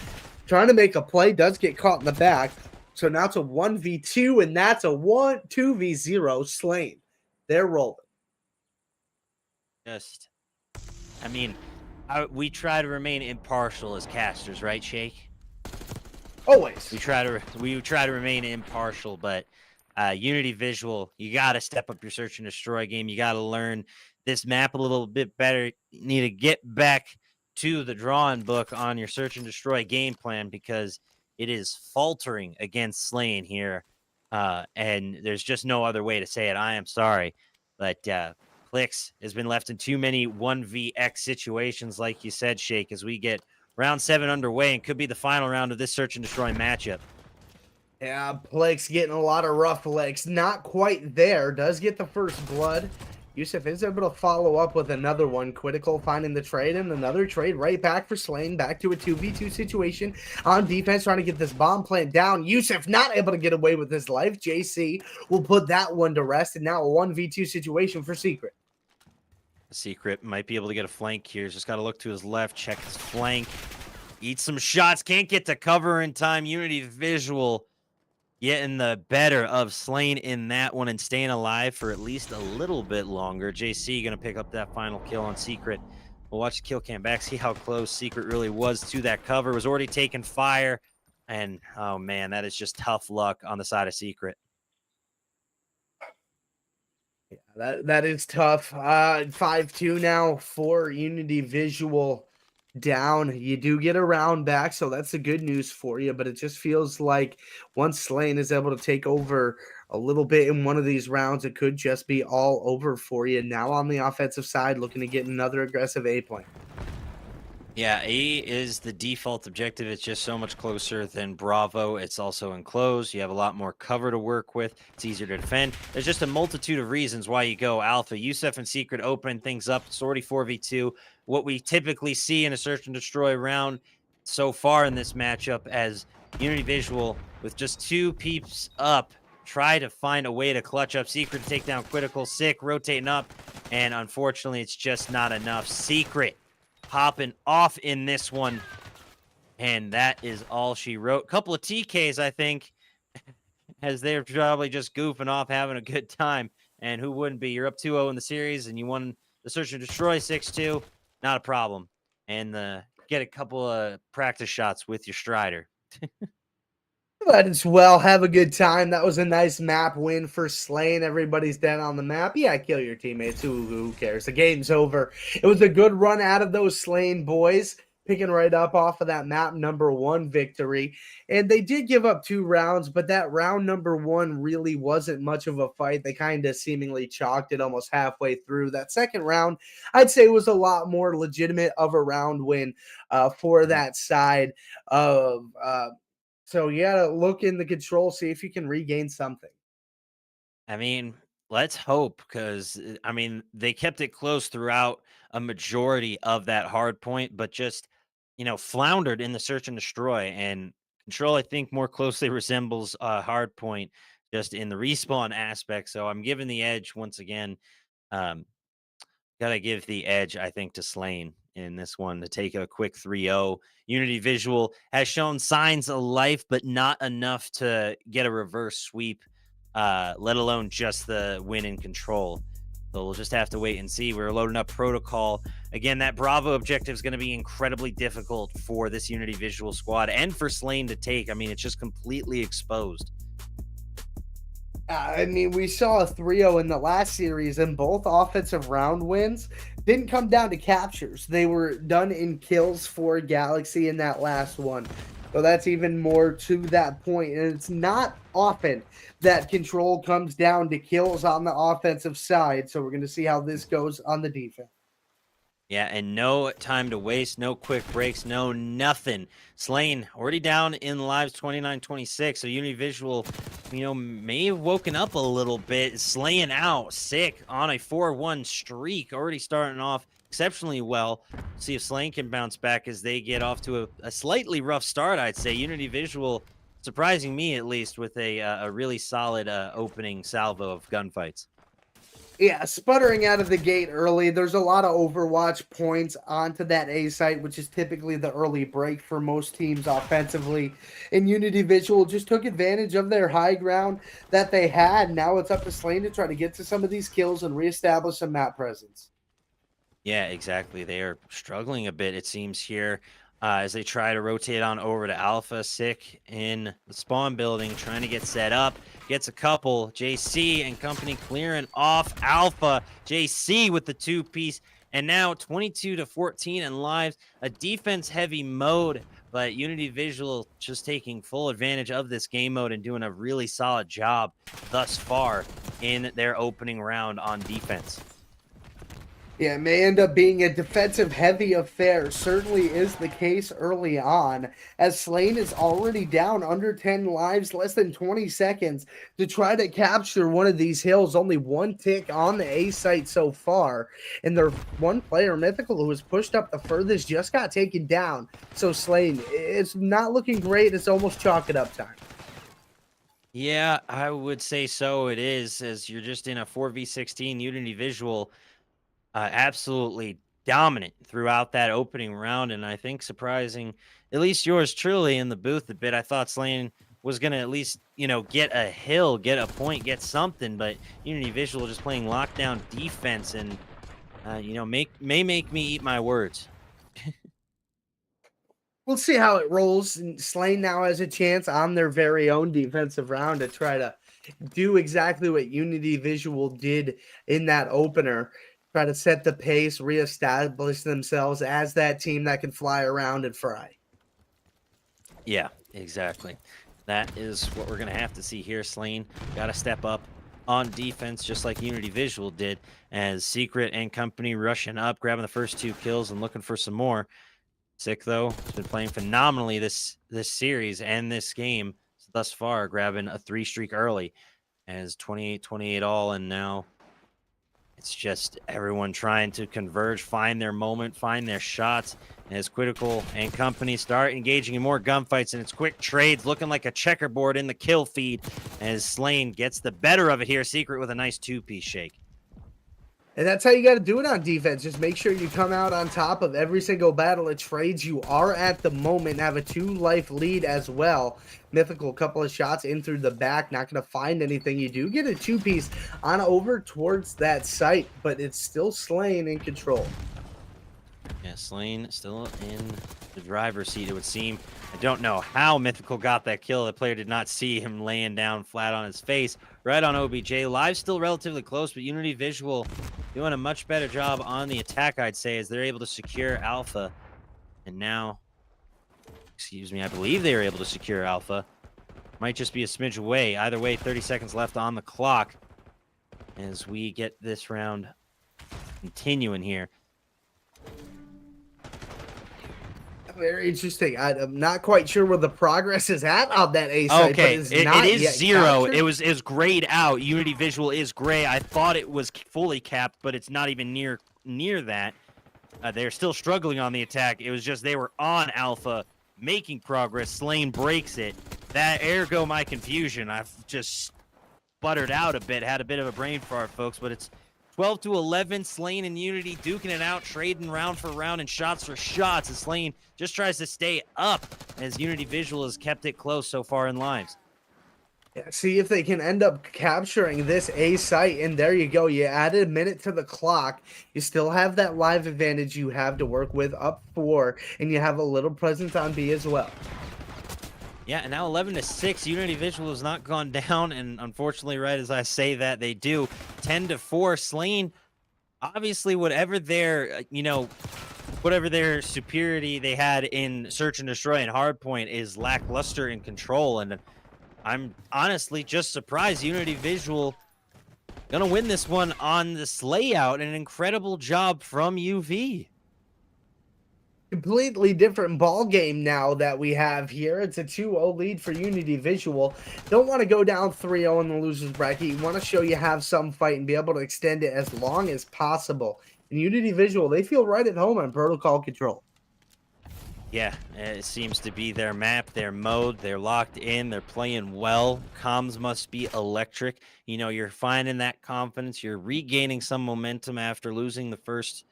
trying to make a play, does get caught in the back. So now it's a 1v2, and that's a 2v0 Slane. They're rolling. Just, I mean, we try to remain impartial as casters, right, Shake? Always. We try to remain impartial, but Unity Visual, you got to step up your search and destroy game. You got to learn this map a little bit better. You need to get back to the drawing book on your search and destroy game plan because it is faltering against Slane here, and there's just no other way to say it. I am sorry, but Plix has been left in too many 1vx situations, like you said, Shake, as we get round 7 underway and could be the final round of this search and destroy matchup. Yeah, Plix getting a lot of rough legs. Not quite there. Does get the first blood. Yusuf is able to follow up with another one. Critical finding the trade and another trade right back for Slane. Back to a 2v2 situation on defense, trying to get this bomb plant down. Yusuf not able to get away with his life. JC will put that one to rest, and now a 1v2 situation for Secret. Secret might be able to get a flank here. Just got to look to his left, check his flank, eat some shots. Can't get to cover in time. Unity Visual getting the better of Slane in that one and staying alive for at least a little bit longer. JC going to pick up that final kill on Secret. We'll watch the kill cam back, see how close Secret really was to that cover. Was already taking fire. And, oh, man, that is just tough luck on the side of Secret. Yeah, that is tough. 5-2 now for Unity Visual down. You do get a round back, so that's the good news for you, but it just feels like once Slane is able to take over a little bit in one of these rounds, it could just be all over for you. Now on the offensive side, looking to get another aggressive A point. Yeah, A is the default objective. It's just so much closer than Bravo. It's also enclosed. You have a lot more cover to work with. It's easier to defend. There's just a multitude of reasons why you go Alpha. Yusuf and Secret open things up. It's already 4v2. What we typically see in a search and destroy round so far in this matchup, as Unity Visual with just 2 peeps up try to find a way to clutch up. Secret to take down Critical. Sick rotating up, and unfortunately it's just not enough. Secret popping off in this one, and that is all she wrote. Couple of TKs, I think, as they're probably just goofing off, having a good time. And who wouldn't be? You're up 2-0 in the series, and you won the search and destroy 6-2. Not a problem. And get a couple of practice shots with your Strider. Might as well have a good time. That was a nice map win for Slane. Everybody's dead on the map. Yeah, kill your teammates. Who cares? The game's over. It was a good run out of those Slane boys, picking right up off of that map number 1 victory. And they did give up 2 rounds, but that round number 1 really wasn't much of a fight. They kind of seemingly chalked it almost halfway through. That second round, I'd say, was a lot more legitimate of a round win for that side of so you got to look in the control, see if you can regain something. I mean, let's hope, because, I mean, they kept it close throughout a majority of that hard point, but just, floundered in the search and destroy. And control, I think, more closely resembles a hard point just in the respawn aspect. So I'm giving the edge once again. Gotta give the edge, I think, to Slane in this one to take a quick 3-0. Unity Visual has shown signs of life, but not enough to get a reverse sweep, let alone just the win in control. So we'll just have to wait and see. We're loading up protocol. Again, that Bravo objective is going to be incredibly difficult for this Unity Visual squad and for Slane to take. I mean, it's just completely exposed. I mean, we saw a 3-0 in the last series, and both offensive round wins didn't come down to captures. They were done in kills for Galaxy in that last one. So that's even more to that point. And it's not often that control comes down to kills on the offensive side. So we're going to see how this goes on the defense. Yeah, and no time to waste, no quick breaks, no nothing. Slane already down in lives 29-26. So Unity Visual, may have woken up a little bit, slaying out sick on a 4-1 streak, already starting off exceptionally well. See if Slane can bounce back as they get off to a slightly rough start, I'd say. Unity Visual surprising me at least with a really solid opening salvo of gunfights. Yeah, sputtering out of the gate early. There's a lot of Overwatch points onto that A site, which is typically the early break for most teams offensively. And Unity Visual just took advantage of their high ground that they had. Now it's up to Slane to try to get to some of these kills and reestablish some map presence. Yeah, exactly. They are struggling a bit, it seems, here as they try to rotate on over to Alpha. Sick in the spawn building, trying to get set up. Gets a couple. JC and company clearing off Alpha. JC with the 2-piece. And now 22-14 in lives. A defense-heavy mode, but Unity Visual just taking full advantage of this game mode and doing a really solid job thus far in their opening round on defense. Yeah, it may end up being a defensive-heavy affair. Certainly is the case early on, as Slane is already down under 10 lives, less than 20 seconds to try to capture one of these hills. Only one tick on the A site so far, and their one player, Mythical, who was pushed up the furthest, just got taken down. So Slane, it's not looking great. It's almost chalk it up time. Yeah, I would say so. It is, as you're just in a 4v16 Unity Visual. Absolutely dominant throughout that opening round, and I think surprising at least yours truly in the booth a bit. I thought Slane was going to at least, get a hill, get a point, get something, but Unity Visual just playing lockdown defense and, may make me eat my words. We'll see how it rolls. And Slane now has a chance on their very own defensive round to try to do exactly what Unity Visual did in that opener. Try to set the pace, reestablish themselves as that team that can fly around and fry. Yeah, exactly. That is what we're going to have to see here. Slane got to step up on defense just like Unity Visual did, as Secret and company rushing up, grabbing the first 2 kills and looking for some more. Sick, though, has been playing phenomenally this series and this game thus far, grabbing a 3 streak early as 28-28 all, and now it's just everyone trying to converge, find their moment, find their shots. As Critical and company start engaging in more gunfights, and it's quick trades, looking like a checkerboard in the kill feed as Slane gets the better of it here. Secret with a nice 2-piece shake. And that's how you got to do it on defense. Just make sure you come out on top of every single battle of trades you are at the moment. Have a 2-life lead as well. Mythical, couple of shots in through the back. Not going to find anything. You do get a 2-piece on over towards that site, but it's still Slane in control. Yeah, Slane still in the driver's seat, it would seem. I don't know how Mythical got that kill. The player did not see him laying down flat on his face right on OBJ. Live still relatively close, but Unity Visual doing a much better job on the attack, I'd say, as they're able to secure Alpha. And now, I believe they were able to secure Alpha. Might just be a smidge away. Either way, 30 seconds left on the clock as we get this round continuing here. Very interesting. I'm not quite sure where the progress is at on that A site. Okay, but it is 0. captured. It was grayed out. Unity Visual is gray. I thought it was fully capped, but it's not even near that. They're still struggling on the attack. It was just they were on Alpha, making progress. Slane breaks it. That ergo my confusion. I've just sputtered out a bit, had a bit of a brain fart, folks, but it's 12-11, Slane and Unity duking it out, trading round for round and shots for shots, as Slane just tries to stay up as Unity Visual has kept it close so far in lives. Yeah, see if they can end up capturing this A site, and there you go. You added a minute to the clock. You still have that live advantage you have to work with up 4, and you have a little presence on B as well. Yeah, and now 11-6, Unity Visual has not gone down, and unfortunately, right as I say that, they do. 10-4, Slane, obviously, whatever their, whatever their superiority they had in Search and Destroy and Hardpoint is lackluster in control. And I'm honestly just surprised Unity Visual gonna win this one on this layout. An incredible job from UV. Completely different ball game now that we have here. It's a 2-0 lead for Unity Visual. Don't want to go down 3-0 in the losers bracket. You want to show you have some fight and be able to extend it as long as possible. And Unity Visual, they feel right at home on protocol control. Yeah, it seems to be their map, their mode. They're locked in. They're playing well. Comms must be electric. You know, you're finding that confidence. You're regaining some momentum after losing the first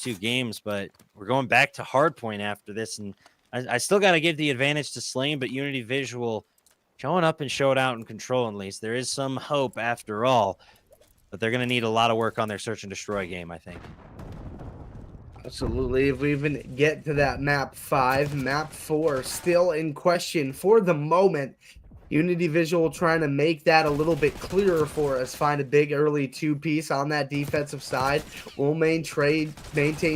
two games, but we're going back to Hardpoint after this, and I still got to give the advantage to Slane, but Unity Visual showing up and showed out in control. At least there is some hope after all, but they're going to need a lot of work on their Search and Destroy game, I think. Absolutely. If we even get to that map 5, map 4 still in question for the moment. Unity Visual trying to make that a little bit clearer for us. Find a big early 2-piece on that defensive side. We'll maintain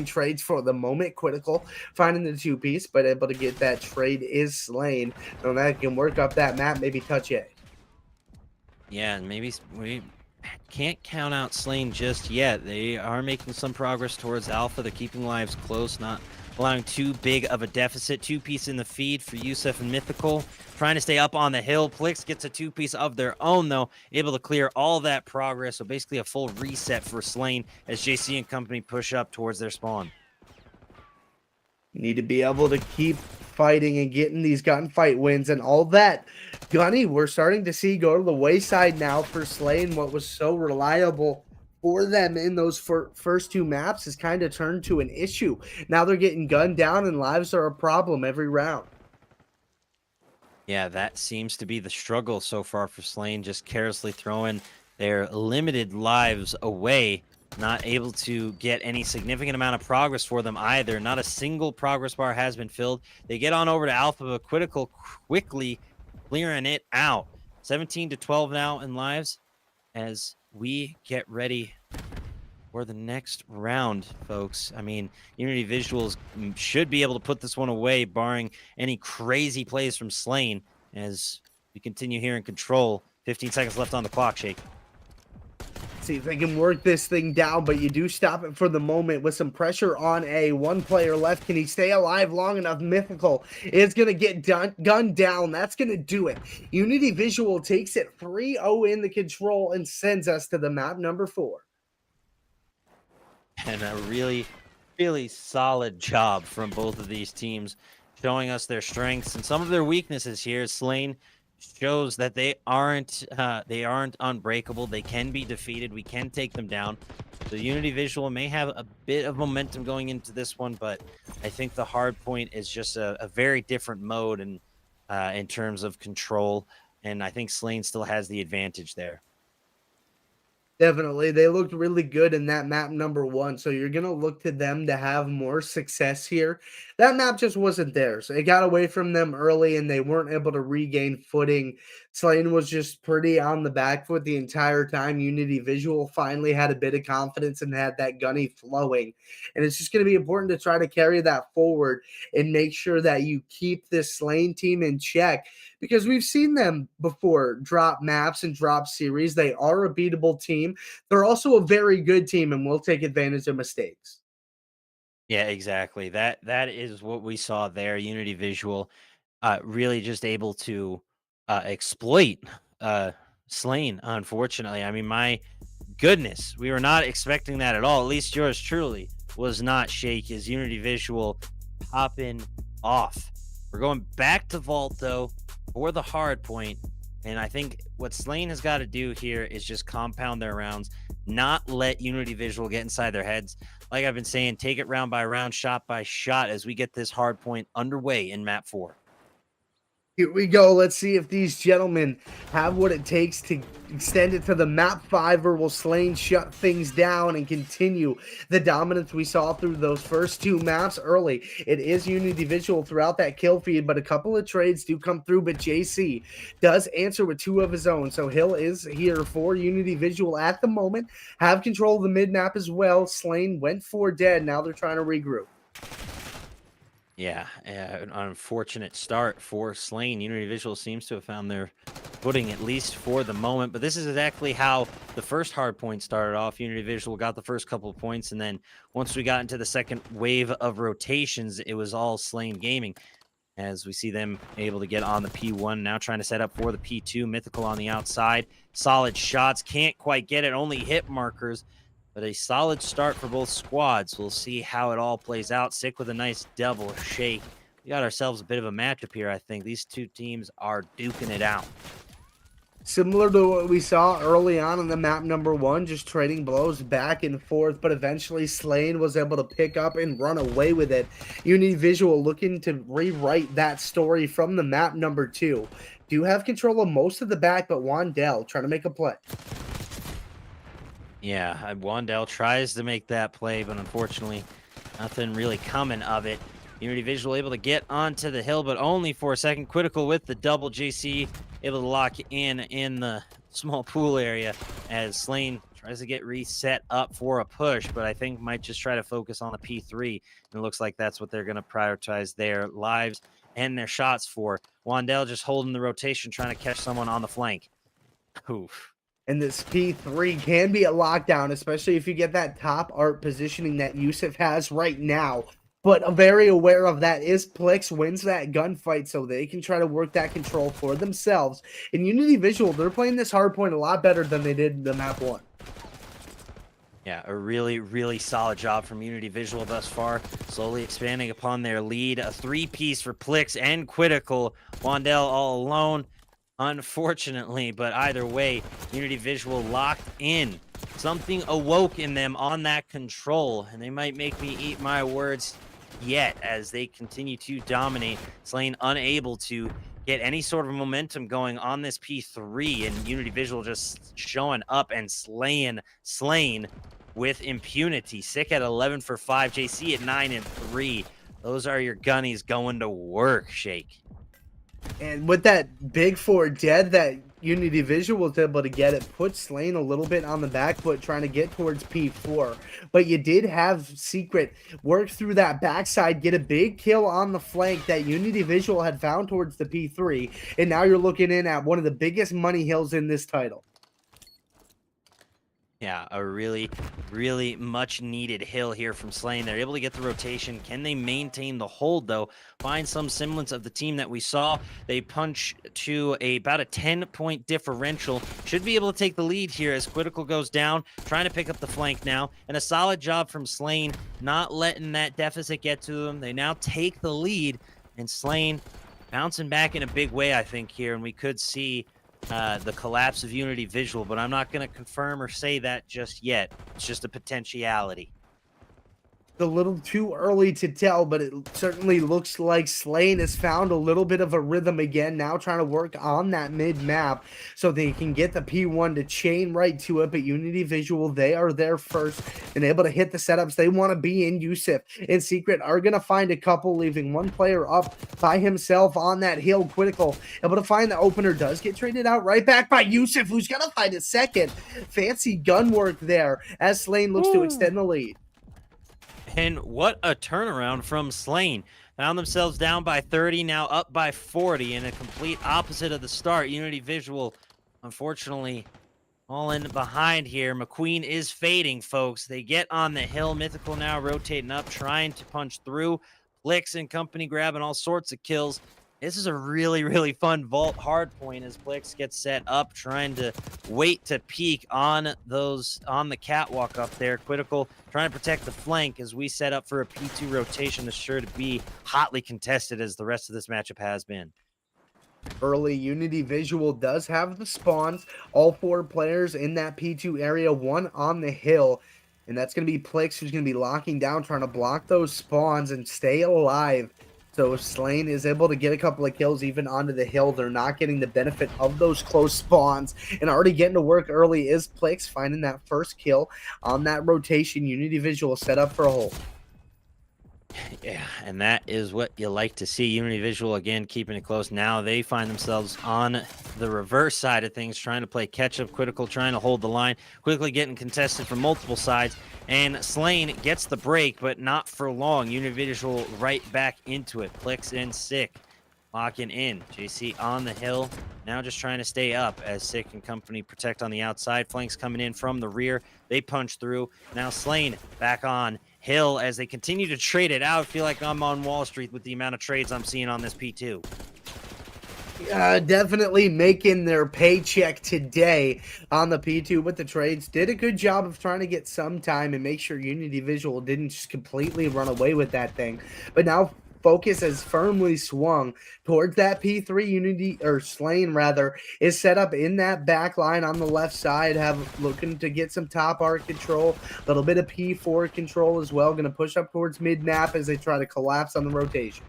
trades for the moment. Critical finding the 2-piece, but able to get that trade is Slane. So that can work up that map, maybe touch A. Yeah, and maybe we can't count out Slane just yet. They are making some progress towards Alpha. They're keeping lives close, not allowing too big of a deficit. 2-piece in the feed for Yusuf and Mythical. Trying to stay up on the hill. Plix gets a 2-piece of their own, though. Able to clear all that progress. So basically a full reset for Slane as JC and company push up towards their spawn. Need to be able to keep fighting and getting these gunfight wins, and all that gunny we're starting to see go to the wayside now for Slane. What was so reliable for them in those first 2 maps has kind of turned to an issue. Now they're getting gunned down and lives are a problem every round. Yeah, that seems to be the struggle so far for Slane, just carelessly throwing their limited lives away. Not able to get any significant amount of progress for them either. Not a single progress bar has been filled. They get on over to Alpha, but Critical quickly clearing it out. 17-12 now in lives as we get ready for the next round, folks. I mean, Unity Visuals should be able to put this one away, barring any crazy plays from Slane, as we continue here in control. 15 seconds left on the clock, Shake. See if they can work this thing down, but you do stop it for the moment with some pressure on A. 1 player left. Can he stay alive long enough? Mythical is going to get gunned down. That's going to do it. Unity Visual takes it 3-0 in the control and sends us to the map number 4. And a really, really solid job from both of these teams, showing us their strengths and some of their weaknesses here. Slane shows that they aren't unbreakable. They can be defeated. We can take them down. The Unity Visual may have a bit of momentum going into this one, but I think the hard point is just a very different mode and in terms of control. And I think Slane still has the advantage there. Definitely. They looked really good in that map number 1. So you're going to look to them to have more success here. That map just wasn't theirs. It got away from them early and they weren't able to regain footing. Slane was just pretty on the back foot the entire time. Unity Visual finally had a bit of confidence and had that gunny flowing. And it's just going to be important to try to carry that forward and make sure that you keep this Slane team in check, because we've seen them before drop maps and drop series. They are a beatable team. They're also a very good team and will take advantage of mistakes. Yeah, exactly. That is what we saw there. Unity Visual really just able to exploit Slane, unfortunately. I mean, my goodness, we were not expecting that at all. At least yours truly was not, Shake, as Unity Visual popping off. We're going back to Vault, though, for the hard point. And I think what Slane has got to do here is just compound their rounds, not let Unity Visual get inside their heads. Like I've been saying, take it round by round, shot by shot as we get this hard point underway in map 4. Here we go. Let's see if these gentlemen have what it takes to extend it to the map 5, or will Slane shut things down and continue the dominance we saw through those first 2 maps early. It is Unity Visual throughout that kill feed, but a couple of trades do come through, but JC does answer with 2 of his own. So Hill is here for Unity Visual at the moment. Have control of the mid map as well. Slane went for dead. Now they're trying to regroup. Yeah, an unfortunate start for Slane. Unity Visual seems to have found their footing, at least for the moment. But this is exactly how the first hard point started off. Unity Visual got the first couple of points, and then once we got into the second wave of rotations, it was all Slane Gaming. As we see them able to get on the P1, now trying to set up for the P2. Mythical on the outside. Solid shots, can't quite get it, only hit markers. But a solid start for both squads. We'll see how it all plays out. Sick with a nice double shake. We got ourselves a bit of a matchup here, I think. These two teams are duking it out. Similar to what we saw early on in the map number 1, just trading blows back and forth, but eventually Slane was able to pick up and run away with it. Unity Visual looking to rewrite that story from the map number 2. Do have control of most of the back, but Wandell trying to make a play. Yeah, Wandell tries to make that play, but unfortunately, nothing really coming of it. Unity Visual able to get onto the hill, but only for a second. Critical with the double. JC able to lock in the small pool area as Slane tries to get reset up for a push, but I think might just try to focus on the P3. And it looks like that's what they're going to prioritize their lives and their shots for. Wandell just holding the rotation, trying to catch someone on the flank. Oof. And this P3 can be a lockdown, especially if you get that top art positioning that Yusuf has right now. But very aware of that is Plix wins that gunfight, so they can try to work that control for themselves. In Unity Visual, they're playing this hardpoint a lot better than they did in the map 1. Yeah, a really, really solid job from Unity Visual thus far. Slowly expanding upon their lead. A 3-piece for Plix and Critical. Wandell all alone, unfortunately, but either way, Unity Visual locked in. Something awoke in them on that control, and they might make me eat my words yet as they continue to dominate. Slane unable to get any sort of momentum going on this P3, and Unity Visual just showing up and slaying Slane with impunity. Sick at 11 for 5, JC at 9 and 3. Those are your gunnies going to work, Shake. And with that big 4 dead that Unity Visual was able to get, it put Slane a little bit on the back foot trying to get towards P4. But you did have Secret work through that backside, get a big kill on the flank that Unity Visual had found towards the P3. And now you're looking in at one of the biggest money hills in this title. Yeah, a really, really much needed hill here from Slane. They're able to get the rotation. Can they maintain the hold, though? Find some semblance of the team that we saw. They punch to about a 10-point differential. Should be able to take the lead here as Critical goes down, trying to pick up the flank now. And a solid job from Slane, not letting that deficit get to them. They now take the lead, and Slane bouncing back in a big way, I think, here. And we could see the collapse of Unity Visual, but I'm not going to confirm or say that just yet. It's just a potentiality. A little too early to tell, but it certainly looks like Slane has found a little bit of a rhythm again, now trying to work on that mid-map so they can get the P1 to chain right to it. But Unity Visual, they are there first and able to hit the setups they want to be in. Yusuf and Secret are going to find a couple, leaving one player up by himself on that hill. Critical able to find the opener, does get traded out right back by Yusuf, who's going to find a second. Fancy gun work there as Slane looks to extend the lead. And what a turnaround from Slane. Found themselves down by 30, now up by 40, and a complete opposite of the start. Unity Visual, unfortunately, all in behind here. McQueen is fading, folks. They get on the hill. Mythical now rotating up, trying to punch through. Plix and company grabbing all sorts of kills. This is a really, really fun vault hard point as Plix gets set up, trying to wait to peek on the catwalk up there. Critical trying to protect the flank as we set up for a P2 rotation that's sure to be hotly contested as the rest of this matchup has been. Early Unity Visual does have the spawns. All 4 players in that P2 area, one on the hill. And that's going to be Plix, who's going to be locking down, trying to block those spawns and stay alive. So if Slane is able to get a couple of kills even onto the hill, they're not getting the benefit of those close spawns. And already getting to work early is Plix, finding that first kill on that rotation. Unity Visual set up for a hold. Yeah, and that is what you like to see. Unity Visual, again, keeping it close. Now they find themselves on the reverse side of things, trying to play catch-up. Critical trying to hold the line, quickly getting contested from multiple sides. And Slane gets the break, but not for long. Unity Visual right back into it. Plix and Sick locking in. JC on the hill, now just trying to stay up as Sick and company protect on the outside. Flanks coming in from the rear. They punch through. Now Slane back on hill as they continue to trade it out. I feel like I'm on Wall Street with the amount of trades I'm seeing on this P2. Definitely making their paycheck today on the P2 with the trades. Did a good job of trying to get some time and make sure Unity Visual didn't just completely run away with that thing. But now focus has firmly swung towards that P3. Unity, or Slane rather, is set up in that back line on the left side, looking to get some top arc control, a little bit of P4 control as well. Going to push up towards mid-map as they try to collapse on the rotation.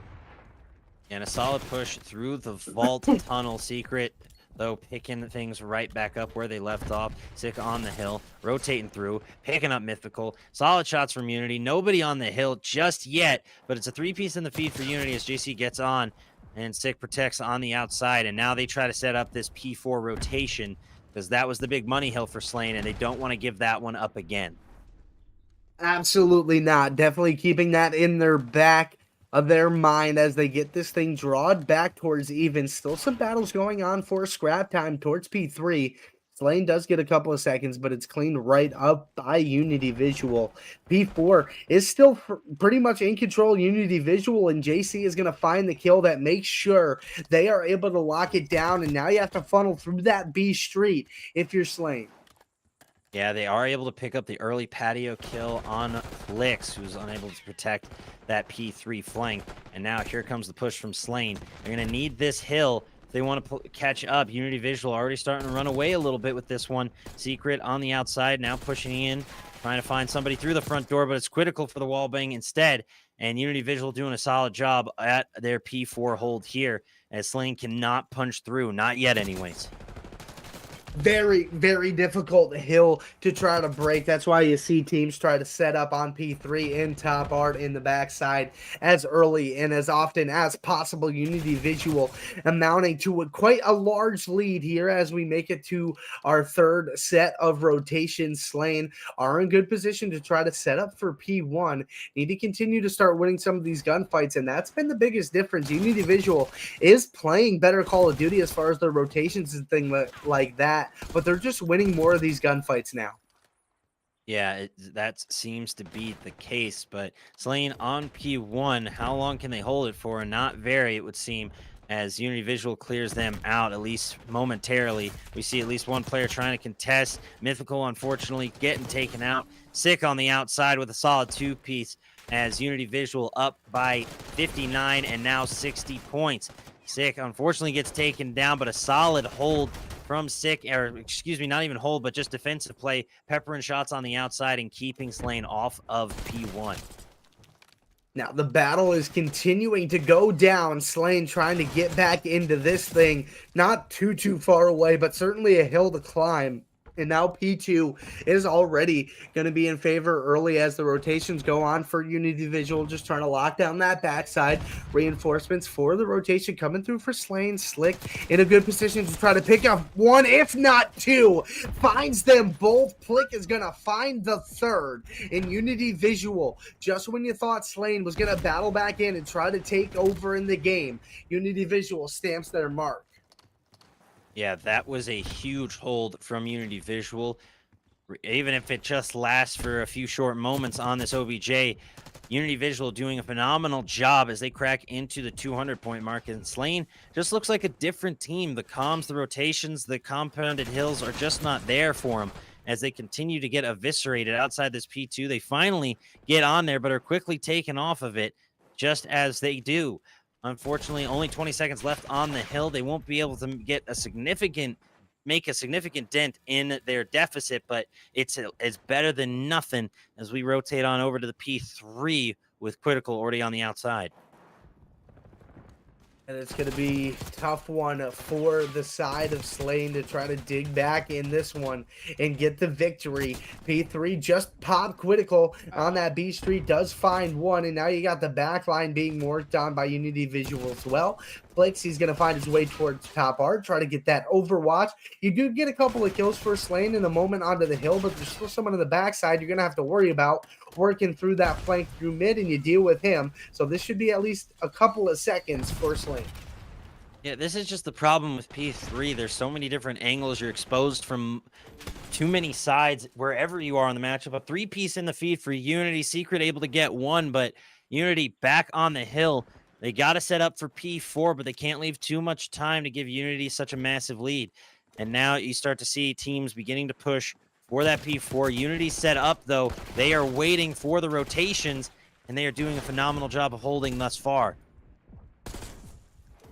And a solid push through the vault tunnel. Secret, though, picking things right back up where they left off. Sick on the hill, rotating through, picking up Mythical. Solid shots from Unity. Nobody on the hill just yet, but it's a three-piece in the feed for Unity as JC gets on, and Sick protects on the outside. And now they try to set up this P4 rotation because that was the big money hill for Slane, and they don't want to give that one up again. Absolutely not. Definitely keeping that in their back of their mind as they get this thing drawn back towards even. Still some battles going on for scrap time towards P3. Slane does get a couple of seconds, but it's cleaned right up by Unity Visual. P4 is still pretty much in control. Unity Visual, and JC is going to find the kill that makes sure they are able to lock it down. And now you have to funnel through that B street if you're Slane. Yeah, they are able to pick up the early patio kill on Plix, who's unable to protect that P3 flank. And now here comes the push from Slane. They're going to need this hill if they want to catch up. Unity Visual already starting to run away a little bit with this one. Secret on the outside, now pushing in, trying to find somebody through the front door, but it's critical for the wall bang instead. And Unity Visual doing a solid job at their P4 hold here, as Slane cannot punch through. Not yet anyways. Very, very difficult hill to try to break. That's why you see teams try to set up on P3 in top art in the backside as early and as often as possible. Unity Visual amounting to quite a large lead here as we make it to our third set of rotations. Slane are in good position to try to set up for P1. Need to continue to start winning some of these gunfights, and that's been the biggest difference. Unity Visual is playing better Call of Duty as far as their rotations and things like that, but they're just winning more of these gunfights now. Yeah, that seems to be the case, but Slane on P1, how long can they hold it for? Not very, it would seem, as Unity Visual clears them out, at least momentarily. We see at least one player trying to contest. Mythical, unfortunately, getting taken out. Sick on the outside with a solid two-piece, as Unity Visual up by 59 and now 60 points. Sick, unfortunately, gets taken down, but a solid hold from Sick, or excuse me, not even hold, but just defensive play, peppering shots on the outside and keeping Slane off of P1. Now the battle is continuing to go down. Slane trying to get back into this thing, not too far away, but certainly a hill to climb. And now P2 is already going to be in favor early as the rotations go on for Unity Visual, just trying to lock down that backside. Reinforcements for the rotation coming through for Slane. Slick in a good position to try to pick up one, if not two. Finds them both. Plick is going to find the third. In Unity Visual, just when you thought Slane was going to battle back in and try to take over in the game, Unity Visual stamps their mark. Yeah, that was a huge hold from Unity Visual. Even if it just lasts for a few short moments on this OBJ, Unity Visual doing a phenomenal job as they crack into the 200-point mark. And Slane just looks like a different team. The comms, the rotations, the compounded hills are just not there for them as they continue to get eviscerated outside this P2. They finally get on there, but are quickly taken off of it, just as they do. Unfortunately, only 20 seconds left on the hill. They won't be able to make a significant dent in their deficit, but it's better than nothing as we rotate on over to the P3 with Critical already on the outside. And it's going to be a tough one for the side of Slane to try to dig back in this one and get the victory. P3 just popped critical on that B Street, does find one, and now you got the back line being worked on by Unity Visual as well. Flix, he's going to find his way towards top art, try to get that overwatch. You do get a couple of kills for Slane in a moment onto the hill, but there's still someone on the backside you're going to have to worry about working through that flank through mid, and you deal with him. So this should be at least a couple of seconds for Slane. Yeah, this is just the problem with P3. There's so many different angles. You're exposed from too many sides wherever you are on the matchup. A three-piece in the feed for Unity. Secret able to get one, but Unity back on the hill. They got to set up for P4, but they can't leave too much time to give Unity such a massive lead. And now you start to see teams beginning to push for that P4. Unity set up, though. They are waiting for the rotations, and they are doing a phenomenal job of holding thus far.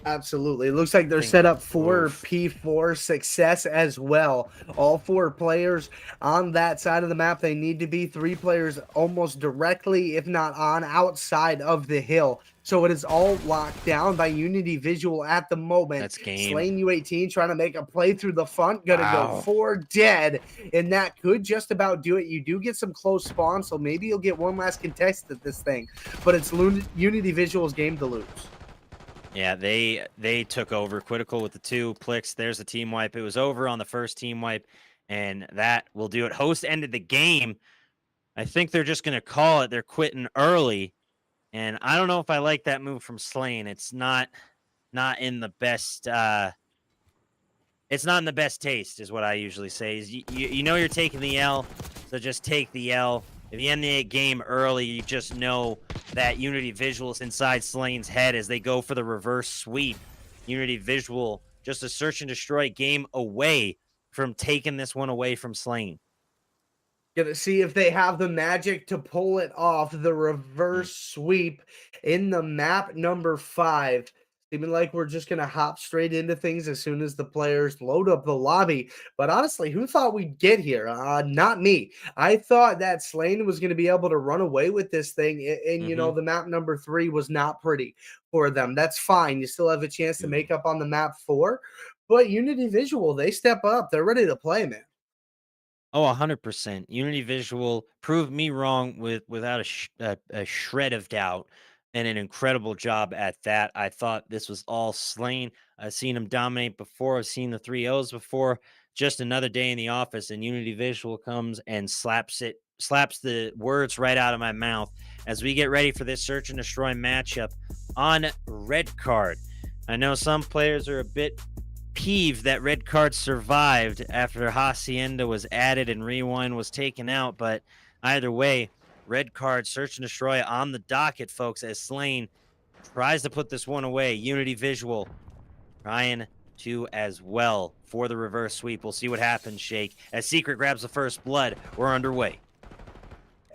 Absolutely. It looks like they're set up for P4 success as well. All four players on that side of the map, they need to be three players almost directly, if not on, outside of the hill. So it is all locked down by Unity Visual at the moment. That's game. Slane U18 trying to make a play through the front. Gonna go 4 dead, and that could just about do it. You do get some close spawns, so maybe you'll get one last contest at this thing. But it's Unity Visual's game to lose. Yeah, they took over critical with the 2. Plix, there's the team wipe. It was over on the first team wipe, and that will do it. Host ended the game. I think they're just going to call it. They're quitting early, and I don't know if I like that move from Slane. It's not in the best it's not in the best taste is what I usually say. Is you know you're taking the L, so just take the L. If you end the game early, you just know that Unity Visual is inside Slane's head as they go for the reverse sweep. Unity Visual just a search and destroy game away from taking this one away from Slane. Gonna see if they have the magic to pull it off. The reverse sweep in the map number 5. Seeming like we're just gonna hop straight into things as soon as the players load up the lobby. But honestly, who thought we'd get here? Not me. I thought that Slane was gonna be able to run away with this thing, and you know, the map number 3 was not pretty for them. That's fine. You still have a chance to make up on the map 4. But Unity Visual, they step up. They're ready to play, man. Oh, 100%. Unity Visual proved me wrong without a shred of doubt, and an incredible job at that. I thought this was all Slane. I've seen him dominate before. I've seen the 3-0s before. Just another day in the office, and Unity Visual comes and slaps the words right out of my mouth as we get ready for this search and destroy matchup on red card. I know some players are a bit peeved that red card survived after Hacienda was added and Rewind was taken out, but either way, red card search and destroy on the docket, folks, as Slane tries to put this one away. Unity Visual trying to as well for the reverse sweep. We'll see what happens, Shake. As Secret grabs the first blood, we're underway.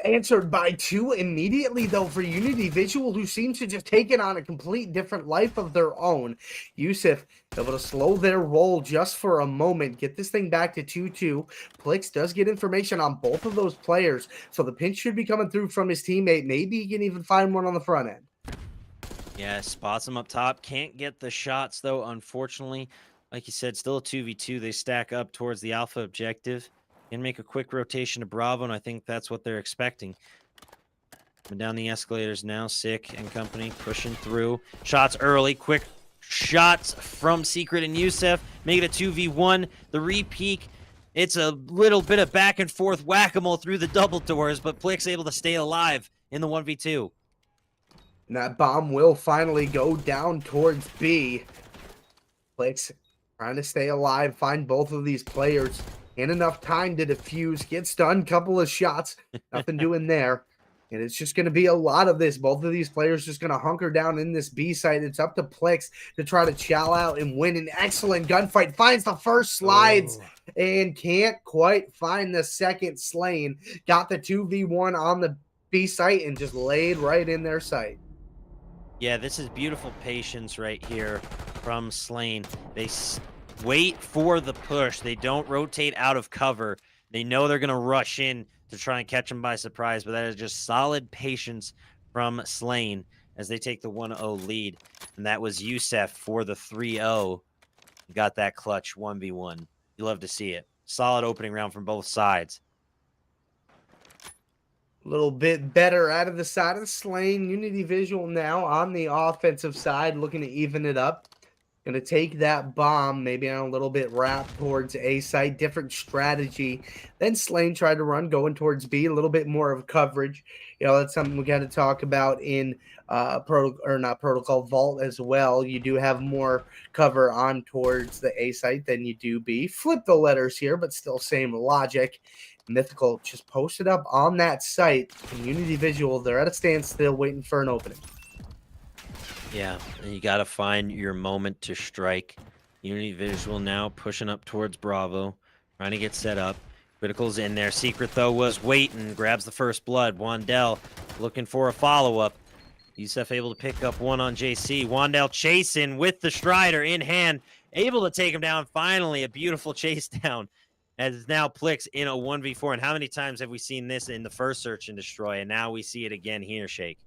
Answered by 2 immediately, though, for Unity Visual, who seems to just take it on a complete different life of their own. Yusuf able to slow their roll just for a moment, get this thing back to 2-2. Plix does get information on both of those players, so the pinch should be coming through from his teammate. Maybe he can even find one on the front end. Yeah, spots him up top. Can't get the shots, though, unfortunately. Like you said, still a 2v2. They stack up towards the alpha objective. And make a quick rotation to Bravo, and I think that's what they're expecting. Coming down the escalators now, Sick and company pushing through. Shots early, quick shots from Secret and Yusef. Make it a 2v1. The re-peek, it's a little bit of back and forth whack-a-mole through the double doors, but Plix able to stay alive in the 1v2. And that bomb will finally go down towards B. Plix trying to stay alive, find both of these players. And enough time to defuse, get stunned, couple of shots, nothing doing there. And it's just going to be a lot of this. Both of these players just going to hunker down in this B site. It's up to Plix to try to chow out and win an excellent gunfight. Finds the first slides and can't quite find the second. Slane got the 2v1 on the B site and just laid right in their sight. Yeah, this is beautiful patience right here from Slane. They wait for the push. They don't rotate out of cover. They know they're going to rush in to try and catch them by surprise, but that is just solid patience from Slane as they take the 1-0 lead. And that was Youssef for the 3-0. Got that clutch 1v1. You love to see it. Solid opening round from both sides. A little bit better out of the side of Slain. Unity Visual now on the offensive side, looking to even it up. Going to take that bomb, maybe on a little bit wrapped towards A site. Different strategy. Then Slain tried to run, going towards B. A little bit more of coverage. You know, that's something we got to talk about in Protocol Vault as well. You do have more cover on towards the A site than you do B. Flip the letters here, but still same logic. Mythical just posted up on that site. In Unity Visual, they're at a standstill waiting for an opening. Yeah, and you got to find your moment to strike. Unity Visual now pushing up towards Bravo, trying to get set up. Critical's in there. Secret, though, was waiting. Grabs the first blood. Wandell looking for a follow-up. Youssef able to pick up one on JC. Wandell chasing with the Strider in hand. Able to take him down. Finally, a beautiful chase down. As now Plix in a 1v4. And how many times have we seen this in the first Search and Destroy? And now we see it again here, Shake.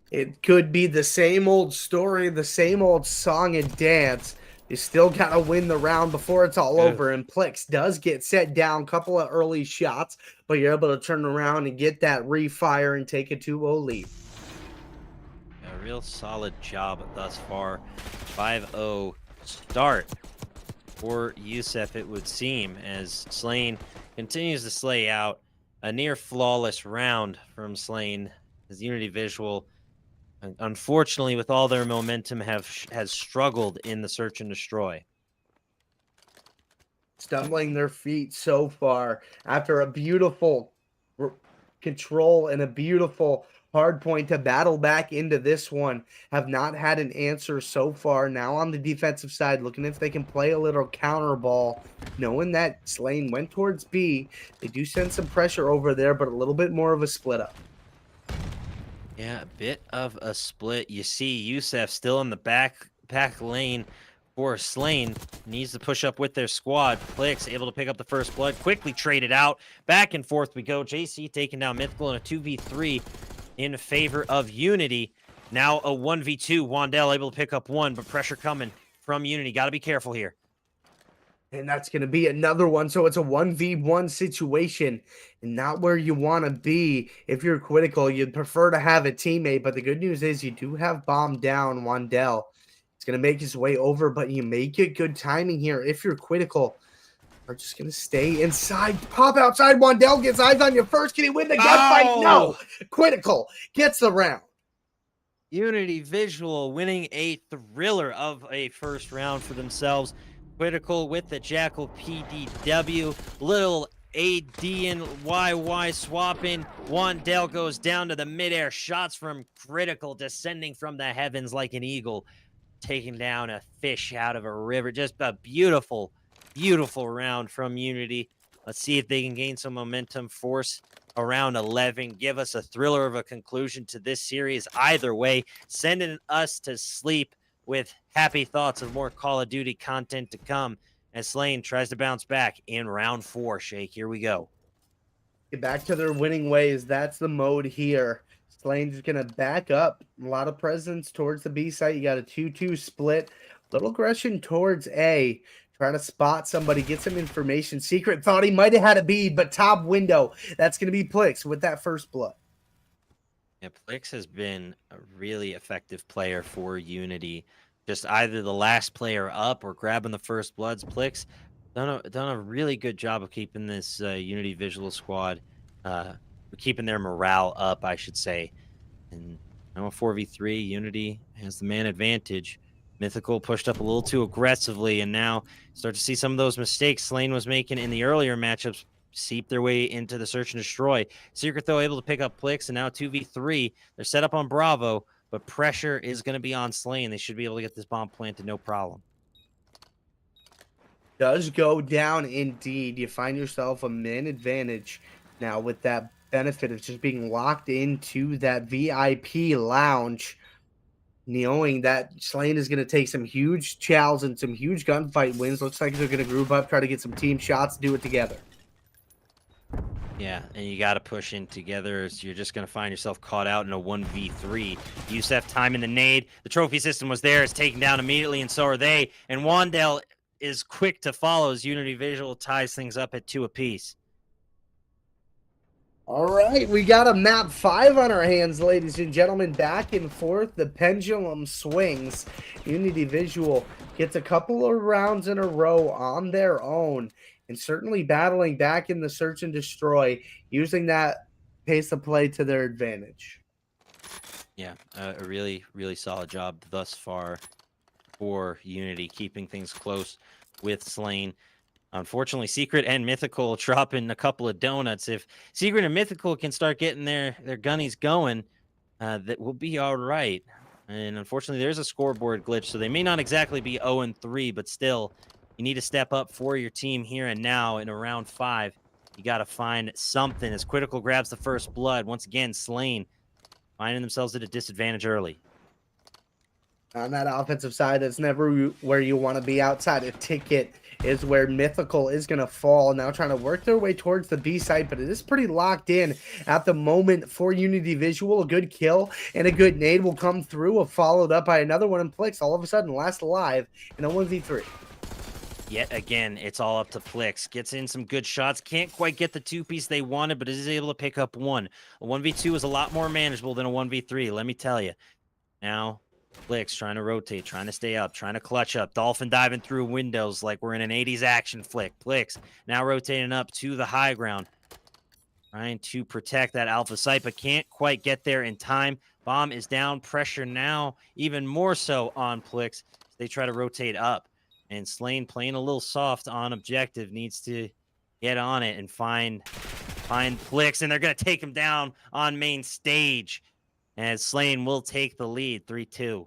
It could be the same old story, the same old song and dance. You still got to win the round before it's all over. And Plix does get set down, couple of early shots, but you're able to turn around and get that refire and take a 2-0 lead. A real solid job thus far. 5-0 start for Youssef, it would seem, as Slain continues to slay out. A near flawless round from Slain, as Unity Visual, unfortunately, with all their momentum, has struggled in the Search and Destroy. Stumbling their feet so far after a beautiful control and a beautiful hard point to battle back into this one. Have not had an answer so far. Now on the defensive side, looking if they can play a little counter ball, knowing that Slain went towards B. They do send some pressure over there, but a little bit more of a split up. Yeah, a bit of a split. You see Youssef still in the back lane for Slain. Needs to push up with their squad. Plix able to pick up the first blood. Quickly traded out. Back and forth we go. JC taking down Mythical in a 2v3 in favor of Unity. Now a 1v2. Wandell able to pick up one, but pressure coming from Unity. Got to be careful here. And that's going to be another one. So it's a 1v1 situation and not where you want to be. If you're critical, you'd prefer to have a teammate. But the good news is you do have bomb down Wandell. It's going to make his way over, but you may get good timing here. If you're critical, are just going to stay inside. Pop outside. Wandell gets eyes on you first. Can he win the gunfight? No. Critical gets the round. Unity Visual winning a thriller of a first round for themselves. Critical with the Jackal PDW. Little AD and YY swapping. Wandell goes down to the midair. Shots from Critical descending from the heavens like an eagle. Taking down a fish out of a river. Just a beautiful, beautiful round from Unity. Let's see if they can gain some momentum, force around 11. Give us a thriller of a conclusion to this series. Either way, sending us to sleep with happy thoughts of more Call of Duty content to come as Slain tries to bounce back in round 4. Shake, here we go. Get back to their winning ways. That's the mode here. Slane's just going to back up. A lot of presence towards the B site. You got a 2-2 split. Little aggression towards A. Trying to spot somebody, get some information. Secret thought he might have had a B, but top window. That's going to be Plix with that first blood. Yeah, Plix has been a really effective player for Unity. Just either the last player up or grabbing the first bloods. Plix done a really good job of keeping this Unity Visual squad, keeping their morale up, I should say. And now a 4v3, Unity has the man advantage. Mythical pushed up a little too aggressively, and now start to see some of those mistakes Slain was making in the earlier matchups seep their way into the Search and Destroy. Secret, though, able to pick up Plix, and now 2v3. They're set up on Bravo, but pressure is going to be on Slain. They should be able to get this bomb planted, no problem. Does go down indeed. You find yourself a man advantage now with that benefit of just being locked into that VIP lounge, knowing that Slain is going to take some huge chows and some huge gunfight wins. Looks like they're going to group up, try to get some team shots, do it together. Yeah, and you got to push in together. So you're just going to find yourself caught out in a 1v3. Yusef time in the nade. The trophy system was there. It's taken down immediately, and so are they. And Wandell is quick to follow as Unity Visual ties things up at 2 apiece. All right, we got a map 5 on our hands, ladies and gentlemen. Back and forth, the pendulum swings. Unity Visual gets a couple of rounds in a row on their own, and certainly battling back in the search and destroy, using that pace of play to their advantage. Yeah, a really, really solid job thus far for Unity, keeping things close with Slain. Unfortunately, Secret and Mythical dropping a couple of donuts. If Secret and Mythical can start getting their gunnies going, that will be all right. And unfortunately, there's a scoreboard glitch, so they may not exactly be 0-3, but still, you need to step up for your team here and now in a round 5. You got to find something as Critical grabs the first blood. Once again, Slain finding themselves at a disadvantage early. On that offensive side, that's never where you want to be. Outside of Ticket is where Mythical is going to fall. Now trying to work their way towards the B site, but it is pretty locked in at the moment for Unity Visual. A good kill and a good nade will come through, followed up by another one, and Plix all of a sudden last alive in a 1v3. Yet again, it's all up to Plix. Gets in some good shots. Can't quite get the 2-piece they wanted, but is able to pick up one. A 1v2 is a lot more manageable than a 1v3, let me tell you. Now, Plix trying to rotate, trying to stay up, trying to clutch up. Dolphin diving through windows like we're in an 80s action flick. Plix now rotating up to the high ground. Trying to protect that alpha site, but can't quite get there in time. Bomb is down. Pressure now even more so on Plix. They try to rotate up. And Slain playing a little soft on objective, needs to get on it and find Plix, and they're going to take him down on main stage. As Slain will take the lead, 3-2.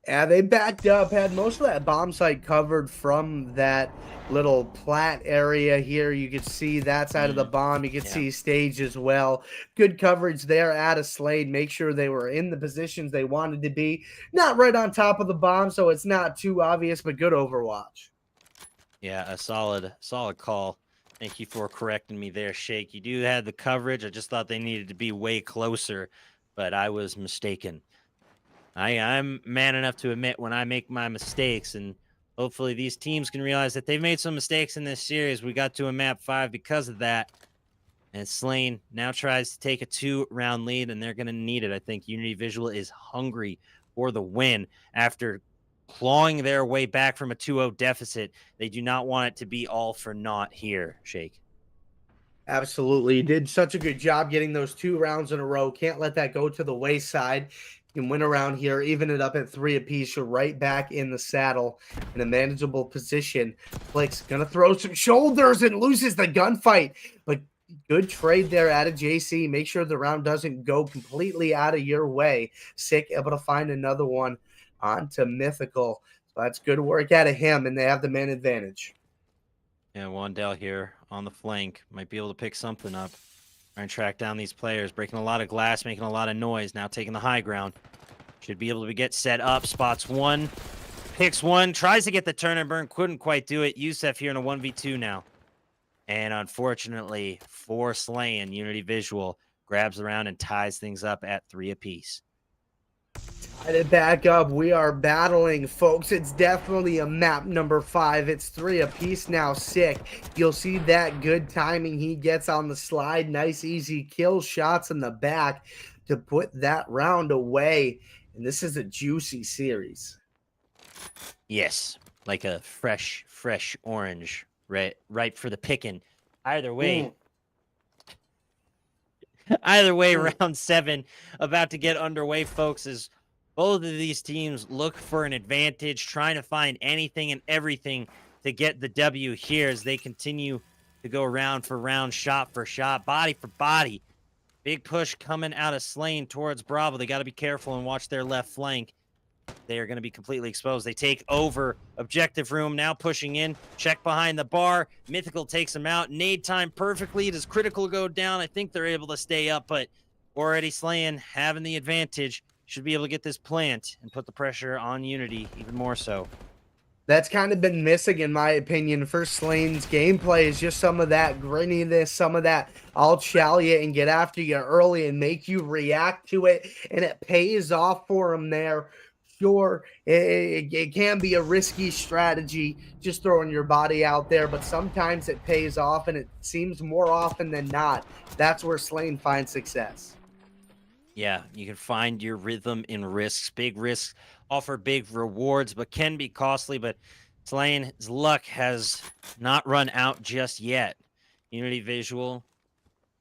Yeah, they backed up, had most of that bomb site covered from that little plat area here. You could see that side of the bomb. You could see stage as well. Good coverage there at a Slain. Make sure they were in the positions they wanted to be. Not right on top of the bomb, so it's not too obvious, but good overwatch. Yeah, a solid call. Thank you for correcting me there, Shake. You do have the coverage. I just thought they needed to be way closer, but I was mistaken. I'm man enough to admit when I make my mistakes, and hopefully these teams can realize that they've made some mistakes in this series. We got to a map 5 because of that. And Slain now tries to take a 2-round lead, and they're going to need it. I think Unity Visual is hungry for the win after clawing their way back from a 2-0 deficit. They do not want it to be all for naught here, Shake. Absolutely. You did such a good job getting those 2 rounds in a row. Can't let that go to the wayside. You can win around here, even it up at 3 apiece. You're right back in the saddle in a manageable position. Blake's going to throw some shoulders and loses the gunfight. But good trade there out of JC. Make sure the round doesn't go completely out of your way. Sick, able to find another one onto Mythical. So that's good work out of him, and they have the man advantage. Yeah, Wandell here on the flank. Might be able to pick something up. Trying to track down these players. Breaking a lot of glass, making a lot of noise. Now taking the high ground. Should be able to get set up. Spots one. Picks one. Tries to get the turn and burn. Couldn't quite do it. Yusef here in a 1v2 now. And unfortunately, for Slayin, Unity Visual grabs the round and ties things up at 3 apiece. Tied it back up. We are battling, folks. It's definitely a map number 5. It's 3 apiece now. Sick. You'll see that good timing he gets on the slide. Nice, easy kill shots in the back to put that round away. And this is a juicy series. Yes, like a fresh orange, ripe for the picking. Either way, round 7 about to get underway, folks, as both of these teams look for an advantage, trying to find anything and everything to get the W here as they continue to go round for round, shot for shot, body for body. Big push coming out of Slain towards Bravo. They got to be careful and watch their left flank. They are going to be completely exposed. They take over objective room, now pushing in. Check behind the bar. Mythical takes them out. Nade time perfectly. Does Critical go down? I think they're able to stay up, but already Slayin having the advantage. Should be able to get this plant and put the pressure on Unity even more so. That's kind of been missing, in my opinion, for Slane's gameplay is just some of that grittiness, some of that I'll chow you and get after you early and make you react to it, and it pays off for him there. Sure, it can be a risky strategy just throwing your body out there, but sometimes it pays off, and it seems more often than not that's where Slane finds success. Yeah, you can find your rhythm in risks. Big risks offer big rewards, but can be costly. But Slane's luck has not run out just yet. Unity Visual,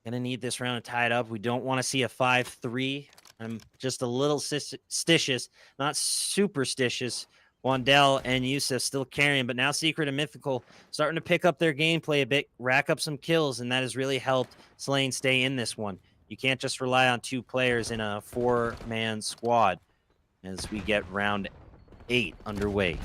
gonna need this round to tie it up. We don't want to see a 5-3. I'm just a little stitious, not superstitious. Wandell and Yusuf still carrying, but now Secret and Mythical starting to pick up their gameplay a bit, rack up some kills, and that has really helped Slane stay in this one. You can't just rely on 2 players in a 4-man squad as we get round 8 underway.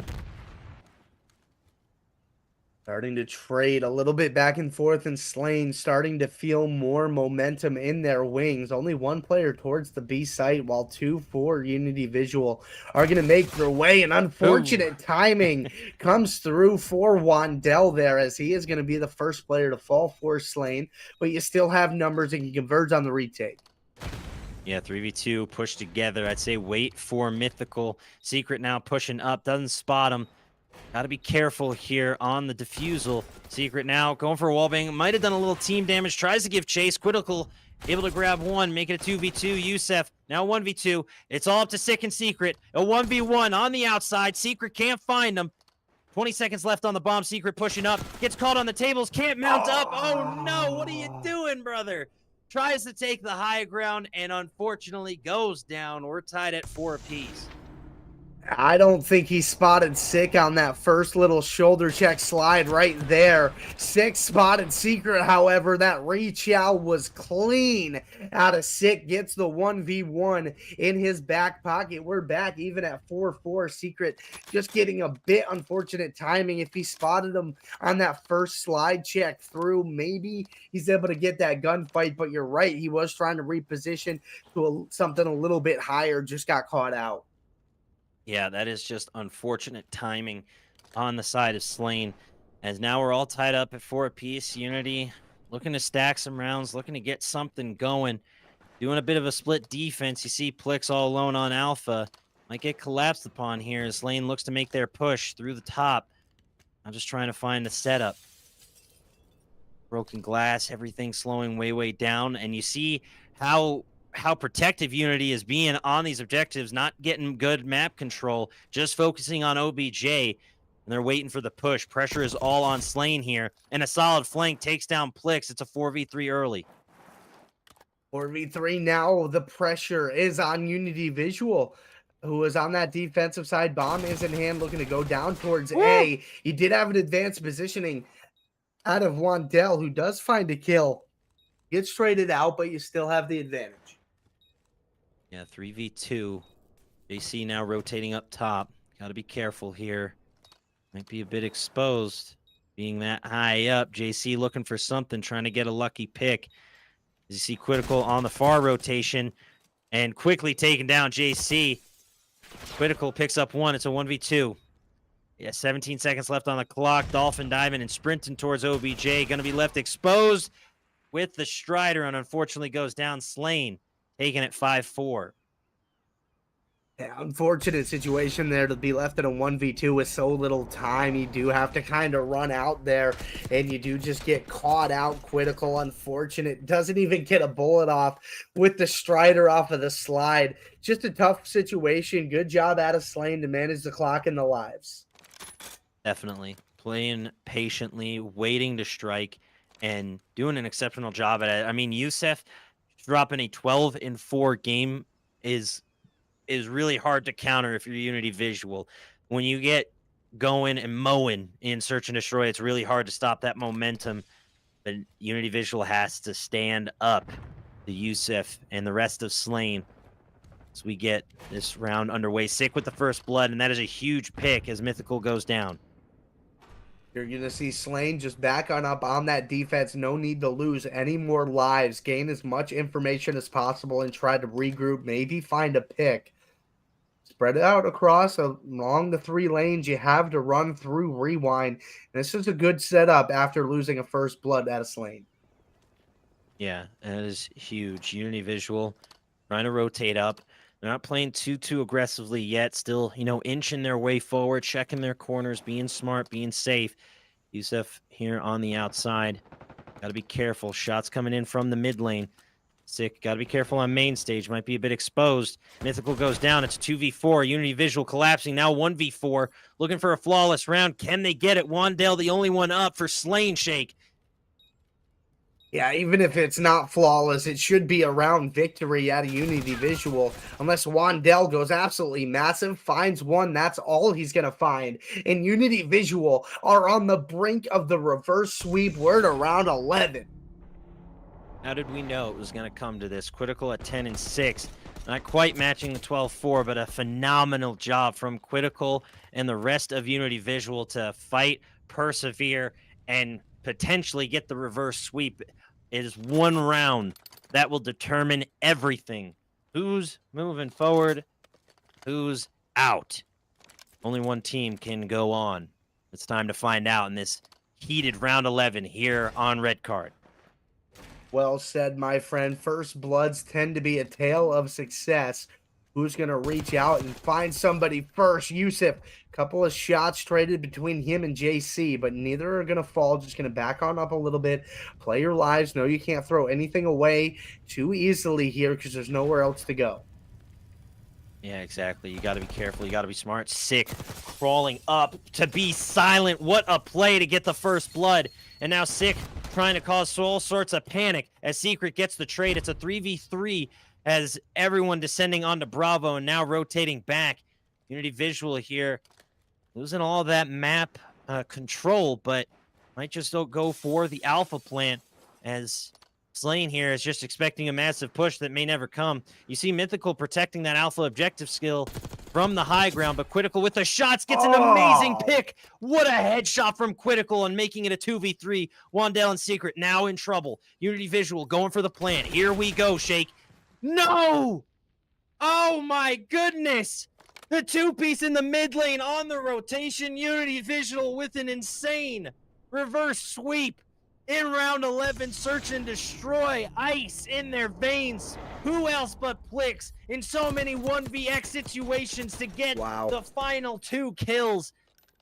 Starting to trade a little bit back and forth, and Slane starting to feel more momentum in their wings. Only 1 player towards the B site, while 2 for Unity Visual are going to make their way. And unfortunate timing comes through for Wandell there, as he is going to be the first player to fall for Slane. But you still have numbers and can converge on the retake. Yeah, 3v2 pushed together. I'd say wait for Mythical. Secret now pushing up, doesn't spot him. Got to be careful here on the defusal. Secret now going for a wallbang. Might have done a little team damage. Tries to give chase. Critical able to grab 1. Make it a 2v2. Yusef now 1v2. It's all up to Sick and Secret. A 1v1 on the outside. Secret can't find him. 20 seconds left on the bomb. Secret pushing up. Gets caught on the tables. Can't mount up. Oh no. What are you doing, brother? Tries to take the high ground and unfortunately goes down. We're tied at 4 apiece. I don't think he spotted Sick on that first little shoulder check slide right there. Sick spotted Secret, however. That reach out was clean out of Sick. Gets the 1v1 in his back pocket. We're back even at 4-4. Secret just getting a bit unfortunate timing. If he spotted him on that first slide check through, maybe he's able to get that gunfight. But you're right, he was trying to reposition to something a little bit higher. Just got caught out. Yeah, that is just unfortunate timing on the side of Slane. As now we're all tied up at 4 apiece. Unity looking to stack some rounds, looking to get something going. Doing a bit of a split defense. You see Plix all alone on Alpha. Might get collapsed upon here as Slane looks to make their push through the top. I'm just trying to find the setup. Broken glass, everything slowing way down. And you see how protective Unity is being on these objectives, not getting good map control, just focusing on OBJ, and they're waiting for the push. Pressure is all on Slane here, and a solid flank takes down Plix. It's a 4v3 early. 4v3 now. The pressure is on Unity Visual, who is on that defensive side. Bomb is in hand, looking to go down towards A. He did have an advanced positioning out of Wandell, who does find a kill. Gets traded out, but you still have the advantage. Yeah, 3v2. JC now rotating up top. Got to be careful here. Might be a bit exposed being that high up. JC looking for something, trying to get a lucky pick. As you see Critical on the far rotation and quickly taken down JC. Critical picks up 1. It's a 1v2. Yeah, 17 seconds left on the clock. Dolphin diving and sprinting towards OBJ. Going to be left exposed with the Strider and unfortunately goes down. Slane taking it 5-4. Yeah, unfortunate situation there to be left in a 1v2 with so little time. You do have to kind of run out there, and you do just get caught out. Critical, unfortunate. Doesn't even get a bullet off with the Strider off of the slide. Just a tough situation. Good job out of Slane to manage the clock and the lives. Definitely. Playing patiently, waiting to strike, and doing an exceptional job at it. I mean, Yusef dropping a 12-4 game is really hard to counter if you're Unity Visual. When you get going and mowing in Search and Destroy, it's really hard to stop that momentum. But Unity Visual has to stand up to Yusef and the rest of Slane as we get this round underway. Sick with the first blood, and that is a huge pick as Mythical goes down. You're going to see Slane just back on up on that defense. No need to lose any more lives. Gain as much information as possible and try to regroup. Maybe find a pick. Spread it out across along the 3 lanes you have to run through Rewind. And this is a good setup after losing a first blood at a Slane. Yeah, that is huge. Unity Visual trying to rotate up. They're not playing too aggressively yet. Still, inching their way forward, checking their corners, being smart, being safe. Yusuf here on the outside. Got to be careful. Shots coming in from the mid lane. Sick. Got to be careful on main stage. Might be a bit exposed. Mythical goes down. It's 2v4. Unity Visual collapsing. Now 1v4. Looking for a flawless round. Can they get it? Wandale, the only one up for Slane Shake. Yeah, even if it's not flawless, it should be a round victory at a Unity Visual. Unless Wandale goes absolutely massive, finds one, that's all he's going to find. And Unity Visual are on the brink of the reverse sweep. We're at around 11. How did we know it was going to come to this? Critical at 10-6. Not quite matching the 12-4, but a phenomenal job from Critical and the rest of Unity Visual to fight, persevere, and potentially get the reverse sweep. It is one round that will determine everything. Who's moving forward? Who's out? Only one team can go on. It's time to find out in this heated round 11 here on Red Card. Well said, my friend. First bloods tend to be a tale of success. Who's going to reach out and find somebody first? Yusuf, couple of shots traded between him and JC, but neither are going to fall. Just going to back on up a little bit. Play your lives. No, you can't throw anything away too easily here because there's nowhere else to go. Yeah, exactly. You got to be careful. You got to be smart. Sick. Crawling up to be silent. What a play to get the first blood. And now Sick trying to cause all sorts of panic as Secret gets the trade. It's a 3v3 as everyone descending onto Bravo and now rotating back. Unity Visual here losing all that map control, but might just don't go for the alpha plant as Slane here is just expecting a massive push that may never come. You see Mythical protecting that alpha objective skill from the high ground, but Critical with the shots gets an amazing pick. What a headshot from Critical and making it a 2v3. Wandale and Secret now in trouble. Unity Visual going for the plant. Here we go, Shake. No! Oh my goodness! The two-piece in the mid lane on the rotation. Unity Visual with an insane reverse sweep in round 11. Search and destroy. Ice in their veins. Who else but Plix in so many 1vx situations to get the final 2 kills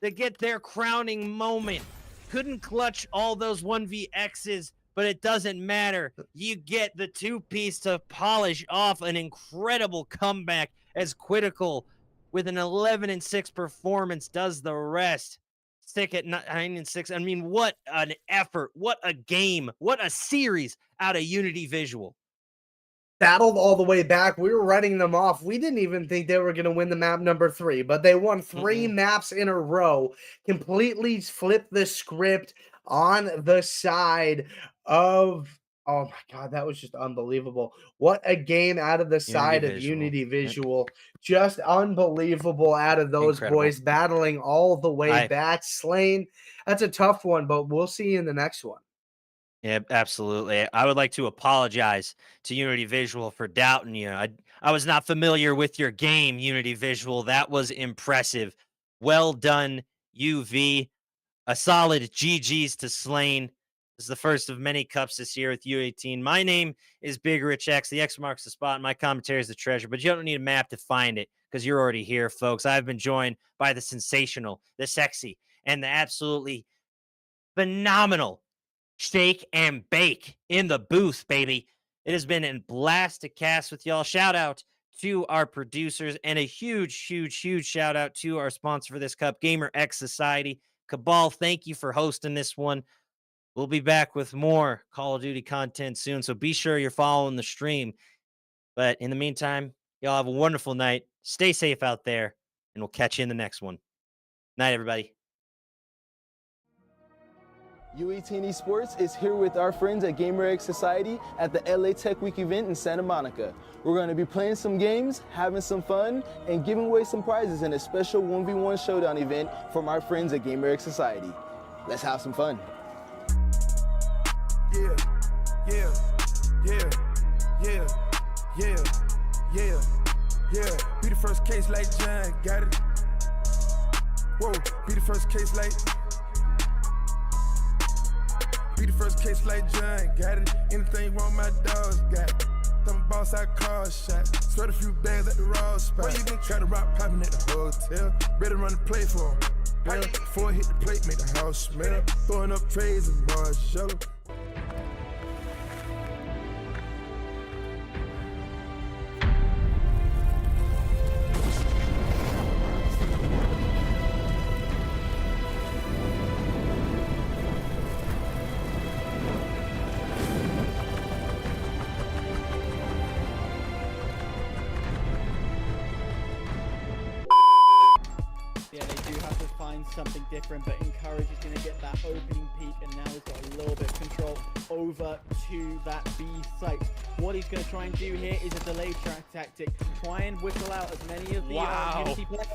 to get their crowning moment. Couldn't clutch all those 1vx's, but it doesn't matter. You get the two-piece to polish off an incredible comeback as Critical with an 11-6 performance does the rest. Stick at 9-6. I mean, what an effort. What a game. What a series out of Unity Visual. Battled all the way back. We were writing them off. We didn't even think they were going to win the map number 3, but they won 3 maps in a row. Completely flipped the script on the side of, oh my God, that was just unbelievable. What a game out of the side of Unity Visual. Just unbelievable out of those boys battling all the way back. Slane, that's a tough one, but we'll see you in the next one. Yeah, absolutely. I would like to apologize to Unity Visual for doubting you. I was not familiar with your game, Unity Visual. That was impressive. Well done, UV. A solid GG's to Slane. This is the first of many cups this year with U18. My name is Big Rich X. The X marks the spot. And my commentary is the treasure, but you don't need a map to find it because you're already here, folks. I've been joined by the sensational, the sexy, and the absolutely phenomenal Shake and Bake in the booth, baby. It has been a blast to cast with y'all. Shout out to our producers and a huge shout out to our sponsor for this cup, Gamer X Society. Cabal, thank you for hosting this one. We'll be back with more Call of Duty content soon, so be sure you're following the stream. But in the meantime, y'all have a wonderful night. Stay safe out there, and we'll catch you in the next one. Night, everybody. U18 Esports is here with our friends at Gamer X Society at the LA Tech Week event in Santa Monica. We're going to be playing some games, having some fun, and giving away some prizes in a special 1v1 showdown event from our friends at Gamer X Society. Let's have some fun. Yeah, yeah, yeah, yeah, yeah, yeah, yeah. Be the first case like John, got it. Whoa, be the first case like. Be the first case like John, got it. Anything wrong, my dogs got it. Them boss, I call shots. Sweat a few bags at the raw spot. Where you been? Try to rock popping at the hotel. Better run the play for him. Well, before I hit the plate, make the house smell. Throwing up trays and bars, yellow. Yeah, they do have to find something different, but Encourage is going to get that opening peak, and now he's got a little bit of control over to that B site. What he's going to try and do here is a delayed track tactic, try and whistle out as many of the Wow. Unity players